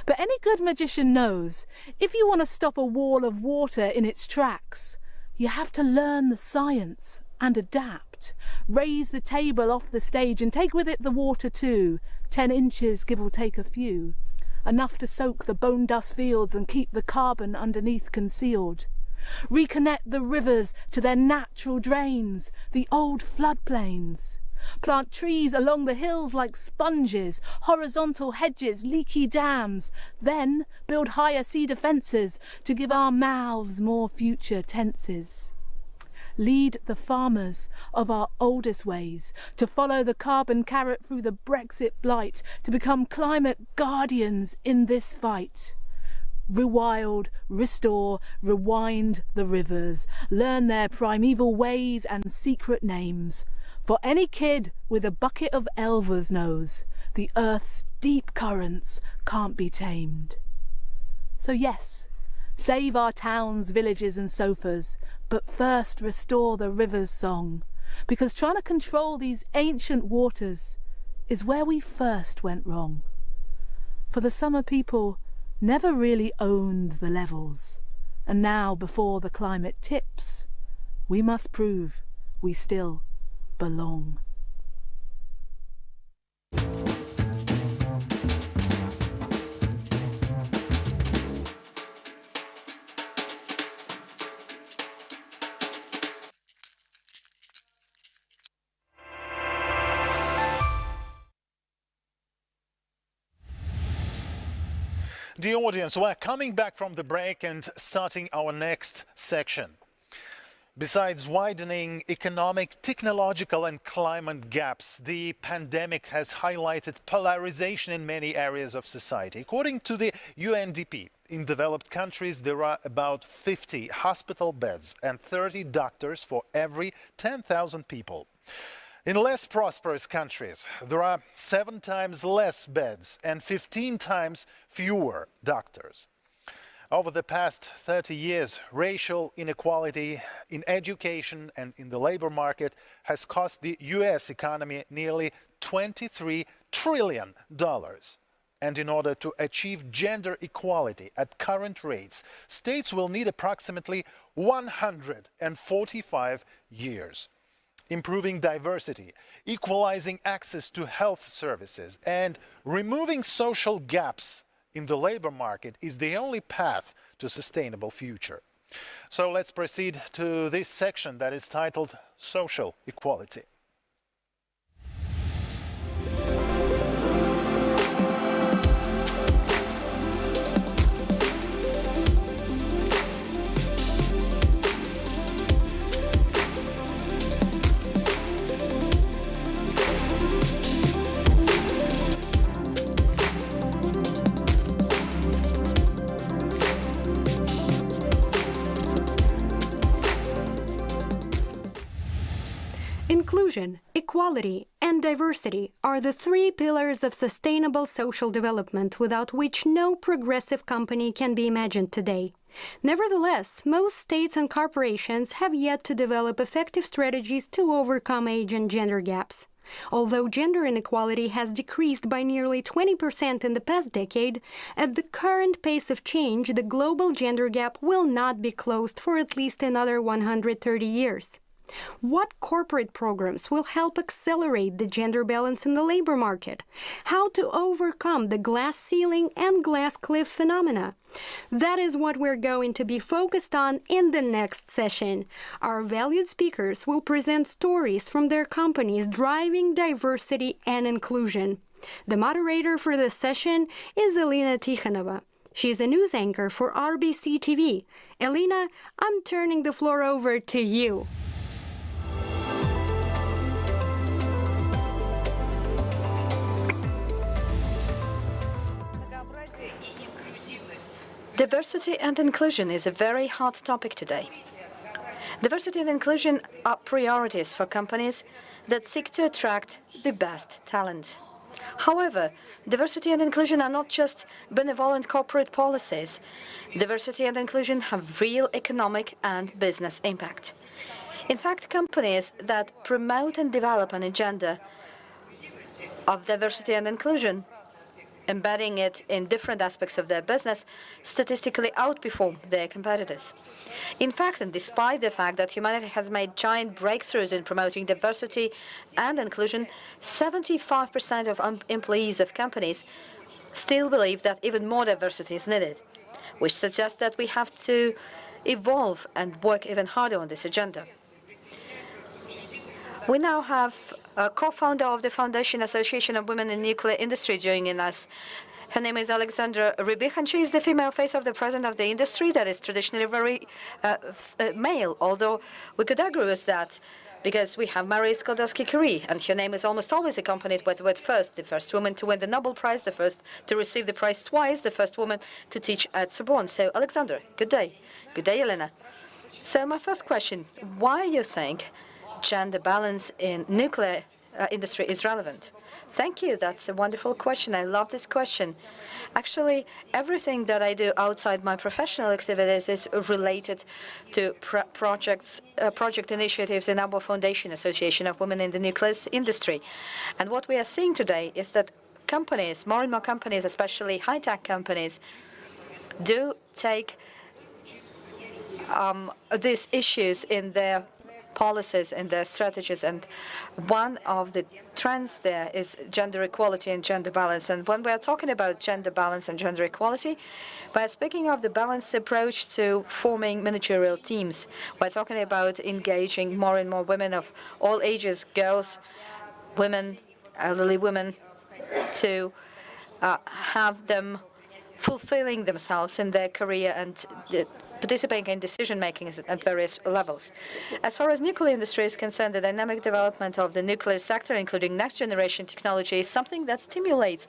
But any good magician knows, if you want to stop a wall of water in its tracks, you have to learn the science and adapt. Raise the table off the stage and take with it the water too, 10 inches give or take a few, enough to soak the bone dust fields and keep the carbon underneath concealed. Reconnect the rivers to their natural drains, the old floodplains. Plant trees along the hills like sponges, horizontal hedges, leaky dams, then build higher sea defences to give our mouths more future tenses. Lead the farmers of our oldest ways to follow the carbon carrot through the Brexit blight, to become climate guardians in this fight. Rewild, restore, rewind the rivers, learn their primeval ways and secret names. For any kid with a bucket of elvers knows the earth's deep currents can't be tamed. So yes, save our towns, villages and sofas, but first restore the river's song, because trying to control these ancient waters is where we first went wrong. For the summer people never really owned the levels, and now before the climate tips, we must prove we still belong. Dear audience, we're coming back from the break and starting our next section. Besides widening economic, technological and climate gaps, the pandemic has highlighted polarization in many areas of society. According to the UNDP, in developed countries there are about 50 hospital beds and 30 doctors for every 10,000 people. In less prosperous countries, there are 7 times less beds and 15 times fewer doctors. Over the past 30 years, racial inequality in education and in the labor market has cost the US economy nearly $23 trillion. And in order to achieve gender equality at current rates, states will need approximately 145 years. Improving diversity, equalizing access to health services, and removing social gaps in the labor market is the only path to a sustainable future. So let's proceed to this section that is titled Social Equality. Inclusion, equality, and diversity are the three pillars of sustainable social development without which no progressive company can be imagined today. Nevertheless, most states and corporations have yet to develop effective strategies to overcome age and gender gaps. Although gender inequality has decreased by nearly 20% in the past decade, at the current pace of change, the global gender gap will not be closed for at least another 130 years. What corporate programs will help accelerate the gender balance in the labor market? How to overcome the glass ceiling and glass cliff phenomena? That is what we're going to be focused on in the next session. Our valued speakers will present stories from their companies driving diversity and inclusion. The moderator for this session is Elena Tikhonova. She's a news anchor for RBC TV. Elena, I'm turning the floor over to you. Diversity and inclusion is a very hot topic today. Diversity and inclusion are priorities for companies that seek to attract the best talent. However, diversity and inclusion are not just benevolent corporate policies. Diversity and inclusion have real economic and business impact. In fact, companies that promote and develop an agenda of diversity and inclusion, embedding it in different aspects of their business, statistically outperform their competitors. In fact, and despite the fact that humanity has made giant breakthroughs in promoting diversity and inclusion, 75% of employees of companies still believe that even more diversity is needed, which suggests that we have to evolve and work even harder on this agenda. We now have a co-founder of the Foundation Association of Women in Nuclear Industry joining us. Her name is Alexandra Rybich, and she is the female face of the president of the industry that is traditionally very male, although we could agree with that because we have Marie Skłodowska-Curie, and her name is almost always accompanied by the word first, the first woman to win the Nobel Prize, the first to receive the prize twice, the first woman to teach at Sorbonne. So, Alexandra, good day. Good day, Elena. So my first question, why you think gender balance in nuclear industry is relevant? Thank you. That's a wonderful question. I love this question. Actually, everything that I do outside my professional activities is related to project initiatives in our Foundation Association of Women in the Nuclear Industry. And what we are seeing today is that companies, more and more companies, especially high-tech companies, do take these issues in their policies and their strategies, and one of the trends there is gender equality and gender balance. And when we are talking about gender balance and gender equality, we are speaking of the balanced approach to forming managerial teams. We're talking about engaging more and more women of all ages, girls, women, elderly women, to have them fulfilling themselves in their career and participating in decision-making at various levels. As far as nuclear industry is concerned, the dynamic development of the nuclear sector, including next-generation technology, is something that stimulates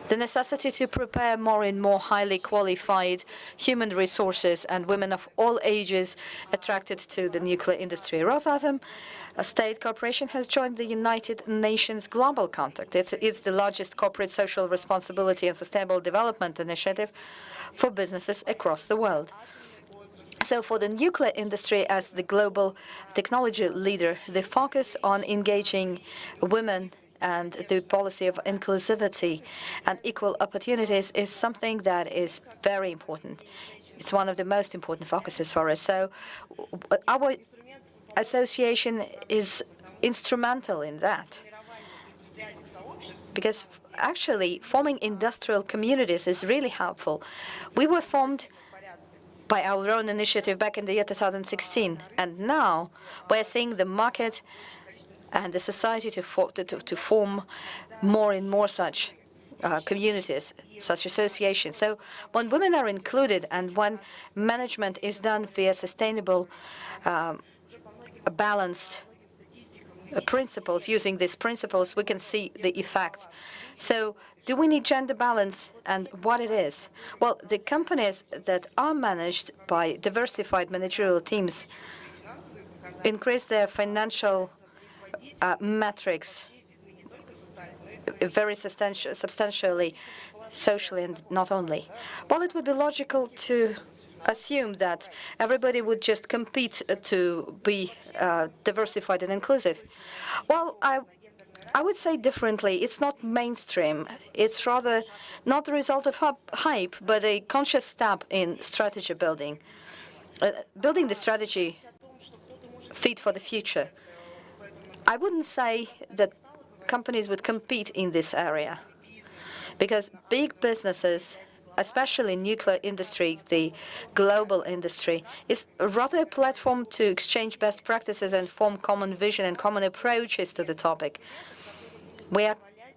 the necessity to prepare more and more highly qualified human resources and women of all ages attracted to the nuclear industry. Rosatom, a state corporation, has joined the United Nations Global Compact. It's the largest corporate social responsibility and sustainable development initiative for businesses across the world. So for the nuclear industry as the global technology leader, the focus on engaging women and the policy of inclusivity and equal opportunities is something that is very important. It's one of the most important focuses for us. So our association is instrumental in that, because actually forming industrial communities is really helpful. We were formed by our own initiative back in the year 2016, and now we're seeing the market and the society to form more and more such communities, such associations. So when women are included and when management is done via sustainable, balanced principles, using these principles, we can see the effects. So do we need gender balance and what it is? Well, the companies that are managed by diversified managerial teams increase their financial metrics very substantially, socially and not only. Well, it would be logical to assume that everybody would just compete to be diversified and inclusive. Well, I would say differently. It's not mainstream. It's rather not the result of hype, but a conscious step in strategy building. Building the strategy fit for the future. I wouldn't say that companies would compete in this area, because big businesses, especially nuclear industry, the global industry, is rather a platform to exchange best practices and form common vision and common approaches to the topic. We are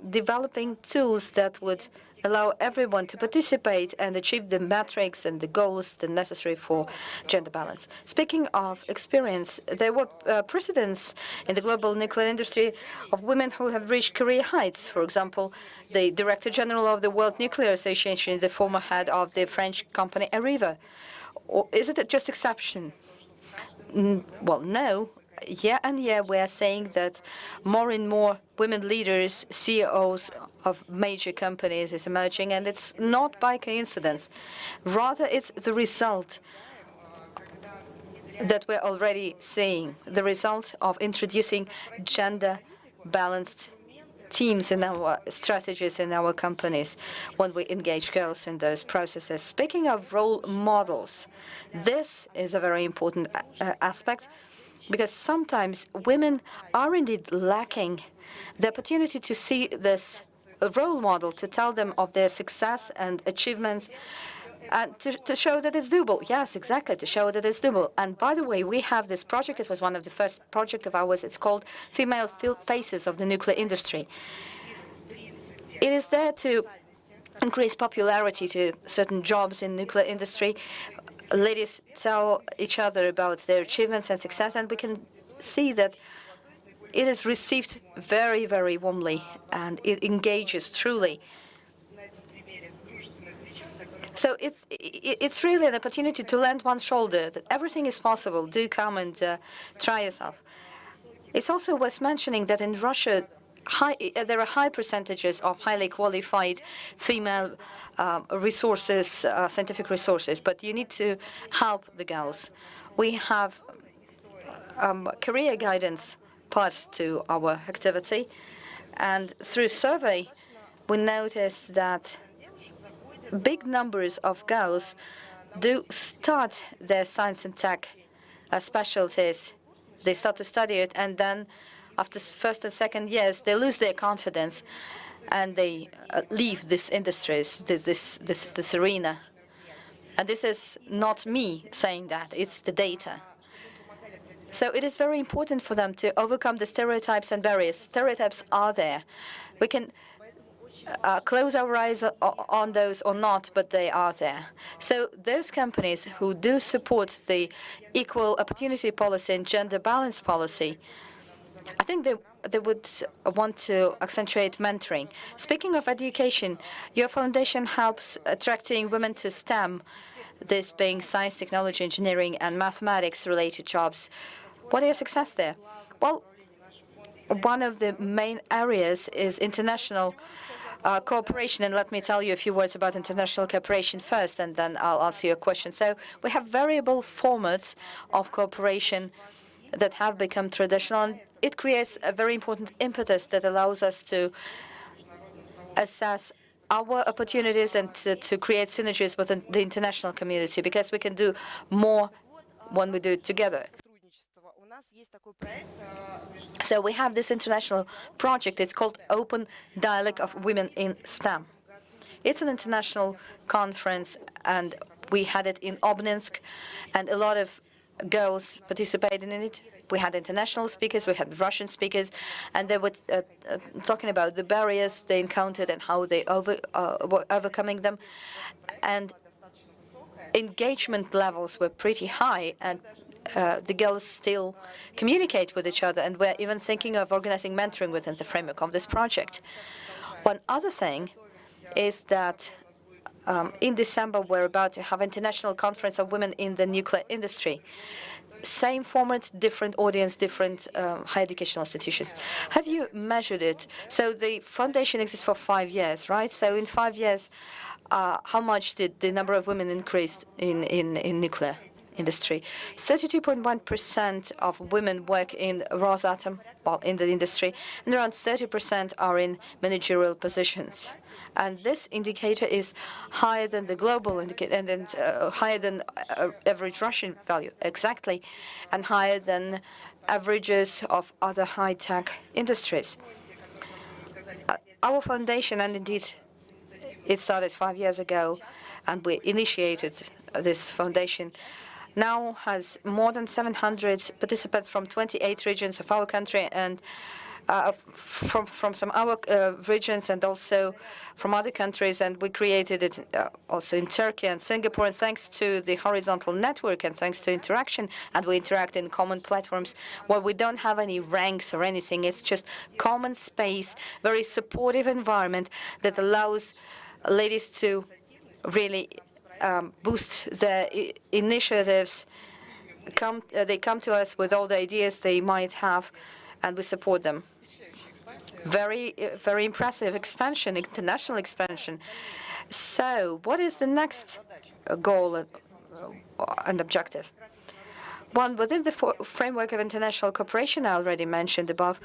developing tools that would allow everyone to participate and achieve the metrics and the goals that are necessary for gender balance. Speaking of experience, there were precedents in the global nuclear industry of women who have reached career heights. For example, the Director General of the World Nuclear Association, the former head of the French company Areva. Or is it just exception? Well, no. Year on year, we are saying that more and more women leaders, CEOs of major companies is emerging, and it's not by coincidence. Rather, it's the result that we're already seeing, the result of introducing gender-balanced teams in our strategies in our companies when we engage girls in those processes. Speaking of role models, this is a very important aspect, because sometimes women are indeed lacking the opportunity to see this role model, to tell them of their success and achievements, and to show that it's doable. Yes, exactly, to show that it's doable. And by the way, we have this project. It was one of the first projects of ours. It's called Female Faces of the Nuclear Industry. It is there to increase popularity to certain jobs in nuclear industry. Ladies tell each other about their achievements and success, and we can see that it is received very, very warmly, and it engages truly. So it's really an opportunity to lend one shoulder, that everything is possible. Do come and try yourself. It's also worth mentioning that in Russia, there are high percentages of highly qualified female resources, scientific resources, but you need to help the girls. We have career guidance part to our activity, and through survey, we noticed that big numbers of girls do start their science and tech specialties. They start to study it, and then after first and second years, they lose their confidence, and they leave these industries, this arena. And this is not me saying that, it's the data. So it is very important for them to overcome the stereotypes and barriers. Stereotypes are there. We can close our eyes on those or not, but they are there. So those companies who do support the equal opportunity policy and gender balance policy, I think they would want to accentuate mentoring. Speaking of education, your foundation helps attracting women to STEM, this being science, technology, engineering, and mathematics-related jobs. What are your success there? Well, one of the main areas is international cooperation, and let me tell you a few words about international cooperation first, and then I'll answer your question. So we have variable formats of cooperation that have become traditional, and it creates a very important impetus that allows us to assess our opportunities and to create synergies with the international community, because we can do more when we do it together. So we have this international project. It's called Open Dialogue of Women in STEM. It's an international conference, and we had it in Obninsk, and a lot of girls participated in it. We had international speakers, we had Russian speakers, and they were talking about the barriers they encountered and how they were overcoming them. And engagement levels were pretty high, and the girls still communicate with each other, and we're even thinking of organizing mentoring within the framework of this project. One other thing is that in December, we're about to have an international conference of women in the nuclear industry. same format, different audience, different higher educational institutions. Have you measured it? So the foundation exists for 5 years, right? So in 5 years, how much did the number of women increase in nuclear industry? 32.1% of women work in Rosatom, well, in the industry, and around 30% are in managerial positions. And this indicator is higher than the global indicator, and higher than average Russian value, exactly, and higher than averages of other high-tech industries. Our foundation, and indeed it started 5 years ago, and we initiated this foundation, now has more than 700 participants from 28 regions of our country, and from some other regions and also from other countries, and we created it also in Turkey and Singapore, and thanks to the horizontal network and thanks to interaction, and we interact in common platforms where we don't have any ranks or anything. It's just common space, very supportive environment that allows ladies to really boost their initiatives. They come to us with all the ideas they might have, and we support them. Very impressive expansion, international expansion. So what is the next goal and objective? One, within the framework of international cooperation I already mentioned above,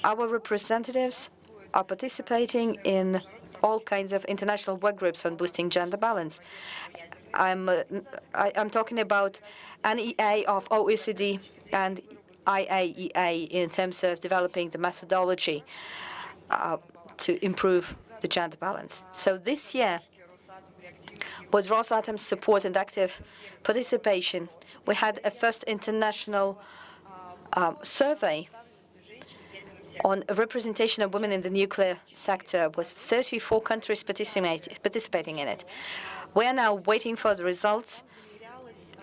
our representatives are participating in all kinds of international work groups on boosting gender balance. I'm talking about NEA of OECD and IAEA in terms of developing the methodology to improve the gender balance. So this year, with Rosatom's support and active participation, we had a first international survey on a representation of women in the nuclear sector, with 34 countries participating in it. We are now waiting for the results,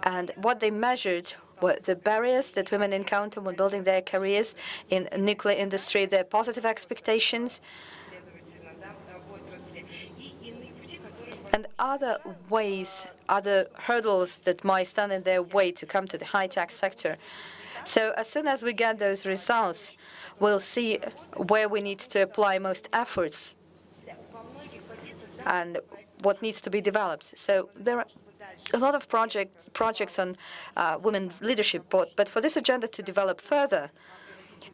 and what they measured were the barriers that women encounter when building their careers in the nuclear industry, their positive expectations, and other ways, other hurdles that might stand in their way to come to the high-tech sector. So as soon as we get those results, we'll see where we need to apply most efforts and what needs to be developed. So there are a lot of projects on women leadership, but for this agenda to develop further,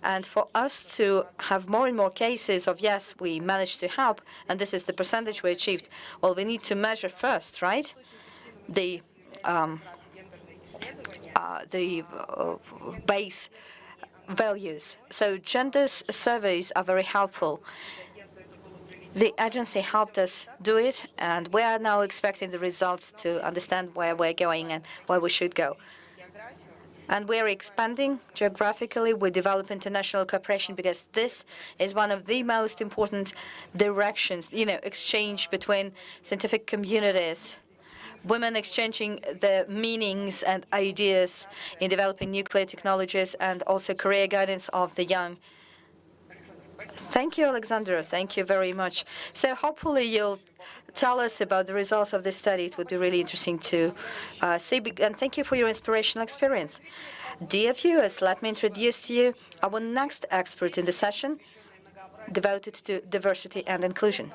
and for us to have more and more cases of, yes, we managed to help, and this is the percentage we achieved, well, we need to measure first, right, the base values. So gender surveys are very helpful. The agency helped us do it, and we are now expecting the results to understand where we're going and where we should go. And we're expanding geographically. We develop international cooperation because this is one of the most important directions, exchange between scientific communities, women exchanging their meanings and ideas in developing nuclear technologies, and also career guidance of the young. Thank you, Alexandra. Thank you very much. So hopefully you'll tell us about the results of this study. It would be really interesting to see. And thank you for your inspirational experience. Dear viewers, let me introduce to you our next expert in the session devoted to diversity and inclusion.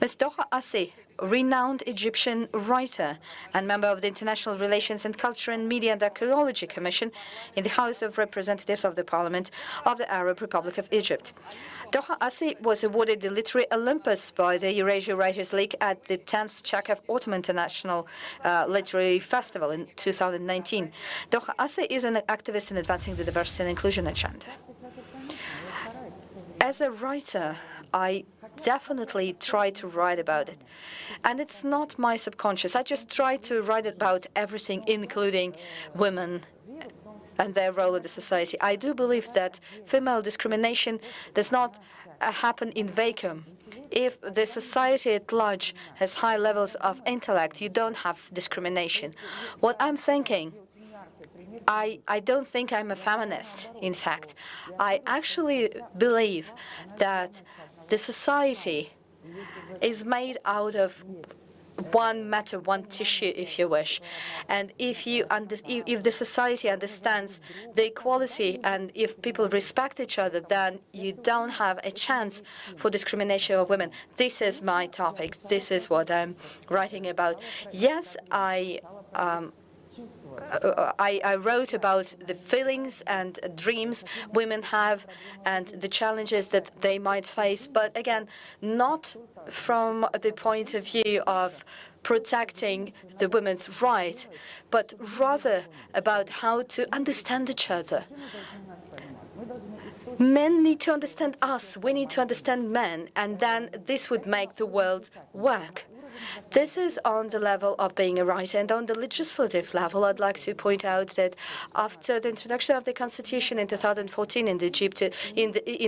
Ms. Doha Assi, renowned Egyptian writer and member of the International Relations and Culture and Media and Archaeology Commission in the House of Representatives of the Parliament of the Arab Republic of Egypt. Doha Assi was awarded the Literary Olympus by the Eurasia Writers League at the 10th Chekhov Autumn International Literary Festival in 2019. Doha Assi is an activist in advancing the diversity and inclusion agenda. As a writer, I definitely try to write about it. And it's not my subconscious. I just try to write about everything, including women and their role in the society. I do believe that female discrimination does not happen in vacuum. If the society at large has high levels of intellect, you don't have discrimination. What I'm thinking, I don't think I'm a feminist, in fact. I actually believe that the society is made out of one matter, one tissue, if you wish. And if the society understands the equality and if people respect each other, then you don't have a chance for discrimination of women. This is my topic. This is what I'm writing about. Yes, I wrote about the feelings and dreams women have and the challenges that they might face, but again, not from the point of view of protecting the women's right, but rather about how to understand each other. Men need to understand us, we need to understand men, and then this would make the world work. This is on the level of being a writer, and on the legislative level, I'd like to point out that after the introduction of the constitution in 2014 in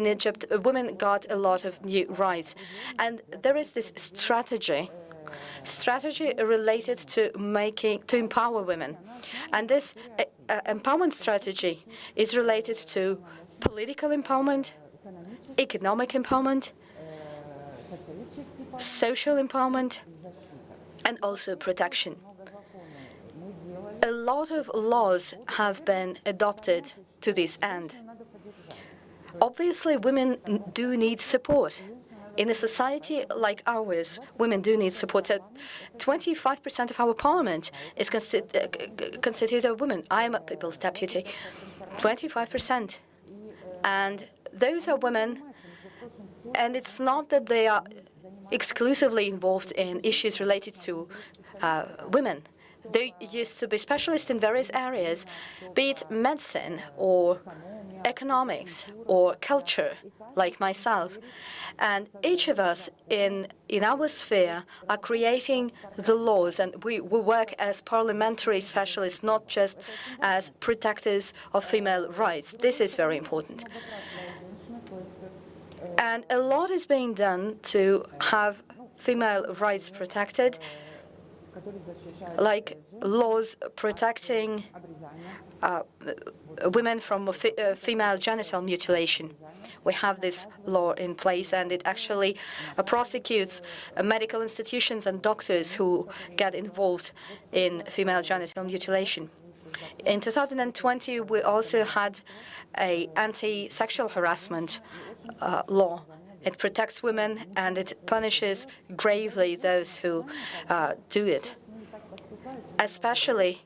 Egypt, women got a lot of new rights. And there is this strategy related to empower women. And this empowerment strategy is related to political empowerment, economic empowerment, social empowerment, and also protection. A lot of laws have been adopted to this end. Obviously, women do need support. In a society like ours, women do need support. So 25% of our parliament is constituted of women. I am a people's deputy. 25%. And those are women, and it's not that they are exclusively involved in issues related to women. They used to be specialists in various areas, be it medicine or economics or culture, like myself. And each of us in our sphere are creating the laws, and we work as parliamentary specialists, not just as protectors of female rights. This is very important. And a lot is being done to have female rights protected, like laws protecting women from female genital mutilation. We have this law in place, and it actually prosecutes medical institutions and doctors who get involved in female genital mutilation. In 2020, we also had an anti-sexual harassment law. It protects women, and it punishes gravely those who do it, especially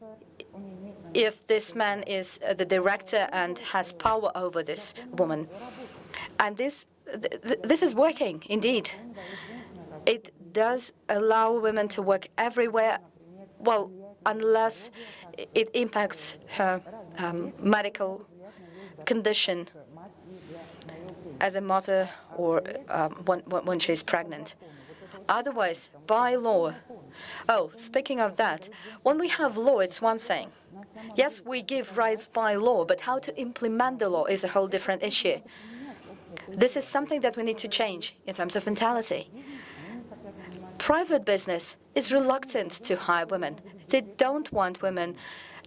if this man is the director and has power over this woman. And this is working, indeed. It does allow women to work everywhere, well, unless it impacts her medical condition as a mother or when she's pregnant. Otherwise, by law. Oh, speaking of that, when we have law, it's one thing. Yes, we give rights by law, but how to implement the law is a whole different issue. This is something that we need to change in terms of mentality. Private business is reluctant to hire women. They don't want women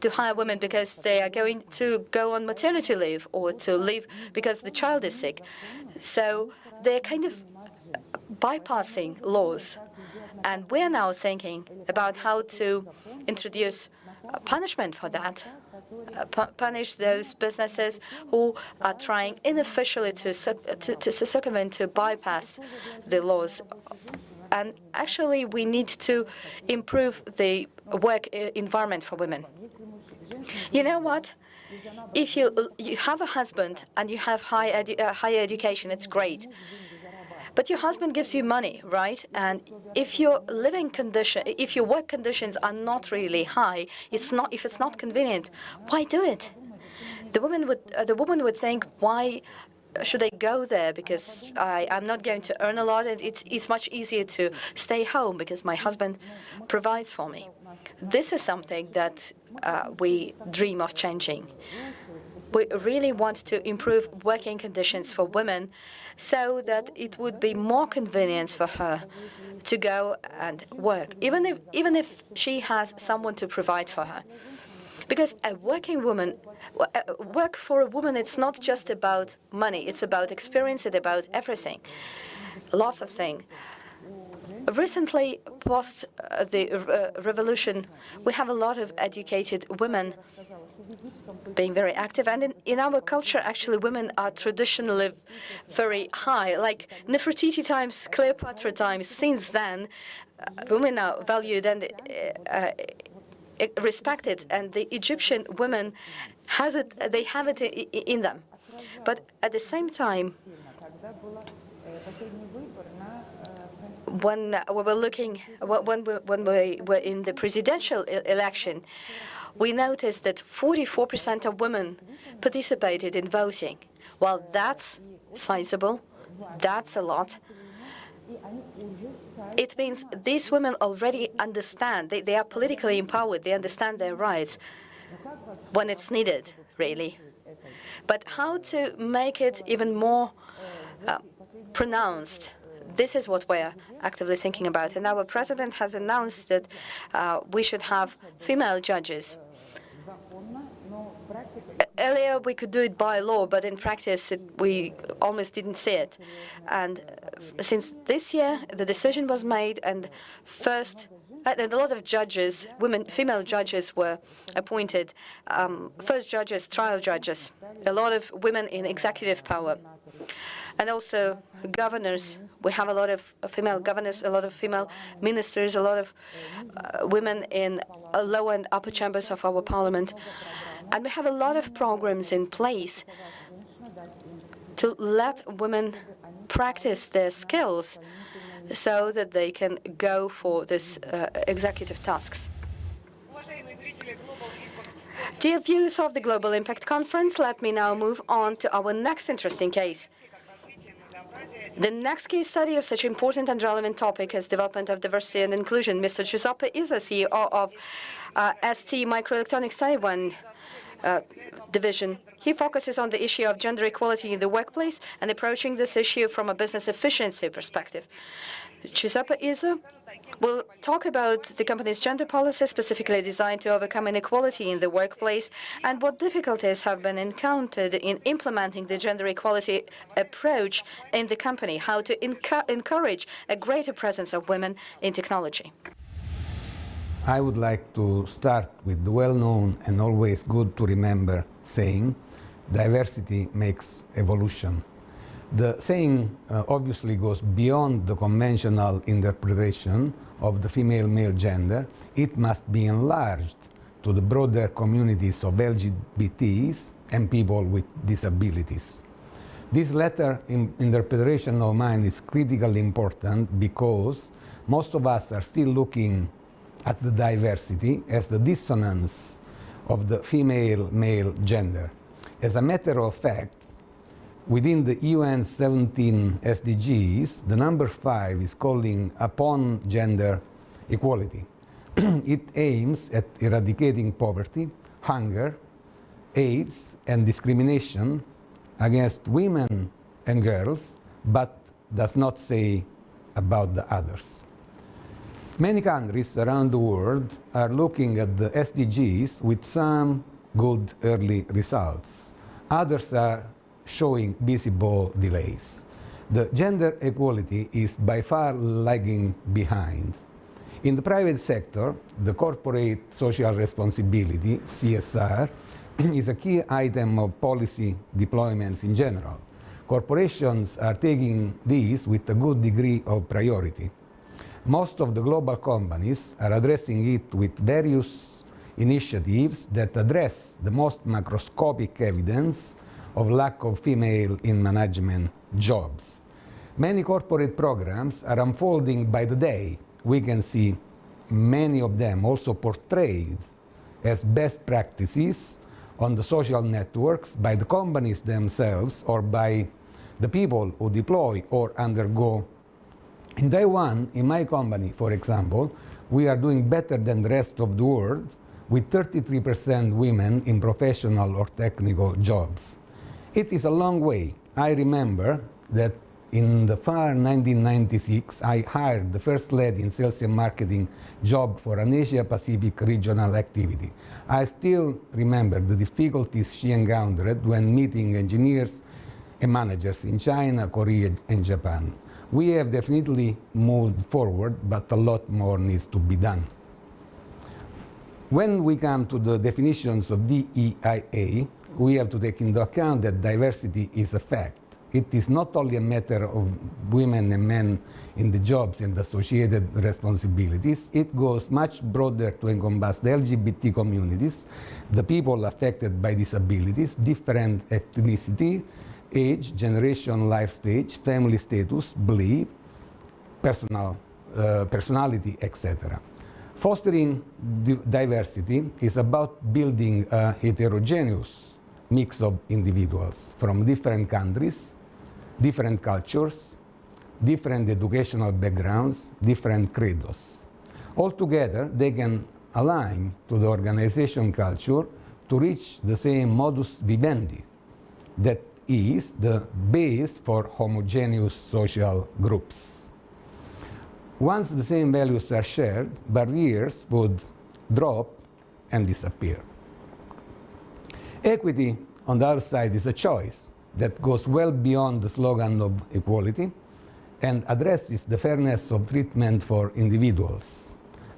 to hire women because they are going to go on maternity leave or to leave because the child is sick. So they're kind of bypassing laws. And we're now thinking about how to introduce punishment for that, punish those businesses who are trying unofficially to circumvent, to bypass the laws. And actually, we need to improve the work environment for women. You know what? If you have a husband and you have higher education, it's great. But your husband gives you money, right? And if your if your work conditions are not really high, if it's not convenient, why do it? The woman would think, why should I go there? Because I'm not going to earn a lot. And it's much easier to stay home because my husband provides for me. This is something that we dream of changing. We really want to improve working conditions for women so that it would be more convenient for her to go and work, even if she has someone to provide for her. Because a working woman, work for a woman, it's not just about money. It's about experience. It's about everything, lots of things. Recently, post the revolution, we have a lot of educated women being very active. And in our culture, actually, women are traditionally very high. Like Nefertiti times, Cleopatra times, since then, women are valued and respected. And the Egyptian women they have it in them. But at the same time, when we were in the presidential election, we noticed that 44% of women participated in voting. Well, that's sizable. That's a lot. It means these women already understand. They are politically empowered. They understand their rights when it's needed, really. But how to make it even more pronounced? This is what we're actively thinking about. And our president has announced that we should have female judges. Earlier, we could do it by law, but in practice, we almost didn't see it. And since this year, the decision was made, and a lot of judges, female judges were appointed. First judges, trial judges, a lot of women in executive power. And also governors. We have a lot of female governors, a lot of female ministers, a lot of women in lower and upper chambers of our parliament. And we have a lot of programs in place to let women practice their skills so that they can go for these executive tasks. Dear viewers of the Global Impact Conference, let me now move on to our next interesting case. The next case study of such important and relevant topic is development of diversity and inclusion. Mr. Giuseppe is the CEO of ST Microelectronics Taiwan division. He focuses on the issue of gender equality in the workplace and approaching this issue from a business efficiency perspective. Giuseppe Izzo will talk about the company's gender policy specifically designed to overcome inequality in the workplace and what difficulties have been encountered in implementing the gender equality approach in the company, how to encourage a greater presence of women in technology. I would like to start with the well-known and always good to remember saying, diversity makes evolution. The saying obviously goes beyond the conventional interpretation of the female-male gender. It must be enlarged to the broader communities of LGBTs and people with disabilities. This latter interpretation of mine is critically important because most of us are still looking at the diversity as the dissonance of the female-male gender. As a matter of fact, within the UN 17 SDGs, the number 5 is calling upon gender equality. It aims at eradicating poverty, hunger, AIDS, and discrimination against women and girls, but does not say about the others. Many countries around the world are looking at the SDGs with some good early results. Others are showing visible delays. The gender equality is by far lagging behind. In the private sector, the corporate social responsibility, CSR, is a key item of policy deployments in general. Corporations are taking these with a good degree of priority. Most of the global companies are addressing it with various initiatives that address the most macroscopic evidence of lack of female in management jobs. Many corporate programs are unfolding by the day. We can see many of them also portrayed as best practices on the social networks by the companies themselves or by the people who deploy or undergo. In Taiwan, in my company, for example, we are doing better than the rest of the world with 33% women in professional or technical jobs. It is a long way. I remember that in the far 1996, I hired the first lady in sales and marketing job for an Asia-Pacific regional activity. I still remember the difficulties she encountered when meeting engineers and managers in China, Korea, and Japan. We have definitely moved forward, but a lot more needs to be done. When we come to the definitions of DEIA, we have to take into account that diversity is a fact. It is not only a matter of women and men in the jobs and associated responsibilities. It goes much broader to encompass the LGBT communities, the people affected by disabilities, different ethnicity, age, generation, life stage, family status, belief, personality, etc. Fostering diversity is about building a heterogeneous mix of individuals from different countries, different cultures, different educational backgrounds, different credos. Altogether, they can align to the organization culture to reach the same modus vivendi that is the base for homogeneous social groups. Once the same values are shared, barriers would drop and disappear. Equity, on the other side, is a choice that goes well beyond the slogan of equality and addresses the fairness of treatment for individuals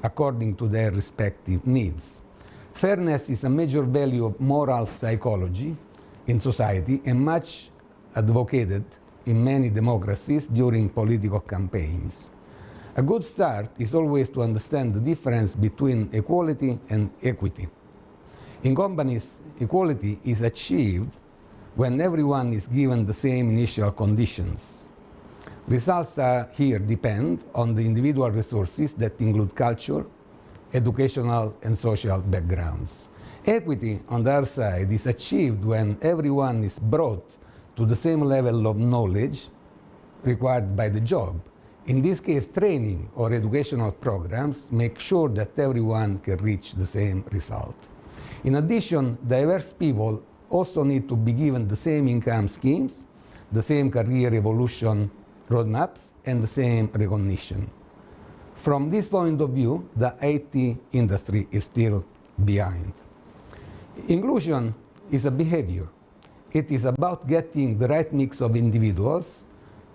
according to their respective needs. Fairness is a major value of moral psychology in society and much advocated in many democracies during political campaigns. A good start is always to understand the difference between equality and equity. In companies, equality is achieved when everyone is given the same initial conditions. Results here depend on the individual resources that include culture, educational and social backgrounds. Equity, on the other side, is achieved when everyone is brought to the same level of knowledge required by the job. In this case, training or educational programs make sure that everyone can reach the same result. In addition, diverse people also need to be given the same income schemes, the same career evolution roadmaps, and the same recognition. From this point of view, the IT industry is still behind. Inclusion is a behavior. It is about getting the right mix of individuals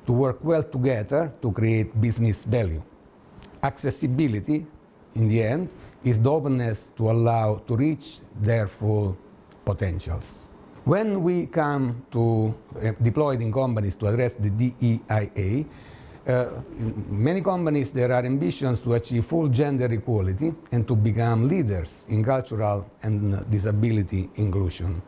to work well together to create business value. Accessibility, in the end, is the openness to allow to reach their full potentials. When we come to deployed in companies to address the DEIA, in many companies there are ambitions to achieve full gender equality and to become leaders in cultural and disability inclusion.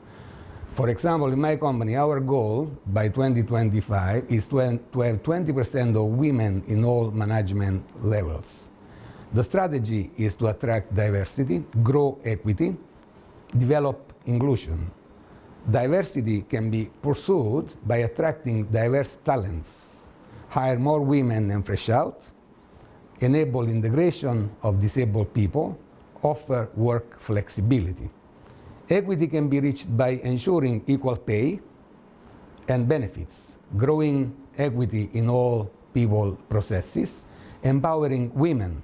For example, in my company, our goal by 2025 is to have 20% of women in all management levels. The strategy is to attract diversity, grow equity, develop inclusion. Diversity can be pursued by attracting diverse talents, hire more women and fresh out, enable integration of disabled people, offer work flexibility. Equity can be reached by ensuring equal pay and benefits, growing equity in all people processes, empowering women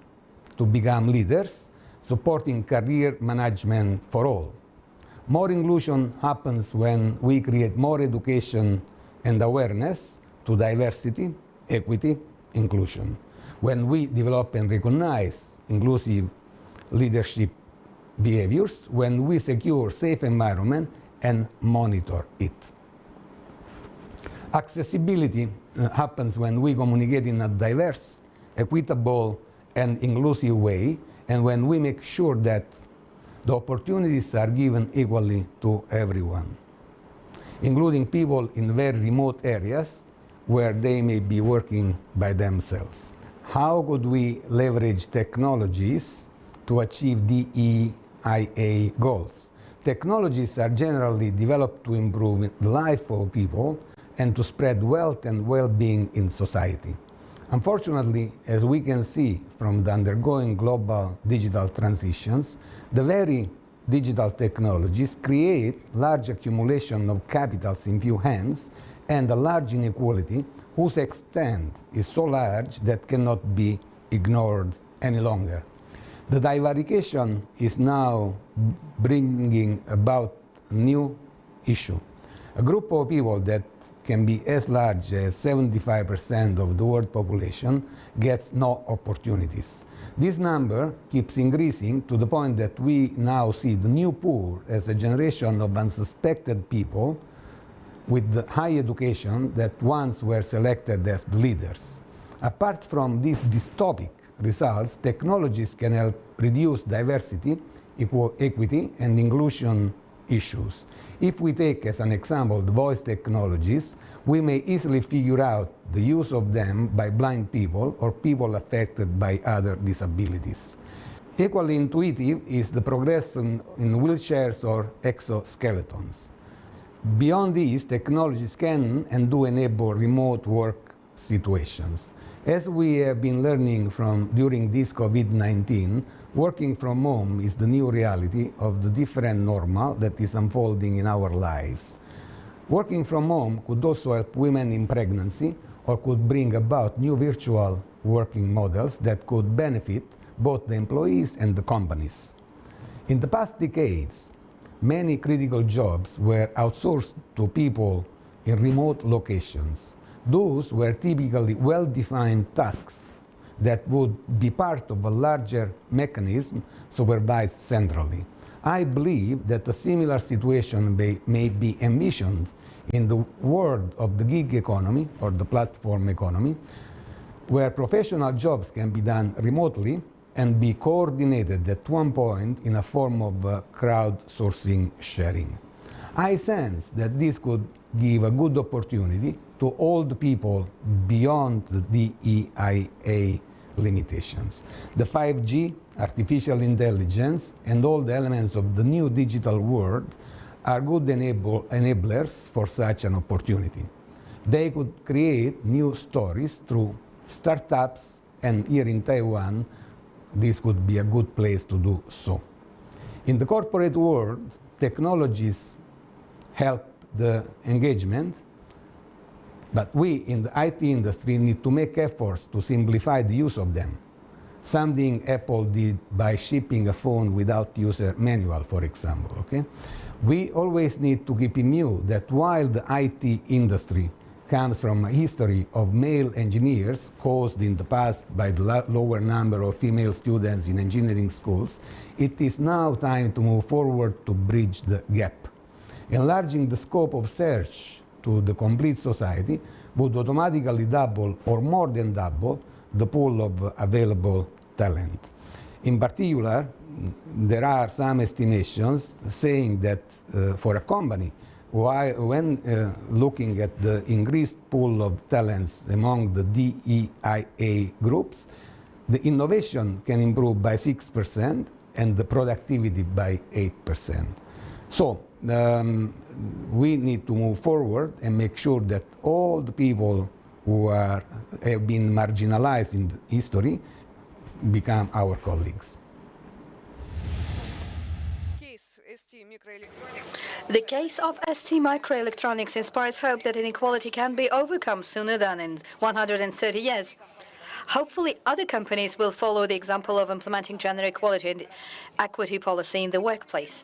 to become leaders, supporting career management for all. More inclusion happens when we create more education and awareness to diversity, equity, inclusion. When we develop and recognize inclusive leadership behaviors, when we secure safe environment and monitor it. Accessibility happens when we communicate in a diverse, equitable, and inclusive way, and when we make sure that the opportunities are given equally to everyone, including people in very remote areas where they may be working by themselves. How could we leverage technologies to achieve DEIA goals? Technologies are generally developed to improve the life of people and to spread wealth and well-being in society. Unfortunately, as we can see from the undergoing global digital transitions, the very digital technologies create large accumulation of capitals in few hands and a large inequality whose extent is so large that cannot be ignored any longer. The divarication is now bringing about a new issue. A group of people that can be as large as 75% of the world population gets no opportunities. This number keeps increasing to the point that we now see the new poor as a generation of unsuspected people with the high education that once were selected as the leaders. Apart from these dystopic results, technologies can help reduce diversity, equity, and inclusion issues. If we take as an example the voice technologies, we may easily figure out the use of them by blind people or people affected by other disabilities. Equally intuitive is the progress in wheelchairs or exoskeletons. Beyond these, technologies can and do enable remote work situations. As we have been learning during this COVID-19, working from home is the new reality of the different normal that is unfolding in our lives. Working from home could also help women in pregnancy or could bring about new virtual working models that could benefit both the employees and the companies. In the past decades, many critical jobs were outsourced to people in remote locations. Those were typically well-defined tasks that would be part of a larger mechanism supervised centrally. I believe that a similar situation may be envisioned in the world of the gig economy or the platform economy, where professional jobs can be done remotely and be coordinated at one point in a form of crowdsourcing sharing. I sense that this could give a good opportunity to all the people beyond the DEIA limitations. The 5G, artificial intelligence, and all the elements of the new digital world are good enablers for such an opportunity. They could create new stories through startups, and here in Taiwan, this could be a good place to do so. In the corporate world, technologies help the engagement, but we in the IT industry need to make efforts to simplify the use of them. Something Apple did by shipping a phone without user manual, for example, okay? We always need to keep in view that while the IT industry comes from a history of male engineers caused in the past by the lower number of female students in engineering schools, it is now time to move forward to bridge the gap. Enlarging the scope of search to the complete society would automatically double or more than double the pool of available talent. In particular, there are some estimations saying that for a company, when looking at the increased pool of talents among the DEIA groups, the innovation can improve by 6% and the productivity by 8%. So we need to move forward and make sure that all the people who have been marginalized in history become our colleagues. The case of ST Microelectronics inspires hope that inequality can be overcome sooner than in 130 years. Hopefully, other companies will follow the example of implementing gender equality and equity policy in the workplace.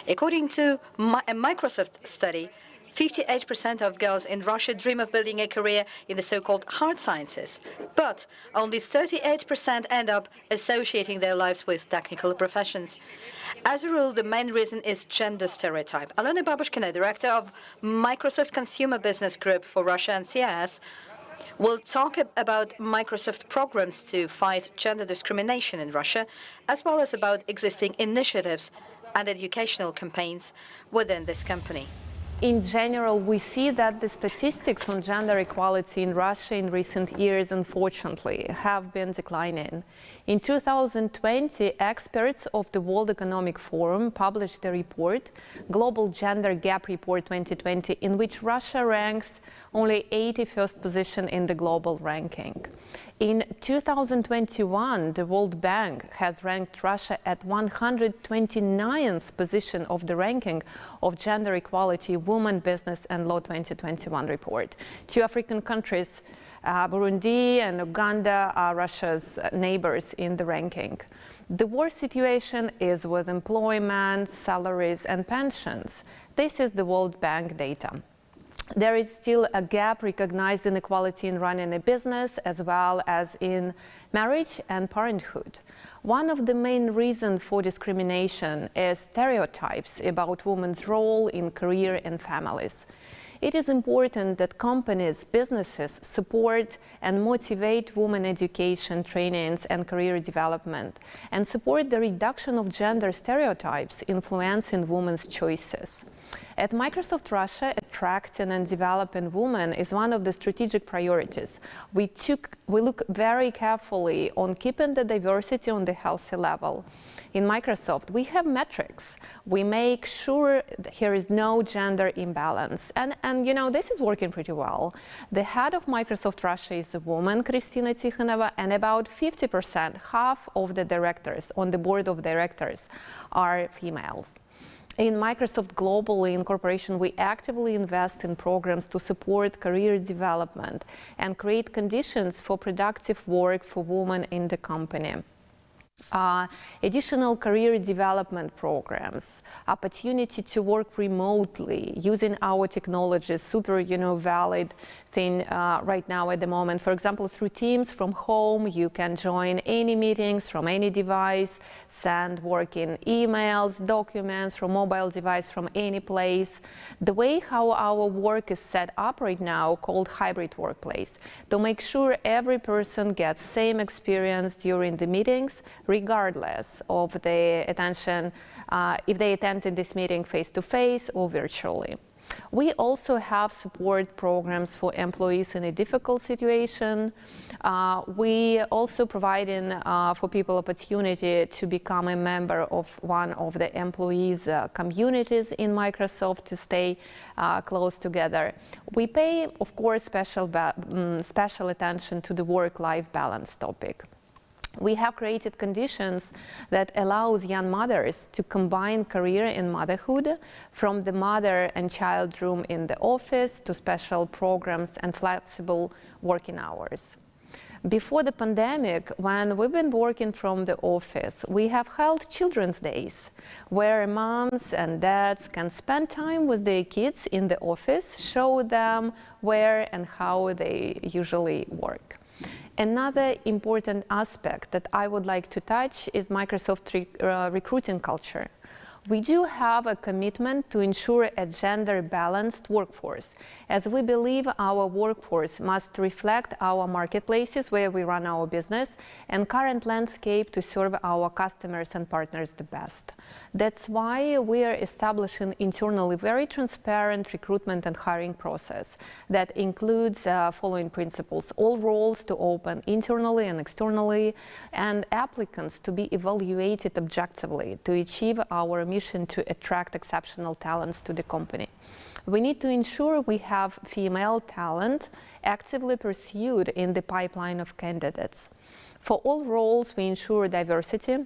According to a Microsoft study, 58% of girls in Russia dream of building a career in the so-called hard sciences, but only 38% end up associating their lives with technical professions. As a rule, the main reason is gender stereotype. Alena Babushkina, director of Microsoft Consumer Business Group for Russia and CIS, will talk about Microsoft programs to fight gender discrimination in Russia, as well as about existing initiatives and educational campaigns within this company. In general, we see that the statistics on gender equality in Russia in recent years, unfortunately, have been declining. In 2020, experts of the World Economic Forum published a report, Global Gender Gap Report 2020, in which Russia ranks only 81st position in the global ranking. In 2021, the World Bank has ranked Russia at 129th position of the ranking of gender equality, women, business and law 2021 report. Two African countries, Burundi and Uganda, are Russia's neighbors in the ranking. The worst situation is with employment, salaries and pensions. This is the World Bank data. there is still a gap recognized inequality in running a business as well as in marriage and parenthood. One of the main reasons for discrimination is stereotypes about women's role in career and families. It is important that companies, businesses support and motivate women education, trainings, and career development, and support the reduction of gender stereotypes influencing women's choices. At Microsoft Russia, attracting and developing women is one of the strategic priorities. We look very carefully on keeping the diversity on the healthy level. In Microsoft, we have metrics. We make sure that there is no gender imbalance. And you know, this is working pretty well. The head of Microsoft Russia is a woman, Kristina Tikhonova, and about 50%, half of the directors on the board of directors are females. In Microsoft globally in corporation, we actively invest in programs to support career development and create conditions for productive work for women in the company. Additional career development programs, opportunity to work remotely using our technology, super, valid thing right now at the moment. For example, through Teams from home, you can join any meetings from any device, send working emails, documents from mobile device from any place. The way how our work is set up right now, called hybrid workplace, to make sure every person gets same experience during the meetings, regardless of the attention, if they attended this meeting face-to-face or virtually. We also have support programs for employees in a difficult situation. We also providing for people opportunity to become a member of one of the employees' communities in Microsoft to stay close together. We pay, of course, special attention to the work-life balance topic. We have created conditions that allows young mothers to combine career and motherhood, from the mother and child room in the office to special programs and flexible working hours. Before the pandemic, when we've been working from the office, we have held Children's Days, where moms and dads can spend time with their kids in the office, show them where and how they usually work. Another important aspect that I would like to touch is Microsoft recruiting culture. We do have a commitment to ensure a gender-balanced workforce, as we believe our workforce must reflect our marketplaces where we run our business and current landscape to serve our customers and partners the best. That's why we are establishing internally very transparent recruitment and hiring process that includes following principles: all roles to open internally and externally, and applicants to be evaluated objectively to achieve our mission to attract exceptional talents to the company. We need to ensure we have female talent actively pursued in the pipeline of candidates. For all roles, we ensure diversity,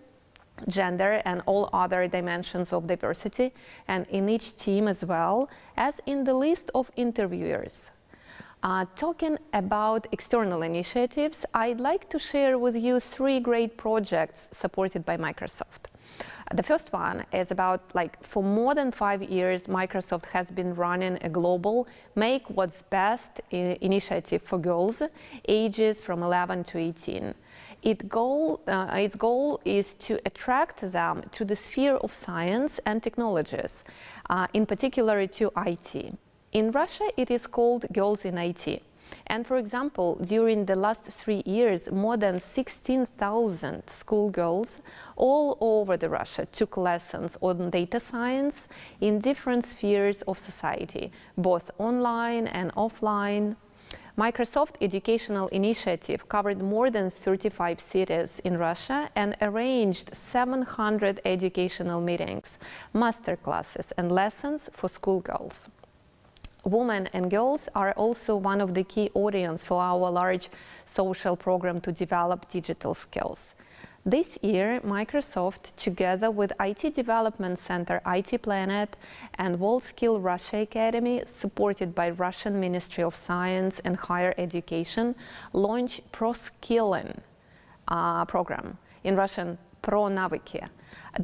gender, and all other dimensions of diversity, and in each team as well as in the list of interviewers. Talking about external initiatives, I'd like to share with you 3 great projects supported by Microsoft. The first one is about, for more than 5 years, Microsoft has been running a global Make What's Best initiative for girls ages from 11 to 18. Its goal is to attract them to the sphere of science and technologies, in particular to IT. In Russia, it is called Girls in IT. And for example, during the last 3 years, more than 16,000 schoolgirls all over Russia took lessons on data science in different spheres of society, both online and offline. Microsoft Educational Initiative covered more than 35 cities in Russia and arranged 700 educational meetings, masterclasses, and lessons for schoolgirls. Women and girls are also one of the key audience for our large social program to develop digital skills. This year, Microsoft, together with IT Development Center, IT Planet, and WorldSkill Russia Academy, supported by Russian Ministry of Science and Higher Education, launched ProSkilling program. In Russian, про навыки.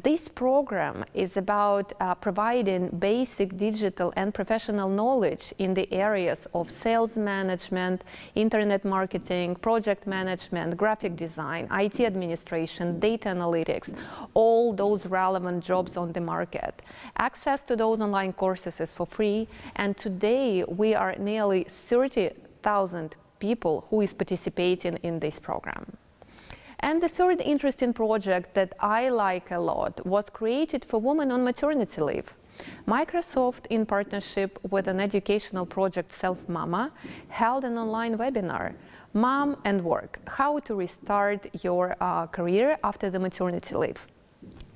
This program is about providing basic digital and professional knowledge in the areas of sales management, internet marketing, project management, graphic design, IT administration, data analytics, all those relevant jobs on the market. Access to those online courses is for free, and today we are nearly 30,000 people who is participating in this program. And the third interesting project that I like a lot was created for women on maternity leave. Microsoft, in partnership with an educational project Self Mama, held an online webinar, Mom and Work, how to restart your career after the maternity leave.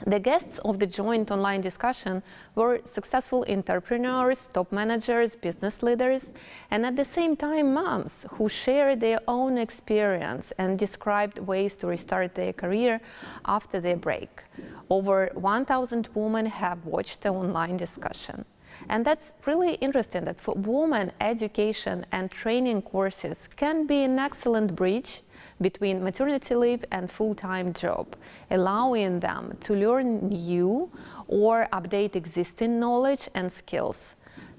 The guests of the joint online discussion were successful entrepreneurs, top managers, business leaders, and at the same time moms who shared their own experience and described ways to restart their career after their break. Over 1,000 women have watched the online discussion. And that's really interesting that for women, education and training courses can be an excellent bridge between maternity leave and full-time job, allowing them to learn new or update existing knowledge and skills.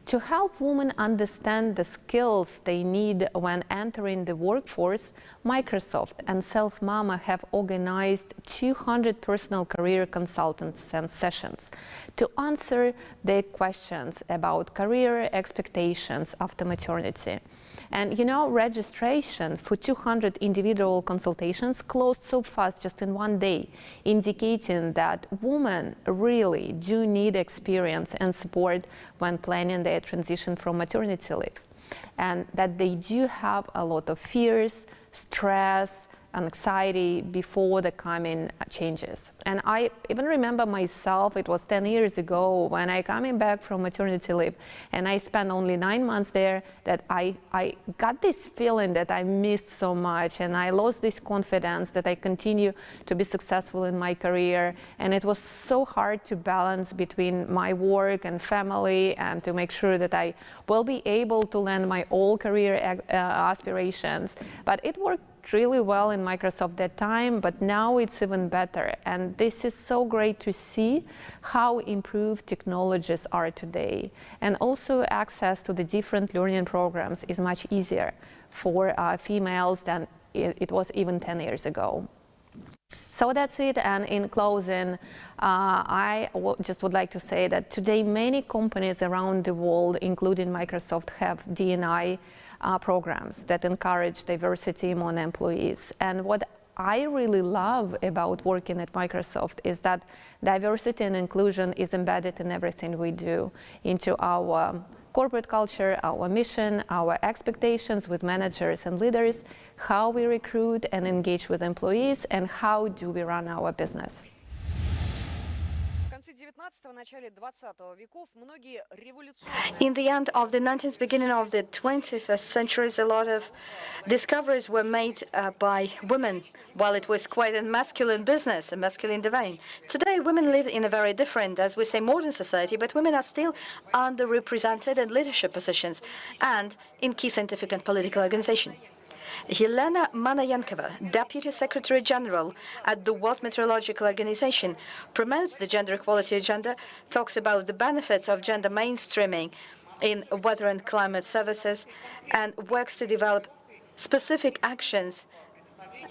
To help women understand the skills they need when entering the workforce, Microsoft and Self Mama have organized 200 personal career consultants and sessions to answer their questions about career expectations after maternity. And you know, registration for 200 individual consultations closed so fast, just in one day, indicating that women really do need experience and support when planning their transition from maternity leave, and that they do have a lot of fears, stress, anxiety before the coming changes. And I even remember myself, it was 10 years ago when I coming back from maternity leave and I spent only 9 months there, that I got this feeling that I missed so much, and I lost this confidence that I continue to be successful in my career. And it was so hard to balance between my work and family and to make sure that I will be able to land my all career aspirations. But it worked really well in Microsoft that time, but now it's even better. And this is so great to see how improved technologies are today. And also access to the different learning programs is much easier for females than it was even 10 years ago. So that's it. And in closing, I just would like to say that today many companies around the world, including Microsoft, have D&I programs that encourage diversity among employees. And what I really love about working at Microsoft is that diversity and inclusion is embedded in everything we do, into our corporate culture, our mission, our expectations with managers and leaders, how we recruit and engage with employees, and how do we run our business. In the end of the 19th, beginning of the 21st centuries, a lot of discoveries were made by women, while it was quite a masculine business, a masculine domain. Today, women live in a very different, as we say, modern society, but women are still underrepresented in leadership positions and in key scientific and political organizations. Helena Manayankova, Deputy Secretary General at the World Meteorological Organization, promotes the gender equality agenda, talks about the benefits of gender mainstreaming in weather and climate services, and works to develop specific actions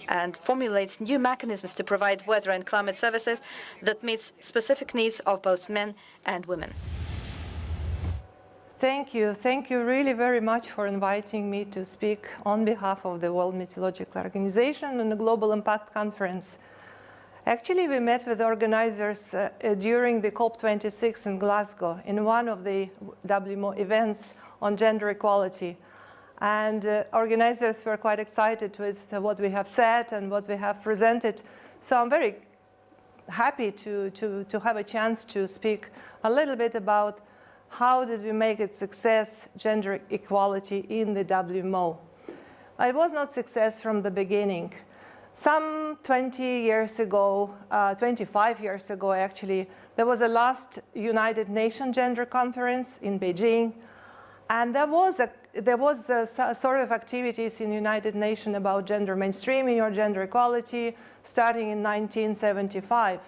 and formulates new mechanisms to provide weather and climate services that meets specific needs of both men and women. Thank you. Thank you really very much for inviting me to speak on behalf of the World Meteorological Organization and the Global Impact Conference. Actually, we met with organizers during the COP26 in Glasgow in one of the WMO events on gender equality. And organizers were quite excited with what we have said and what we have presented. So I'm very happy to have a chance to speak a little bit about how did we make it success, gender equality in the WMO. It was not success from the beginning. Some 20 years ago, 25 years ago actually, there was a last United Nations Gender Conference in Beijing, and there was there was sort of activities in the United Nations about gender mainstreaming or gender equality starting in 1975.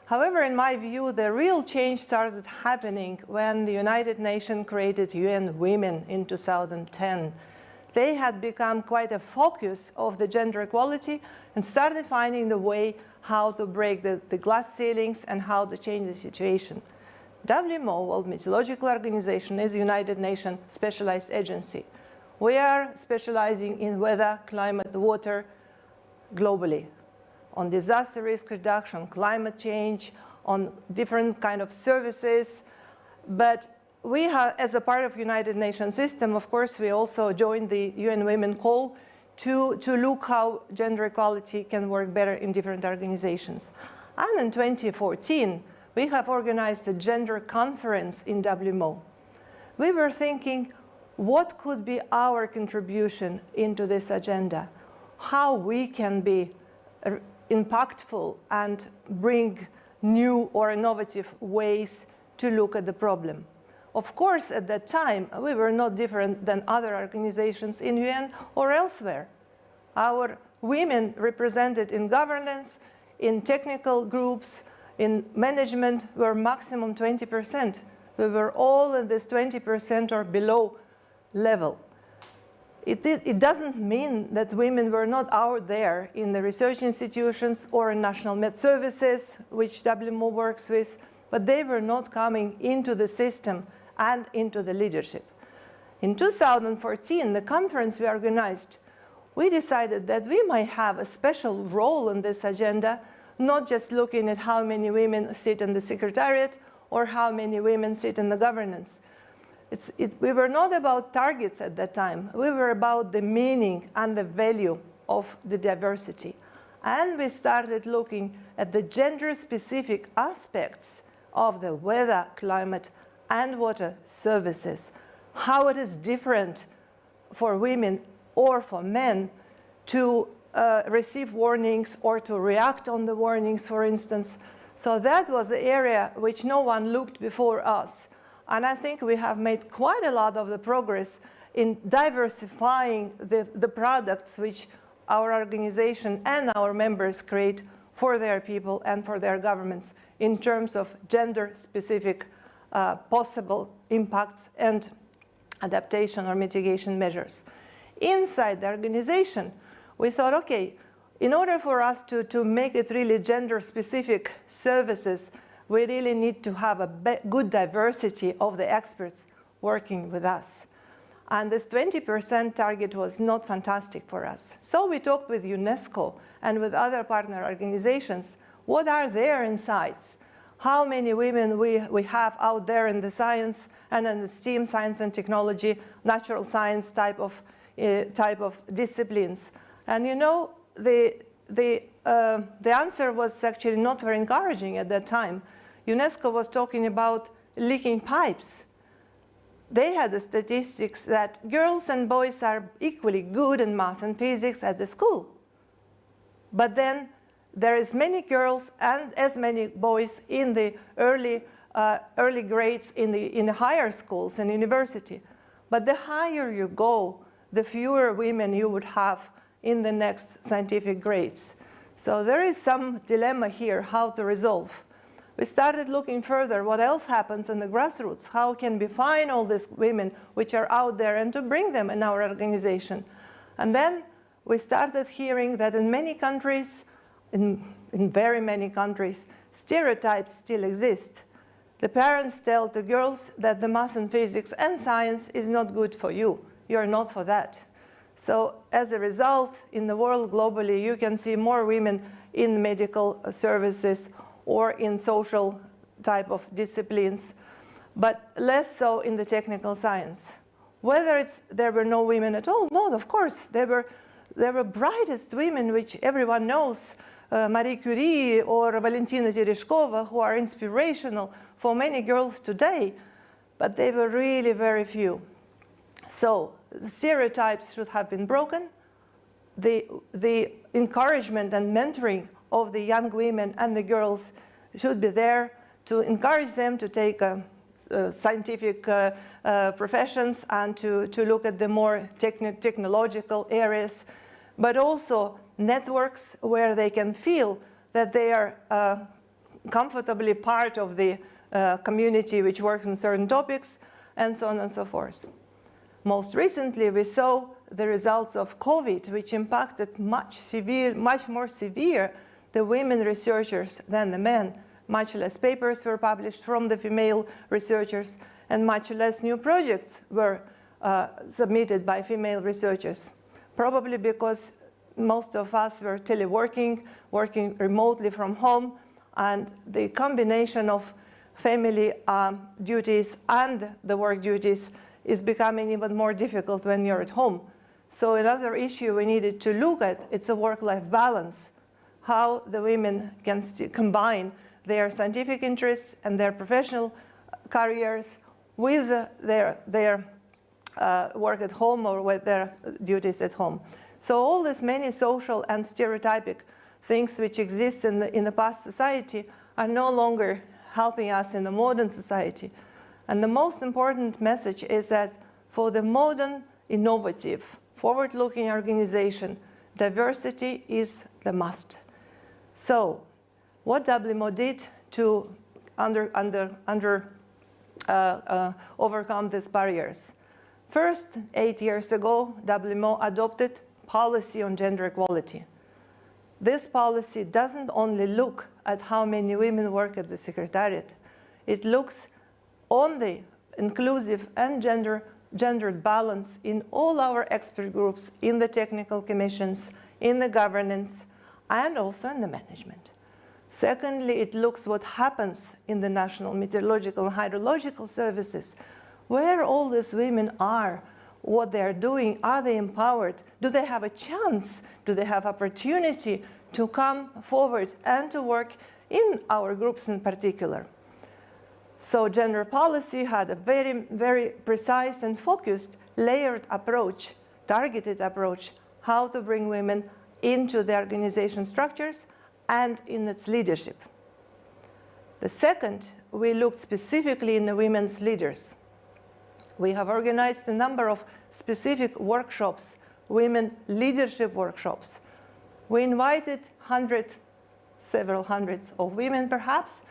However, in my view, the real change started happening when the United Nations created UN Women in 2010. They had become quite a focus of the gender equality and started finding the way how to break the glass ceilings and how to change the situation. WMO, World Meteorological Organization, is a United Nations specialized agency. We are specializing in weather, climate, water globally, on disaster risk reduction, climate change, on different kind of services. But we have, as a part of United Nations system, of course, we also joined the UN Women call to look how gender equality can work better in different organizations. And in 2014, we have organized a gender conference in WMO. We were thinking, what could be our contribution into this agenda? How we can be impactful and bring new or innovative ways to look at the problem. Of course, at that time, we were not different than other organizations in UN or elsewhere. Our women represented in governance, in technical groups, in management were maximum 20%. We were all in this 20% or below level. It doesn't mean that women were not out there in the research institutions or in national med services, which WMO works with, but they were not coming into the system and into the leadership. In 2014, the conference we organized, we decided that we might have a special role in this agenda, not just looking at how many women sit in the secretariat or how many women sit in the governance. We were not about targets at that time. We were about the meaning and the value of the diversity. And we started looking at the gender-specific aspects of the weather, climate, and water services, how it is different for women or for men to receive warnings or to react on the warnings, for instance. So that was the area which no one looked before us. And I think we have made quite a lot of the progress in diversifying the products which our organization and our members create for their people and for their governments in terms of gender-specific possible impacts and adaptation or mitigation measures. Inside the organization, we thought, okay, in order for us to make it really gender-specific services, we really need to have a good diversity of the experts working with us. And this 20% target was not fantastic for us. So we talked with UNESCO and with other partner organizations. What are their insights? How many women we have out there in the science and in the STEAM, science and technology, natural science type of disciplines? And you know, the answer was actually not very encouraging at that time. UNESCO was talking about leaking pipes. They had the statistics that girls and boys are equally good in math and physics at the school. But then there is many girls and as many boys in the early grades in the higher schools and university. But the higher you go, the fewer women you would have in the next scientific grades. So there is some dilemma here, how to resolve. We started looking further, what else happens in the grassroots? How can we find all these women which are out there and to bring them in our organization? And then we started hearing that in many countries, in very many countries, stereotypes still exist. The parents tell the girls that the math and physics and science is not good for you. You're not for that. So as a result, in the world globally, you can see more women in medical services or in social type of disciplines, but less so in the technical science. Whether there were no women at all, no, of course. There were brightest women, which everyone knows, Marie Curie or Valentina Tereshkova, who are inspirational for many girls today, but they were really very few. So the stereotypes should have been broken. The encouragement and mentoring of the young women and the girls should be there to encourage them to take scientific professions and to look at the more technological areas, but also networks where they can feel that they are comfortably part of the community which works on certain topics, and so on and so forth. Most recently, we saw the results of COVID, which impacted much more severe the women researchers than the men. Much less papers were published from the female researchers, and much less new projects were submitted by female researchers, probably because most of us were teleworking, working remotely from home, and the combination of family duties and the work duties is becoming even more difficult when you're at home. So another issue we needed to look at, it's a work-life balance, how the women can combine their scientific interests and their professional careers with their work at home or with their duties at home. So all these many social and stereotypic things which exist in the past society are no longer helping us in the modern society. And the most important message is that for the modern, innovative, forward-looking organization, diversity is the must. So what WMO did to overcome these barriers? First, 8 years ago, WMO adopted policy on gender equality. This policy doesn't only look at how many women work at the Secretariat. It looks on the inclusive and gendered balance in all our expert groups, in the technical commissions, in the governance, and also in the management. Secondly, it looks what happens in the National Meteorological and Hydrological Services, where all these women are, what they're doing, are they empowered, do they have a chance, do they have opportunity to come forward and to work in our groups in particular. So gender policy had a very, very precise and focused, layered approach, targeted approach, how to bring women into the organization structures and in its leadership. The second, we looked specifically in the women's leaders. We have organized a number of specific workshops, women leadership workshops. We invited several hundreds of women perhaps,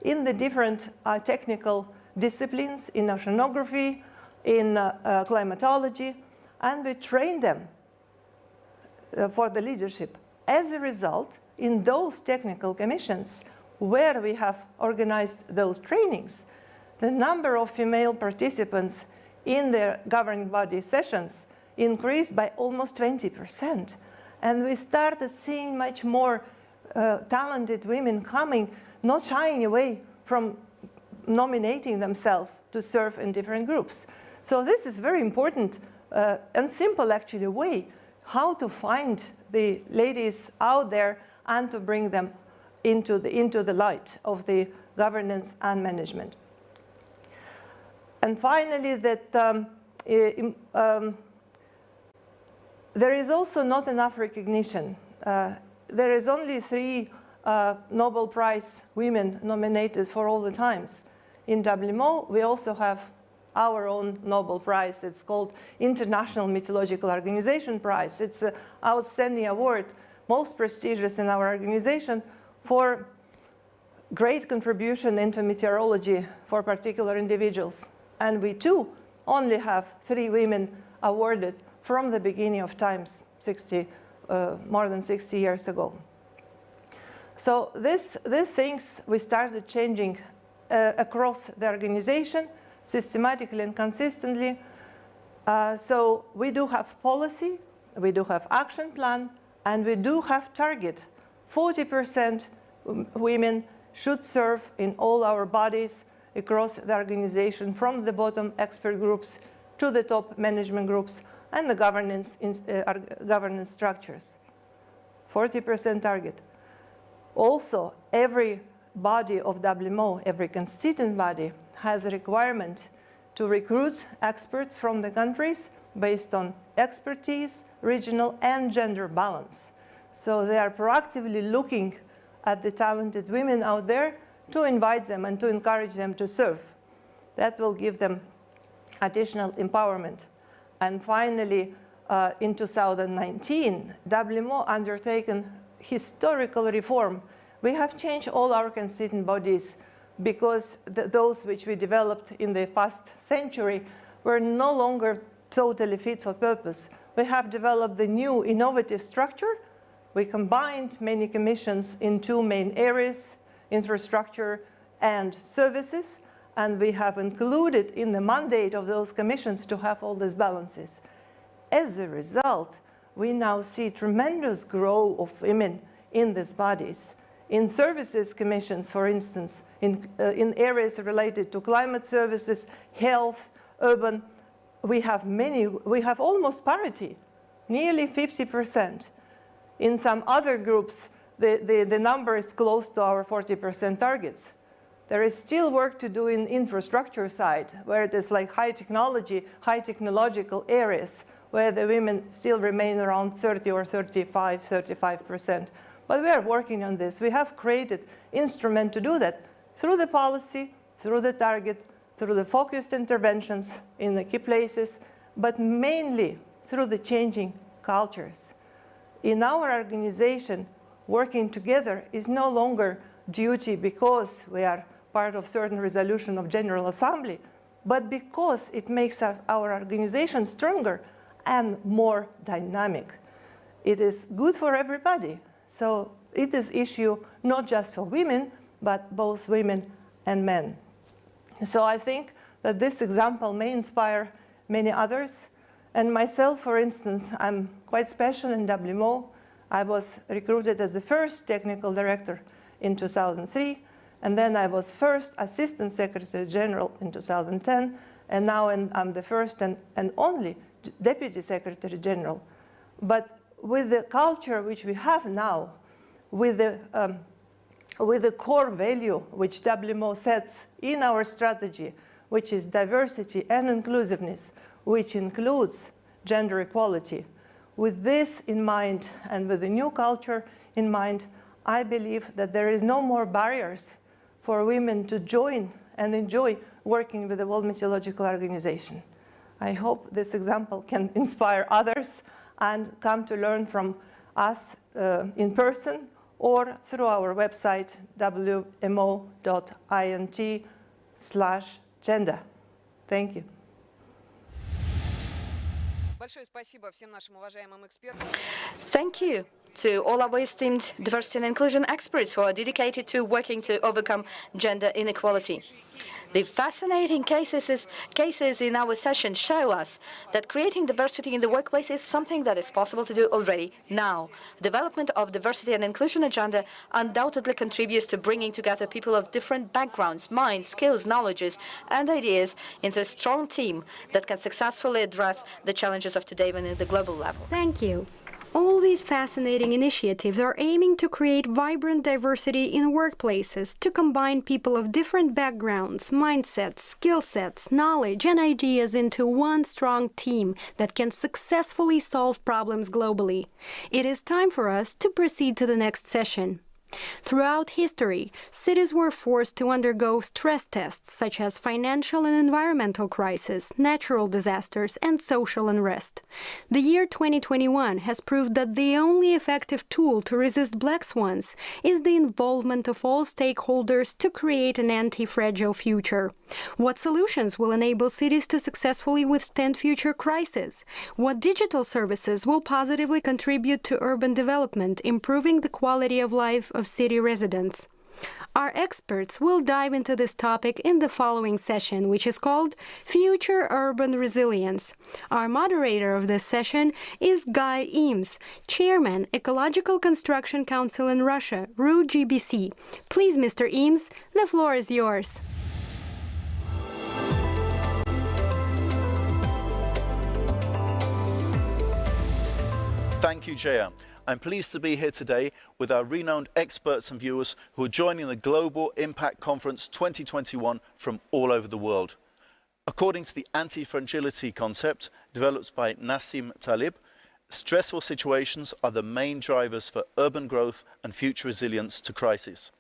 in the different technical disciplines, in oceanography, in climatology, and we trained them for the leadership. As a result, in those technical commissions where we have organized those trainings, the number of female participants in their governing body sessions increased by almost 20%. And we started seeing much more talented women coming, not shying away from nominating themselves to serve in different groups. So this is very important and simple, actually, way how to find the ladies out there and to bring them into the light of the governance and management. And finally, that there is also not enough recognition. There is only 3 Nobel Prize women nominated for all the times. In WMO, we also have our own Nobel Prize. It's called International Meteorological Organization Prize. It's an outstanding award, most prestigious in our organization, for great contribution into meteorology for particular individuals. And we too only have 3 women awarded from the beginning of times, more than 60 years ago. So these things we started changing across the organization, systematically and consistently. So we do have policy, we do have action plan, and we do have target. 40% women should serve in all our bodies across the organization, from the bottom expert groups to the top management groups and the governance structures. 40% target. Also, every body of WMO, every constituent body, has a requirement to recruit experts from the countries based on expertise, regional and gender balance. So they are proactively looking at the talented women out there to invite them and to encourage them to serve. That will give them additional empowerment. And finally, in 2019, WMO undertaken historical reform. We have changed all our constituent bodies because those which we developed in the past century were no longer totally fit for purpose. We have developed the new innovative structure. We combined many commissions in two main areas, infrastructure and services, and we have included in the mandate of those commissions to have all these balances. As a result, we now see tremendous growth of women in these bodies. In services commissions, for instance, in areas related to climate services, health, urban, we have almost parity, nearly 50%. In some other groups, the number is close to our 40% targets. There is still work to do in infrastructure side, where it is like high technology, high technological areas, where the women still remain around 30 or 35%. But we are working on this. We have created instrument to do that through the policy, through the target, through the focused interventions in the key places, but mainly through the changing cultures. In our organization, working together is no longer duty because we are part of certain resolution of General Assembly, but because it makes our organization stronger and more dynamic. It is good for everybody. So it is issue not just for women, but both women and men. So I think that this example may inspire many others. And myself, for instance, I'm quite special in WMO. I was recruited as the first technical director in 2003, and then I was first Assistant Secretary General in 2010, and now I'm the first and only Deputy Secretary General. But with the culture which we have now, with the core value which WMO sets in our strategy, which is diversity and inclusiveness, which includes gender equality, with this in mind and with the new culture in mind, I believe that there is no more barriers for women to join and enjoy working with the World Meteorological Organization. I hope this example can inspire others and come to learn from us in person or through our website wmo.int/gender. Thank you. Thank you to all our esteemed diversity and inclusion experts who are dedicated to working to overcome gender inequality. The fascinating cases in our session show us that creating diversity in the workplace is something that is possible to do already now. Development of diversity and inclusion agenda undoubtedly contributes to bringing together people of different backgrounds, minds, skills, knowledges, and ideas into a strong team that can successfully address the challenges of today and at the global level. Thank you. All these fascinating initiatives are aiming to create vibrant diversity in workplaces, to combine people of different backgrounds, mindsets, skill sets, knowledge, and ideas into one strong team that can successfully solve problems globally. It is time for us to proceed to the next session. Throughout history, cities were forced to undergo stress tests such as financial and environmental crisis, natural disasters, and social unrest. The year 2021 has proved that the only effective tool to resist black swans is the involvement of all stakeholders to create an anti-fragile future. What solutions will enable cities to successfully withstand future crises? What digital services will positively contribute to urban development, improving the quality of life of city residents? Our experts will dive into this topic in the following session, which is called Future Urban Resilience. Our moderator of this session is Guy Eames, Chairman, Ecological Construction Council in Russia, RU-GBC. Please, Mr. Eames, the floor is yours. Thank you, Jaya. I'm pleased to be here today with our renowned experts and viewers who are joining the Global Impact Conference 2021 from all over the world. According to the anti-fragility concept developed by Nassim Taleb, stressful situations are the main drivers for urban growth and future resilience to crisis.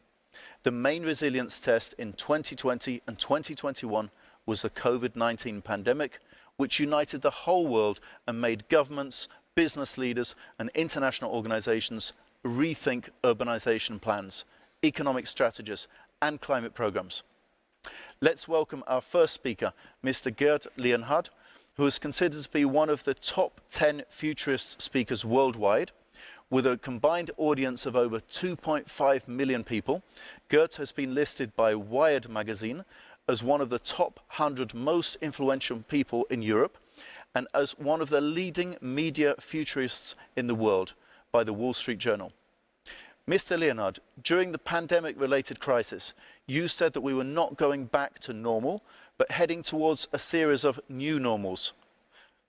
The main resilience test in 2020 and 2021 was the COVID-19 pandemic, which united the whole world and made governments, business leaders and international organizations rethink urbanization plans, economic strategies and climate programs. Let's welcome our first speaker, Mr. Gerd Leonhard, who is considered to be one of the top 10 futurist speakers worldwide. With a combined audience of over 2.5 million people, Gerd has been listed by Wired magazine as one of the top 100 most influential people in Europe and as one of the leading media futurists in the world by the Wall Street Journal. Mr. Leonhard, during the pandemic-related crisis, you said that we were not going back to normal, but heading towards a series of new normals.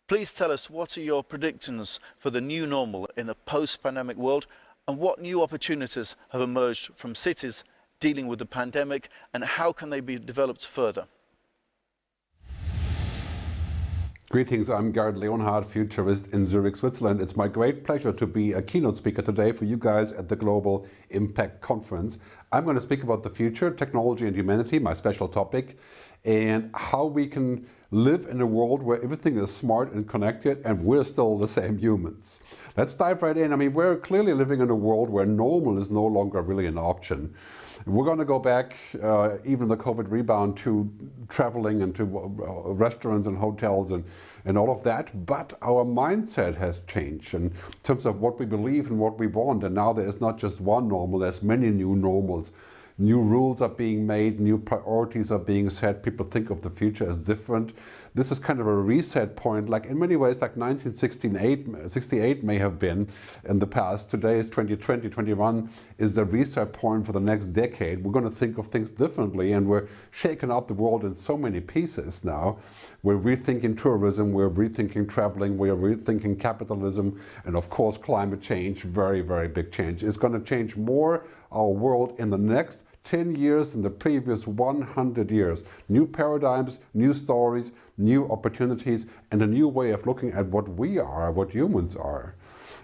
Please tell us, what are your predictions for the new normal in a post-pandemic world, and what new opportunities have emerged from cities dealing with the pandemic, and how can they be developed further? Greetings, I'm Gerd Leonhard, futurist in Zurich, Switzerland. It's my great pleasure to be a keynote speaker today for you guys at the Global Impact Conference. I'm going to speak about the future, technology and humanity, my special topic, and how we can live in a world where everything is smart and connected and we're still the same humans. Let's dive right in. I mean, we're clearly living in a world where normal is no longer really an option. We're going to go back, even the COVID rebound, to traveling and to restaurants and hotels and all of that, but our mindset has changed in terms of what we believe and what we want, and now there is not just one normal, there's many new normals. New rules are being made, new priorities are being set, people think of the future as different. This is kind of a reset point, like in many ways like 1968 may have been in the past. Today is 2020, 21 is the reset point for the next decade. We're going to think of things differently, and we're shaking up the world in so many pieces now. We're rethinking tourism, we're rethinking traveling, we're rethinking capitalism, and of course climate change, very, very big change. It's going to change more our world in the next 10 years than the previous 100 years. New paradigms, new stories, new opportunities, and a new way of looking at what we are, what humans are.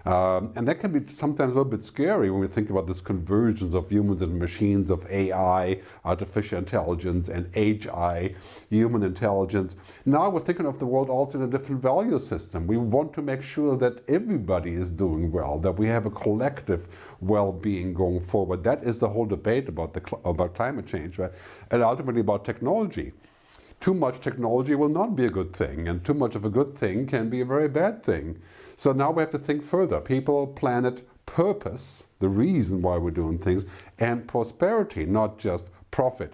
And that can be sometimes a little bit scary when we think about this convergence of humans and machines, of AI, artificial intelligence, and HI, human intelligence. Now we're thinking of the world also in a different value system. We want to make sure that everybody is doing well, that we have a collective well-being going forward. That is the whole debate about climate change, right? And ultimately about technology. Too much technology will not be a good thing, and too much of a good thing can be a very bad thing. So now we have to think further. People, planet, purpose, the reason why we're doing things, and prosperity, not just profit.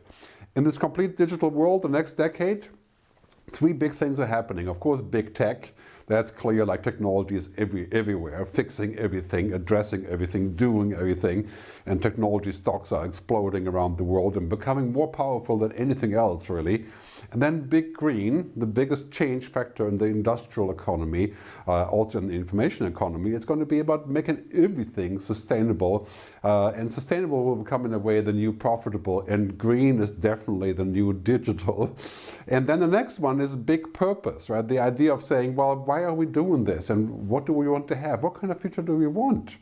In this complete digital world, the next decade, three big things are happening. Of course, big tech. That's clear, like technology is everywhere, fixing everything, addressing everything, doing everything. And technology stocks are exploding around the world and becoming more powerful than anything else, really. And then big green, the biggest change factor in the industrial economy, also in the information economy. It's going to be about making everything sustainable. And sustainable will become, in a way, the new profitable. And green is definitely the new digital. And then the next one is big purpose, right? The idea of saying, well, why are we doing this? And what do we want to have? What kind of future do we want?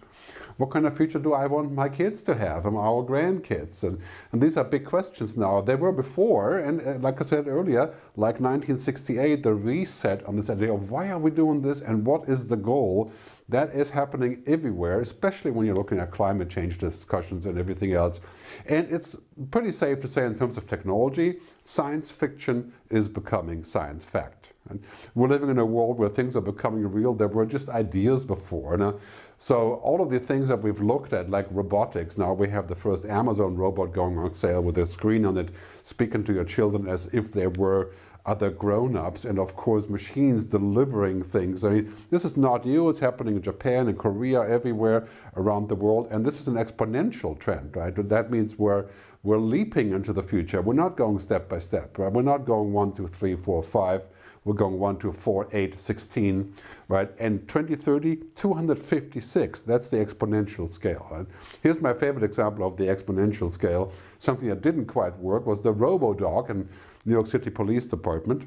What kind of future do I want my kids to have and our grandkids? And these are big questions now. They were before, and like I said earlier, like 1968, the reset on this idea of why are we doing this and what is the goal, that is happening everywhere, especially when you're looking at climate change discussions and everything else. And it's pretty safe to say in terms of technology, science fiction is becoming science fact. And we're living in a world where things are becoming real. There were just ideas before. Now, so all of the things that we've looked at, like robotics, now we have the first Amazon robot going on sale with a screen on it, speaking to your children as if they were other grown-ups, and of course machines delivering things. I mean, this is not new. It's happening in Japan and Korea, everywhere around the world, and this is an exponential trend, right? That means we're leaping into the future. We're not going step by step, right? We're not going 1, 2, 3, 4, 5. We're going 1, 2, 4, 8, 16, right? And 2030, 256. That's the exponential scale. Right? Here's my favorite example of the exponential scale. Something that didn't quite work was the robo-dog in New York City Police Department.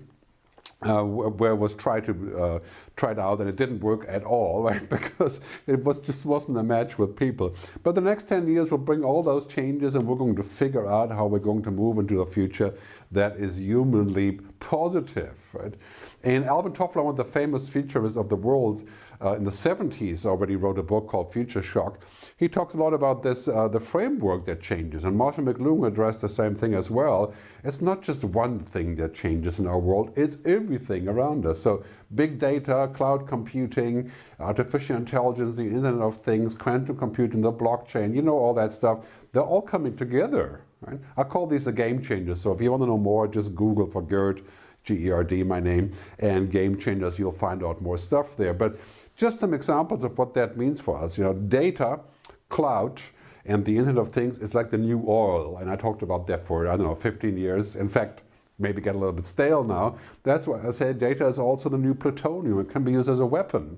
where it was tried out and it didn't work at all, right? Because it just wasn't a match with people. But the next 10 years will bring all those changes, and we're going to figure out how we're going to move into a future that is humanly positive, right? And Alvin Toffler, one of the famous futurists of the world, in the 70s already wrote a book called Future Shock. He talks a lot about this, the framework that changes, and Marshall McLuhan addressed the same thing as well. It's not just one thing that changes in our world, it's everything around us. So big data, cloud computing, artificial intelligence, the Internet of Things, quantum computing, the blockchain, you know, all that stuff, they're all coming together, right? I call these the game changers. So if you want to know more, just Google for Gerd, G-E-R-D, my name, and game changers, you'll find out more stuff there. But just some examples of what that means for us. You know, data, cloud, and the Internet of Things is like the new oil. And I talked about that for, I don't know, 15 years. In fact, maybe get a little bit stale now. That's why I say data is also the new plutonium. It can be used as a weapon.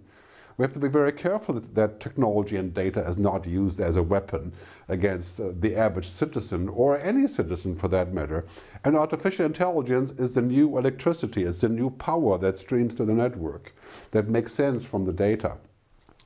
We have to be very careful that technology and data is not used as a weapon against the average citizen, or any citizen for that matter. And artificial intelligence is the new electricity. It's the new power that streams to the network, that makes sense from the data.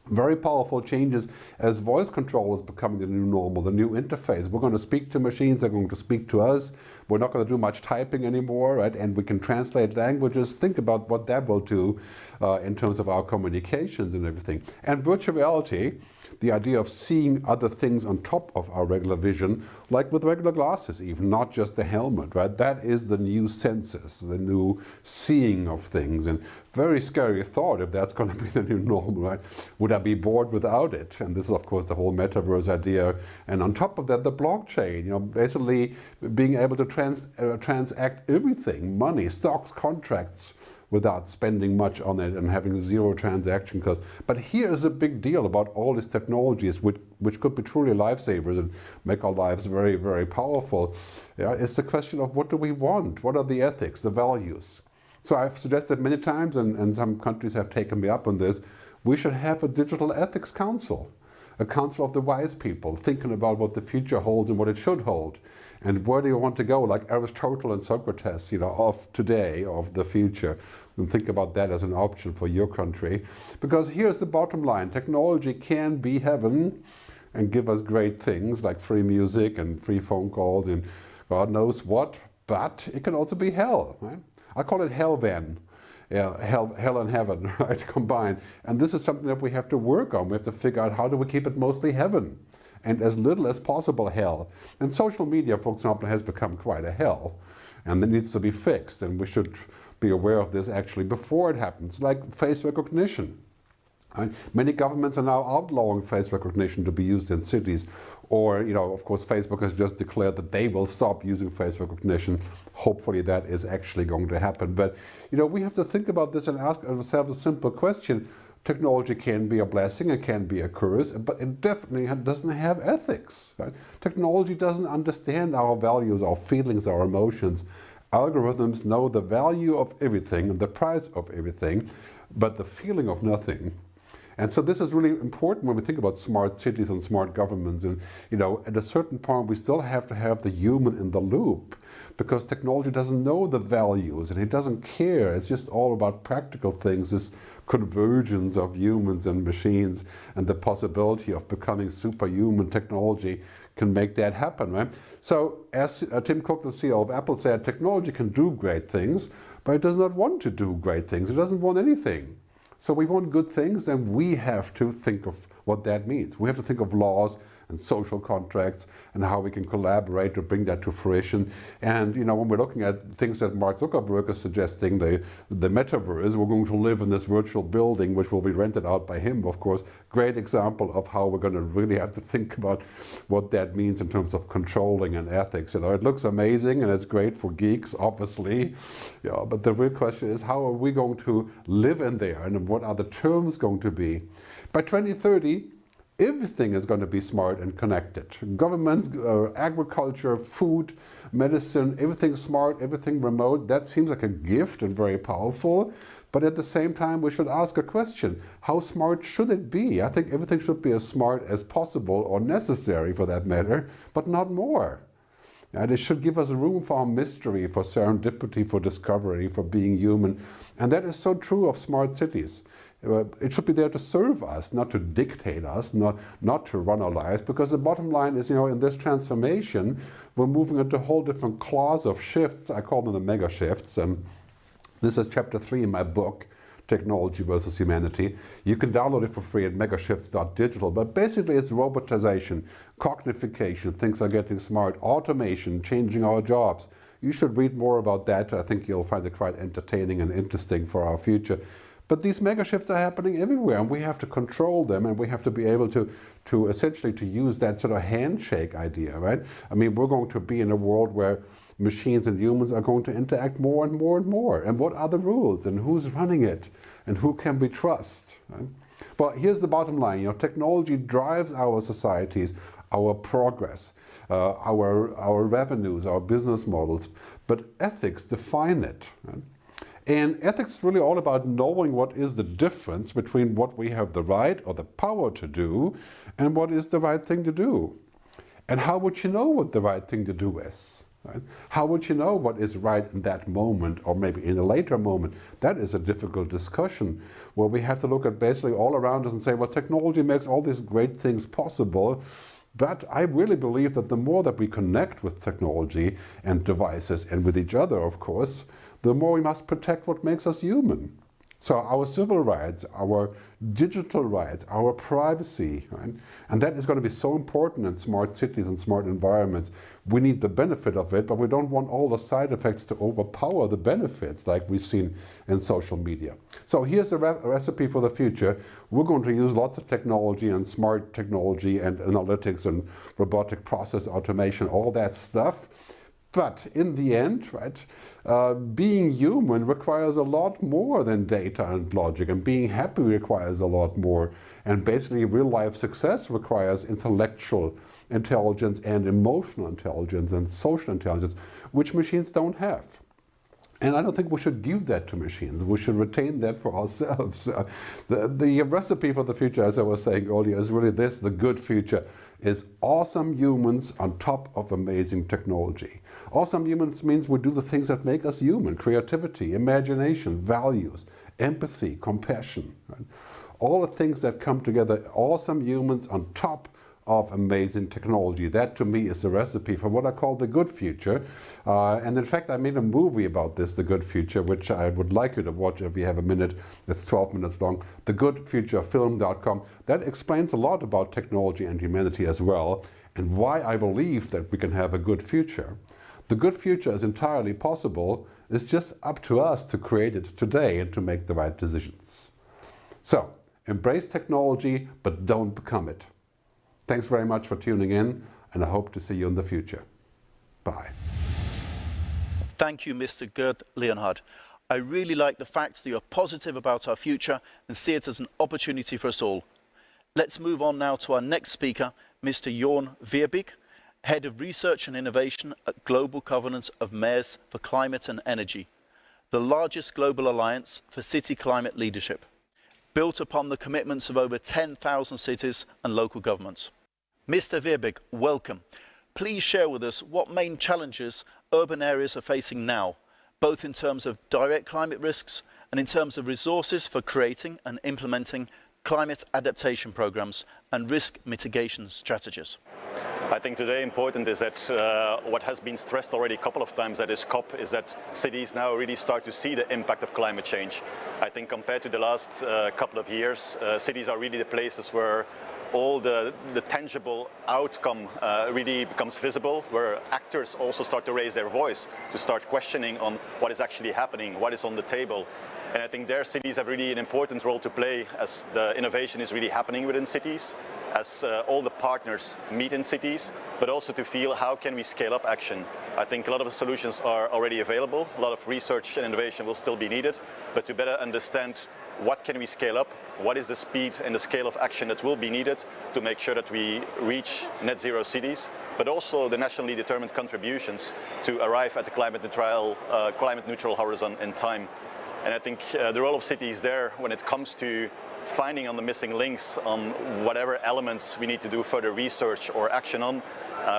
Very powerful changes as voice control is becoming the new normal, the new interface. We're going to speak to machines, they're going to speak to us. We're not going to do much typing anymore, right? And we can translate languages. Think about what that will do in terms of our communications and everything. And virtual reality, the idea of seeing other things on top of our regular vision, like with regular glasses even, not just the helmet, right? That is the new senses, the new seeing of things. And very scary thought if that's going to be the new normal, right? Would I be bored without it? And this is, of course, the whole metaverse idea. And on top of that, the blockchain, you know, basically being able to transact everything, money, stocks, contracts, without spending much on it and having zero transaction costs. But here is a big deal about all these technologies which could be truly lifesavers and make our lives very, very powerful. Yeah, it's the question of what do we want? What are the ethics, the values? So I've suggested many times, and some countries have taken me up on this, we should have a digital ethics council, a council of the wise people, thinking about what the future holds and what it should hold. And where do you want to go, like Aristotle and Socrates, you know, of today, of the future. And think about that as an option for your country. Because here's the bottom line. Technology can be heaven and give us great things like free music and free phone calls and God knows what, but it can also be hell, right? I call it hell then. Yeah, hell and heaven, right, combined. And this is something that we have to work on. We have to figure out how do we keep it mostly heaven and as little as possible hell. And social media, for example, has become quite a hell, and it needs to be fixed, and we should be aware of this actually before it happens, like face recognition. Right? Many governments are now outlawing face recognition to be used in cities, or, you know, of course, Facebook has just declared that they will stop using face recognition. Hopefully that is actually going to happen. But, you know, we have to think about this and ask ourselves a simple question. Technology can be a blessing, it can be a curse, but it definitely doesn't have ethics. Right? Technology doesn't understand our values, our feelings, our emotions. Algorithms know the value of everything and the price of everything, but the feeling of nothing. And so this is really important when we think about smart cities and smart governments. And, you know, at a certain point, we still have to have the human in the loop, because technology doesn't know the values and it doesn't care. It's just all about practical things, this convergence of humans and machines, and the possibility of becoming superhuman. Technology can make that happen, right? So as Tim Cook, the CEO of Apple, said, technology can do great things, but it does not want to do great things. It doesn't want anything. So we want good things, and we have to think of what that means. We have to think of laws and social contracts and how we can collaborate to bring that to fruition. And, you know, when we're looking at things that Mark Zuckerberg is suggesting, the metaverse, we're going to live in this virtual building which will be rented out by him, of course. Great example of how we're going to really have to think about what that means in terms of controlling and ethics. You know, it looks amazing and it's great for geeks, obviously. Yeah, but the real question is, how are we going to live in there, and what are the terms going to be? By 2030, everything is going to be smart and connected. Governments, agriculture, food, medicine, everything smart, everything remote. That seems like a gift and very powerful. But at the same time, we should ask a question. How smart should it be? I think everything should be as smart as possible, or necessary for that matter, but not more. It should give us room for mystery, for serendipity, for discovery, for being human. And that is so true of smart cities. It should be there to serve us, not to dictate us, not to run our lives, because the bottom line is, in this transformation, we're moving into a whole different class of shifts. I call them the mega shifts, and this is chapter 3 in my book, Technology versus Humanity. You can download it for free at megashifts.digital, but basically it's robotization, cognification, things are getting smart, automation, changing our jobs. You should read more about that. I think you'll find it quite entertaining and interesting for our future. But these mega shifts are happening everywhere, and we have to control them, and we have to be able to essentially to use that sort of handshake idea, right? I mean, we're going to be in a world where machines and humans are going to interact more and more and more. And what are the rules, and who's running it, and who can we trust? Right? But here's the bottom line: technology drives our societies, our progress, our revenues, our business models. But ethics define it. Right? And ethics is really all about knowing what is the difference between what we have the right or the power to do and what is the right thing to do. And how would you know what the right thing to do is? Right? How would you know what is right in that moment, or maybe in a later moment? That is a difficult discussion where we have to look at basically all around us and say, well, technology makes all these great things possible, but I really believe that the more that we connect with technology and devices, and with each other, of course, the more we must protect what makes us human. So our civil rights, our digital rights, our privacy, right? And that is going to be so important in smart cities and smart environments. We need the benefit of it, but we don't want all the side effects to overpower the benefits like we've seen in social media. So here's the recipe for the future. We're going to use lots of technology and smart technology and analytics and robotic process automation, all that stuff. But in the end, right, being human requires a lot more than data and logic, and being happy requires a lot more. And basically real-life success requires intellectual intelligence and emotional intelligence and social intelligence, which machines don't have. And I don't think we should give that to machines. We should retain that for ourselves. The recipe for the future, as I was saying earlier, is really this: the good future is awesome humans on top of amazing technology. Awesome humans means we do the things that make us human: creativity, imagination, values, empathy, compassion. Right? All the things that come together, awesome humans on top of amazing technology. That to me is the recipe for what I call the good future. And in fact, I made a movie about this, The Good Future, which I would like you to watch if you have a minute. It's 12 minutes long. thegoodfuturefilm.com. That explains a lot about technology and humanity as well, and why I believe that we can have a good future. The good future is entirely possible. It's just up to us to create it today and to make the right decisions. So, embrace technology, but don't become it. Thanks very much for tuning in, and I hope to see you in the future. Bye. Thank you, Mr. Gerd Leonhard. I really like the fact that you're positive about our future and see it as an opportunity for us all. Let's move on now to our next speaker, Mr. Jorn Veerbeek, Head of Research and Innovation at Global Covenant of Mayors for Climate and Energy, the largest global alliance for city climate leadership, built upon the commitments of over 10,000 cities and local governments. Mr. Veerbeek, welcome. Please share with us what main challenges urban areas are facing now, both in terms of direct climate risks and in terms of resources for creating and implementing climate adaptation programs and risk mitigation strategies. I think today important is that what has been stressed already a couple of times at this COP is that cities now really start to see the impact of climate change. I think compared to the last couple of years, cities are really the places where all the tangible outcome really becomes visible, where actors also start to raise their voice, to start questioning on what is actually happening, what is on the table. And I think their cities have really an important role to play as the innovation is really happening within cities, as all the partners meet in cities, but also to feel how can we scale up action. I think a lot of the solutions are already available, a lot of research and innovation will still be needed, but to better understand what can we scale up, what is the speed and the scale of action that will be needed to make sure that we reach net zero cities, but also the nationally determined contributions to arrive at the climate neutral horizon in time. And I think the role of cities there when it comes to finding on the missing links on whatever elements we need to do further research or action on,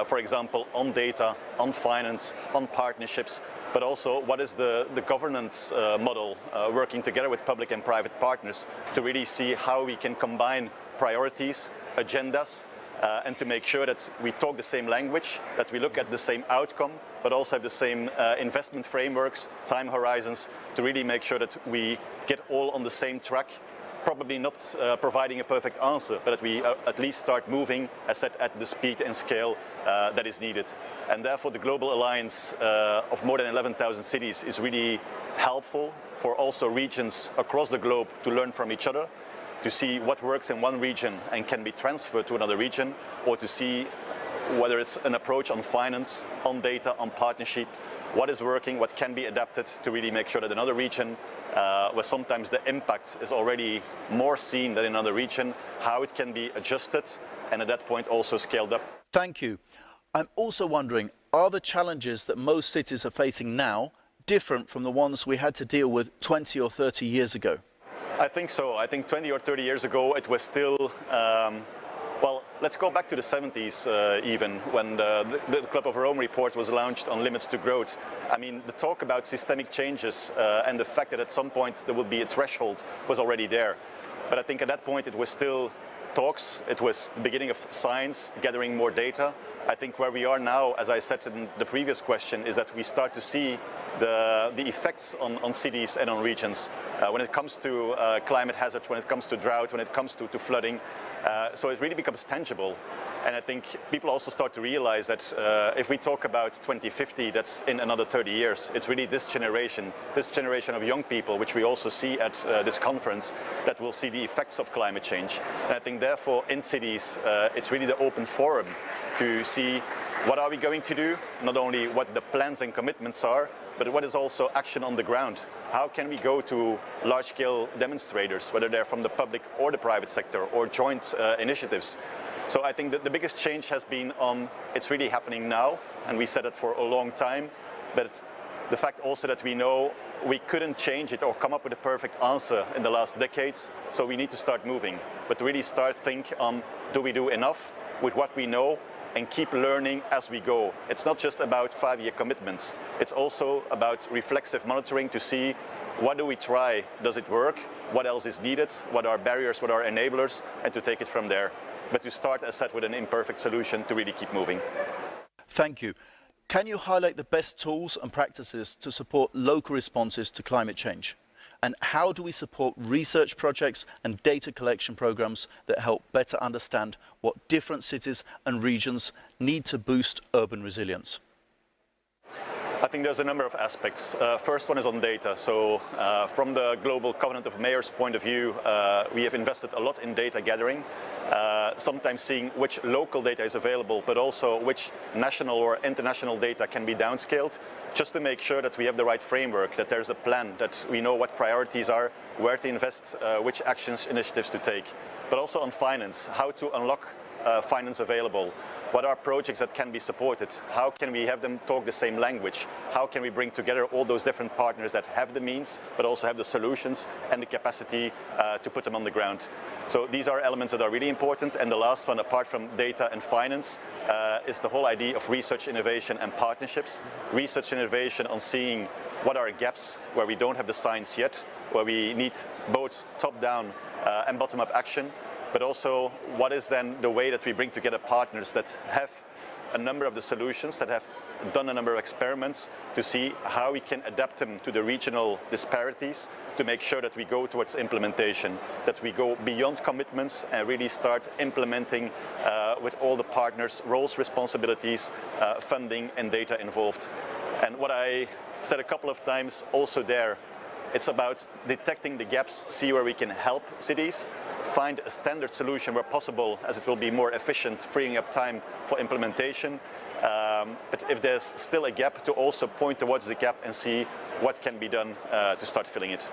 for example, on data, on finance, on partnerships, but also what is the governance model, working together with public and private partners to really see how we can combine priorities, agendas, and to make sure that we talk the same language, that we look at the same outcome, but also have the same investment frameworks, time horizons, to really make sure that we get all on the same track, probably not providing a perfect answer, but that we at least start moving, as said, at the speed and scale that is needed. And therefore the global alliance of more than 11,000 cities is really helpful for also regions across the globe to learn from each other, to see what works in one region and can be transferred to another region, or to see whether it's an approach on finance, on data, on partnership, what is working, what can be adapted to really make sure that another region, where sometimes the impact is already more seen than in another region, how it can be adjusted and at that point also scaled up. Thank you. I'm also wondering, are the challenges that most cities are facing now different from the ones we had to deal with 20 or 30 years ago? I think so. I think 20 or 30 years ago it was still, well, let's go back to the 70s even, when the Club of Rome report was launched on limits to growth. I mean, the talk about systemic changes and the fact that at some point there would be a threshold was already there. But I think at that point it was still talks, it was the beginning of science, gathering more data. I think where we are now, as I said in the previous question, is that we start to see the effects on cities and on regions when it comes to climate hazards, when it comes to drought, when it comes to flooding. So it really becomes tangible. And I think people also start to realize that if we talk about 2050, that's in another 30 years. It's really this generation of young people, which we also see at this conference, that will see the effects of climate change. And I think therefore in cities, it's really the open forum to see what are we going to do, not only what the plans and commitments are, but what is also action on the ground. How can we go to large-scale demonstrators, whether they're from the public or the private sector, or joint initiatives? So I think that the biggest change has been on, it's really happening now, and we said it for a long time, but the fact also that we know we couldn't change it or come up with a perfect answer in the last decades, so we need to start moving, but really start think on, do we do enough with what we know, and keep learning as we go. It's not just about 5-year commitments. It's also about reflexive monitoring to see what do we try, does it work, what else is needed, what are barriers, what are enablers, and to take it from there. But to start, as said, with an imperfect solution to really keep moving. Thank you. Can you highlight the best tools and practices to support local responses to climate change? And how do we support research projects and data collection programs that help better understand what different cities and regions need to boost urban resilience? I think there's a number of aspects. First one is on data. So from the Global Covenant of Mayors point of view, we have invested a lot in data gathering, sometimes seeing which local data is available, but also which national or international data can be downscaled, just to make sure that we have the right framework, that there's a plan, that we know what priorities are, where to invest, which actions, initiatives to take. But also on finance, how to unlock finance available. What are projects that can be supported? How can we have them talk the same language? How can we bring together all those different partners that have the means, but also have the solutions and the capacity to put them on the ground? So these are elements that are really important. And the last one, apart from data and finance, is the whole idea of research, innovation and partnerships. Research and innovation on seeing what are gaps where we don't have the science yet, where we need both top-down and bottom-up action. But also, what is then the way that we bring together partners that have a number of the solutions, that have done a number of experiments, to see how we can adapt them to the regional disparities, to make sure that we go towards implementation, that we go beyond commitments and really start implementing with all the partners' roles, responsibilities, funding and data involved. And what I said a couple of times also there, it's about detecting the gaps, see where we can help cities, find a standard solution where possible, as it will be more efficient, freeing up time for implementation. But if there's still a gap, to also point towards the gap and see what can be done to start filling it.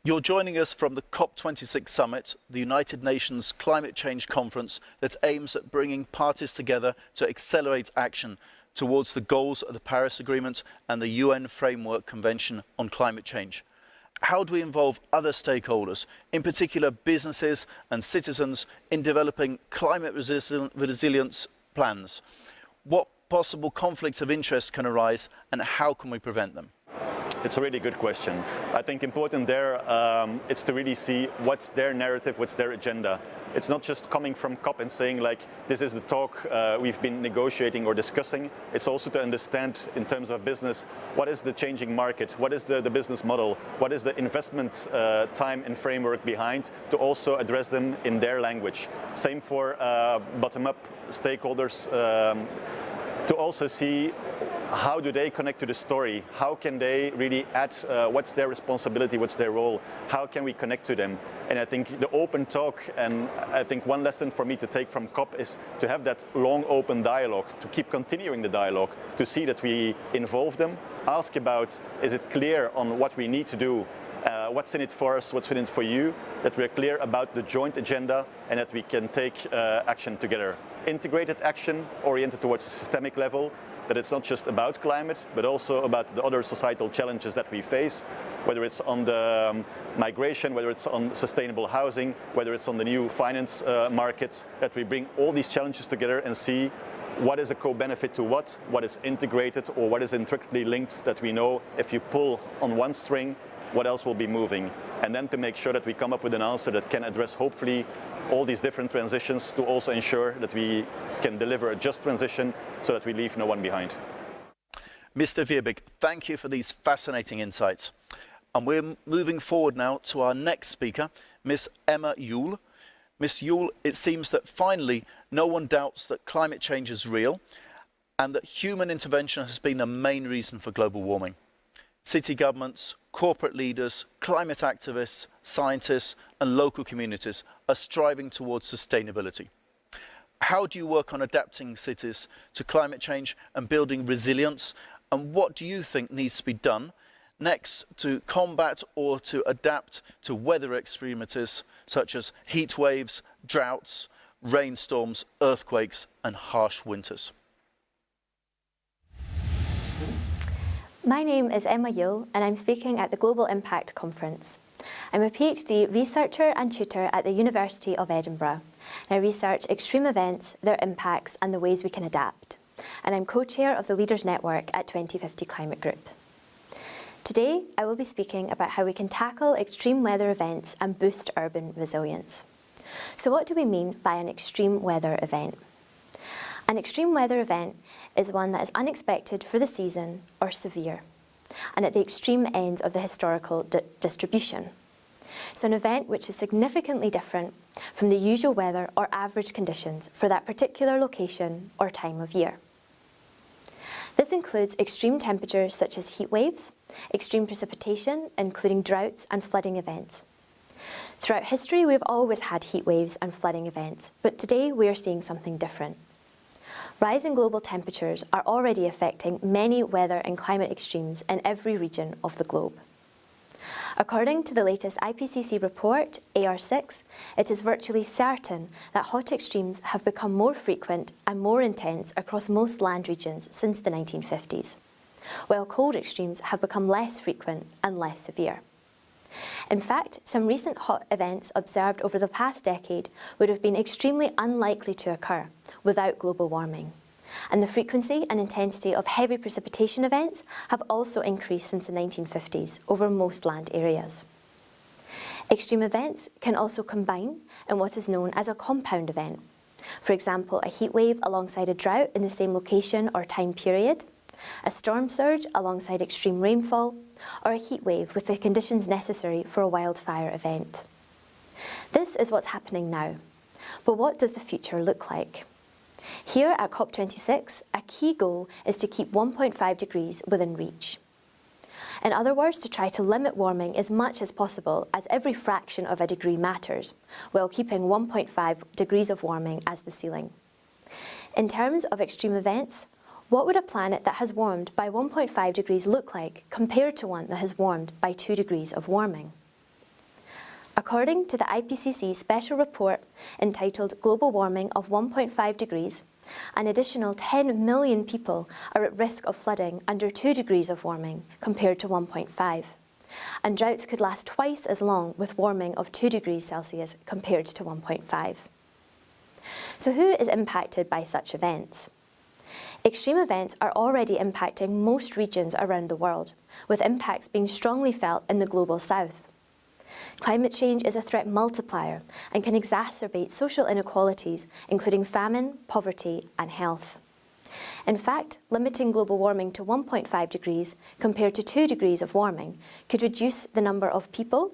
You're joining us from the COP26 summit, the United Nations Climate Change Conference that aims at bringing parties together to accelerate action towards the goals of the Paris Agreement and the UN Framework Convention on Climate Change. how do we involve other stakeholders, in particular businesses and citizens, in developing climate resilience plans? What possible conflicts of interest can arise and how can we prevent them? It's a really good question. I think important there, it's to really see what's their narrative, what's their agenda. It's not just coming from COP and saying like, this is the talk we've been negotiating or discussing. It's also to understand in terms of business, what is the changing market? What is the business model? What is the investment time and framework behind to also address them in their language? Same for bottom-up stakeholders to also see how do they connect to the story? How can they really add, what's their responsibility, what's their role? How can we connect to them? And I think the open talk, and I think one lesson for me to take from COP is to have that long open dialogue, to keep continuing the dialogue, to see that we involve them, ask about, is it clear on what we need to do? What's in it for us, what's in it for you, that we're clear about the joint agenda and that we can take action together. Integrated action oriented towards a systemic level, that it's not just about climate, but also about the other societal challenges that we face, whether it's on the migration, whether it's on sustainable housing, whether it's on the new finance markets, that we bring all these challenges together and see what is a co-benefit to what is integrated or what is intricately linked, that we know if you pull on one string, what else will be moving. And then to make sure that we come up with an answer that can address hopefully all these different transitions, to also ensure that we can deliver a just transition so that we leave no one behind. Mr. Vierbig, thank you for these fascinating insights. And we're moving forward now to our next speaker, Miss Emma Yule. Miss Yule, it seems that finally no one doubts that climate change is real and that human intervention has been the main reason for global warming. City governments, corporate leaders, climate activists, scientists and local communities are striving towards sustainability. How do you work on adapting cities to climate change and building resilience? And what do you think needs to be done next to combat or to adapt to weather extremities such as heat waves, droughts, rainstorms, earthquakes and harsh winters? My name is Emma Yule and I'm speaking at the Global Impact Conference. I'm a PhD researcher and tutor at the University of Edinburgh. I research extreme events, their impacts and the ways we can adapt. And I'm co-chair of the Leaders Network at 2050 Climate Group. Today, I will be speaking about how we can tackle extreme weather events and boost urban resilience. So what do we mean by an extreme weather event? An extreme weather event is one that is unexpected for the season or severe, and at the extreme ends of the historical distribution. So an event which is significantly different from the usual weather or average conditions for that particular location or time of year. This includes extreme temperatures such as heat waves, extreme precipitation, including droughts and flooding events. Throughout history, we've always had heat waves and flooding events, but today we are seeing something different. Rising global temperatures are already affecting many weather and climate extremes in every region of the globe. According to the latest IPCC report, AR6, it is virtually certain that hot extremes have become more frequent and more intense across most land regions since the 1950s, while cold extremes have become less frequent and less severe. In fact, some recent hot events observed over the past decade would have been extremely unlikely to occur without global warming. And the frequency and intensity of heavy precipitation events have also increased since the 1950s over most land areas. Extreme events can also combine in what is known as a compound event. For example, a heat wave alongside a drought in the same location or time period, a storm surge alongside extreme rainfall, or a heat wave with the conditions necessary for a wildfire event. This is what's happening now. But what does the future look like? Here at COP26, a key goal is to keep 1.5 degrees within reach. In other words, to try to limit warming as much as possible, as every fraction of a degree matters, while keeping 1.5 degrees of warming as the ceiling. In terms of extreme events, what would a planet that has warmed by 1.5 degrees look like compared to one that has warmed by 2 degrees of warming? According to the IPCC special report entitled Global Warming of 1.5 degrees, an additional 10 million people are at risk of flooding under 2 degrees of warming compared to 1.5, And droughts could last twice as long with warming of 2 degrees Celsius compared to 1.5. So who is impacted by such events? Extreme events are already impacting most regions around the world, with impacts being strongly felt in the global south. Climate change is a threat multiplier and can exacerbate social inequalities, including famine, poverty, and health. In fact, limiting global warming to 1.5 degrees compared to 2 degrees of warming could reduce the number of people,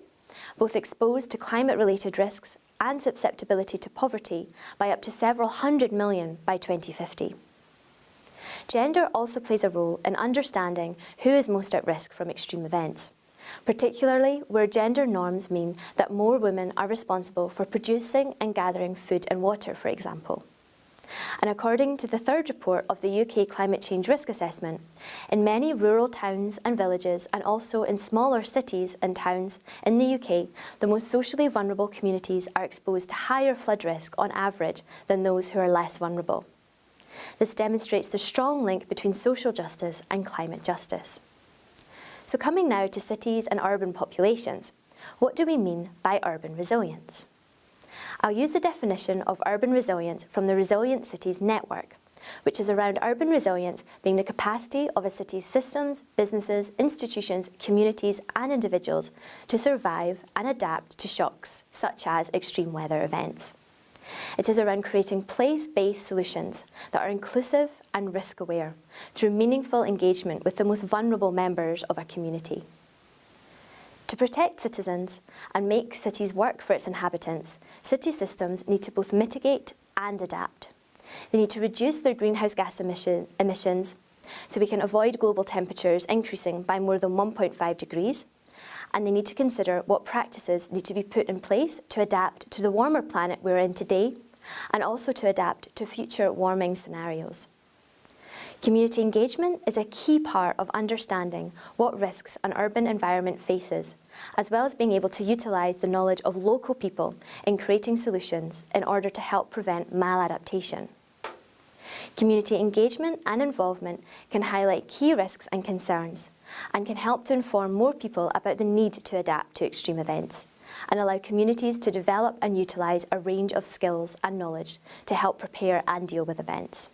both exposed to climate-related risks and susceptibility to poverty, by up to several hundred million by 2050. Gender also plays a role in understanding who is most at risk from extreme events, particularly where gender norms mean that more women are responsible for producing and gathering food and water, for example. And according to the third report of the UK Climate Change Risk Assessment, in many rural towns and villages, and also in smaller cities and towns in the UK, the most socially vulnerable communities are exposed to higher flood risk on average than those who are less vulnerable. This demonstrates the strong link between social justice and climate justice. So coming now to cities and urban populations, what do we mean by urban resilience? I'll use the definition of urban resilience from the Resilient Cities Network, which is around urban resilience being the capacity of a city's systems, businesses, institutions, communities and individuals to survive and adapt to shocks such as extreme weather events. It is around creating place-based solutions that are inclusive and risk-aware through meaningful engagement with the most vulnerable members of a community. To protect citizens and make cities work for its inhabitants, city systems need to both mitigate and adapt. They need to reduce their greenhouse gas emissions so we can avoid global temperatures increasing by more than 1.5 degrees, and they need to consider what practices need to be put in place to adapt to the warmer planet we're in today, and also to adapt to future warming scenarios. Community engagement is a key part of understanding what risks an urban environment faces, as well as being able to utilise the knowledge of local people in creating solutions in order to help prevent maladaptation. Community engagement and involvement can highlight key risks and concerns, and can help to inform more people about the need to adapt to extreme events, and allow communities to develop and utilise a range of skills and knowledge to help prepare and deal with events.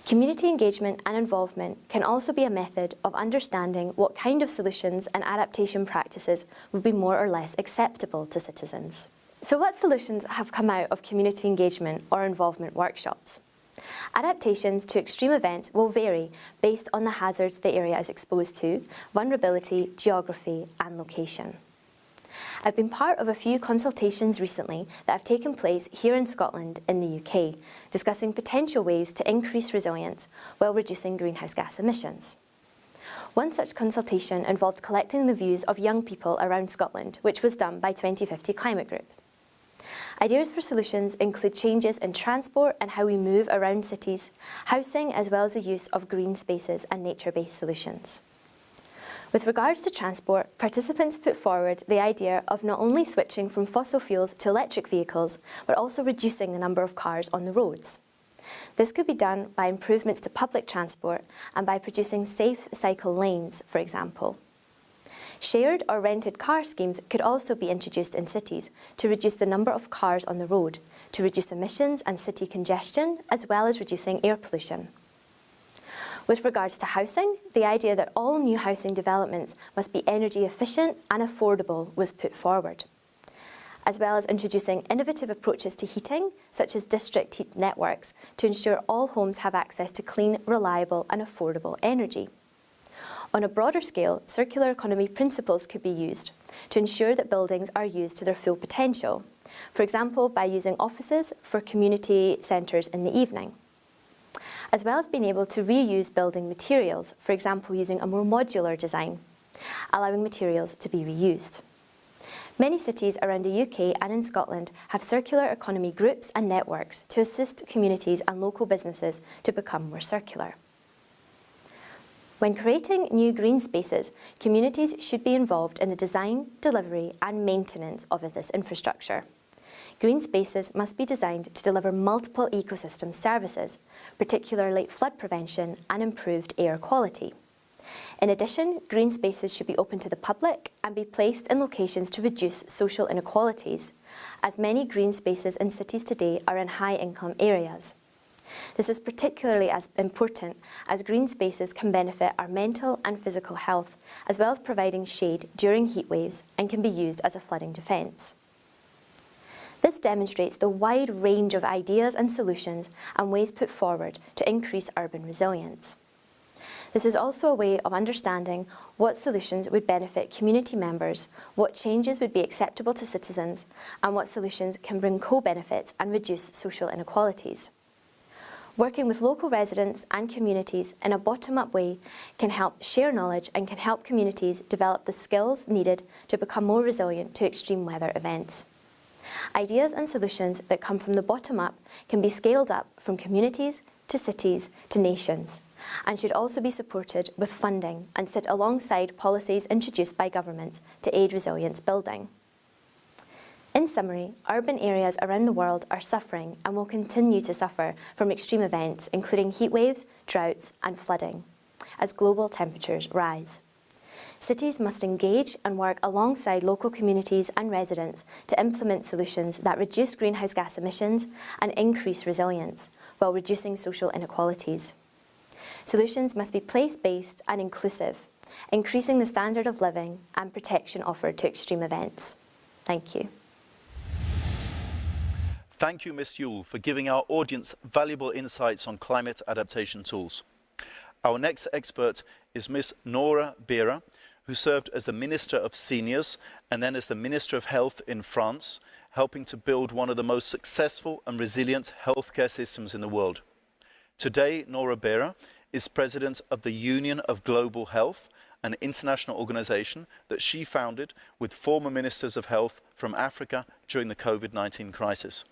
Community engagement and involvement can also be a method of understanding what kind of solutions and adaptation practices would be more or less acceptable to citizens. So what solutions have come out of community engagement or involvement workshops? Adaptations to extreme events will vary based on the hazards the area is exposed to, vulnerability, geography and location. I've been part of a few consultations recently that have taken place here in Scotland in the UK, discussing potential ways to increase resilience while reducing greenhouse gas emissions. One such consultation involved collecting the views of young people around Scotland, which was done by 2050 Climate Group. Ideas for solutions include changes in transport and how we move around cities, housing, as well as the use of green spaces and nature-based solutions. With regards to transport, participants put forward the idea of not only switching from fossil fuels to electric vehicles, but also reducing the number of cars on the roads. This could be done by improvements to public transport and by producing safe cycle lanes, for example. Shared or rented car schemes could also be introduced in cities to reduce the number of cars on the road, to reduce emissions and city congestion, as well as reducing air pollution. With regards to housing, the idea that all new housing developments must be energy efficient and affordable was put forward, as well as introducing innovative approaches to heating, such as district heat networks, to ensure all homes have access to clean, reliable and affordable energy. On a broader scale, circular economy principles could be used to ensure that buildings are used to their full potential, for example by using offices for community centres in the evening, as well as being able to reuse building materials, for example using a more modular design, allowing materials to be reused. Many cities around the UK and in Scotland have circular economy groups and networks to assist communities and local businesses to become more circular. When creating new green spaces, communities should be involved in the design, delivery and maintenance of this infrastructure. Green spaces must be designed to deliver multiple ecosystem services, particularly flood prevention and improved air quality. In addition, green spaces should be open to the public and be placed in locations to reduce social inequalities, as many green spaces in cities today are in high-income areas. This is particularly important as green spaces can benefit our mental and physical health, as well as providing shade during heat waves and can be used as a flooding defence. This demonstrates the wide range of ideas and solutions and ways put forward to increase urban resilience. This is also a way of understanding what solutions would benefit community members, what changes would be acceptable to citizens, and what solutions can bring co-benefits and reduce social inequalities. Working with local residents and communities in a bottom-up way can help share knowledge and can help communities develop the skills needed to become more resilient to extreme weather events. Ideas and solutions that come from the bottom up can be scaled up from communities to cities to nations, and should also be supported with funding and sit alongside policies introduced by governments to aid resilience building. In summary, urban areas around the world are suffering and will continue to suffer from extreme events, including heat waves, droughts and flooding, as global temperatures rise. Cities must engage and work alongside local communities and residents to implement solutions that reduce greenhouse gas emissions and increase resilience, while reducing social inequalities. Solutions must be place-based and inclusive, increasing the standard of living and protection offered to extreme events. Thank you. Thank you, Ms. Yule, for giving our audience valuable insights on climate adaptation tools. Our next expert is Ms. Nora Bera, who served as the Minister of Seniors and then as the Minister of Health in France, helping to build one of the most successful and resilient healthcare systems in the world. Today, Nora Bera is President of the Union of Global Health, an international organization that she founded with former Ministers of Health from Africa during the COVID-19 crisis.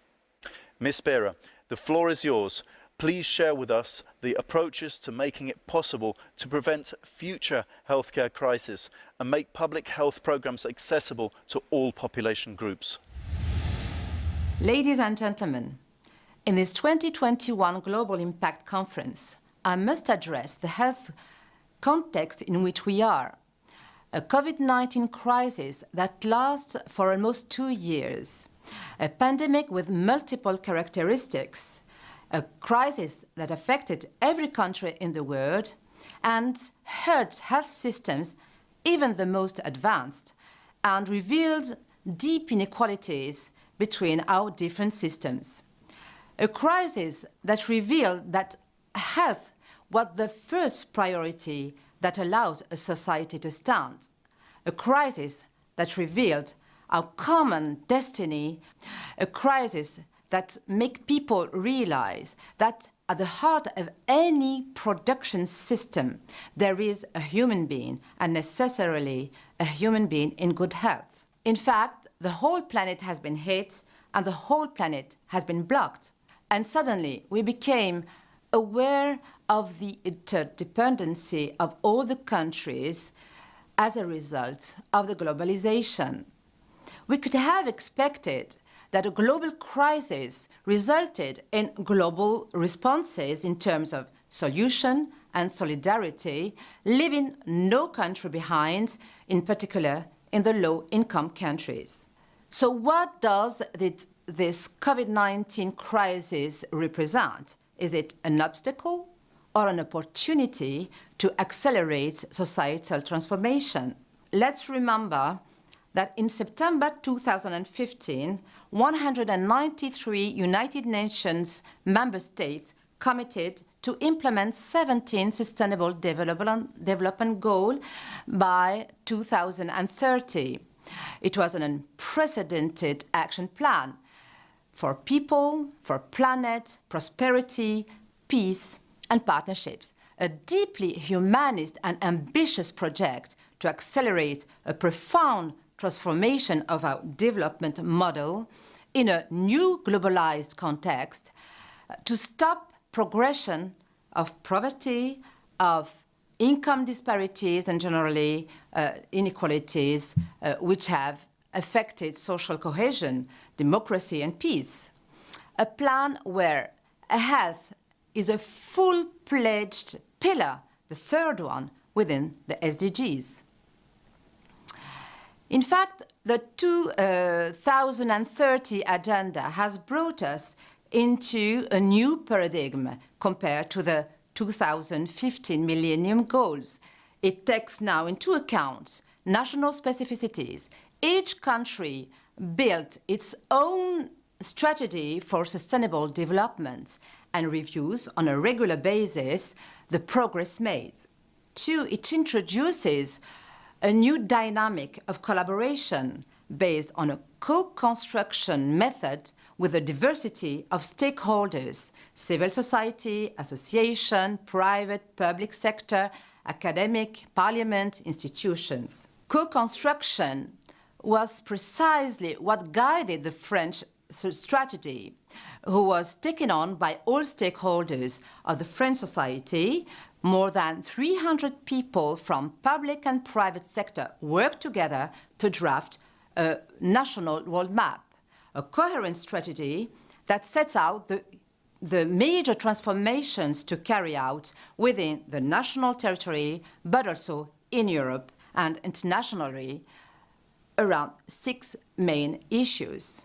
Ms. Bera, the floor is yours. Please share with us the approaches to making it possible to prevent future healthcare crises and make public health programs accessible to all population groups. Ladies and gentlemen, in this 2021 Global Impact Conference, I must address the health context in which we are. A COVID-19 crisis that lasts for almost 2 years, a pandemic with multiple characteristics, a crisis that affected every country in the world and hurt health systems, even the most advanced, and revealed deep inequalities between our different systems. A crisis that revealed that health was the first priority that allows a society to stand. A crisis that revealed our common destiny, a crisis that makes people realize that at the heart of any production system there is a human being, and necessarily a human being in good health. In fact, the whole planet has been hit and the whole planet has been blocked. And suddenly we became aware of the interdependency of all the countries as a result of the globalization. We could have expected that a global crisis resulted in global responses in terms of solution and solidarity, leaving no country behind, in particular in the low-income countries. So what does this COVID-19 crisis represent? Is it an obstacle or an opportunity to accelerate societal transformation? Let's remember that in September 2015, 193 United Nations member states committed to implement 17 Sustainable Development Goals by 2030. It was an unprecedented action plan for people, for planet, prosperity, peace, and partnerships. A deeply humanist and ambitious project to accelerate a profound transformation of our development model in a new globalized context, to stop progression of poverty, of income disparities, and generally inequalities which have affected social cohesion, democracy, and peace. A plan where health is a full-fledged pillar, the third one, within the SDGs. In fact, the 2030 agenda has brought us into a new paradigm compared to the 2015 Millennium Goals. It takes now into account national specificities. Each country built its own strategy for sustainable development and reviews on a regular basis the progress made. Two, it introduces a new dynamic of collaboration based on a co-construction method with a diversity of stakeholders, civil society, association, private, public sector, academic, parliament, institutions. Co-construction was precisely what guided the French strategy, who was taken on by all stakeholders of the French society. More than 300 people from public and private sector worked together to draft a national roadmap, a coherent strategy that sets out the major transformations to carry out within the national territory, but also in Europe and internationally, around 6 main issues: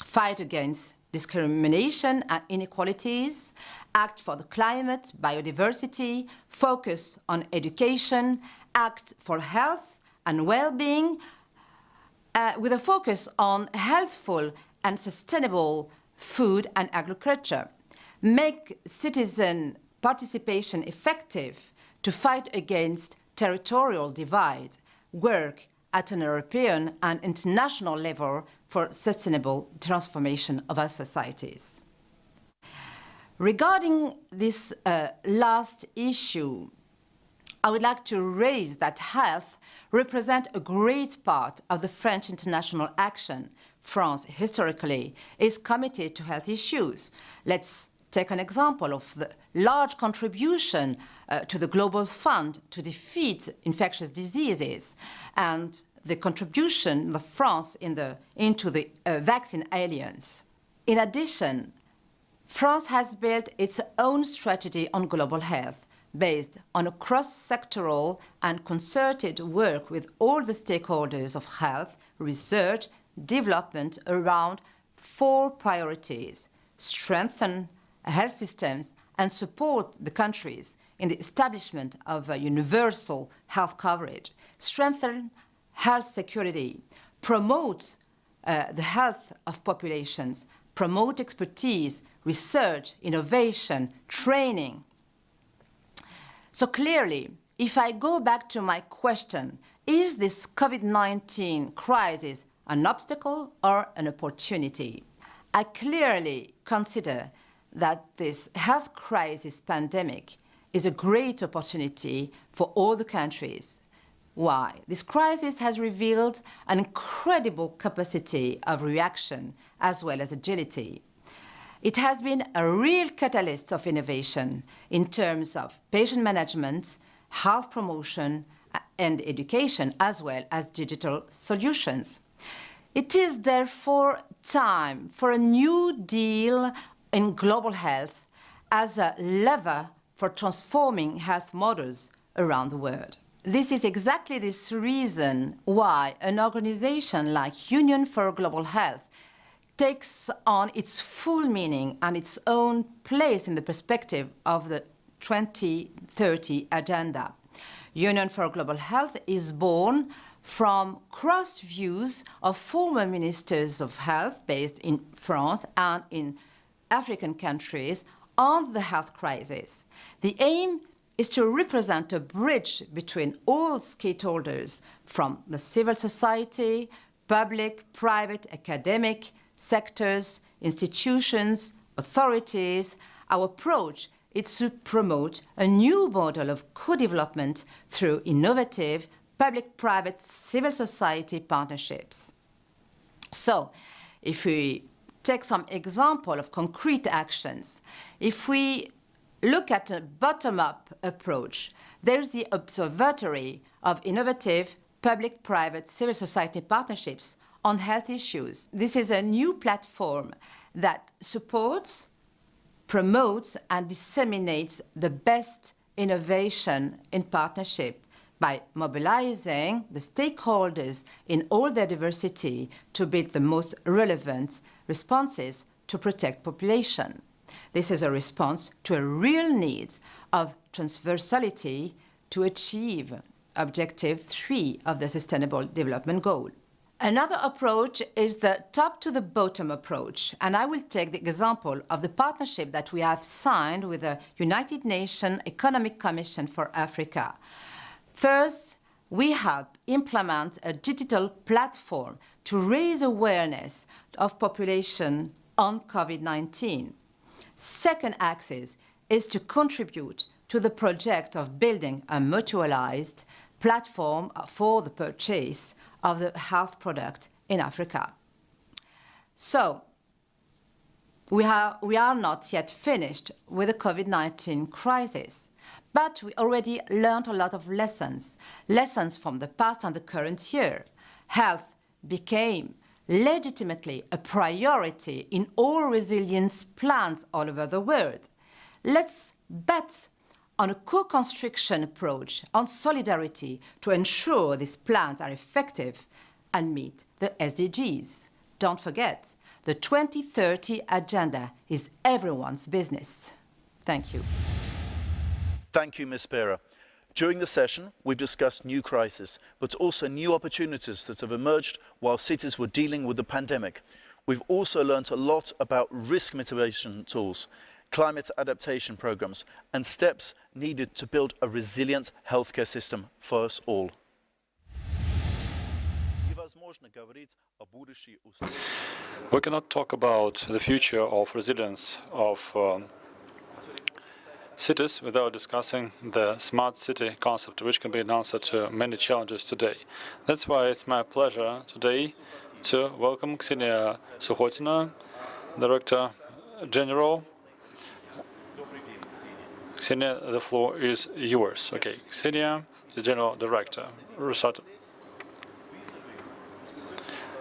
fight against discrimination and inequalities, act for the climate, biodiversity, focus on education, act for health and well-being, with a focus on healthful and sustainable food and agriculture, make citizen participation effective to fight against territorial divide, work at an European and international level for sustainable transformation of our societies. Regarding this last issue, I would like to raise that health represents a great part of the French international action. France, historically, is committed to health issues. Let's take an example of the large contribution to the Global Fund to defeat infectious diseases and the contribution of France into the Vaccine Alliance. In addition, France has built its own strategy on global health, based on a cross-sectoral and concerted work with all the stakeholders of health, research, development around 4 priorities: strengthen health systems and support the countries in the establishment of a universal health coverage, strengthen health security, promote the health of populations, promote expertise, research, innovation, training. So clearly, if I go back to my question, is this COVID-19 crisis an obstacle or an opportunity? I clearly consider that this health crisis pandemic is a great opportunity for all the countries. Why? This crisis has revealed an incredible capacity of reaction as well as agility. It has been a real catalyst of innovation in terms of patient management, health promotion, and education, as well as digital solutions. It is therefore time for a new deal in global health as a lever for transforming health models around the world. This is exactly this reason why an organization like Union for Global Health takes on its full meaning and its own place in the perspective of the 2030 agenda. Union for Global Health is born from cross views of former ministers of health based in France and in African countries on the health crisis. The aim is to represent a bridge between all stakeholders from the civil society, public, private, academic sectors, institutions, authorities. Our approach is to promote a new model of co-development through innovative public-private civil society partnerships. So, if we take some example of concrete actions, if we look at a bottom-up approach, there's the Observatory of Innovative Public-Private Civil Society Partnerships on health issues. This is a new platform that supports, promotes, and disseminates the best innovation in partnership by mobilizing the stakeholders in all their diversity to build the most relevant responses to protect population. This is a response to a real need of transversality to achieve Objective 3 of the Sustainable Development Goal. Another approach is the top-to-the-bottom approach, and I will take the example of the partnership that we have signed with the United Nations Economic Commission for Africa. First, we help implement a digital platform to raise awareness of population on COVID-19. Second axis is to contribute to the project of building a mutualized platform for the purchase of the health product in Africa. So, we are not yet finished with the COVID-19 crisis, but we already learned a lot of lessons from the past and the current year. Health became legitimately a priority in all resilience plans all over the world. Let's bet on a co-construction approach, on solidarity to ensure these plans are effective and meet the SDGs. Don't forget, the 2030 agenda is everyone's business. Thank you. Thank you, Ms. Pera. During the session, we've discussed new crises, but also new opportunities that have emerged while cities were dealing with the pandemic. We've also learned a lot about risk mitigation tools, climate adaptation programs, and steps needed to build a resilient healthcare system for us all. We cannot talk about the future of resilience of cities without discussing the smart city concept, which can be an answer to many challenges today. That's why it's my pleasure today to welcome Ksenia Sukhotina, Director General. Ksenia, the floor is yours. Okay, Ksenia, the General Director, Rosatom.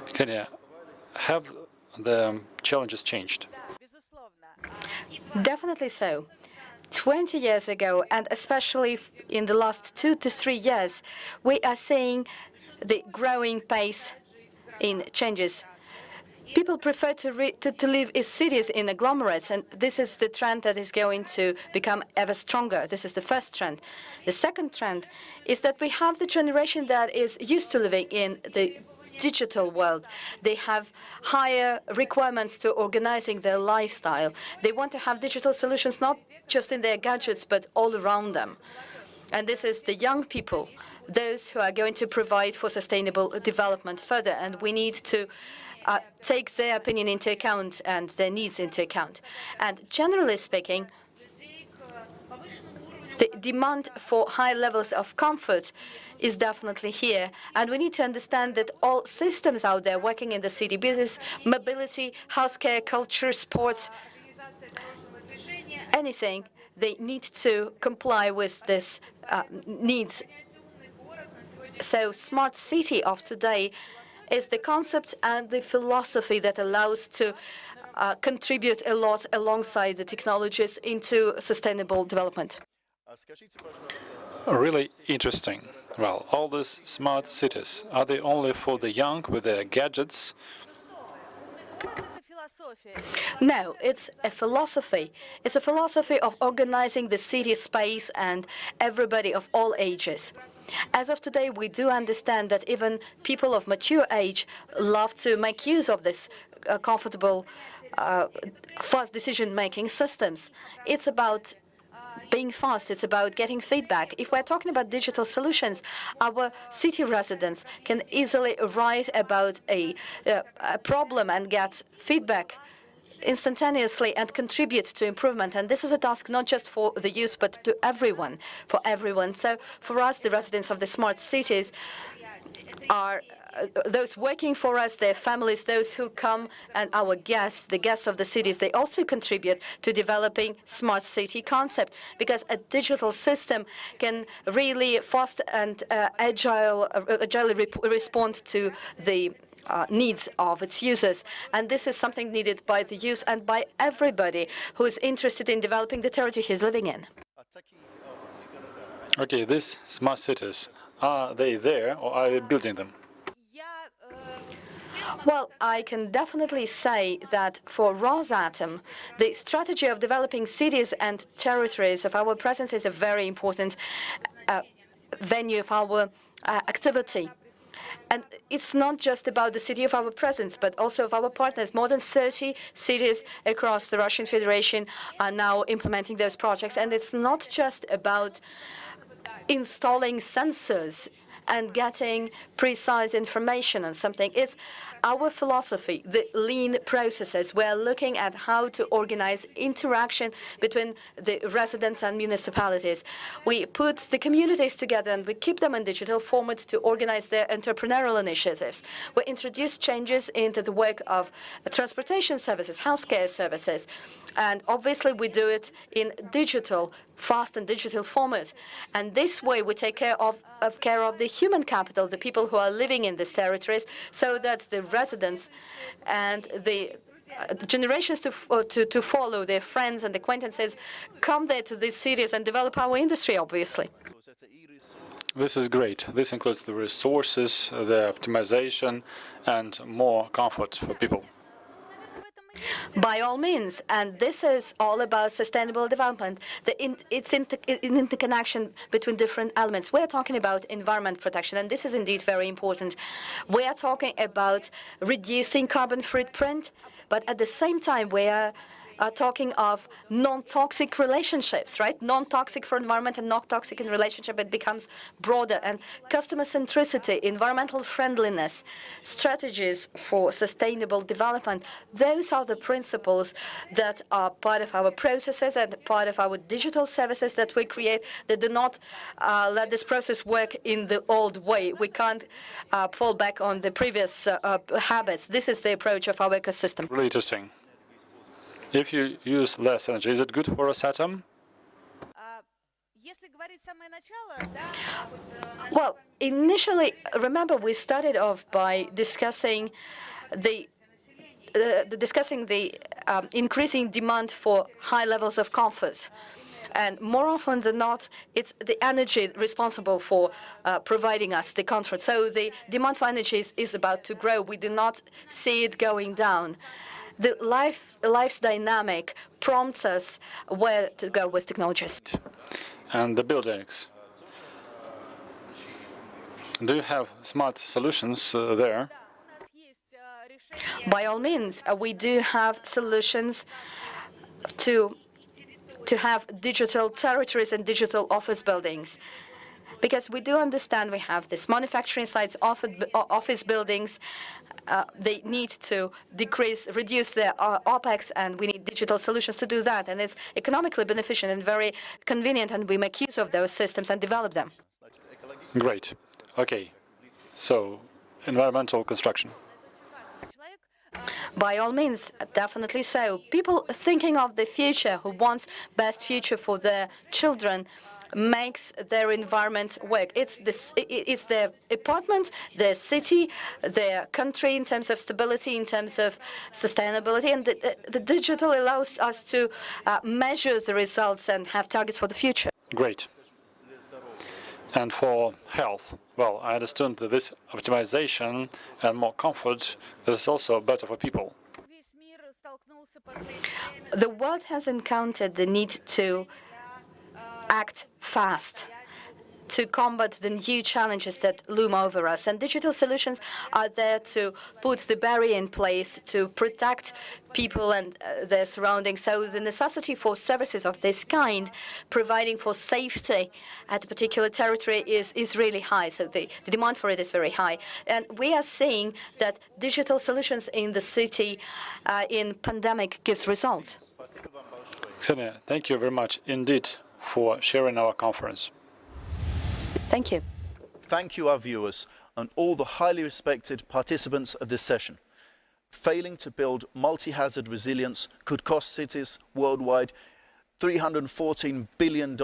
Ksenia, have the challenges changed? Definitely so. 20 years ago, and especially in the last 2 to 3 years, we are seeing the growing pace in changes. People prefer to live in cities, in agglomerates, and this is the trend that is going to become ever stronger. This is the first trend. The second trend is that we have the generation that is used to living in the digital world. They have higher requirements to organizing their lifestyle. They want to have digital solutions not just in their gadgets, but all around them. And this is the young people, those who are going to provide for sustainable development further. And we need to take their opinion into account and their needs into account. And generally speaking, the demand for high levels of comfort is definitely here. And we need to understand that all systems out there working in the city, business, mobility, healthcare, culture, sports, anything, they need to comply with this needs. So smart city of today is the concept and the philosophy that allows to contribute a lot alongside the technologies into sustainable development. Really interesting. Well, all these smart cities, are they only for the young with their gadgets? No, it's a philosophy. It's a philosophy of organizing the city space and everybody of all ages. As of today, we do understand that even people of mature age love to make use of this comfortable, fast decision-making systems. It's about being fast, it's about getting feedback. If we're talking about digital solutions, our city residents can easily write about a problem and get feedback instantaneously and contribute to improvement. And this is a task not just for the youth, but to everyone, for everyone. So for us, the residents of the smart cities are those working for us, their families, those who come, and our guests, the guests of the cities, they also contribute to developing smart city concept, because a digital system can really fast and agilely respond to the needs of its users. And this is something needed by the youth and by everybody who is interested in developing the territory he's living in. Okay, these smart cities, are they there or are they building them? Well, I can definitely say that for Rosatom, the strategy of developing cities and territories of our presence is a very important venue of our activity. And it's not just about the city of our presence, but also of our partners. More than 30 cities across the Russian Federation are now implementing those projects. And it's not just about installing sensors and getting precise information on something. It's our philosophy, the lean processes. We're looking at how to organize interaction between the residents and municipalities. We put the communities together and we keep them in digital format to organize their entrepreneurial initiatives. We introduce changes into the work of transportation services, healthcare services, and obviously we do it in digital, fast and digital format. And this way we take care of the human capital, the people who are living in these territories, so that the residents and the generations to follow, their friends and acquaintances, come there to these cities and develop our industry, obviously. This is great. This includes the resources, the optimization, and more comfort for people. By all means, and this is all about sustainable development. It's in interconnection between different elements. We're talking about environment protection, and this is indeed very important. We are talking about reducing carbon footprint, but at the same time we are talking of non-toxic relationships, right? Non-toxic for environment and not toxic in relationship. It becomes broader. And customer centricity, environmental friendliness, strategies for sustainable development, those are the principles that are part of our processes and part of our digital services that we create that do not let this process work in the old way. We can't fall back on the previous habits. This is the approach of our ecosystem. Really interesting. If you use less energy, is it good for Rosatom? Well, initially, remember, we started off by discussing the increasing demand for high levels of comfort. And more often than not, it's the energy responsible for providing us the comfort. So the demand for energy is about to grow. We do not see it going down. The life's dynamic prompts us where to go with technologies. And the buildings. Do you have smart solutions there? By all means, we do have solutions to have digital territories and digital office buildings. Because we do understand we have these manufacturing sites, office buildings. They need to reduce their OPEX, and we need digital solutions to do that. And it's economically beneficial and very convenient, and we make use of those systems and develop them. Great. Okay. So, environmental construction. By all means, definitely so. People thinking of the future, who wants best future for their children, makes their environment work. It's their apartment, their city, their country in terms of stability, in terms of sustainability, and the digital allows us to measure the results and have targets for the future. Great. And for health, well, I understand that this optimization and more comfort is also better for people. The world has encountered the need to act fast to combat the new challenges that loom over us. And digital solutions are there to put the barrier in place to protect people and their surroundings. So the necessity for services of this kind, providing for safety at a particular territory, is really high. So the demand for it is very high. And we are seeing that digital solutions in the city in pandemic gives results. Ksenia, thank you very much indeed for sharing our conference. Thank you. Thank you, our viewers, and all the highly respected participants of this session. Failing to build multi-hazard resilience could cost cities worldwide $314 billion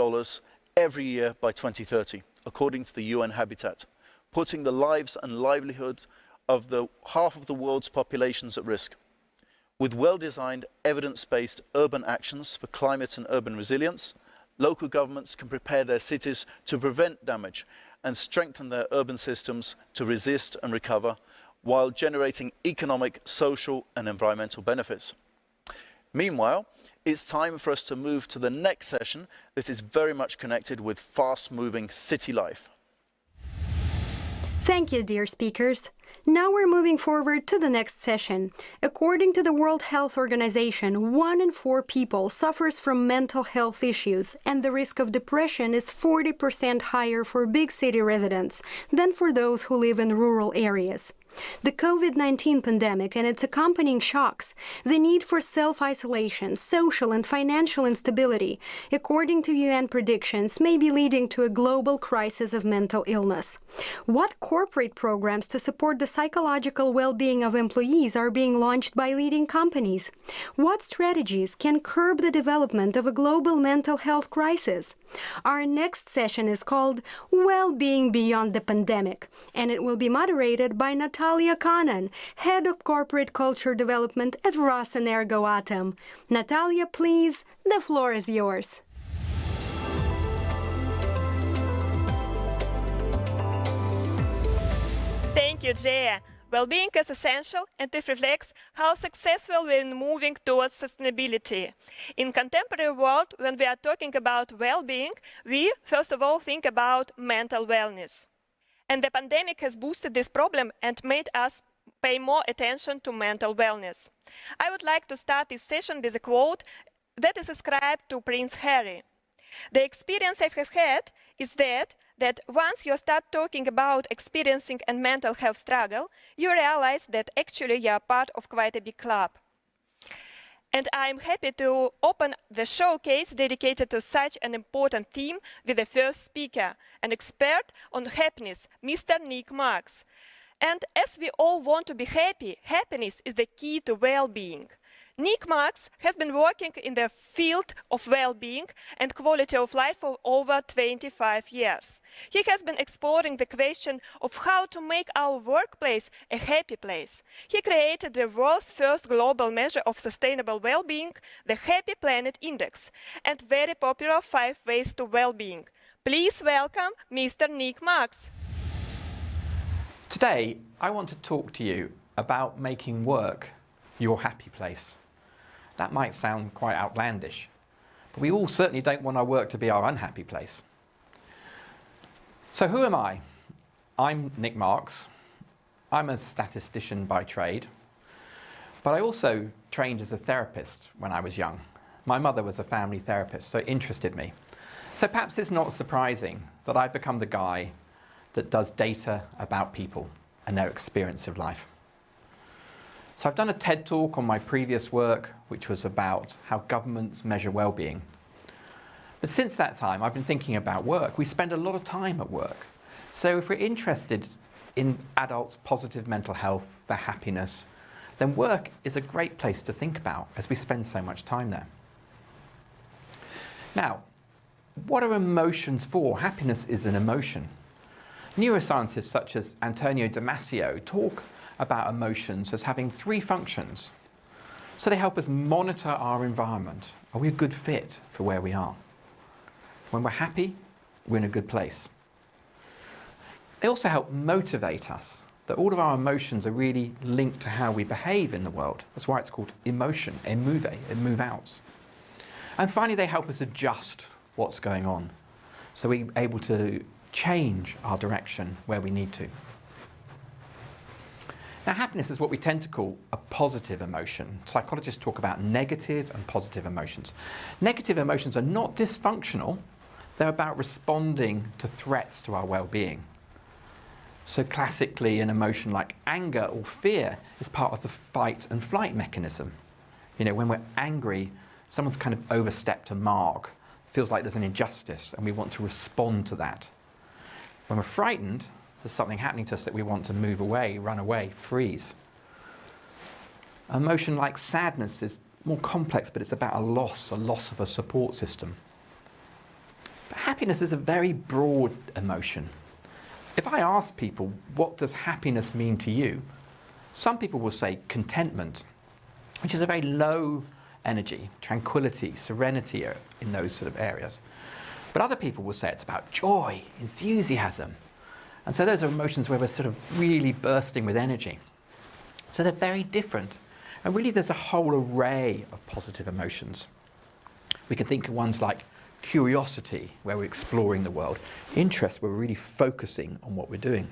every year by 2030, according to the UN Habitat, putting the lives and livelihood of half of the world's populations at risk. With well-designed, evidence-based urban actions for climate and urban resilience, Local governments can prepare their cities to prevent damage and strengthen their urban systems to resist and recover while generating economic, social and environmental benefits. Meanwhile, it's time for us to move to the next session that is very much connected with fast-moving city life. Thank you, dear speakers. Now we're moving forward to the next session. According to the World Health Organization, 1 in 4 people suffers from mental health issues, and the risk of depression is 40% higher for big city residents than for those who live in rural areas. The COVID-19 pandemic and its accompanying shocks, the need for self-isolation, social and financial instability, according to UN predictions, may be leading to a global crisis of mental illness. What corporate programs to support the psychological well-being of employees are being launched by leading companies? What strategies can curb the development of a global mental health crisis? Our next session is called Well-Being Beyond the Pandemic, and it will be moderated by Natalia Kanan, Head of Corporate Culture Development at Rosatom. Natalia, please, the floor is yours. Thank you, Jaya. Well-being is essential, and it reflects how successful we're moving towards sustainability. In contemporary world, when we are talking about well-being, we first of all think about mental wellness. And the pandemic has boosted this problem and made us pay more attention to mental wellness. I would like to start this session with a quote that is ascribed to Prince Harry. The experience I have had is that once you start talking about experiencing a mental health struggle, you realize that actually you are part of quite a big club. And I'm happy to open the showcase dedicated to such an important theme with the first speaker, an expert on happiness, Mr. Nick Marks. And as we all want to be happy, happiness is the key to well-being. Nick Marks has been working in the field of well-being and quality of life for over 25 years. He has been exploring the question of how to make our workplace a happy place. He created the world's first global measure of sustainable well-being, the Happy Planet Index, and very popular 5 Ways to Well-being. Please welcome Mr. Nick Marks. Today, I want to talk to you about making work your happy place. That might sound quite outlandish, but we all certainly don't want our work to be our unhappy place. So who am I? I'm Nick Marks. I'm a statistician by trade, but I also trained as a therapist when I was young. My mother was a family therapist, so it interested me. So perhaps it's not surprising that I've become the guy that does data about people and their experience of life. So I've done a TED talk on my previous work, which was about how governments measure well-being. But since that time, I've been thinking about work. We spend a lot of time at work. So if we're interested in adults' positive mental health, their happiness, then work is a great place to think about as we spend so much time there. Now, what are emotions for? Happiness is an emotion. Neuroscientists such as Antonio Damasio talk about emotions as having 3 functions. So they help us monitor our environment. Are we a good fit for where we are? When we're happy, we're in a good place. They also help motivate us, that all of our emotions are really linked to how we behave in the world. That's why it's called emotion, emuve, move outs. And finally, they help us adjust what's going on. So we're able to change our direction where we need to. Now, happiness is what we tend to call a positive emotion. Psychologists talk about negative and positive emotions. Negative emotions are not dysfunctional. They're about responding to threats to our well-being. So classically, an emotion like anger or fear is part of the fight and flight mechanism. You know, when we're angry, someone's kind of overstepped a mark. It feels like there's an injustice, and we want to respond to that. When we're frightened, there's something happening to us that we want to move away, run away, freeze. An emotion like sadness is more complex, but it's about a loss of a support system. But happiness is a very broad emotion. If I ask people, what does happiness mean to you? Some people will say contentment, which is a very low energy, tranquility, serenity in those sort of areas. But other people will say it's about joy, enthusiasm. And so those are emotions where we're sort of really bursting with energy. So they're very different. And really there's a whole array of positive emotions. We can think of ones like curiosity, where we're exploring the world. Interest, where we're really focusing on what we're doing.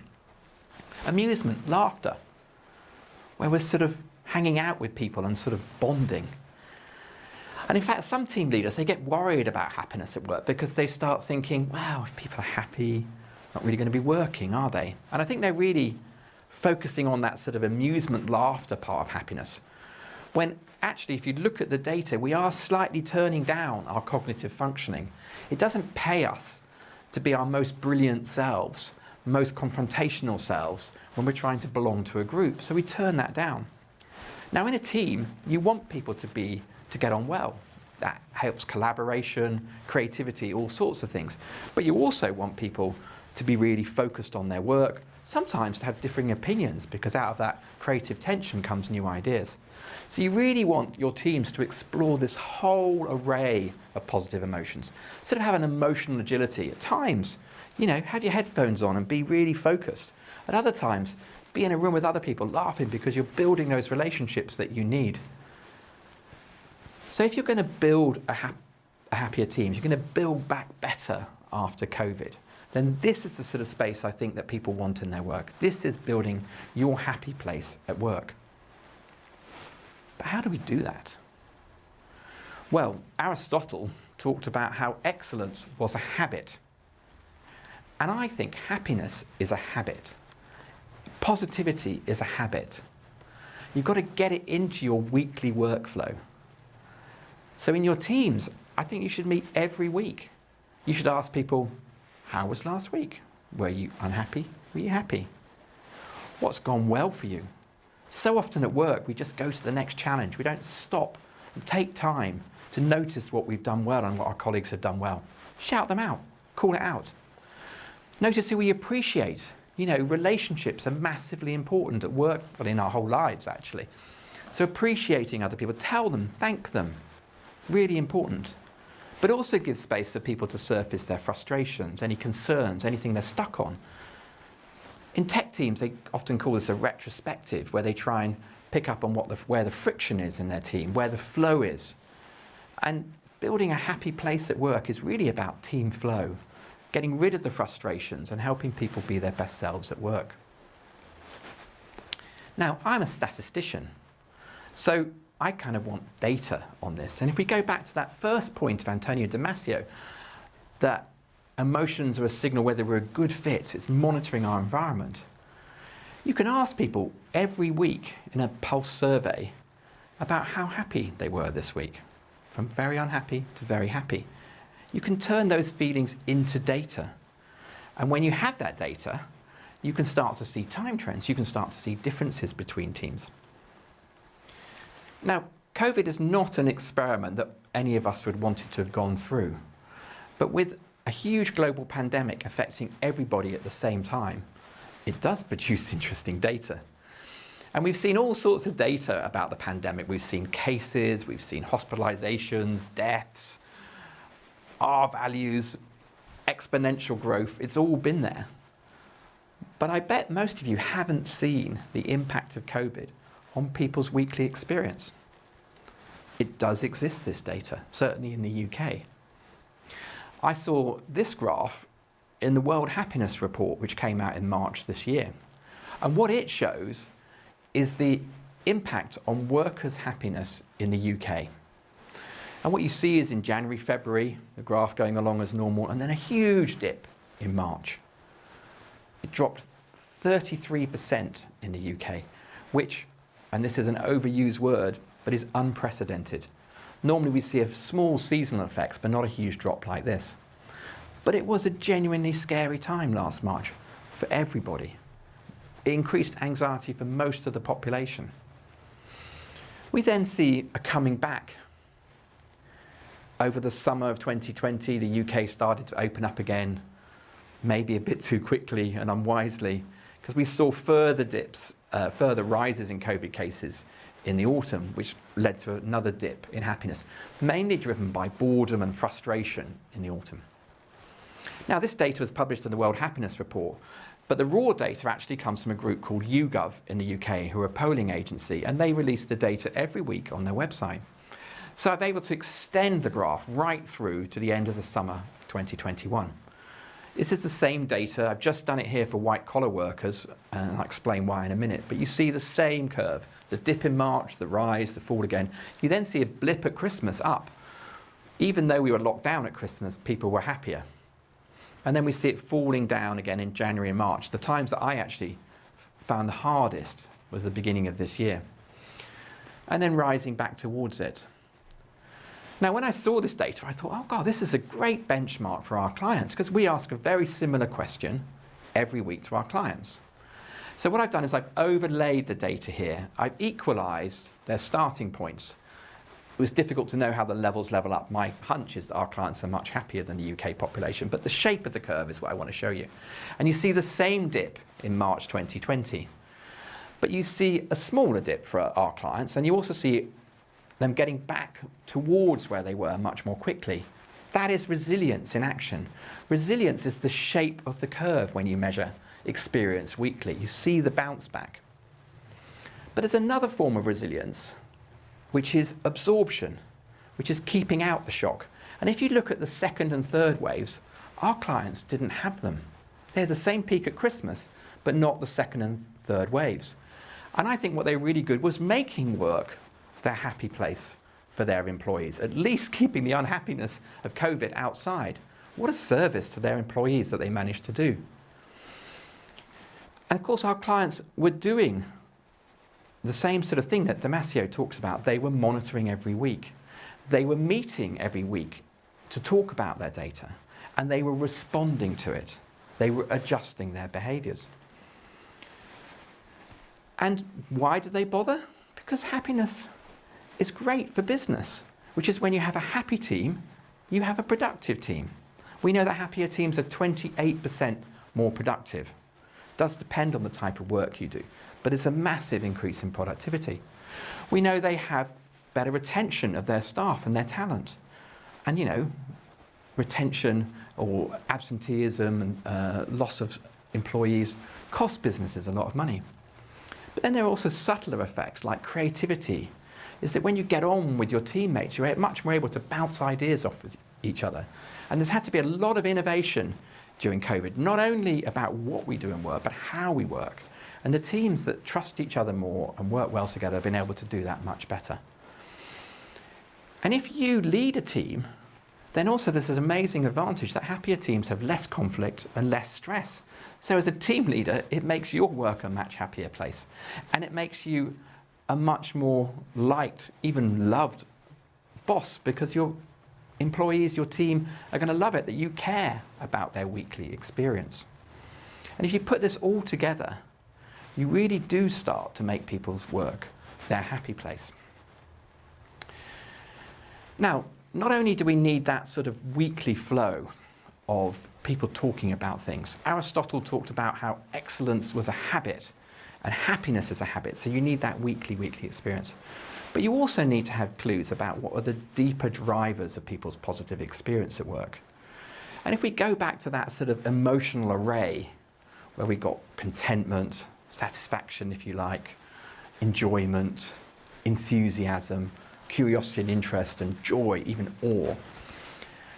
Amusement, laughter, where we're sort of hanging out with people and sort of bonding. And in fact, some team leaders, they get worried about happiness at work because they start thinking, wow, if people are happy, not really going to be working, are they? And I think they're really focusing on that sort of amusement, laughter part of happiness. When actually, if you look at the data, we are slightly turning down our cognitive functioning. It doesn't pay us to be our most brilliant selves, most confrontational selves, when we're trying to belong to a group. So we turn that down. Now in a team, you want people to get on well. That helps collaboration, creativity, all sorts of things. But you also want people to be really focused on their work, sometimes to have differing opinions, because out of that creative tension comes new ideas. So you really want your teams to explore this whole array of positive emotions. Sort of have an emotional agility. At times, you know, have your headphones on and be really focused. At other times, be in a room with other people laughing because you're building those relationships that you need. So if you're going to build a happier team, you're going to build back better after COVID, then this is the sort of space I think that people want in their work. This is building your happy place at work. But how do we do that? Well, Aristotle talked about how excellence was a habit. And I think happiness is a habit. Positivity is a habit. You've got to get it into your weekly workflow. So in your teams, I think you should meet every week. You should ask people, how was last week? Were you unhappy? Were you happy? What's gone well for you? So often at work, we just go to the next challenge. We don't stop and take time to notice what we've done well and what our colleagues have done well. Shout them out, call it out. Notice who we appreciate. You know, relationships are massively important at work, but in our whole lives actually. So appreciating other people, tell them, thank them. Really important. But also give space for people to surface their frustrations, any concerns, anything they're stuck on. In tech teams, they often call this a retrospective, where they try and pick up on where the friction is in their team, where the flow is. And building a happy place at work is really about team flow, getting rid of the frustrations and helping people be their best selves at work. Now, I'm a statistician, so I kind of want data on this. And if we go back to that first point of Antonio Damasio, that emotions are a signal whether we're a good fit, it's monitoring our environment. You can ask people every week in a pulse survey about how happy they were this week, from very unhappy to very happy. You can turn those feelings into data. And when you have that data, you can start to see time trends. You can start to see differences between teams. Now, COVID is not an experiment that any of us would want it to have gone through. But with a huge global pandemic affecting everybody at the same time, it does produce interesting data. And we've seen all sorts of data about the pandemic. We've seen cases, we've seen hospitalizations, deaths, R values, exponential growth. It's all been there. But I bet most of you haven't seen the impact of COVID on people's weekly experience. It does exist, this data, certainly in the UK. I saw this graph in the World Happiness Report, which came out in March this year. And what it shows is the impact on workers' happiness in the UK. And what you see is in January, February, the graph going along as normal, and then a huge dip in March. It dropped 33% in the UK, which, and this is an overused word, but is unprecedented. Normally we see a small seasonal effects, but not a huge drop like this. But it was a genuinely scary time last March for everybody. It increased anxiety for most of the population. We then see a coming back. Over the summer of 2020, the UK started to open up again, maybe a bit too quickly and unwisely, because we saw further dips, further rises in COVID cases in the autumn, which led to another dip in happiness, mainly driven by boredom and frustration in the autumn. Now, this data was published in the World Happiness Report, but the raw data actually comes from a group called YouGov in the UK, who are a polling agency, and they release the data every week on their website. So I'm able to extend the graph right through to the end of the summer 2021. This is the same data. I've just done it here for white-collar workers, and I'll explain why in a minute. But you see the same curve, the dip in March, the rise, the fall again. You then see a blip at Christmas up. Even though we were locked down at Christmas, people were happier. And then we see it falling down again in January and March. The times that I actually found the hardest was the beginning of this year. And then rising back towards it. Now, when I saw this data, I thought, oh God, this is a great benchmark for our clients, because we ask a very similar question every week to our clients. So what I've done is I've overlaid the data here. I've equalized their starting points. It was difficult to know how the levels level up. My hunch is that our clients are much happier than the UK population, but the shape of the curve is what I want to show you. And you see the same dip in March 2020. But you see a smaller dip for our clients, and you also see them getting back towards where they were much more quickly. That is resilience in action. Resilience is the shape of the curve when you measure experience weekly. You see the bounce back. But there's another form of resilience, which is absorption, which is keeping out the shock. And if you look at the second and third waves, our clients didn't have them. They had the same peak at Christmas, but not the second and third waves. And I think what they were really good was making work their happy place for their employees, at least keeping the unhappiness of COVID outside. What a service to their employees that they managed to do. And of course, our clients were doing the same sort of thing that Damasio talks about. They were monitoring every week. They were meeting every week to talk about their data, and they were responding to it. They were adjusting their behaviors. And why did they bother? Because happiness is great for business, which is when you have a happy team, you have a productive team. We know that happier teams are 28% more productive. It does depend on the type of work you do, but it's a massive increase in productivity. We know they have better retention of their staff and their talent. And you know, retention or absenteeism and loss of employees cost businesses a lot of money. But then there are also subtler effects like creativity, is that when you get on with your teammates, you're much more able to bounce ideas off with each other. And there's had to be a lot of innovation during COVID, not only about what we do in work, but how we work. And the teams that trust each other more and work well together have been able to do that much better. And if you lead a team, then also there's this amazing advantage that happier teams have less conflict and less stress. So as a team leader, it makes your work a much happier place. And it makes you a much more liked, even loved boss, because your employees, your team are going to love it that you care about their weekly experience. And if you put this all together, you really do start to make people's work their happy place. Now, not only do we need that sort of weekly flow of people talking about things, Aristotle talked about how excellence was a habit and happiness is a habit, so you need that weekly experience. But you also need to have clues about what are the deeper drivers of people's positive experience at work. And if we go back to that sort of emotional array, where we got contentment, satisfaction, if you like, enjoyment, enthusiasm, curiosity and interest, and joy, even awe,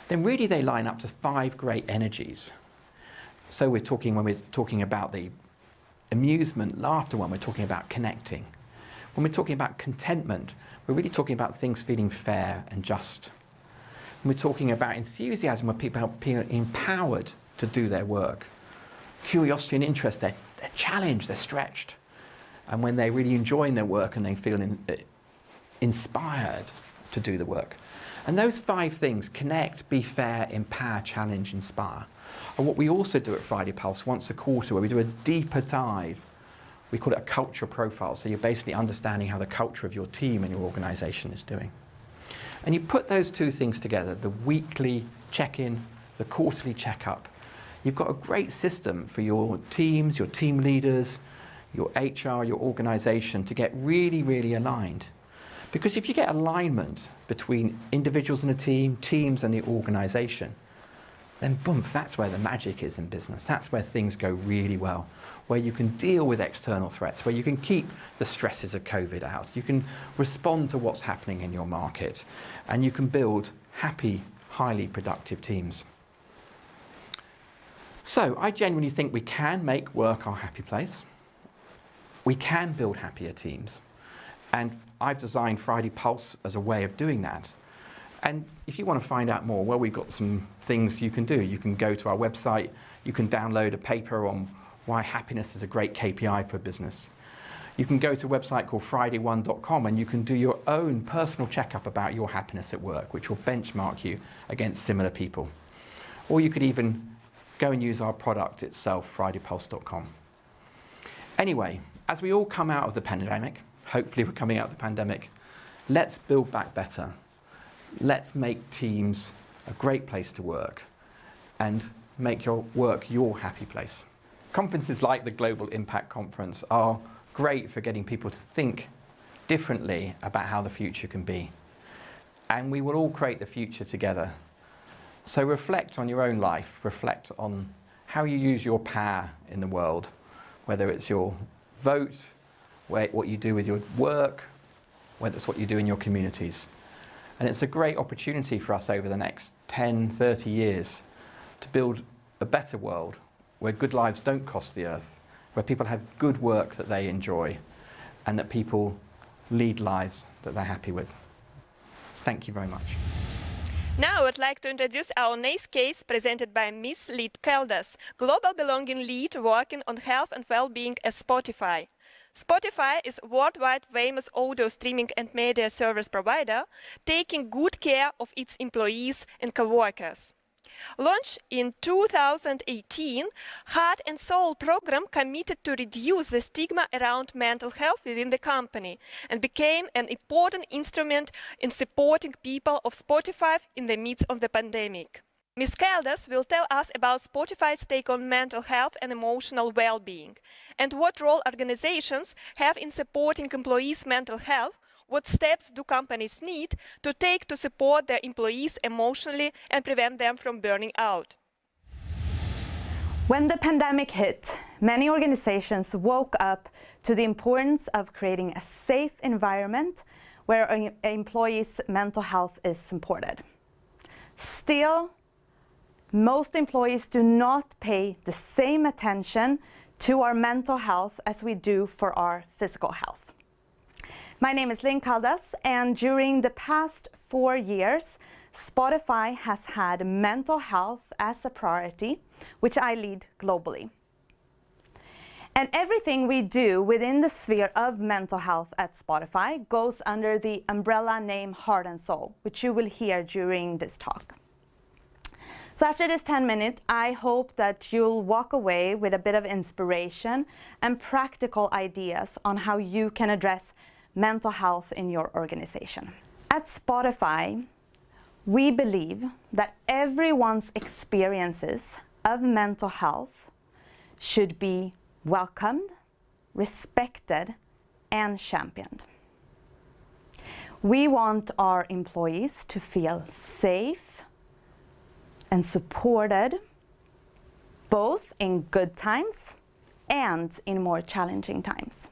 then really they line up to 5 great energies. So when we're talking about the amusement, laughter one, we're talking about connecting. When we're talking about contentment, we're really talking about things feeling fair and just. When we're talking about enthusiasm, we're people being empowered to do their work. Curiosity and interest, they're challenged, they're stretched. And when they're really enjoying their work and they feel inspired to do the work. And those 5 things, connect, be fair, empower, challenge, inspire, are what we also do at Friday Pulse once a quarter, where we do a deeper dive. We call it a culture profile. So you're basically understanding how the culture of your team and your organization is doing. And you put those 2 things together, the weekly check-in, the quarterly check-up. You've got a great system for your teams, your team leaders, your HR, your organization to get really, really aligned. Because if you get alignment between individuals in a team, teams and the organization, then boom, that's where the magic is in business. That's where things go really well, where you can deal with external threats, where you can keep the stresses of COVID out, you can respond to what's happening in your market, and you can build happy, highly productive teams. So I genuinely think we can make work our happy place. We can build happier teams. And I've designed Friday Pulse as a way of doing that. And if you want to find out more, well, we've got some things you can do. You can go to our website, you can download a paper on why happiness is a great KPI for business. You can go to a website called friday1.com and you can do your own personal checkup about your happiness at work, which will benchmark you against similar people. Or you could even go and use our product itself, fridaypulse.com. Anyway, as we all come out of the pandemic, hopefully we're coming out of the pandemic, let's build back better. Let's make teams a great place to work and make your work your happy place. Conferences like the Global Impact Conference are great for getting people to think differently about how the future can be. And we will all create the future together. So reflect on your own life, reflect on how you use your power in the world, whether it's your vote, what you do with your work, whether it's what you do in your communities. And it's a great opportunity for us over the next 10, 30 years to build a better world where good lives don't cost the earth, where people have good work that they enjoy, and that people lead lives that they're happy with. Thank you very much. Now I would like to introduce our next case presented by Ms. Lid Keldas, Global Belonging Lead working on health and well-being at Spotify. Spotify is a worldwide famous audio streaming and media service provider, taking good care of its employees and co-workers. Launched in 2018, Heart and Soul program committed to reduce the stigma around mental health within the company and became an important instrument in supporting people of Spotify in the midst of the pandemic. Ms. Keldas will tell us about Spotify's take on mental health and emotional well-being, and what role organizations have in supporting employees' mental health. What steps do companies need to take to support their employees emotionally and prevent them from burning out? When the pandemic hit, many organizations woke up to the importance of creating a safe environment where employees' mental health is supported. Still, most employees do not pay the same attention to our mental health as we do for our physical health. My name is Lynn Caldas, and during the past 4 years, Spotify has had mental health as a priority, which I lead globally. And everything we do within the sphere of mental health at Spotify goes under the umbrella name Heart and Soul, which you will hear during this talk. So after this 10 minutes, I hope that you'll walk away with a bit of inspiration and practical ideas on how you can address mental health in your organization. At Spotify, we believe that everyone's experiences of mental health should be welcomed, respected, and championed. We want our employees to feel safe and supported, both in good times and in more challenging times.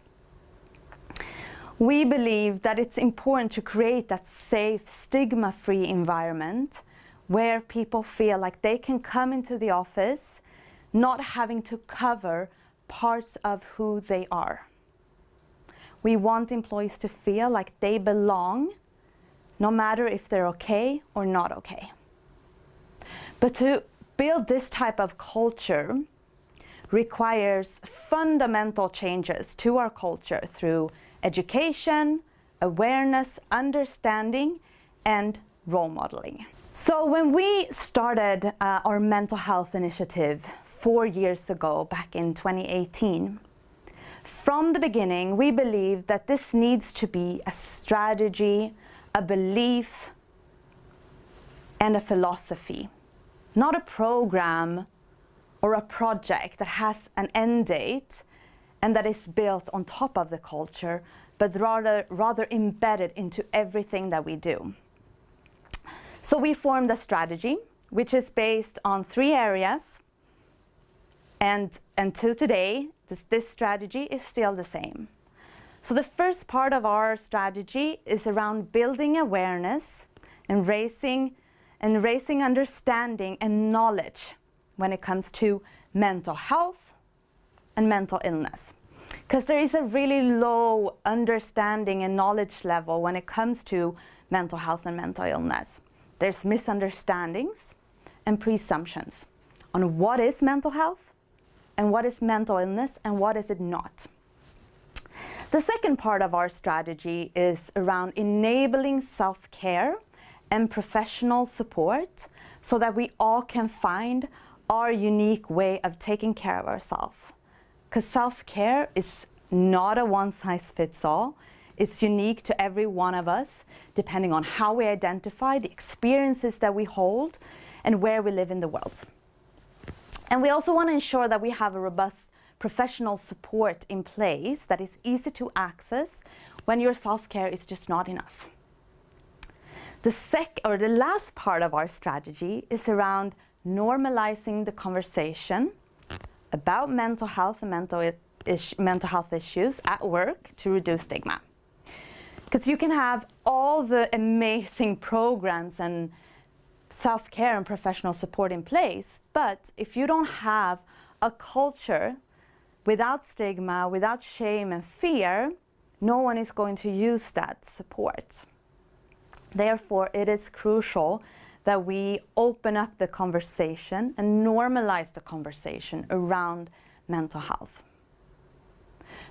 We believe that it's important to create that safe, stigma-free environment where people feel like they can come into the office not having to cover parts of who they are. We want employees to feel like they belong, no matter if they're okay or not okay. But to build this type of culture requires fundamental changes to our culture through education, awareness, understanding, and role modeling. So when we started our mental health initiative 4 years ago, back in 2018, from the beginning, we believed that this needs to be a strategy, a belief, and a philosophy, not a program or a project that has an end date and that is built on top of the culture, but rather embedded into everything that we do. So we formed a strategy, which is based on 3 areas. And until today, this strategy is still the same. So the first part of our strategy is around building awareness and raising understanding and knowledge when it comes to mental health and mental illness. Because there is a really low understanding and knowledge level when it comes to mental health and mental illness. There's misunderstandings and presumptions on what is mental health and what is mental illness and what is it not. The second part of our strategy is around enabling self-care and professional support so that we all can find our unique way of taking care of ourselves. Because self-care is not a one-size-fits-all. It's unique to every one of us, depending on how we identify, the experiences that we hold, and where we live in the world. And we also want to ensure that we have a robust professional support in place that is easy to access when your self-care is just not enough. The last part of our strategy is around normalizing the conversation about mental health and mental health issues at work to reduce stigma. Because you can have all the amazing programs and self-care and professional support in place, but if you don't have a culture without stigma, without shame and fear, no one is going to use that support. Therefore, it is crucial that we open up the conversation and normalize the conversation around mental health.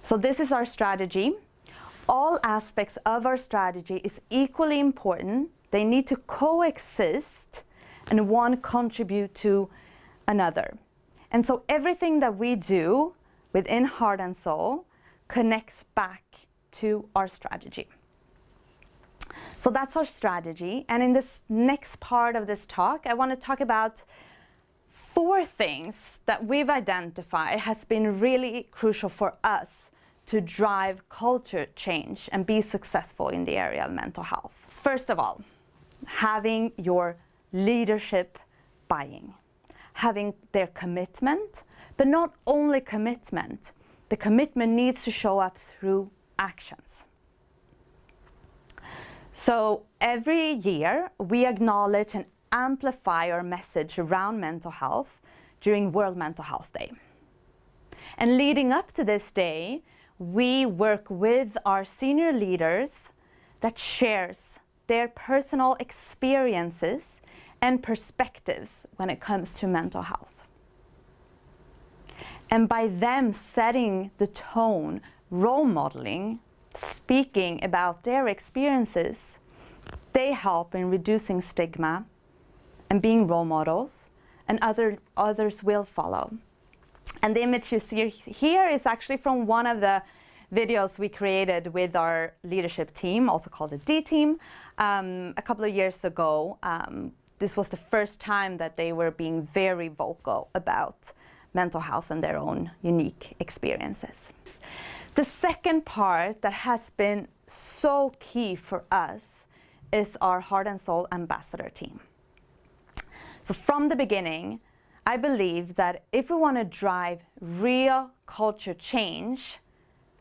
So this is our strategy. All aspects of our strategy is equally important. They need to coexist and one contribute to another. And so everything that we do within Heart and Soul connects back to our strategy. So that's our strategy. And in this next part of this talk, I want to talk about 4 things that we've identified has been really crucial for us to drive culture change and be successful in the area of mental health. First of all, having your leadership buying, having their commitment, but not only commitment. The commitment needs to show up through actions. So every year, we acknowledge and amplify our message around mental health during World Mental Health Day. And leading up to this day, we work with our senior leaders that shares their personal experiences and perspectives when it comes to mental health. And by them setting the tone, role modeling, speaking about their experiences, they help in reducing stigma and being role models, and others will follow. And the image you see here is actually from one of the videos we created with our leadership team, also called the D team, a couple of years ago. This was the first time that they were being very vocal about mental health and their own unique experiences. The second part that has been so key for us is our Heart and Soul ambassador team. So from the beginning, I believe that if we want to drive real culture change,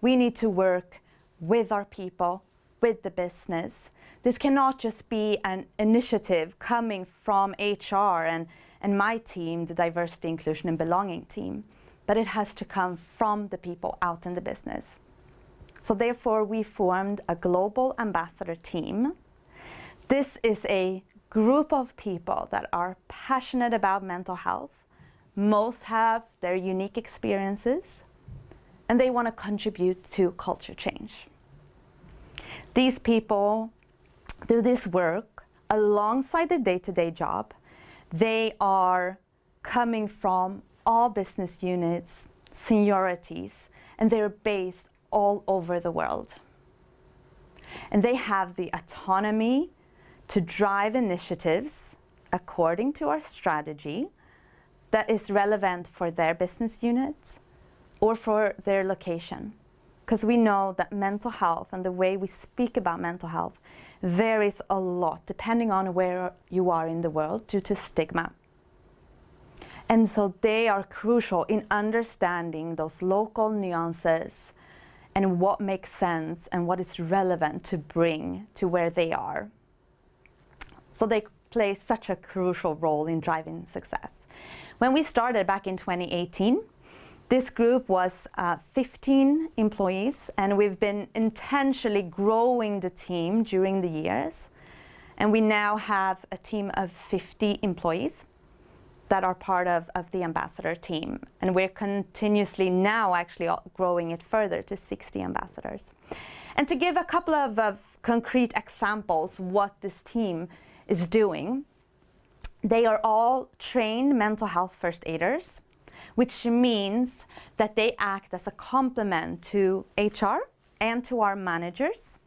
we need to work with our people, with the business. This cannot just be an initiative coming from HR and my team, the Diversity, Inclusion and Belonging team, but it has to come from the people out in the business. So therefore, we formed a global ambassador team. This is a group of people that are passionate about mental health. Most have their unique experiences, and they want to contribute to culture change. These people do this work alongside the day-to-day job. They are coming from all business units, seniorities, and they're based all over the world. And they have the autonomy to drive initiatives according to our strategy that is relevant for their business units or for their location. because we know that mental health and the way we speak about mental health varies a lot depending on where you are in the world due to stigma. And so they are crucial in understanding those local nuances and what makes sense and what is relevant to bring to where they are. So they play such a crucial role in driving success. When we started back in 2018, this group was 15 employees, and we've been intentionally growing the team during the years. And we now have a team of 50 employees that are part of the ambassador team. And we're continuously now actually growing it further to 60 ambassadors. And to give a couple of concrete examples what this team is doing, they are all trained mental health first aiders, which means that they act as a complement to HR and to our managers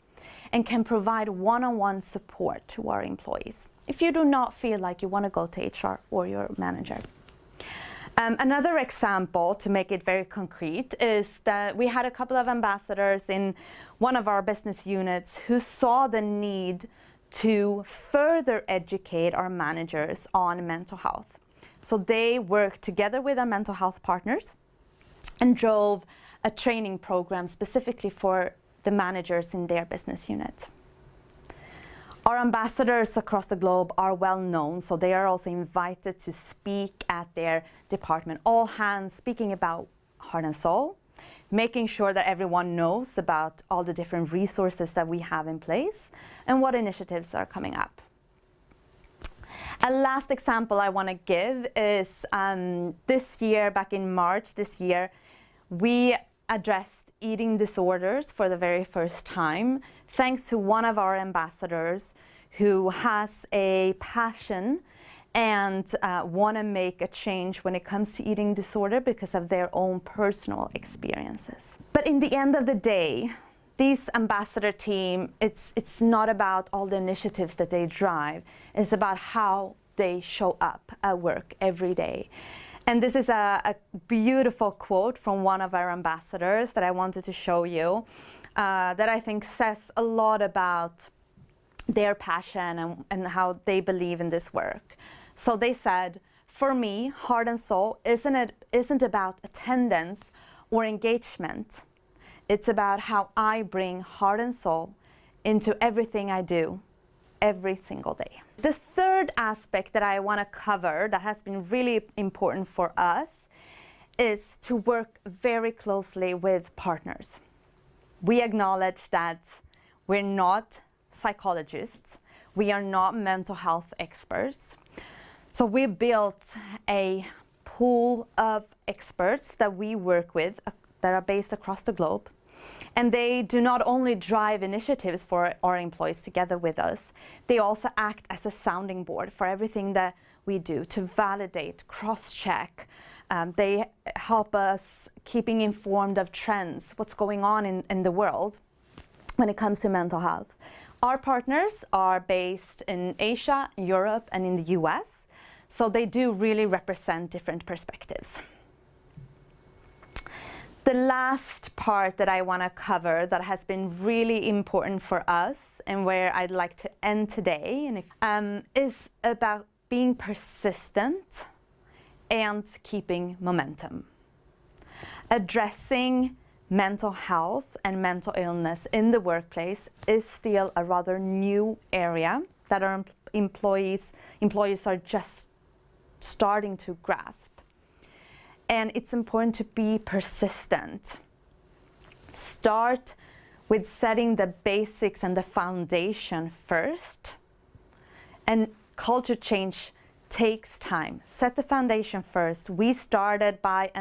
and can provide one-on-one support to our employees if you do not feel like you want to go to HR or your manager. Another example, to make it very concrete, is that we had a couple of ambassadors in one of our business units who saw the need to further educate our managers on mental health. So they worked together with our mental health partners and drove a training program specifically for the managers in their business unit. Our ambassadors across the globe are well known, so they are also invited to speak at their department, all hands, speaking about heart and soul, making sure that everyone knows about all the different resources that we have in place and what initiatives are coming up. A last example I want to give is this year, back in March this year, we addressed eating disorders for the very first time, thanks to one of our ambassadors who has a passion and want to make a change when it comes to eating disorder because of their own personal experiences. But in the end of the day, this ambassador team, it's not about all the initiatives that they drive, it's about how they show up at work every day. And this is a beautiful quote from one of our ambassadors that I wanted to show you, that I think says a lot about their passion and how they believe in this work. So they said, "For me, heart and soul isn't about attendance or engagement. It's about how I bring heart and soul into everything I do every single day." The third aspect that I want to cover that has been really important for us is to work very closely with partners. We acknowledge that we're not psychologists, we are not mental health experts. So we built a pool of experts that we work with that are based across the globe. And they do not only drive initiatives for our employees together with us, they also act as a sounding board for everything that we do to validate, cross-check. They help us keeping informed of trends, what's going on in the world when it comes to mental health. Our partners are based in Asia, Europe, and in the US, so they do really represent different perspectives. The last part that I want to cover that has been really important for us and where I'd like to end today is about being persistent and keeping momentum. Addressing mental health and mental illness in the workplace is still a rather new area that our employees are just starting to grasp. And it's important to be persistent. Start with setting the basics and the foundation first. And culture change takes time. Set the foundation first. We started by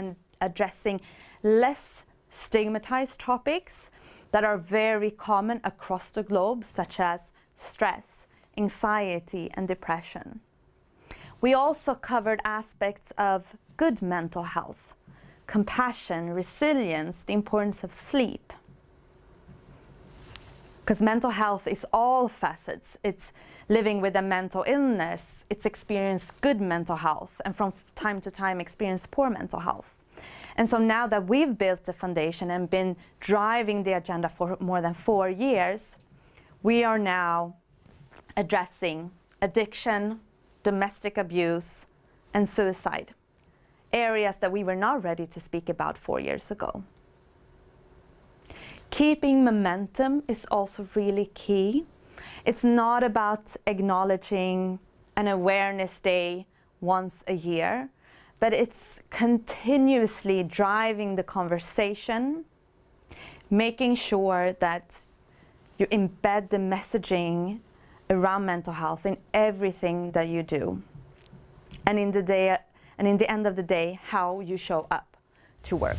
addressing less stigmatized topics that are very common across the globe, such as stress, anxiety, and depression. We also covered aspects of good mental health, compassion, resilience, the importance of sleep. Because mental health is all facets. It's living with a mental illness, it's experience good mental health, and from time to time experience poor mental health. And so now that we've built the foundation and been driving the agenda for more than 4 years, we are now addressing addiction, domestic abuse, and suicide, areas that we were not ready to speak about 4 years ago. Keeping momentum is also really key. It's not about acknowledging an awareness day once a year, but it's continuously driving the conversation, making sure that you embed the messaging around mental health in everything that you do. And in the end of the day, how you show up to work.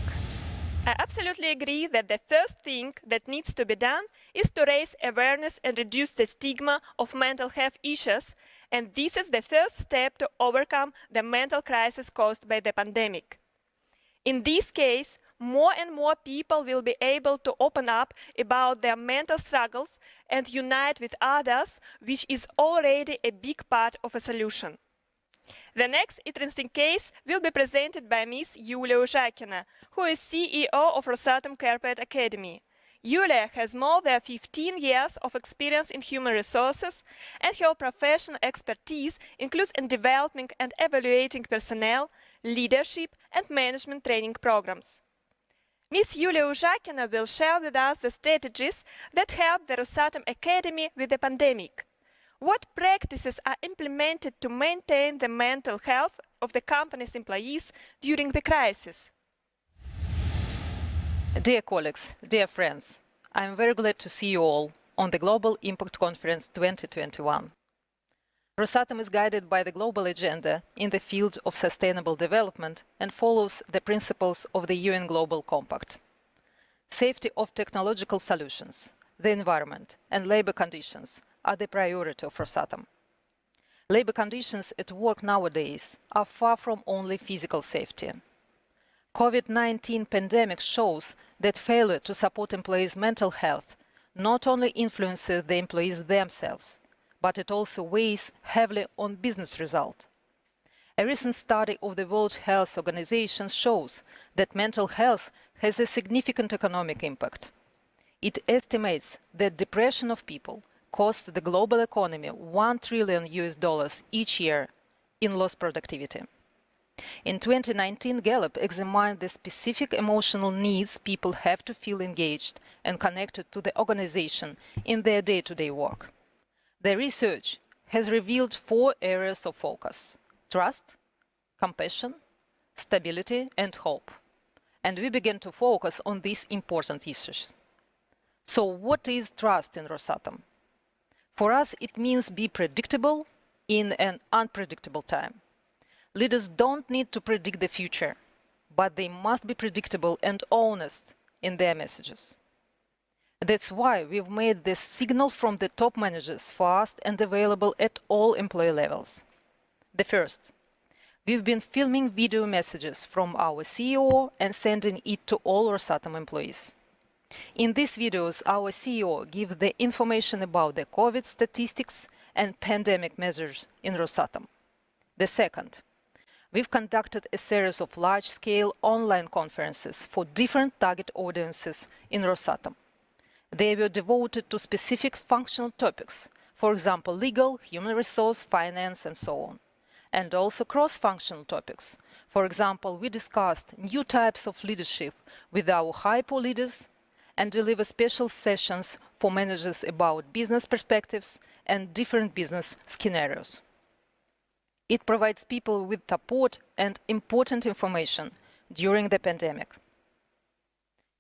I absolutely agree that the first thing that needs to be done is to raise awareness and reduce the stigma of mental health issues, and this is the first step to overcome the mental crisis caused by the pandemic. In this case, more and more people will be able to open up about their mental struggles and unite with others, which is already a big part of a solution. The next interesting case will be presented by Ms. Yulia Uzhakina, who is CEO of Rosatom Corporate Academy. Yulia has more than 15 years of experience in human resources, and her professional expertise includes in developing and evaluating personnel, leadership, and management training programs. Ms. Yulia Uzhakina will share with us the strategies that helped the Rosatom Academy with the pandemic. What practices are implemented to maintain the mental health of the company's employees during the crisis? Dear colleagues, dear friends, I am very glad to see you all on the Global Impact Conference 2021. Rosatom is guided by the global agenda in the field of sustainable development and follows the principles of the UN Global Compact. Safety of technological solutions, the environment, and labor conditions are the priority of Rosatom. Labor conditions at work nowadays are far from only physical safety. COVID-19 pandemic shows that failure to support employees' mental health not only influences the employees themselves, but it also weighs heavily on business results. A recent study of the World Health Organization shows that mental health has a significant economic impact. It estimates that depression of people costs the global economy $1 trillion each year in lost productivity. In 2019, Gallup examined the specific emotional needs people have to feel engaged and connected to the organization in their day-to-day work. The research has revealed 4 areas of focus: trust, compassion, stability, and hope. And we begin to focus on these important issues. So what is trust in Rosatom? For us, it means be predictable in an unpredictable time. Leaders don't need to predict the future, but they must be predictable and honest in their messages. That's why we've made this signal from the top managers fast and available at all employee levels. The first, we've been filming video messages from our CEO and sending it to all Rosatom employees. In these videos, our CEO gives the information about the COVID statistics and pandemic measures in Rosatom. The second, we've conducted a series of large-scale online conferences for different target audiences in Rosatom. They were devoted to specific functional topics, for example, legal, human resource, finance, and so on, and also cross-functional topics. For example, we discussed new types of leadership with our hypo leaders and deliver special sessions for managers about business perspectives and different business scenarios. It provides people with support and important information during the pandemic.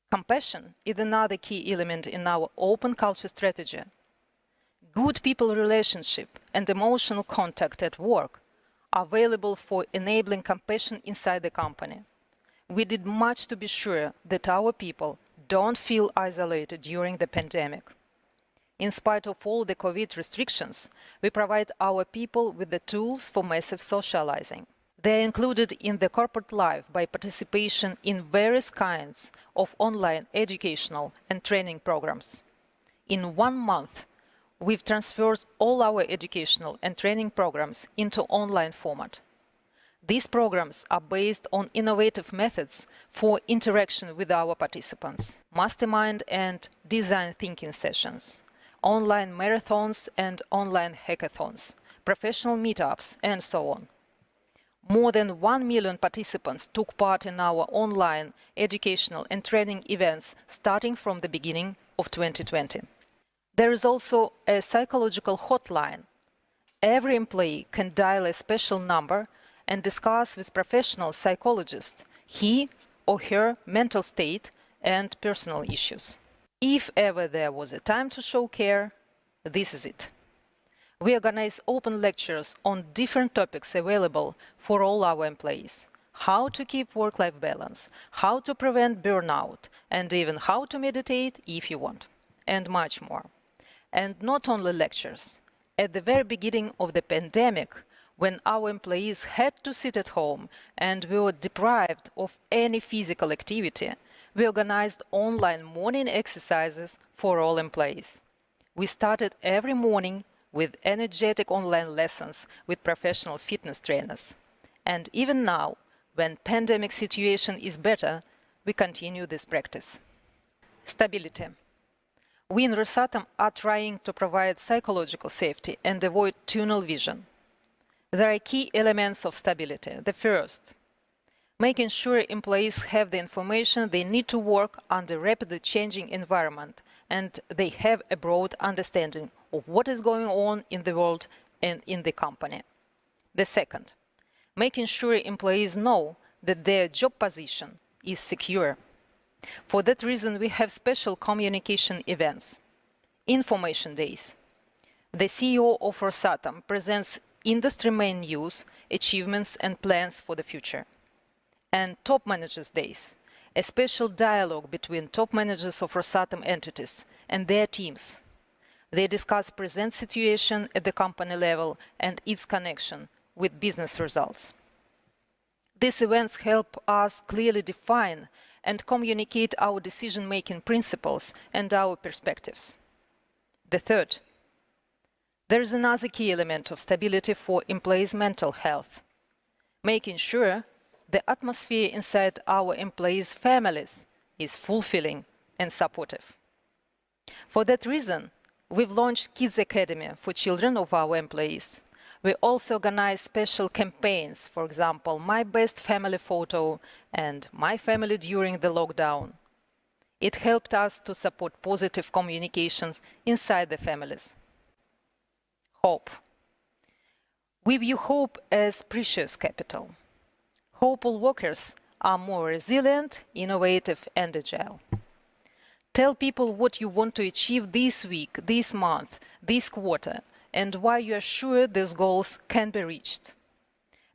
Compassion is another key element in our open culture strategy. Good people relationship and emotional contact at work are available for enabling compassion inside the company. We did much to be sure that our people don't feel isolated during the pandemic. In spite of all the COVID restrictions, we provide our people with the tools for massive socializing. They are included in the corporate life by participation in various kinds of online educational and training programs. In 1 month, we've transferred all our educational and training programs into online format. These programs are based on innovative methods for interaction with our participants, mastermind and design thinking sessions, online marathons and online hackathons, professional meetups, and so on. More than 1 million participants took part in our online educational and training events starting from the beginning of 2020. There is also a psychological hotline. Every employee can dial a special number and discuss with professional psychologists he or her mental state and personal issues. If ever there was a time to show care, this is it. We organize open lectures on different topics available for all our employees. How to keep work-life balance, how to prevent burnout, and even how to meditate if you want, and much more. And not only lectures. At the very beginning of the pandemic, when our employees had to sit at home and we were deprived of any physical activity, we organized online morning exercises for all employees. We started every morning with energetic online lessons with professional fitness trainers. And even now, when pandemic situation is better, we continue this practice. Stability. We in Rosatom are trying to provide psychological safety and avoid tunnel vision. There are key elements of stability. The first, making sure employees have the information they need to work under rapidly changing environment and they have a broad understanding of what is going on in the world and in the company. The second, making sure employees know that their job position is secure. For that reason, we have special communication events, information days. The CEO of Rosatom presents industry main news, achievements and plans for the future. And Top Managers Days, a special dialogue between top managers of Rosatom entities and their teams. They discuss present situation at the company level and its connection with business results. These events help us clearly define and communicate our decision-making principles and our perspectives. The third, there is another key element of stability for employees' mental health, making sure the atmosphere inside our employees' families is fulfilling and supportive. For that reason, we've launched Kids Academy for children of our employees. We also organize special campaigns, for example, My Best Family Photo and My Family During the Lockdown. It helped us to support positive communications inside the families. Hope. We view hope as precious capital. Hopeful workers are more resilient, innovative, and agile. Tell people what you want to achieve this week, this month, this quarter, and why you are sure these goals can be reached.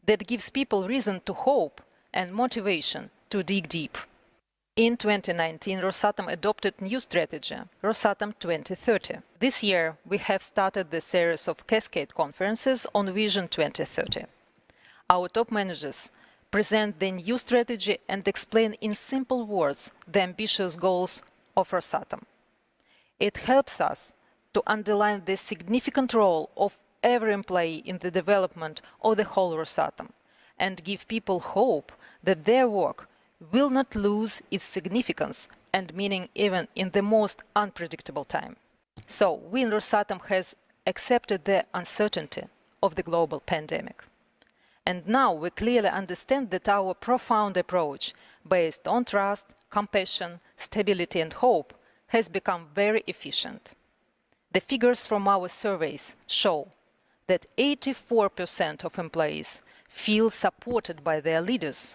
That gives people reason to hope and motivation to dig deep. In 2019, Rosatom adopted new strategy, Rosatom 2030. This year, we have started the series of Cascade conferences on Vision 2030. Our top managers present the new strategy and explain in simple words the ambitious goals of Rosatom. It helps us to underline the significant role of every employee in the development of the whole Rosatom and give people hope that their work will not lose its significance and meaning even in the most unpredictable time. So, we in Rosatom has accepted the uncertainty of the global pandemic. And now we clearly understand that our profound approach, based on trust, compassion, stability and hope, has become very efficient. The figures from our surveys show that 84% of employees feel supported by their leaders,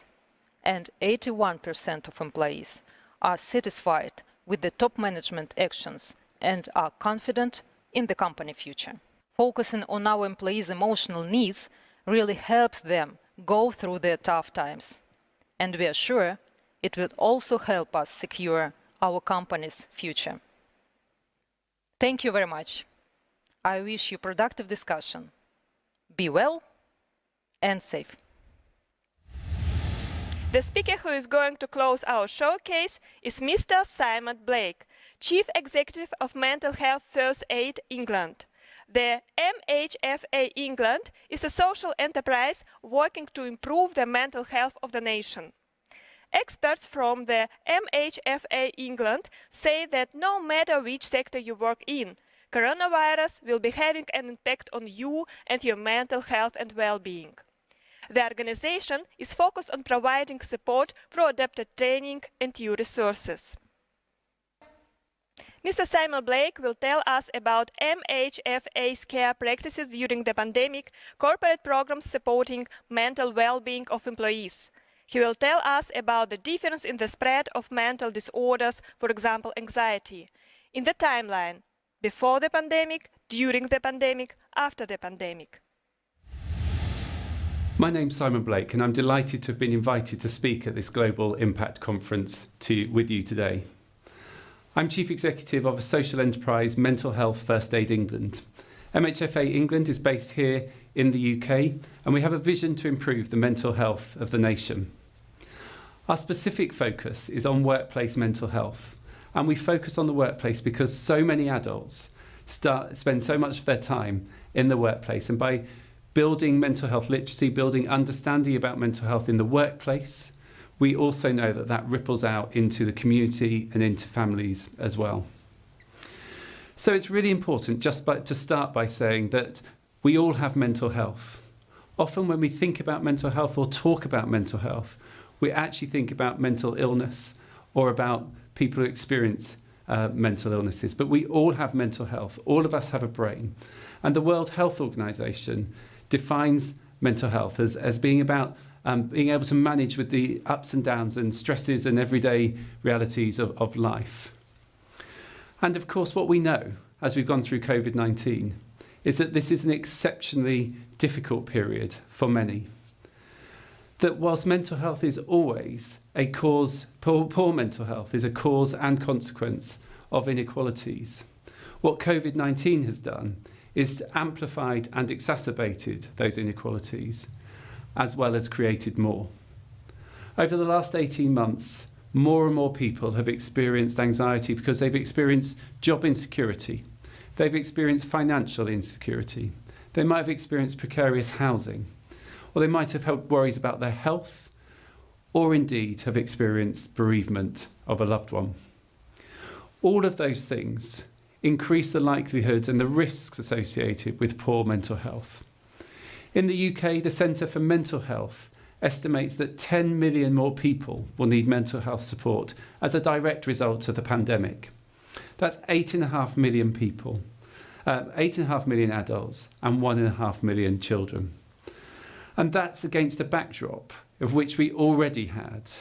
and 81% of employees are satisfied with the top management actions and are confident in the company future. Focusing on our employees' emotional needs really helps them go through their tough times, and we are sure it will also help us secure our company's future. Thank you very much. I wish you productive discussion. Be well and safe. The speaker who is going to close our showcase is Mr. Simon Blake, Chief Executive of Mental Health First Aid England. The MHFA England is a social enterprise working to improve the mental health of the nation. Experts from the MHFA England say that no matter which sector you work in, coronavirus will be having an impact on you and your mental health and well-being. The organization is focused on providing support through adapted training and new resources. Mr. Simon Blake will tell us about MHFA's care practices during the pandemic, corporate programs supporting mental well-being of employees. He will tell us about the difference in the spread of mental disorders, for example, anxiety, in the timeline, before the pandemic, during the pandemic, after the pandemic. My name's Simon Blake, and I'm delighted to have been invited to speak at this Global Impact Conference with you today. I'm Chief Executive of a social enterprise, Mental Health First Aid England. MHFA England is based here in the UK, and we have a vision to improve the mental health of the nation. Our specific focus is on workplace mental health, and we focus on the workplace because so many adults spend so much of their time in the workplace, and by building mental health literacy, building understanding about mental health in the workplace, we also know that that ripples out into the community and into families as well. So it's really important to start by saying that we all have mental health. Often when we think about mental health or talk about mental health, we actually think about mental illness or about people who experience mental illnesses. But we all have mental health. All of us have a brain. And the World Health Organization defines mental health as being about being able to manage with the ups and downs and stresses and everyday realities of life. And of course, what we know as we've gone through COVID-19 is that this is an exceptionally difficult period for many. That whilst mental health is always a cause, poor mental health is a cause and consequence of inequalities. What COVID-19 has done is amplified and exacerbated those inequalities, as well as created more. Over the last 18 months, more and more people have experienced anxiety because they've experienced job insecurity. They've experienced financial insecurity. They might have experienced precarious housing, or they might have had worries about their health, or indeed have experienced bereavement of a loved one. All of those things increase the likelihood and the risks associated with poor mental health. In the UK, the Centre for Mental Health estimates that 10 million more people will need mental health support as a direct result of the pandemic. That's 8.5 million people, 8.5 million adults and 1.5 million children. And that's against a backdrop of which we already had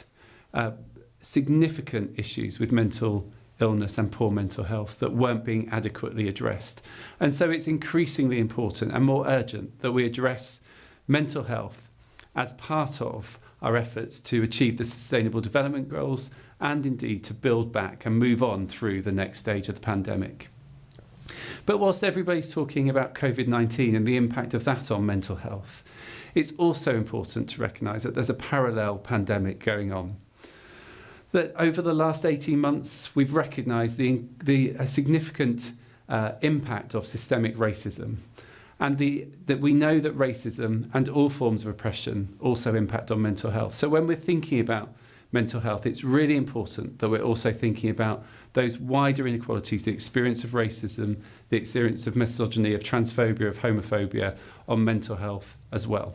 significant issues with mental illness and poor mental health that weren't being adequately addressed. And so it's increasingly important and more urgent that we address mental health as part of our efforts to achieve the Sustainable Development Goals and indeed to build back and move on through the next stage of the pandemic. But whilst everybody's talking about COVID-19 and the impact of that on mental health, it's also important to recognise that there's a parallel pandemic going on. That over the last 18 months, we've recognised the significant impact of systemic racism, and that we know that racism and all forms of oppression also impact on mental health. So when we're thinking about mental health, it's really important that we're also thinking about those wider inequalities, the experience of racism, the experience of misogyny, of transphobia, of homophobia on mental health as well.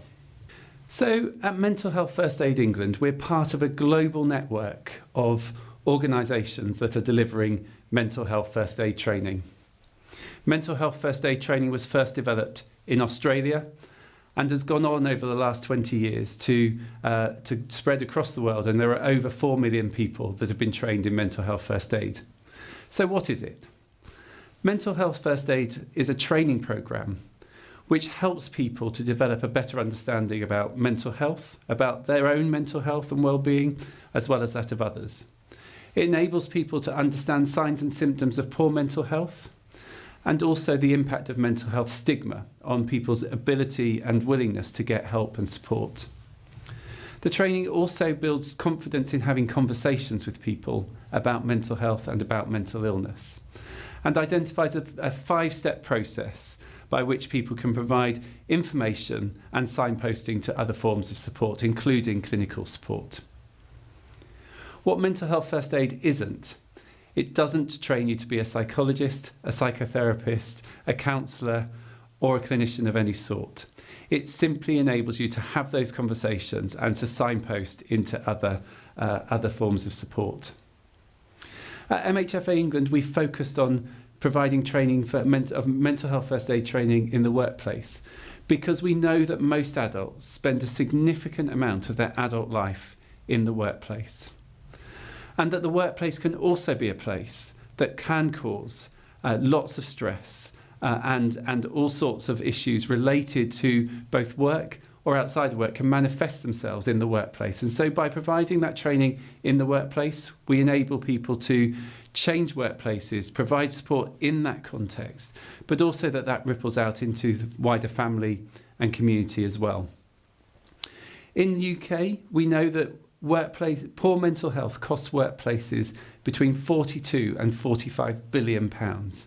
So at Mental Health First Aid England, we're part of a global network of organisations that are delivering mental health first aid training. Mental health first aid training was first developed in Australia and has gone on over the last 20 years to spread across the world, and there are over 4 million people that have been trained in mental health first aid. So what is it? Mental health first aid is a training programme which helps people to develop a better understanding about mental health, about their own mental health and well-being, as well as that of others. It enables people to understand signs and symptoms of poor mental health, and also the impact of mental health stigma on people's ability and willingness to get help and support. The training also builds confidence in having conversations with people about mental health and about mental illness, and identifies a 5-step process by which people can provide information and signposting to other forms of support, including clinical support. What mental health first aid isn't, it doesn't train you to be a psychologist, a psychotherapist, a counsellor, or a clinician of any sort. It simply enables you to have those conversations and to signpost into other forms of support. At MHFA England, we focused on providing training for mental health first aid training in the workplace because we know that most adults spend a significant amount of their adult life in the workplace. And that the workplace can also be a place that can cause lots of stress and all sorts of issues related to both work or outside of work can manifest themselves in the workplace. And so by providing that training in the workplace, we enable people to change workplaces, provide support in that context, but also that ripples out into the wider family and community as well. In the UK, we know that poor mental health costs workplaces between 42 and 45 billion pounds.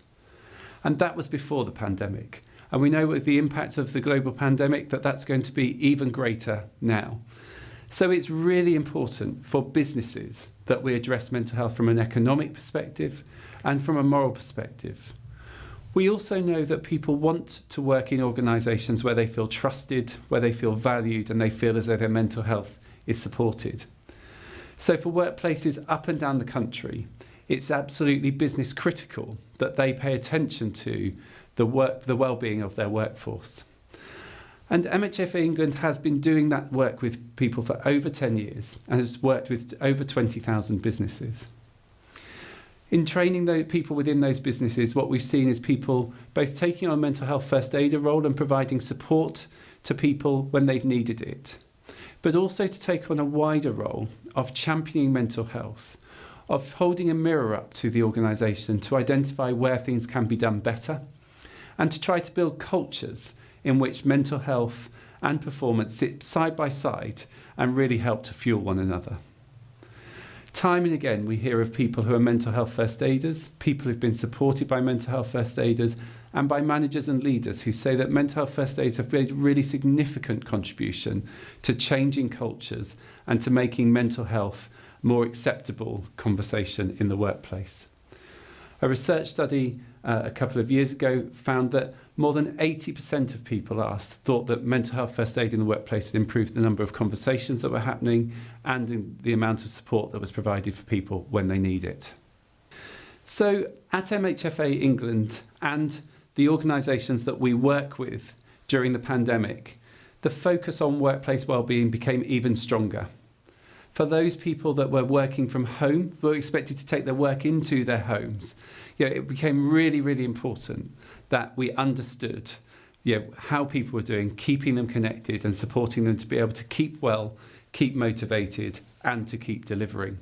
And that was before the pandemic. And we know with the impact of the global pandemic that that's going to be even greater now. So it's really important for businesses that we address mental health from an economic perspective and from a moral perspective. We also know that people want to work in organisations where they feel trusted, where they feel valued, and they feel as though their mental health is supported. So for workplaces up and down the country, it's absolutely business critical that they pay attention to the well-being of their workforce. And MHFA England has been doing that work with people for over 10 years and has worked with over 20,000 businesses. In training the people within those businesses, what we've seen is people both taking on a mental health first aider role and providing support to people when they've needed it, but also to take on a wider role of championing mental health, of holding a mirror up to the organisation to identify where things can be done better, and to try to build cultures in which mental health and performance sit side by side and really help to fuel one another. Time and again we hear of people who are mental health first aiders, people who've been supported by mental health first aiders, and by managers and leaders who say that mental health first aiders have made a really significant contribution to changing cultures and to making mental health more acceptable conversation in the workplace. A research study a couple of years ago found that more than 80% of people asked thought that mental health first aid in the workplace had improved the number of conversations that were happening and in the amount of support that was provided for people when they need it. So at MHFA England and the organisations that we work with during the pandemic, the focus on workplace wellbeing became even stronger. For those people that were working from home, who were expected to take their work into their homes, it became really, really important that we understood how people were doing, keeping them connected and supporting them to be able to keep well, keep motivated and to keep delivering.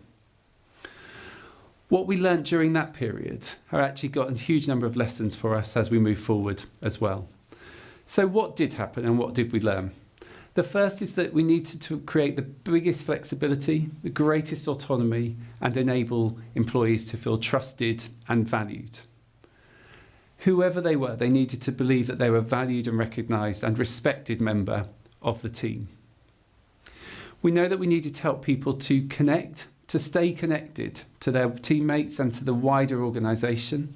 What we learned during that period have actually got a huge number of lessons for us as we move forward as well. So what did happen and what did we learn? The first is that we needed to create the biggest flexibility, the greatest autonomy, and enable employees to feel trusted and valued. Whoever they were, they needed to believe that they were valued and recognised and respected member of the team. We know that we needed to help people to connect, to stay connected to their teammates and to the wider organisation,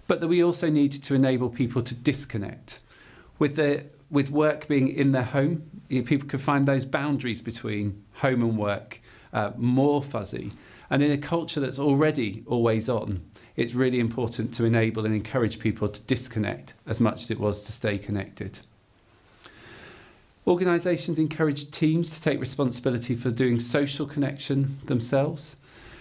but that we also needed to enable people to disconnect. With work being in their home, people could find those boundaries between home and work more fuzzy. And in a culture that's already always on, it's really important to enable and encourage people to disconnect as much as it was to stay connected. Organisations encourage teams to take responsibility for doing social connection themselves,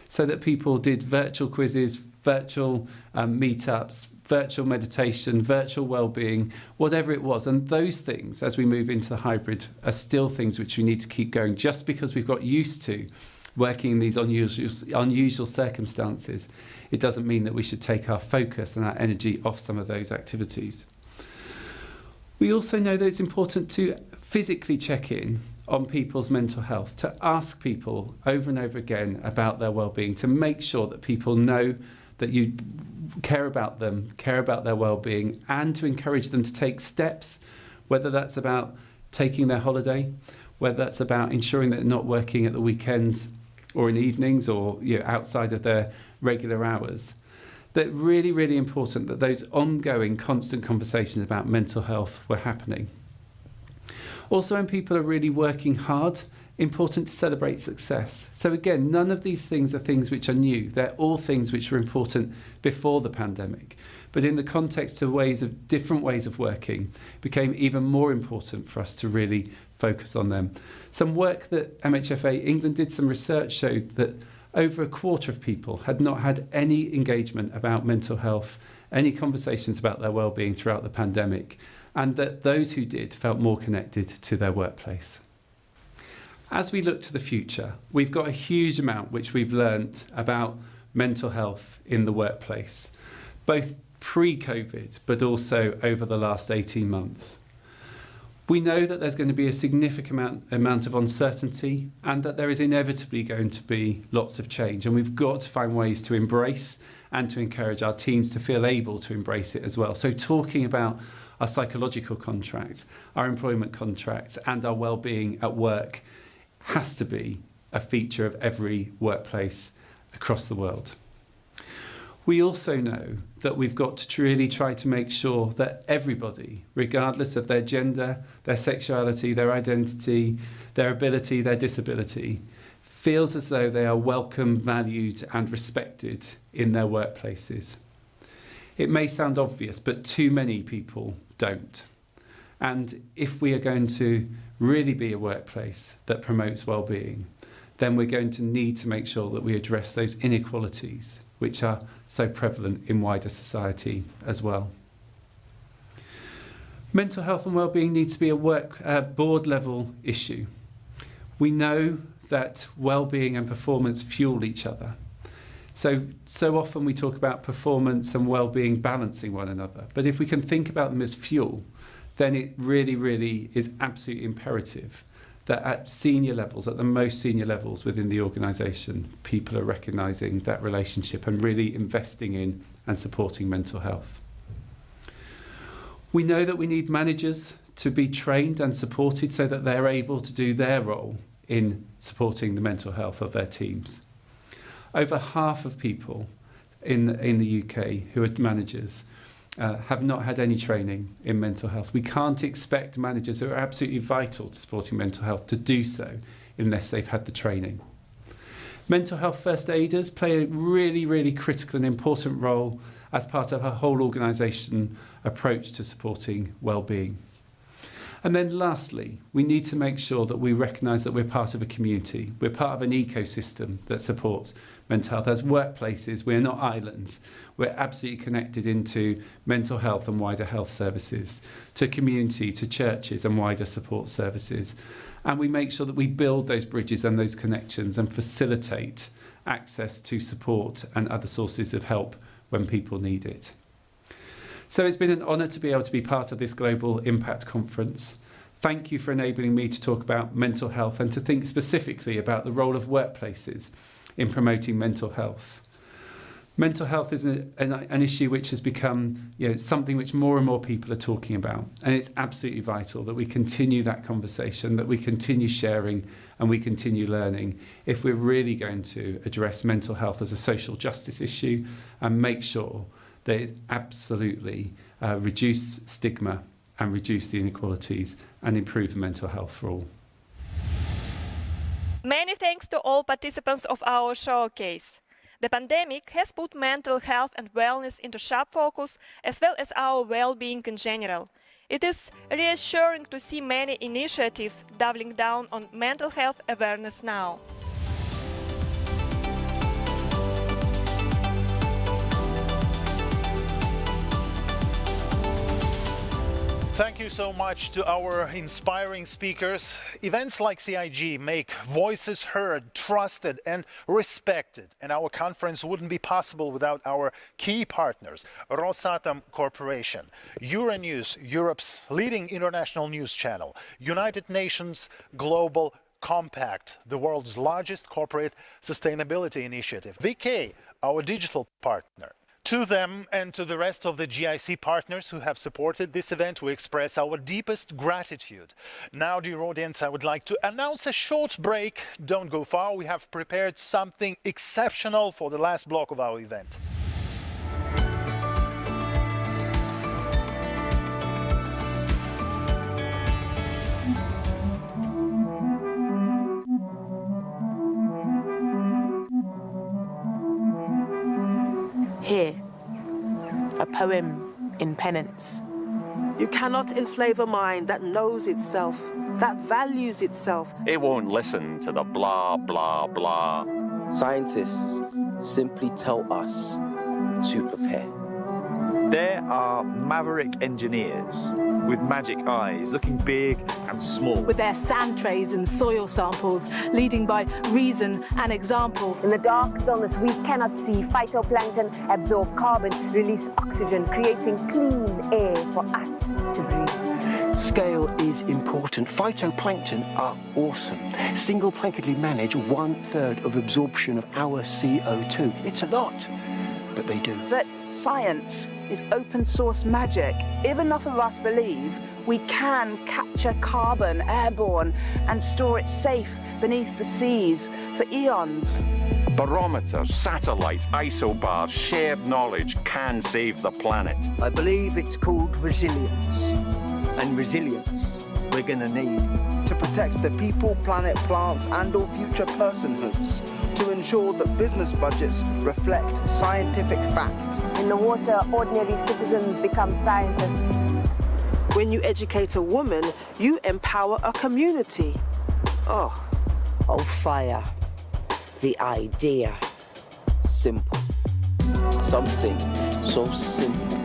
so that people did virtual quizzes, virtual meetups, virtual meditation, virtual well-being, whatever it was. And those things, as we move into the hybrid, are still things which we need to keep going. Just because we've got used to working in these unusual circumstances, it doesn't mean that we should take our focus and our energy off some of those activities. We also know that it's important to physically check in on people's mental health, to ask people over and over again about their well-being, to make sure that people know that you care about them, care about their well-being, and to encourage them to take steps, whether that's about taking their holiday, whether that's about ensuring that they're not working at the weekends or in evenings or outside of their regular hours. That really, really important that those ongoing, constant conversations about mental health were happening. Also, when people are really working hard, important to celebrate success. So again, none of these things are things which are new. They're all things which were important before the pandemic. But in the context of different ways of working, it became even more important for us to really focus on them. Some work that MHFA England did, some research showed that over a quarter of people had not had any engagement about mental health, any conversations about their well-being throughout the pandemic, and that those who did felt more connected to their workplace. As we look to the future, we've got a huge amount which we've learnt about mental health in the workplace, both pre-COVID, but also over the last 18 months. We know that there's going to be a significant amount of uncertainty and that there is inevitably going to be lots of change. And we've got to find ways to embrace and to encourage our teams to feel able to embrace it as well. So talking about our psychological contracts, our employment contracts, and our well-being at work has to be a feature of every workplace across the world. We also know that we've got to really try to make sure that everybody, regardless of their gender, their sexuality, their identity, their ability, their disability, feels as though they are welcome, valued and respected in their workplaces. It may sound obvious, but too many people don't. And if we are going to really be a workplace that promotes well-being, then we're going to need to make sure that we address those inequalities which are so prevalent in wider society as well. Mental health and well-being needs to be a board level issue. We know that well-being and performance fuel each other. So often we talk about performance and well-being balancing one another. But if we can think about them as fuel, then it really, really is absolutely imperative that at senior levels, at the most senior levels within the organisation, people are recognising that relationship and really investing in and supporting mental health. We know that we need managers to be trained and supported so that they're able to do their role in supporting the mental health of their teams. Over half of people in the UK who are managers have not had any training in mental health. We can't expect managers who are absolutely vital to supporting mental health to do so unless they've had the training. Mental health first aiders play a really, really critical and important role as part of our whole organisation approach to supporting well-being. And then lastly, we need to make sure that we recognise that we're part of a community. We're part of an ecosystem that supports mental health. As workplaces, we're not islands. We're absolutely connected into mental health and wider health services, to community, to churches and wider support services. And we make sure that we build those bridges and those connections and facilitate access to support and other sources of help when people need it. So it's been an honour to be able to be part of this Global Impact Conference. Thank you for enabling me to talk about mental health and to think specifically about the role of workplaces in promoting mental health. Mental health is an issue which has become something which more and more people are talking about. And it's absolutely vital that we continue that conversation, that we continue sharing and we continue learning if we're really going to address mental health as a social justice issue and make sure that it absolutely reduce stigma and reduce the inequalities and improve mental health for all. Many thanks to all participants of our showcase. The pandemic has put mental health and wellness into sharp focus, as well as our well-being in general. It is reassuring to see many initiatives doubling down on mental health awareness now. Thank you so much to our inspiring speakers. Events like CIG make voices heard, trusted and respected. And our conference wouldn't be possible without our key partners, Rosatom Corporation, Euronews, Europe's leading international news channel, United Nations Global Compact, the world's largest corporate sustainability initiative. VK, our digital partner. To them and to the rest of the GIC partners who have supported this event, we express our deepest gratitude. Now, dear audience, I would like to announce a short break. Don't go far. We have prepared something exceptional for the last block of our event. Here, a poem in penance. You cannot enslave a mind that knows itself, that values itself. It won't listen to the blah, blah, blah. Scientists simply tell us to prepare. There are maverick engineers with magic eyes, looking big and small. With their sand trays and soil samples, leading by reason and example. In the dark stillness, we cannot see phytoplankton absorb carbon, release oxygen, creating clean air for us to breathe. Scale is important. Phytoplankton are awesome. Single-plankedly manage 1/3 of absorption of our CO2. It's a lot, but they do. But science is open source magic. If enough of us believe, we can capture carbon airborne and store it safe beneath the seas for eons. Barometers, satellites, isobars, shared knowledge can save the planet. I believe it's called resilience. And resilience we're gonna need. To protect the people, planet, plants, and/or future personhoods. To ensure that business budgets reflect scientific fact. In the water, ordinary citizens become scientists. When you educate a woman, you empower a community. Oh, fire. The idea. Simple. Something so simple.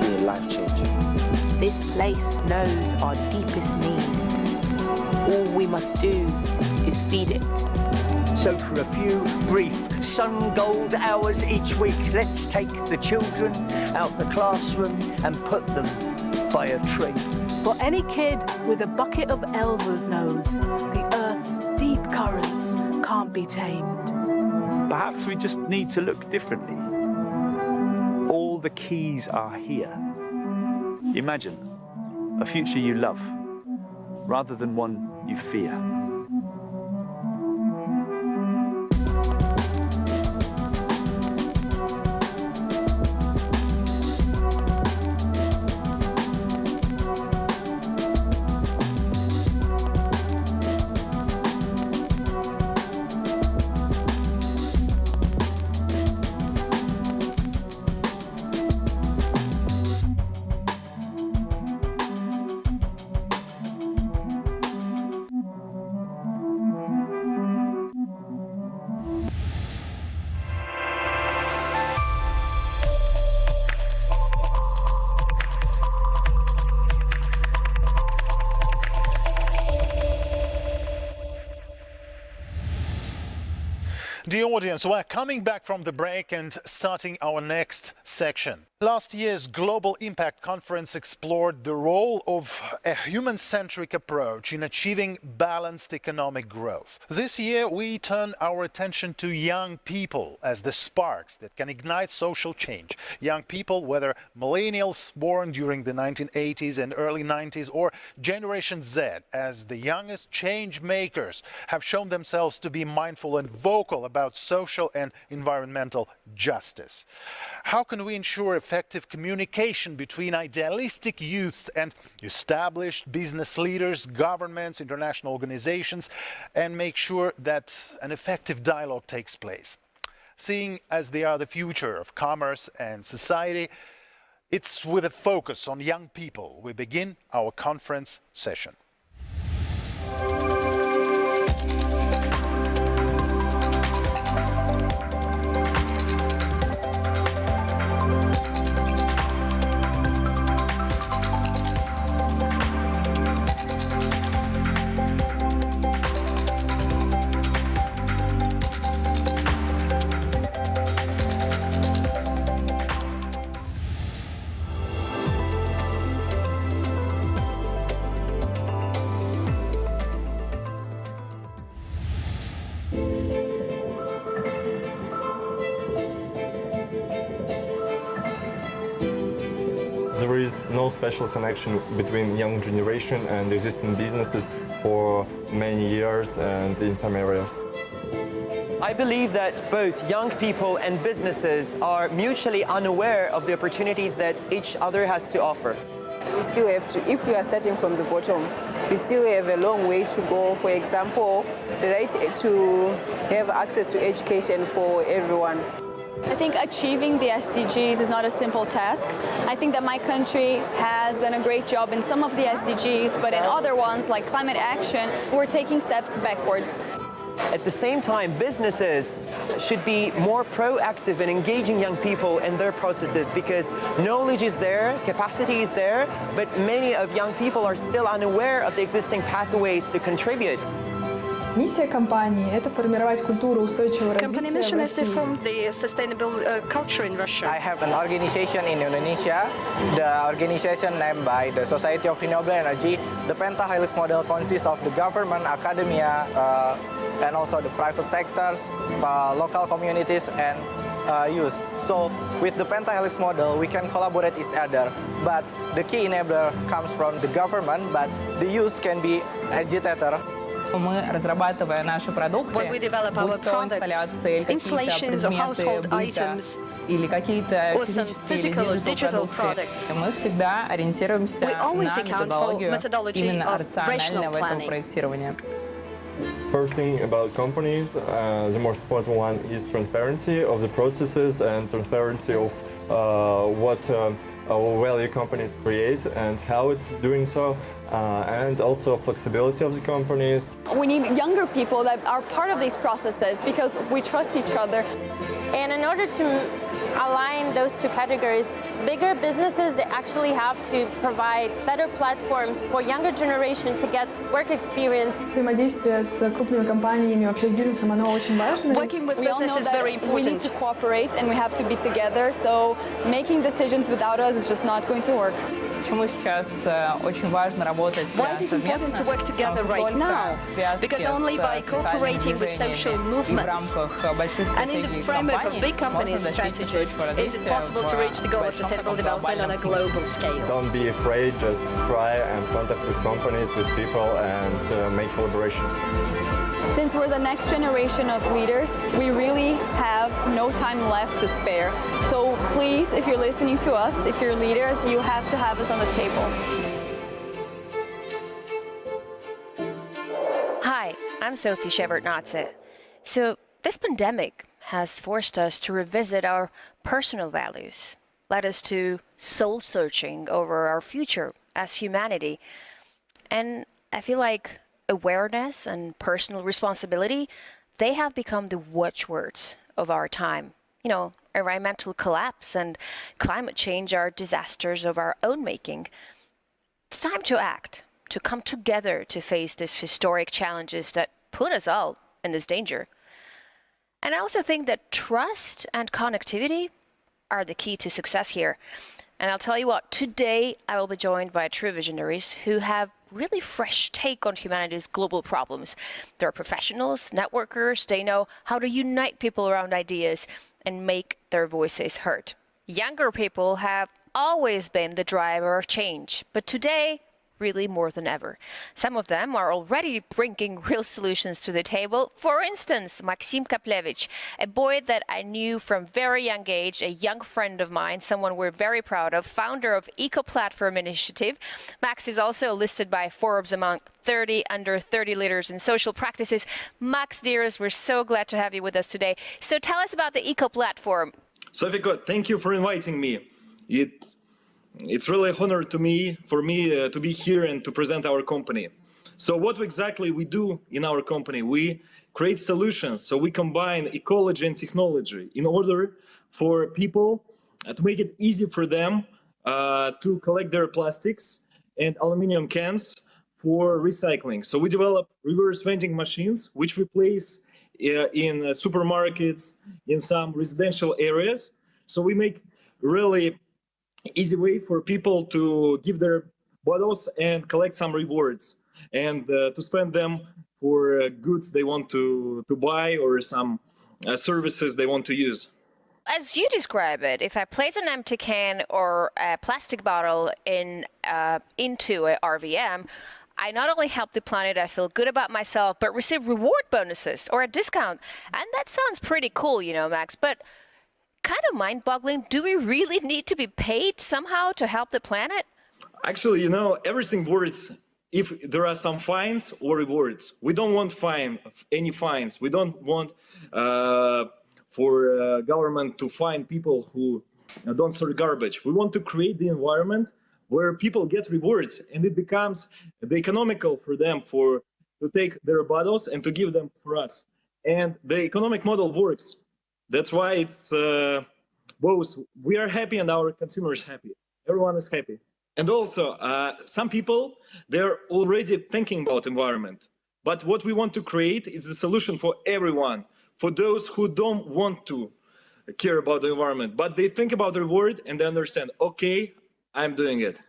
Being life-changing. This place knows our deepest need. All we must do is feed it. So for a few brief sun gold hours each week, let's take the children out the classroom and put them by a tree. For any kid with a bucket of Elva's knows, the Earth's deep currents can't be tamed. Perhaps we just need to look differently. All the keys are here. Imagine a future you love, rather than one you fear. Dear audience, we're coming back from the break and starting our next section. Last year's Global Impact Conference explored the role of a human-centric approach in achieving balanced economic growth. This year, we turn our attention to young people as the sparks that can ignite social change. Young people, whether millennials born during the 1980s and early 90s or Generation Z, as the youngest change makers, have shown themselves to be mindful and vocal about social and environmental justice. How can we ensure effective communication between idealistic youths and established business leaders, governments, international organizations, and make sure that an effective dialogue takes place? Seeing as they are the future of commerce and society, it's with a focus on young people we begin our conference session. no special connection between young generation and existing businesses for many years and in some areas. I believe that both young people and businesses are mutually unaware of the opportunities that each other has to offer. We still have to, if we are starting from the bottom, we still have a long way to go. For example, the right to have access to education for everyone. I think achieving the SDGs is not a simple task. I think that my country has done a great job in some of the SDGs, but in other ones, like climate action, we're taking steps backwards. At the same time, businesses should be more proactive in engaging young people in their processes because knowledge is there, capacity is there, but many of young people are still unaware of the existing pathways to contribute. Миссия компании – это формировать культуру устойчивого Company развития mission в is to России. form the sustainable culture in Russia. I have an organization in Indonesia, the organization named by the Society of Renewable Energy. The pentahelix model consists of the government, academia, and also the private sectors, local communities, and youth. So with the pentahelix model, we can collaborate each other. But the key enabler comes from the government, but the youth can be agitator. Мы, разрабатывая наши продукты, будь то инсталляции, какие-то предметы быта или какие-то физические или диджитал продукты, мы всегда ориентируемся на методологию именно рационального этого проектирования. First thing about companies, the most important one is transparency of the processes and transparency of what value companies create and how it's doing so. And also flexibility of the companies. We need younger people that are part of these processes because we trust each other. And in order to align those two categories, bigger businesses actually have to provide better platforms for younger generation to get work experience. Взаимодействие с крупными компаниями, вообще с бизнесом, оно очень важно. Working with business is very important. We need to cooperate and we have to be together. So making decisions without us is just not going to work. Почему сейчас очень важно работать совместно? To work together right now, because only by cooperating with social movements and in the framework of big companies' strategies is it possible to reach the goal of sustainable development on a global scale. Don't be afraid, just try and contact with companies, with people, and make collaborations. Since we're the next generation of leaders, we really have no time left to spare. So please, if you're listening to us, if you're leaders, you have to have us on the table. Hi, I'm Sophie Shevardnadze. So this pandemic has forced us to revisit our personal values, led us to soul-searching over our future as humanity. And I feel like awareness and personal responsibility, they have become the watchwords of our time. You know, environmental collapse and climate change are disasters of our own making. It's time to act, to come together to face these historic challenges that put us all in this danger. And I also think that trust and connectivity are the key to success here. And I'll tell you what, today I will be joined by true visionaries who have really fresh take on humanity's global problems. They're professionals, networkers, they know how to unite people around ideas and make their voices heard. Younger people have always been the driver of change, but today, really more than ever. Some of them are already bringing real solutions to the table. For instance, Maxim Kaplevich, a boy that I knew from very young age, a young friend of mine, someone we're very proud of, founder of Eco Platform Initiative. Max is also listed by Forbes among 30 under 30 leaders in social practices. Max, dearest, we're so glad to have you with us today. So tell us about the Eco Platform. Sophie, thank you for inviting me. It's really an honor for me to be here and to present our company. So what exactly we do in our company? We create solutions. So we combine ecology and technology in order for people to make it easy for them to collect their plastics and aluminum cans for recycling. So we develop reverse vending machines, which we place in supermarkets, in some residential areas. So we make really easy way for people to give their bottles and collect some rewards and to spend them for goods they want to buy or some services they want to use. as you describe it, if I place an empty can or a plastic bottle into a RVM, I not only help the planet, I feel good about myself, but receive reward bonuses or a discount. And that sounds pretty cool, you know, Max, but kind of mind-boggling. Do we really need to be paid somehow to help the planet? Actually, you know, everything works if there are some fines or rewards. We don't want any fines. We don't want for government to fine people who don't throw garbage. We want to create the environment where people get rewards, and it becomes economical for them to take their bottles and to give them for us. And the economic model works. That's why it's both. We are happy and our consumers happy. Everyone is happy. And also, some people, they're already thinking about environment. But what we want to create is a solution for everyone, for those who don't want to care about the environment, but they think about the reward and they understand, okay, I'm doing it.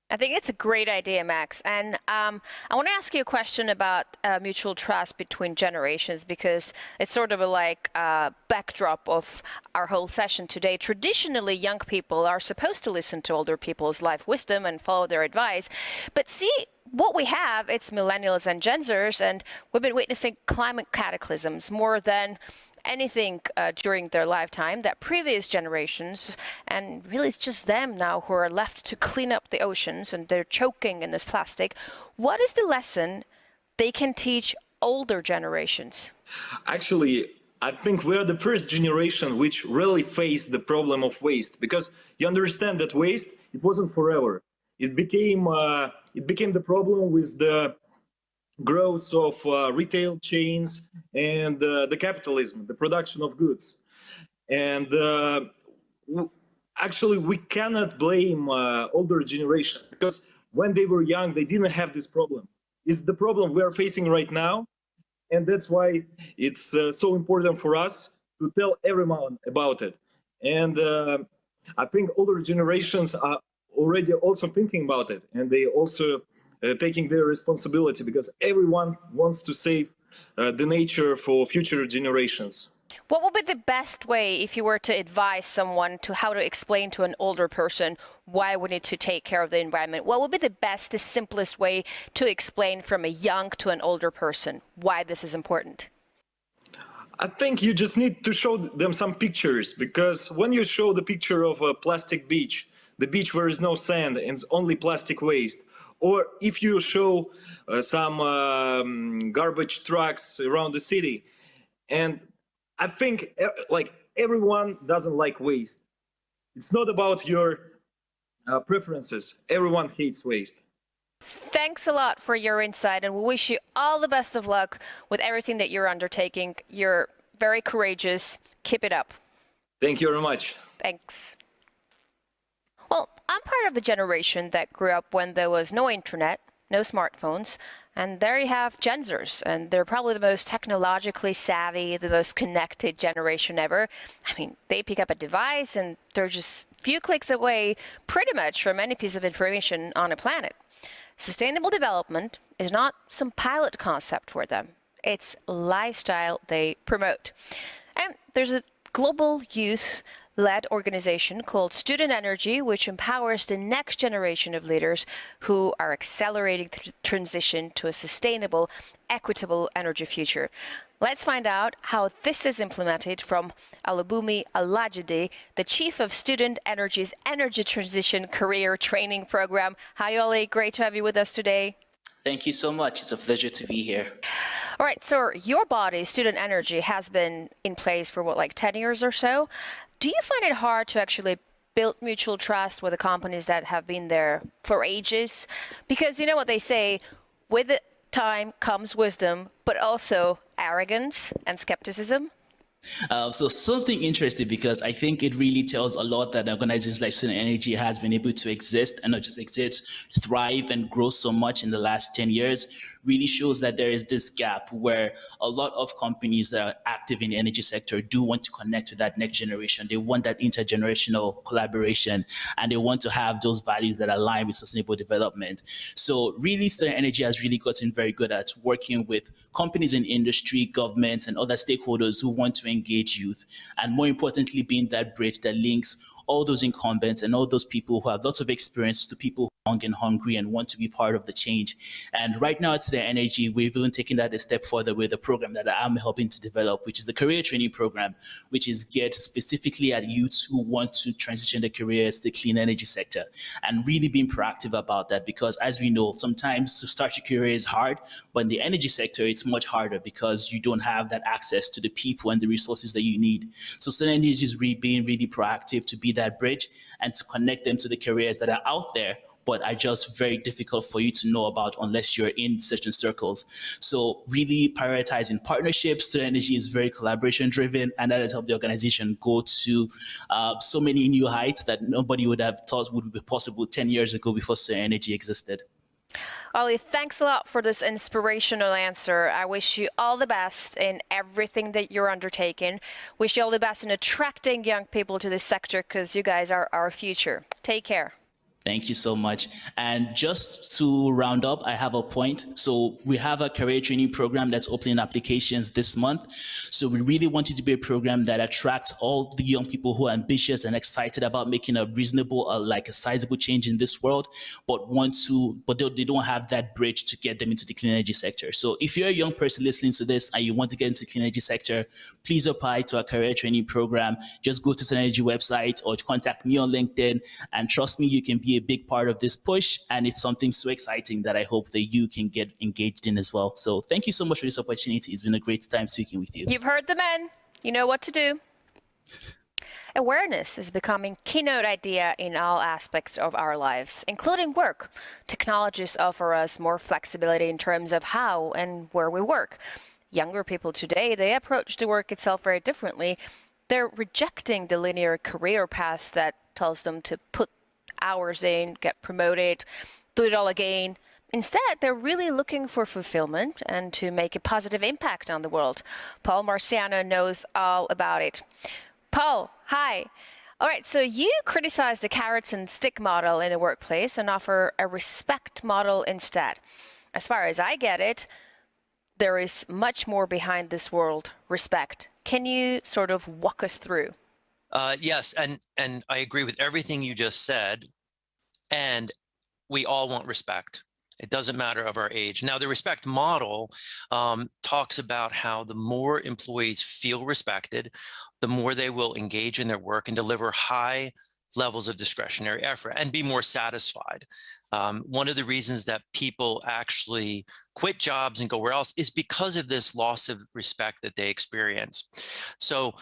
I think it's a great idea, Max. And I want to ask you a question about mutual trust between generations, because it's sort of a backdrop of our whole session today. Traditionally, young people are supposed to listen to older people's life wisdom and follow their advice. But see, what we have, it's millennials and Gen Zers, and we've been witnessing climate cataclysms more than anything during their lifetime that previous generations, and really it's just them now who are left to clean up the oceans, and they're choking in this plastic. What is the lesson they can teach older generations? Actually, I think we're the first generation which really faced the problem of waste, because you understand that waste, it wasn't forever. It became the problem with the growth of retail chains and the capitalism, the production of goods. And actually, we cannot blame older generations, because when they were young, they didn't have this problem. It's the problem we are facing right now. And that's why it's so important for us to tell everyone about it. And I think older generations are already also thinking about it, and they also taking their responsibility, because everyone wants to save the nature for future generations. What would be the best way, if you were to advise someone to how to explain to an older person why we need to take care of the environment? What would be the best, the simplest way to explain from a young to an older person why this is important? I think you just need to show them some pictures, because when you show the picture of a plastic beach, the beach where is no sand and it's only plastic waste, or if you show some garbage trucks around the city, and I think everyone doesn't like waste. It's not about your preferences. Everyone hates waste. Thanks a lot for your insight, and we wish you all the best of luck with everything that you're undertaking. You're very courageous. Keep it up. Thank you very much. Thanks. Well, I'm part of the generation that grew up when there was no internet, no smartphones, and there you have Gen Zers, and they're probably the most technologically savvy, the most connected generation ever. I mean, they pick up a device and they're just a few clicks away pretty much from any piece of information on a planet. Sustainable development is not some pilot concept for them. It's lifestyle they promote. And there's a global youth-led organization called Student Energy, which empowers the next generation of leaders who are accelerating the transition to a sustainable, equitable energy future. Let's find out how this is implemented from Alubumi Alajide, the Chief of Student Energy's Energy Transition Career Training Program. Hi, Oli. Great to have you with us today. Thank you so much. It's a pleasure to be here. All right, so your body, Student Energy, has been in place for, 10 years or so. Do you find it hard to actually build mutual trust with the companies that have been there for ages? Because you know what they say, with time comes wisdom, but also arrogance and skepticism. So something interesting, because I think it really tells a lot that organizations like Student Energy has been able to exist, and not just exist, thrive and grow so much in the last 10 years. really shows that there is this gap where a lot of companies that are active in the energy sector do want to connect to that next generation. They want that intergenerational collaboration, and they want to have those values that align with sustainable development. So really, Sterling Energy has really gotten very good at working with companies in industry, governments, and other stakeholders who want to engage youth, and more importantly, being that bridge that links all those incumbents and all those people who have lots of experience to people who are young and hungry and want to be part of the change. And right now at Sterling Energy, we've even taken that a step further with a program that I'm helping to develop, which is the career training program, which is geared specifically at youths who want to transition their careers to the clean energy sector, and really being proactive about that, because as we know, sometimes to start your career is hard, but in the energy sector, it's much harder because you don't have that access to the people and the resources that you need. So Sterling Energy is being really proactive to be that bridge and to connect them to the careers that are out there, but are just very difficult for you to know about unless you're in certain circles. So really prioritizing partnerships. Sterling Energy is very collaboration driven, and that has helped the organization go to so many new heights that nobody would have thought would be possible 10 years ago before Sterling Energy existed. Ollie, thanks a lot for this inspirational answer. I wish you all the best in everything that you're undertaking. Wish you all the best in attracting young people to this sector, because you guys are our future. Take care. Thank you so much. And just to round up, I have a point. So we have a career training program that's opening applications this month. So we really want it to be a program that attracts all the young people who are ambitious and excited about making a reasonable, like a sizable change in this world, but they don't have that bridge to get them into the clean energy sector. So if you're a young person listening to this and you want to get into the clean energy sector, please apply to our career training program. Just go to the energy website or contact me on LinkedIn, and trust me, you can be a big part of this push, and it's something so exciting that I hope that you can get engaged in as well. So thank you so much for this opportunity. It's been a great time speaking with you. You've heard the men. You know what to do. Awareness is becoming a keynote idea in all aspects of our lives, including work. Technologies offer us more flexibility in terms of how and where we work. Younger people today, they approach the work itself very differently. They're rejecting the linear career path that tells them to put hours in, get promoted, do it all again. Instead, they're really looking for fulfillment and to make a positive impact on the world. Paul Marciano knows all about it. Paul, hi. All right, so you criticize the carrots and stick model in the workplace and offer a respect model instead. As far as I get it, there is much more behind this word, respect. Can you sort of walk us through? Yes, and I agree with everything you just said, and we all want respect. It doesn't matter of our age. Now, the respect model talks about how the more employees feel respected, the more they will engage in their work and deliver high levels of discretionary effort and be more satisfied. One of the reasons that people actually quit jobs and go where else is because of this loss of respect that they experience. So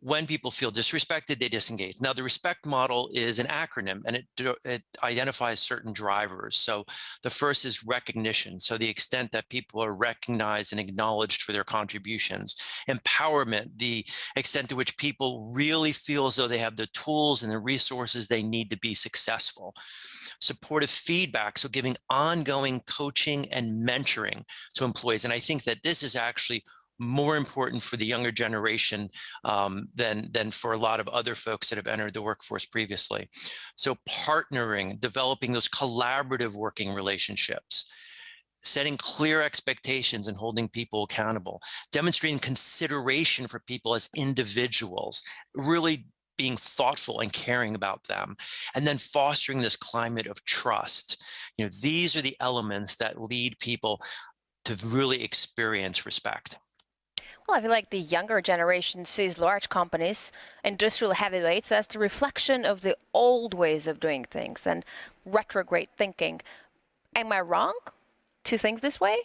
when people feel disrespected, they disengage. Now, the respect model is an acronym, and it identifies certain drivers. So the first is recognition. So the extent that people are recognized and acknowledged for their contributions. Empowerment, the extent to which people really feel as though they have the tools and the resources they need to be successful. Supportive feedback, so giving ongoing coaching and mentoring to employees. And I think that this is actually more important for the younger generation than for a lot of other folks that have entered the workforce previously. So partnering, developing those collaborative working relationships, setting clear expectations and holding people accountable, demonstrating consideration for people as individuals, really being thoughtful and caring about them, and then fostering this climate of trust. You know, these are the elements that lead people to really experience respect. Well, I feel like the younger generation sees large companies, industrial heavyweights, as the reflection of the old ways of doing things and retrograde thinking. Am I wrong to think this way?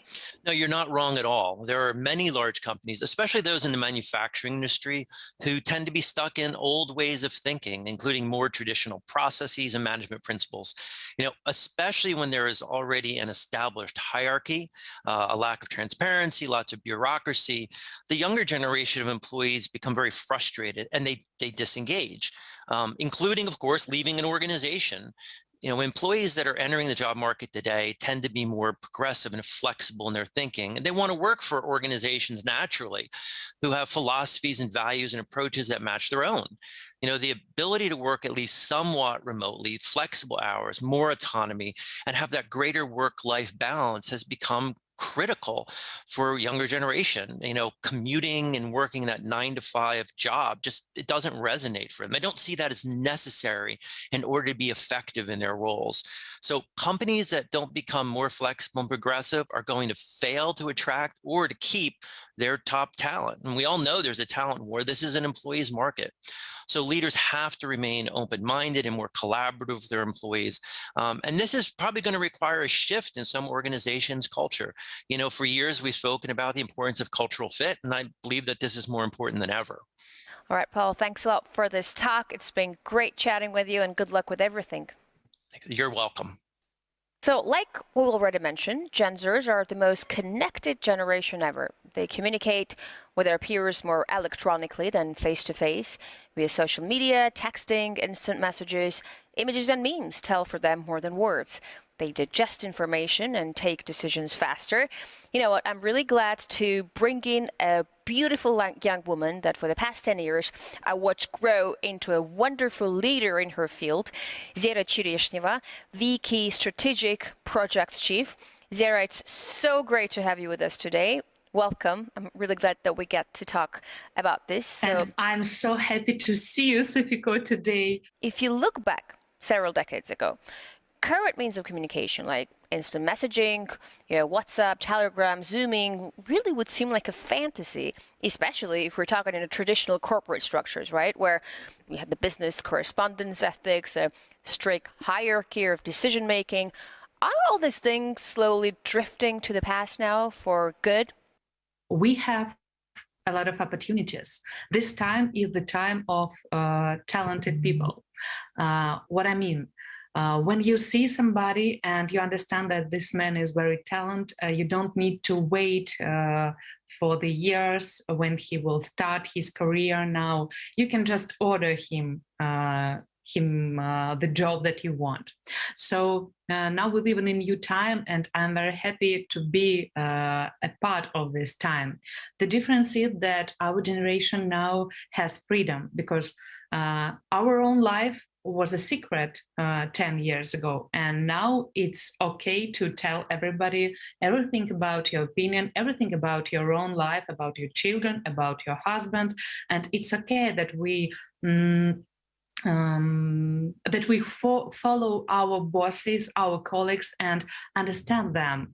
No, you're not wrong at all. There are many large companies, especially those in the manufacturing industry, who tend to be stuck in old ways of thinking, including more traditional processes and management principles. You know, especially when there is already an established hierarchy, a lack of transparency, lots of bureaucracy, the younger generation of employees become very frustrated and they disengage, including, of course, leaving an organization. employees that are entering the job market today tend to be more progressive and flexible in their thinking. And they want to work for organizations naturally who have philosophies and values and approaches that match their own. The ability to work at least somewhat remotely, flexible hours, more autonomy, and have that greater work-life balance has become critical for younger generation. Commuting and working that 9-to-5 job, it doesn't resonate for them. I don't see that as necessary in order to be effective in their roles. So companies that don't become more flexible and progressive are going to fail to attract or to keep their top talent. And we all know there's a talent war. This is an employee's market. So leaders have to remain open-minded and more collaborative with their employees. And this is probably going to require a shift in some organizations' culture. For years, we've spoken about the importance of cultural fit, and I believe that this is more important than ever. All right, Paul, thanks a lot for this talk. It's been great chatting with you, and good luck with everything. You're welcome. So like we already mentioned, Gen Zers are the most connected generation ever. They communicate with their peers more electronically than face-to-face, via social media, texting, instant messages. Images and memes tell for them more than words. They digest information and take decisions faster. You know what? I'm really glad to bring in a beautiful young woman that for the past 10 years I watched grow into a wonderful leader in her field, Zera Chireshneva, VP Strategic Projects Chief. Zera, it's so great to have you with us today. Welcome. I'm really glad that we get to talk about this. And I'm so happy to see you, Sofiko, today. If you look back several decades ago, current means of communication like instant messaging, WhatsApp, Telegram, Zooming really would seem like a fantasy, especially if we're talking in traditional corporate structures, right? Where we have the business correspondence ethics, a strict hierarchy of decision making. Are all these things slowly drifting to the past now for good? We have a lot of opportunities. This time is the time of talented people. What I mean, when you see somebody and you understand that this man is very talented, you don't need to wait for the years when he will start his career. Now you can just order him the job that you want. So now we live in a new time, and I'm very happy to be a part of this time. The difference is that our generation now has freedom, because our own life was a secret 10 years ago, and now it's okay to tell everybody everything about your opinion, everything about your own life, about your children, about your husband, and it's okay that we follow our bosses, our colleagues, and understand them.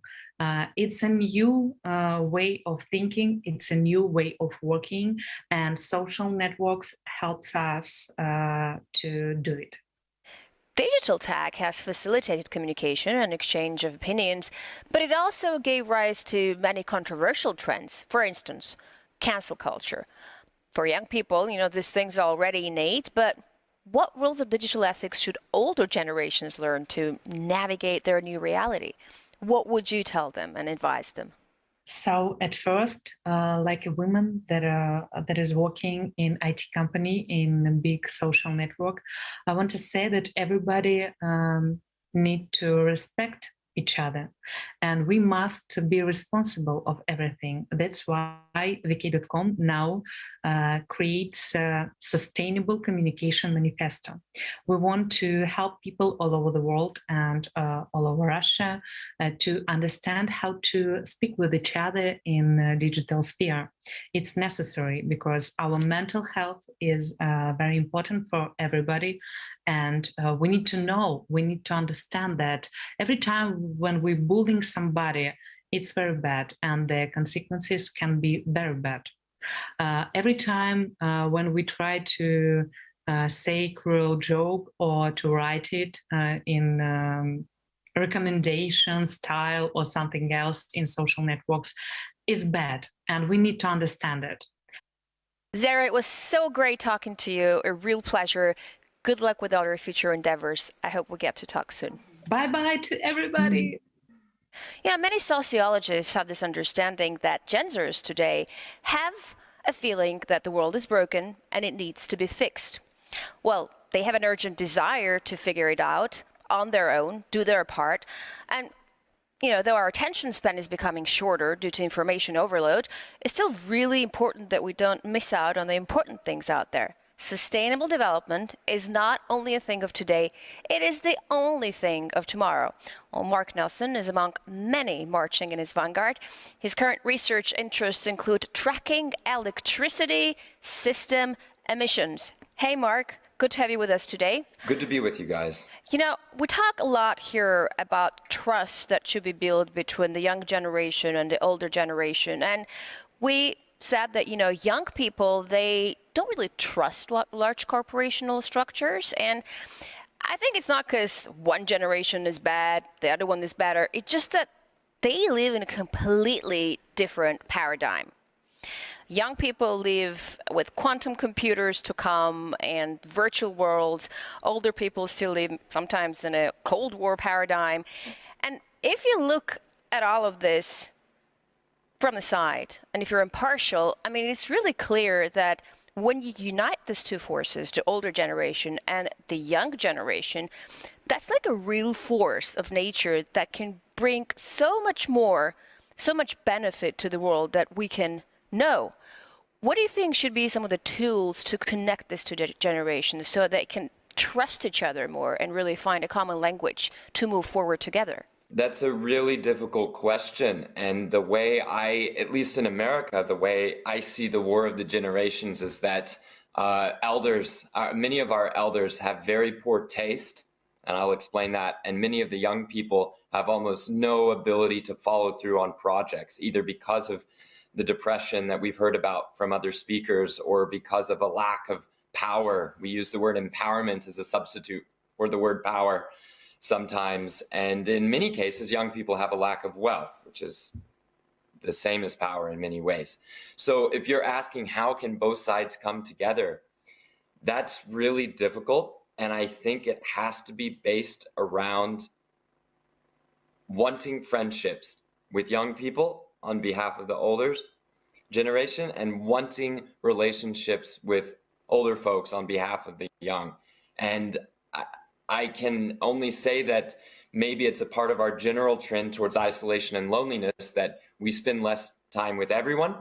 It's a new way of thinking, it's a new way of working, and social networks helps us to do it. Digital tech has facilitated communication and exchange of opinions, but it also gave rise to many controversial trends. For instance, cancel culture. For young people, these things are already innate, but what rules of digital ethics should older generations learn to navigate their new reality? What would you tell them and advise them? So at first, like a woman that is working in IT company in a big social network, I want to say that everybody need to respect each other, and we must be responsible of everything. That's why vk.com now creates a sustainable communication manifesto. We want to help people all over the world and all over Russia to understand how to speak with each other in the digital sphere. It's necessary because our mental health is very important for everybody, and we need to know, we need to understand that every time when we're bullying somebody, it's very bad, and the consequences can be very bad. Every time when we try to say cruel joke or to write it in recommendation style or something else in social networks, is bad, and we need to understand it. Zera, it was so great talking to you. A real pleasure. Good luck with all your future endeavors. I hope we get to talk soon. Bye-bye to everybody. Many sociologists have this understanding that Gen Zers today have a feeling that the world is broken and it needs to be fixed. Well, they have an urgent desire to figure it out. on their own, do their part. And, you know, though our attention span is becoming shorter due to information overload, it's still really important that we don't miss out on the important things out there. Sustainable development is not only a thing of today, it is the only thing of tomorrow. Well, Mark Nelson is among many marching in his vanguard. His current research interests include tracking electricity system emissions. Hey, Mark, good to have you with us today. Good to be with you guys. You know, we talk a lot here about trust that should be built between the young generation and the older generation. And we said that, you know, young people, they don't really trust large corporational structures. And I think it's not because one generation is bad, the other one is better. It's just that they live in a completely different paradigm. Young people live with quantum computers to come and virtual worlds. Older people still live sometimes in a Cold War paradigm. And if you look at all of this from the side, and if you're impartial, I mean, it's really clear that when you unite these two forces, the older generation and the young generation, that's like a real force of nature that can bring so much more, so much benefit to the world that we can know. What do you think should be some of the tools to connect these two generations so they can trust each other more and really find a common language to move forward together? That's a really difficult question. And the way at least in America, the way I see the war of the generations is that many of our elders have very poor taste, and I'll explain that. And many of the young people have almost no ability to follow through on projects, either because of the depression that we've heard about from other speakers or because of a lack of power. We use the word empowerment as a substitute for the word power sometimes. And in many cases, young people have a lack of wealth, which is the same as power in many ways. So if you're asking how can both sides come together, that's really difficult. And I think it has to be based around wanting friendships with young people on behalf of the older generation and wanting relationships with older folks on behalf of the young. And I can only say that maybe it's a part of our general trend towards isolation and loneliness that we spend less time with everyone.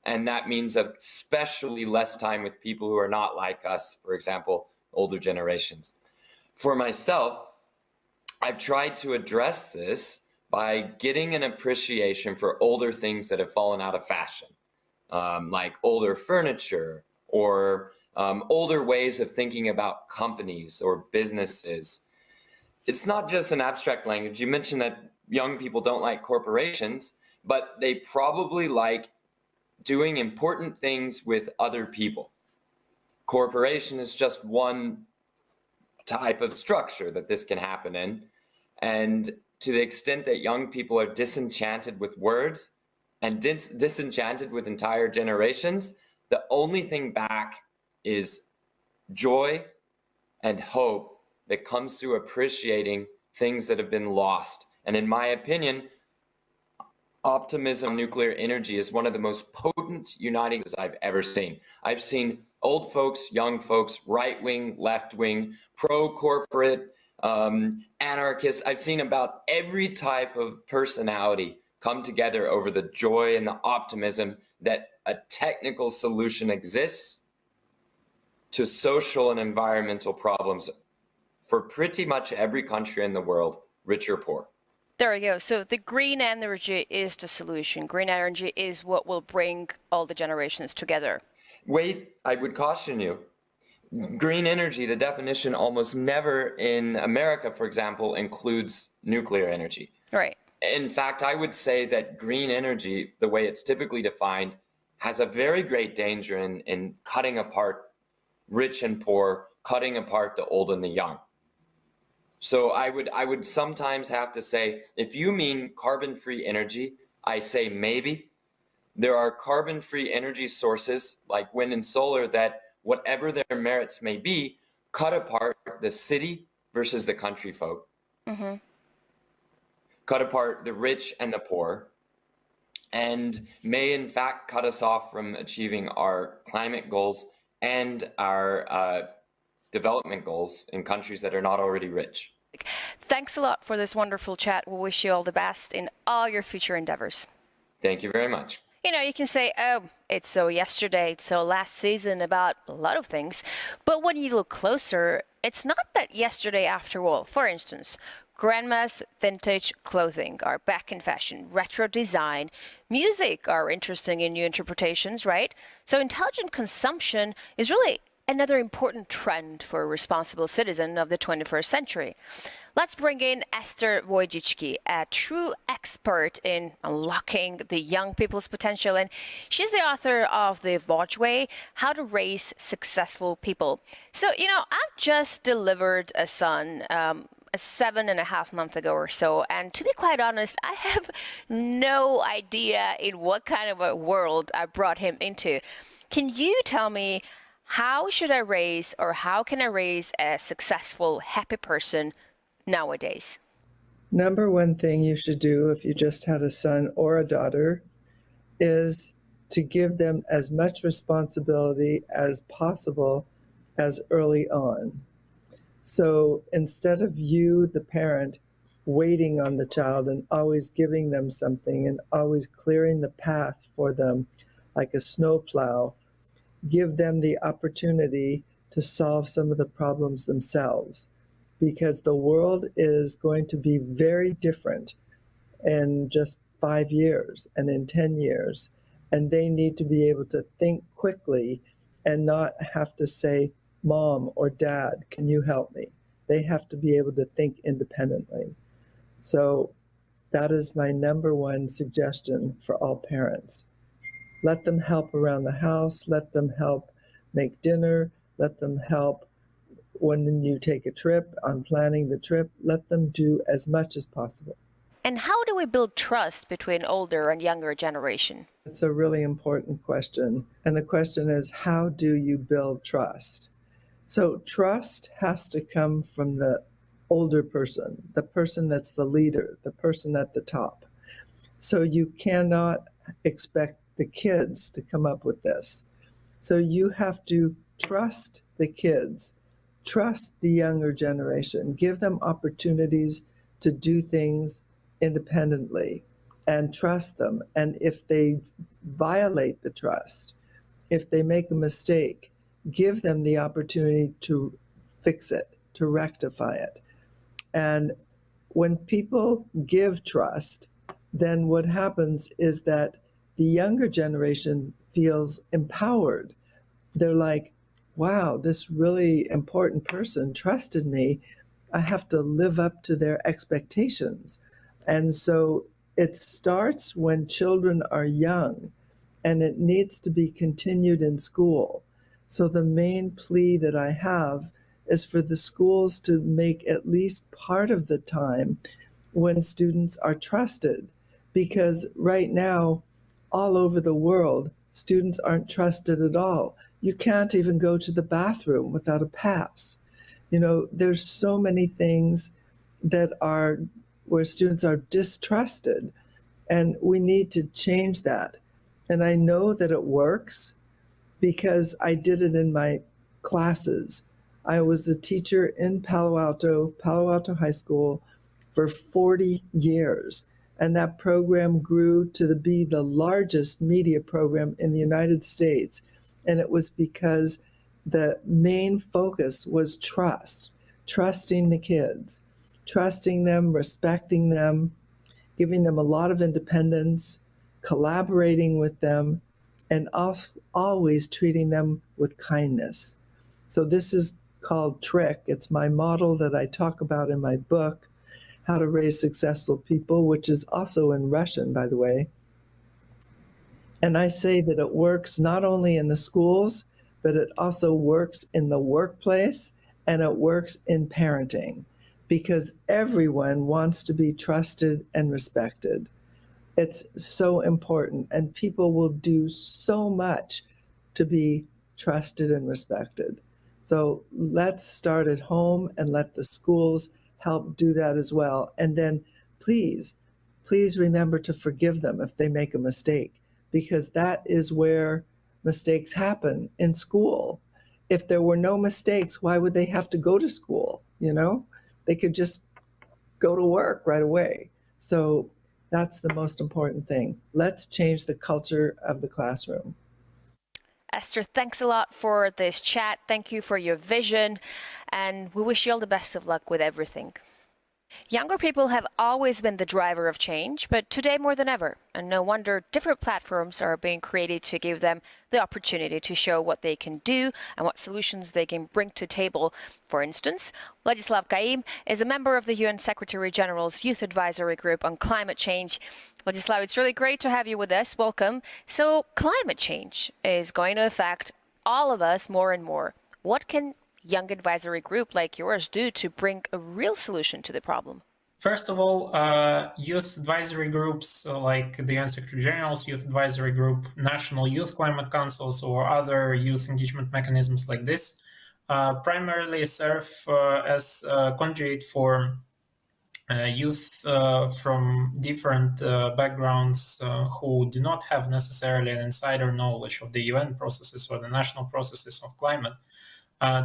And that means especially less time with people who are not like us, for example, older generations. For myself, I've tried to address this by getting an appreciation for older things that have fallen out of fashion, like older furniture or older ways of thinking about companies or businesses. It's not just an abstract language. You mentioned that young people don't like corporations, but they probably like doing important things with other people. Corporation is just one type of structure that this can happen in. And to the extent that young people are disenchanted with words and disenchanted with entire generations, the only thing back is joy and hope that comes through appreciating things that have been lost. And in my opinion, optimism, nuclear energy is one of the most potent uniting I've ever seen. I've seen old folks, young folks, right-wing, left-wing, pro-corporate, anarchist. I've seen about every type of personality come together over the joy and the optimism that a technical solution exists to social and environmental problems for pretty much every country in the world, rich or poor. There we go. So the green energy is the solution. Green energy is what will bring all the generations together. Wait, I would caution you. Green energy, the definition almost never in America, for example, includes nuclear energy. Right. In fact, I would say that green energy, the way it's typically defined, has a very great danger in cutting apart rich and poor, cutting apart the old and the young. So I would sometimes have to say, if you mean carbon-free energy, I say maybe. There are carbon-free energy sources like wind and solar that, whatever their merits may be, cut apart the city versus the country folk. Mm-hmm. Cut apart the rich and the poor, and may in fact cut us off from achieving our climate goals and our development goals in countries that are not already rich. Thanks a lot for this wonderful chat. We wish you all the best in all your future endeavors. Thank you very much. You know, you can say, oh, it's so yesterday, it's so last season about a lot of things. But when you look closer, it's not that yesterday after all. For instance, grandma's vintage clothing are back in fashion, retro design, music are interesting in new interpretations, right? So intelligent consumption is really another important trend for a responsible citizen of the 21st century. Let's bring in Esther Wojcicki, a true expert in unlocking the young people's potential. And she's the author of The Voj Way, How to Raise Successful People. So, you know, I've just delivered a son 7.5 months ago or so. And to be quite honest, I have no idea in what kind of a world I brought him into. Can you tell me, how should I raise, or how can I raise a successful, happy person nowadays? Number one thing you should do if you just had a son or a daughter is to give them as much responsibility as possible as early on. So instead of you, the parent, waiting on the child and always giving them something and always clearing the path for them like a snowplow, give them the opportunity to solve some of the problems themselves, because the world is going to be very different in just 5 years and in 10 years. And they need to be able to think quickly and not have to say, Mom or Dad, can you help me? They have to be able to think independently. So that is my number one suggestion for all parents. Let them help around the house, let them help make dinner, let them help when you take a trip, on planning the trip, let them do as much as possible. And how do we build trust between older and younger generation? It's a really important question. And the question is, how do you build trust? So trust has to come from the older person, the person that's the leader, the person at the top. So you cannot expect the kids to come up with this. So you have to trust the kids, trust the younger generation, give them opportunities to do things independently and trust them. And if they violate the trust, if they make a mistake, give them the opportunity to fix it, to rectify it. And when people give trust, then what happens is that the younger generation feels empowered. They're like, wow, this really important person trusted me. I have to live up to their expectations. And so it starts when children are young, and it needs to be continued in school. So the main plea that I have is for the schools to make at least part of the time when students are trusted. Because right now, all over the world, students aren't trusted at all. You can't even go to the bathroom without a pass. You know, there's so many things that are where students are distrusted, and we need to change that. And I know that it works because I did it in my classes. I was a teacher in Palo Alto High School for 40 years. And that program grew to be the largest media program in the United States. And it was because the main focus was trust, trusting the kids, trusting them, respecting them, giving them a lot of independence, collaborating with them, and always treating them with kindness. So this is called TRIC. It's my model that I talk about in my book, How to Raise Successful People, which is also in Russian, by the way. And I say that it works not only in the schools, but it also works in the workplace, and it works in parenting, because everyone wants to be trusted and respected. It's so important, and people will do so much to be trusted and respected. So let's start at home and let the schools help do that as well. And then please remember to forgive them if they make a mistake, because that is where mistakes happen, in school. If there were no mistakes, why would they have to go to school? You know, they could just go to work right away. So that's the most important thing. Let's change the culture of the classroom. Esther, thanks a lot for this chat. Thank you for your vision, and we wish you all the best of luck with everything. Younger people have always been the driver of change, but today more than ever. And no wonder different platforms are being created to give them the opportunity to show what they can do and what solutions they can bring to table. For instance, Vladislav Kaim is a member of the UN Secretary General's Youth Advisory Group on Climate Change. Vladislav, it's really great to have you with us. Welcome. So climate change is going to affect all of us more and more. What can young advisory group like yours do to bring a real solution to the problem? First of all, youth advisory groups like the UN Secretary General's Youth Advisory Group, National Youth Climate Councils, or other youth engagement mechanisms like this primarily serve as a conduit for youth from different backgrounds who do not have necessarily an insider knowledge of the UN processes or the national processes of climate,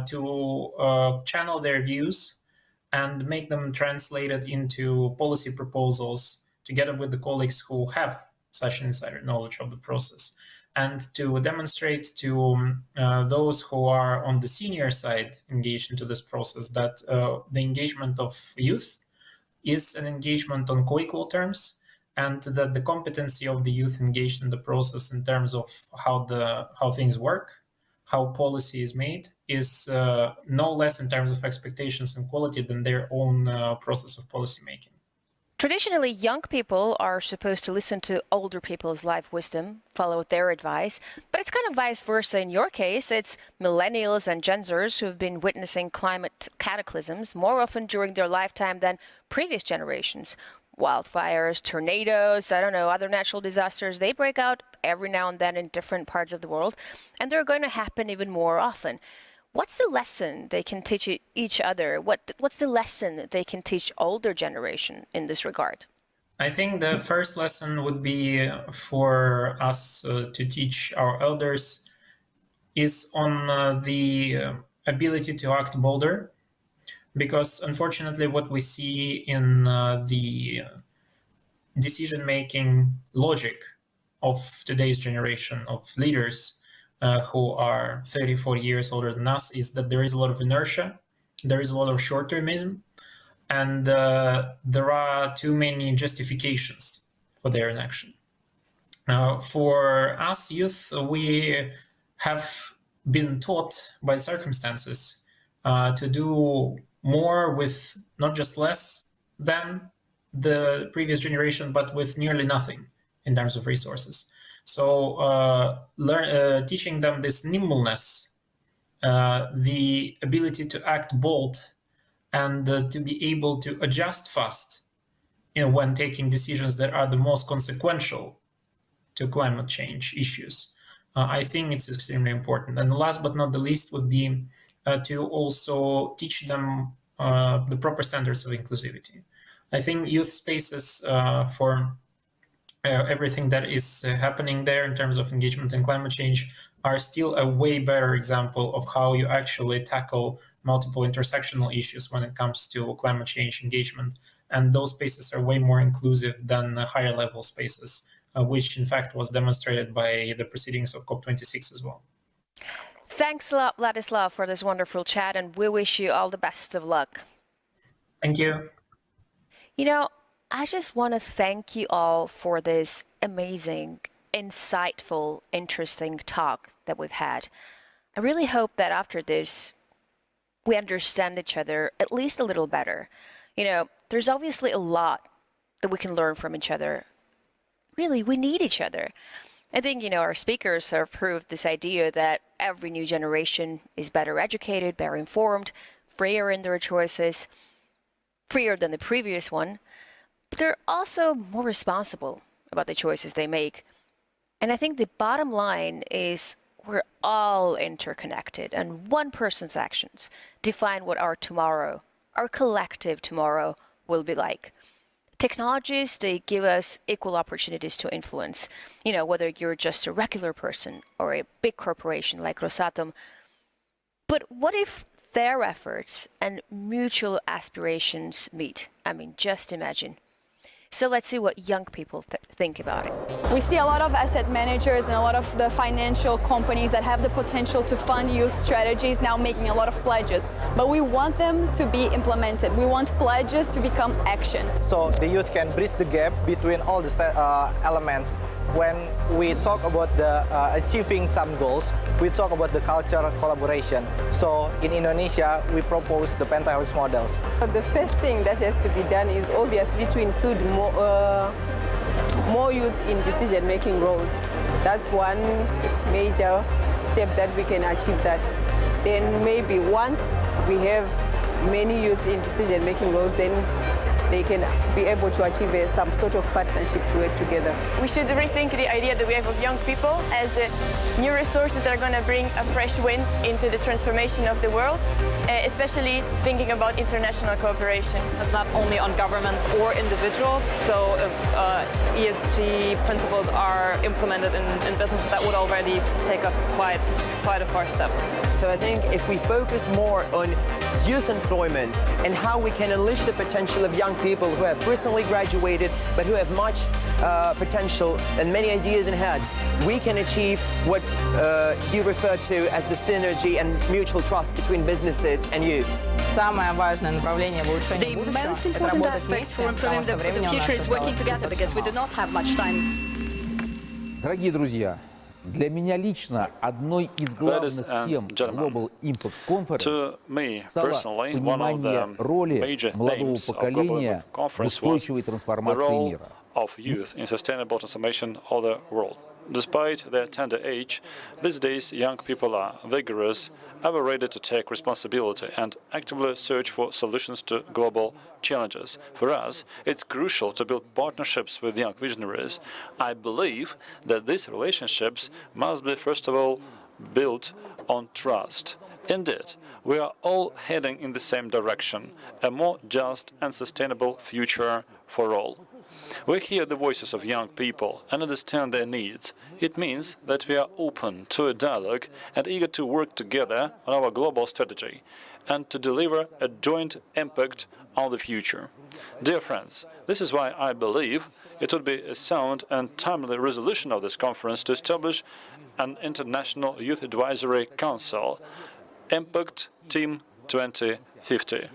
to channel their views and make them translated into policy proposals together with the colleagues who have such insider knowledge of the process, and to demonstrate to those who are on the senior side engaged into this process that the engagement of youth is an engagement on co-equal terms, and that the competency of the youth engaged in the process in terms of how things work, how policy is made, is no less in terms of expectations and quality than their own process of policy making. Traditionally, young people are supposed to listen to older people's life wisdom, follow their advice, but it's kind of vice versa in your case. It's millennials and Gen Zers who have been witnessing climate cataclysms more often during their lifetime than previous generations. Wildfires, tornadoes, other natural disasters, they break out every now and then in different parts of the world, and they're going to happen even more often. What's the lesson they can teach each other? What's the lesson they can teach older generation in this regard? I think the first lesson would be for us to teach our elders is on the ability to act bolder. Because unfortunately, what we see in the decision-making logic of today's generation of leaders who are 30, 40 years older than us is that there is a lot of inertia, there is a lot of short-termism, and there are too many justifications for their inaction. For us youth, we have been taught by circumstances to do more with not just less than the previous generation, but with nearly nothing in terms of resources. So teaching them this nimbleness, the ability to act bold, and to be able to adjust fast when taking decisions that are the most consequential to climate change issues. I think it's extremely important. And last but not the least would be to also teach them the proper standards of inclusivity. I think youth spaces for everything that is happening there in terms of engagement in climate change are still a way better example of how you actually tackle multiple intersectional issues when it comes to climate change engagement. And those spaces are way more inclusive than higher level spaces, which in fact was demonstrated by the proceedings of COP26 as well. Thanks a lot, Vladislav, for this wonderful chat, and we wish you all the best of luck. Thank you. I just want to thank you all for this amazing, insightful, interesting talk that we've had. I really hope that after this, we understand each other at least a little better. There's obviously a lot that we can learn from each other. Really, we need each other. I think, our speakers have proved this idea that every new generation is better educated, better informed, freer in their choices, freer than the previous one. But they're also more responsible about the choices they make. And I think the bottom line is we're all interconnected, and one person's actions define what our tomorrow, our collective tomorrow, will be like. Technologies, they give us equal opportunities to influence, whether you're just a regular person or a big corporation like Rosatom. But what if their efforts and mutual aspirations meet. I mean, just imagine. So let's see what young people think about it. We see a lot of asset managers and a lot of the financial companies that have the potential to fund youth strategies now making a lot of pledges. But we want them to be implemented. We want pledges to become action. So the youth can bridge the gap between all the elements. When we talk about the achieving some goals, we talk about the culture collaboration. So in Indonesia, we propose the pentahelix models. The first thing that has to be done is obviously to include more youth in decision-making roles. That's one major step that we can achieve that. Then maybe once we have many youth in decision-making roles, then they can be able to achieve some sort of partnership to work together. We should rethink the idea that we have of young people as new resources that are going to bring a fresh wind into the transformation of the world, especially thinking about international cooperation. It's not only on governments or individuals, so if ESG principles are implemented in businesses, that would already take us quite a far step. So I think if we focus more on youth employment and how we can unleash the potential of young people who have recently graduated but who have much potential and many ideas in hand, we can achieve what you refer to as the synergy and mutual trust between businesses and youth. Самое важное направление в улучшении The будущего most – это important работать aspect вместе, for потому improving что времени the у нас future is working осталось together because we do not have much time. Дорогие друзья, для меня лично одной из главных тем Global Impact Conference стало понимание роли молодого поколения в устойчивой трансформации мира. Of youth in sustainable transformation of the world. Despite their tender age, these days young people are vigorous, ever ready to take responsibility and actively search for solutions to global challenges. For us, it's crucial to build partnerships with young visionaries. I believe that these relationships must be, first of all, built on trust. Indeed, we are all heading in the same direction, a more just and sustainable future for all. We hear the voices of young people and understand their needs. It means that we are open to a dialogue and eager to work together on our global strategy and to deliver a joint impact on the future. Dear friends, this is why I believe it would be a sound and timely resolution of this conference to establish an International Youth Advisory Council, Impact Team 2050.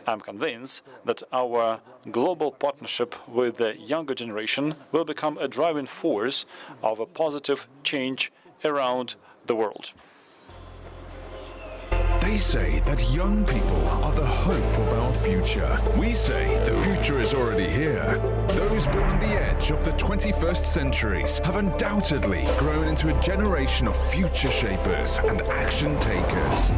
I'm convinced that our global partnership with the younger generation will become a driving force of a positive change around the world. They say that young people are the hope of our future. We say the future is already here. Those born on the edge of the 21st centuries have undoubtedly grown into a generation of future shapers and action takers.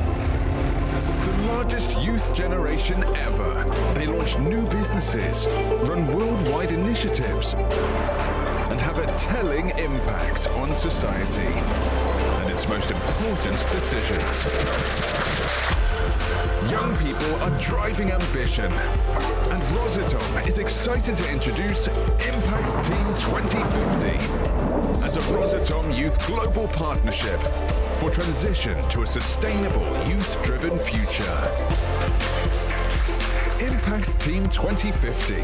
The largest youth generation ever. They launch new businesses, run worldwide initiatives, and have a telling impact on society and its most important decisions. Young people are driving ambition, and Rosatom is excited to introduce Impact Team 2050 as a Rosatom Youth Global Partnership for transition to a sustainable youth-driven future. Impact Team 2050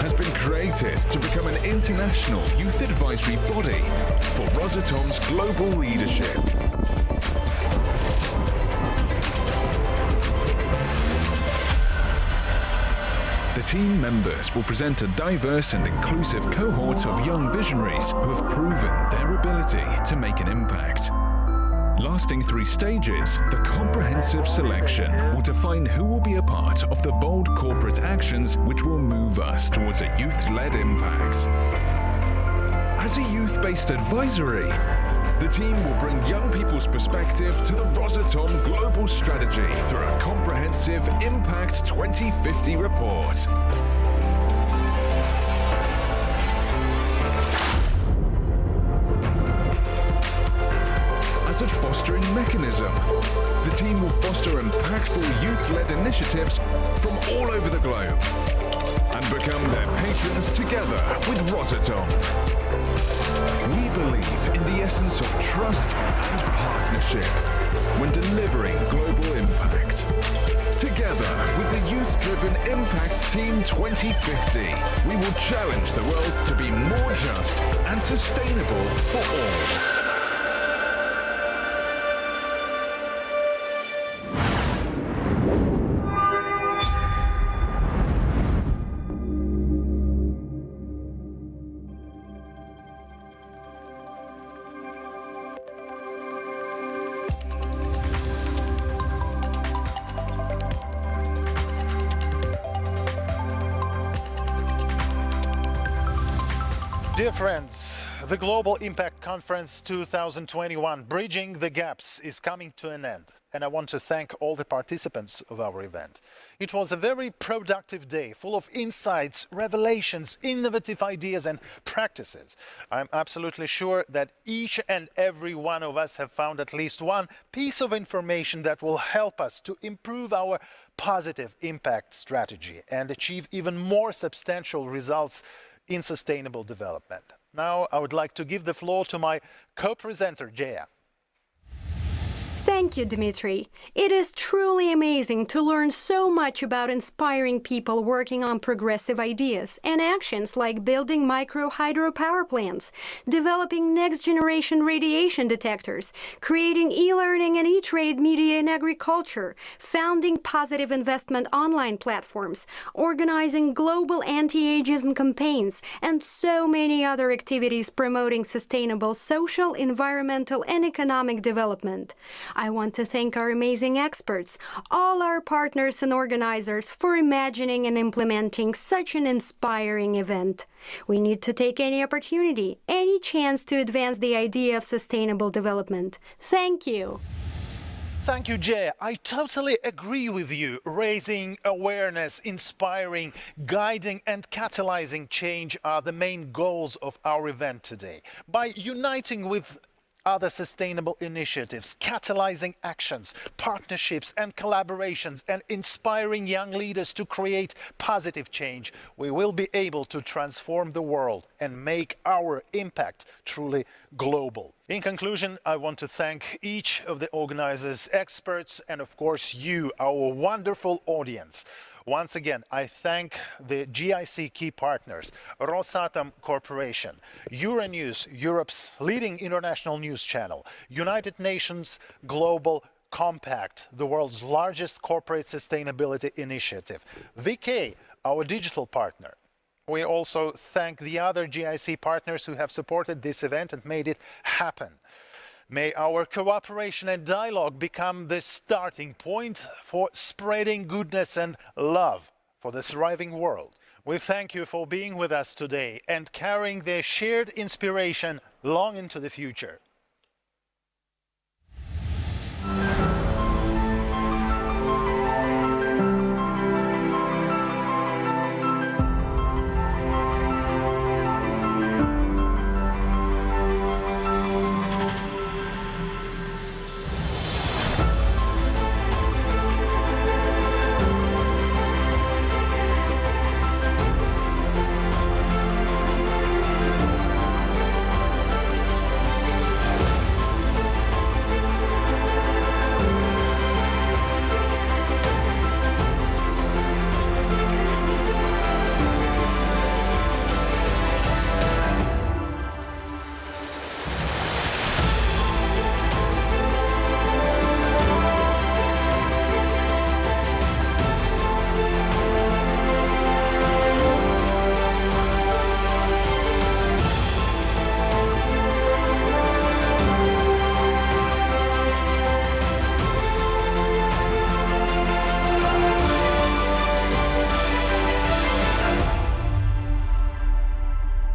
has been created to become an international youth advisory body for Rosatom's global leadership. The team members will present a diverse and inclusive cohort of young visionaries who have proven their ability to make an impact. Lasting 3 stages, the comprehensive selection will define who will be a part of the bold corporate actions which will move us towards a youth-led impact. As a youth-based advisory, the team will bring young people's perspective to the Rosatom global strategy through a comprehensive Impact 2050 report. As a fostering mechanism, the team will foster impactful youth-led initiatives from all over the globe and become their patrons together with Rosatom. We believe in the essence of trust and partnership when delivering global impact. Team 2050. We will challenge the world to be more just and sustainable for all. Dear friends, the Global Impact Conference 2021, Bridging the Gaps, is coming to an end. And I want to thank all the participants of our event. It was a very productive day, full of insights, revelations, innovative ideas and practices. I'm absolutely sure that each and every one of us have found at least one piece of information that will help us to improve our positive impact strategy and achieve even more substantial results in sustainable development. Now, I would like to give the floor to my co-presenter, Jaya. Thank you, Dmitry. It is truly amazing to learn so much about inspiring people working on progressive ideas and actions like building micro hydropower plants, developing next-generation radiation detectors, creating e-learning and e-trade media in agriculture, founding positive investment online platforms, organizing global anti-ageism campaigns, and so many other activities promoting sustainable social, environmental, and economic development. I want to thank our amazing experts, all our partners and organizers for imagining and implementing such an inspiring event. We need to take any opportunity, any chance to advance the idea of sustainable development. Thank you. Thank you, Jay. I totally agree with you. Raising awareness, inspiring, guiding and catalyzing change are the main goals of our event today. By uniting with other sustainable initiatives, catalyzing actions, partnerships and collaborations, and inspiring young leaders to create positive change, we will be able to transform the world and make our impact truly global. In conclusion, I want to thank each of the organizers, experts, and of course you, our wonderful audience. Once again, I thank the GIC key partners, Rosatom Corporation, Euronews, Europe's leading international news channel, United Nations Global Compact, the world's largest corporate sustainability initiative, VK, our digital partner. We also thank the other GIC partners who have supported this event and made it happen. May our cooperation and dialogue become the starting point for spreading goodness and love for the thriving world. We thank you for being with us today and carrying the shared inspiration long into the future.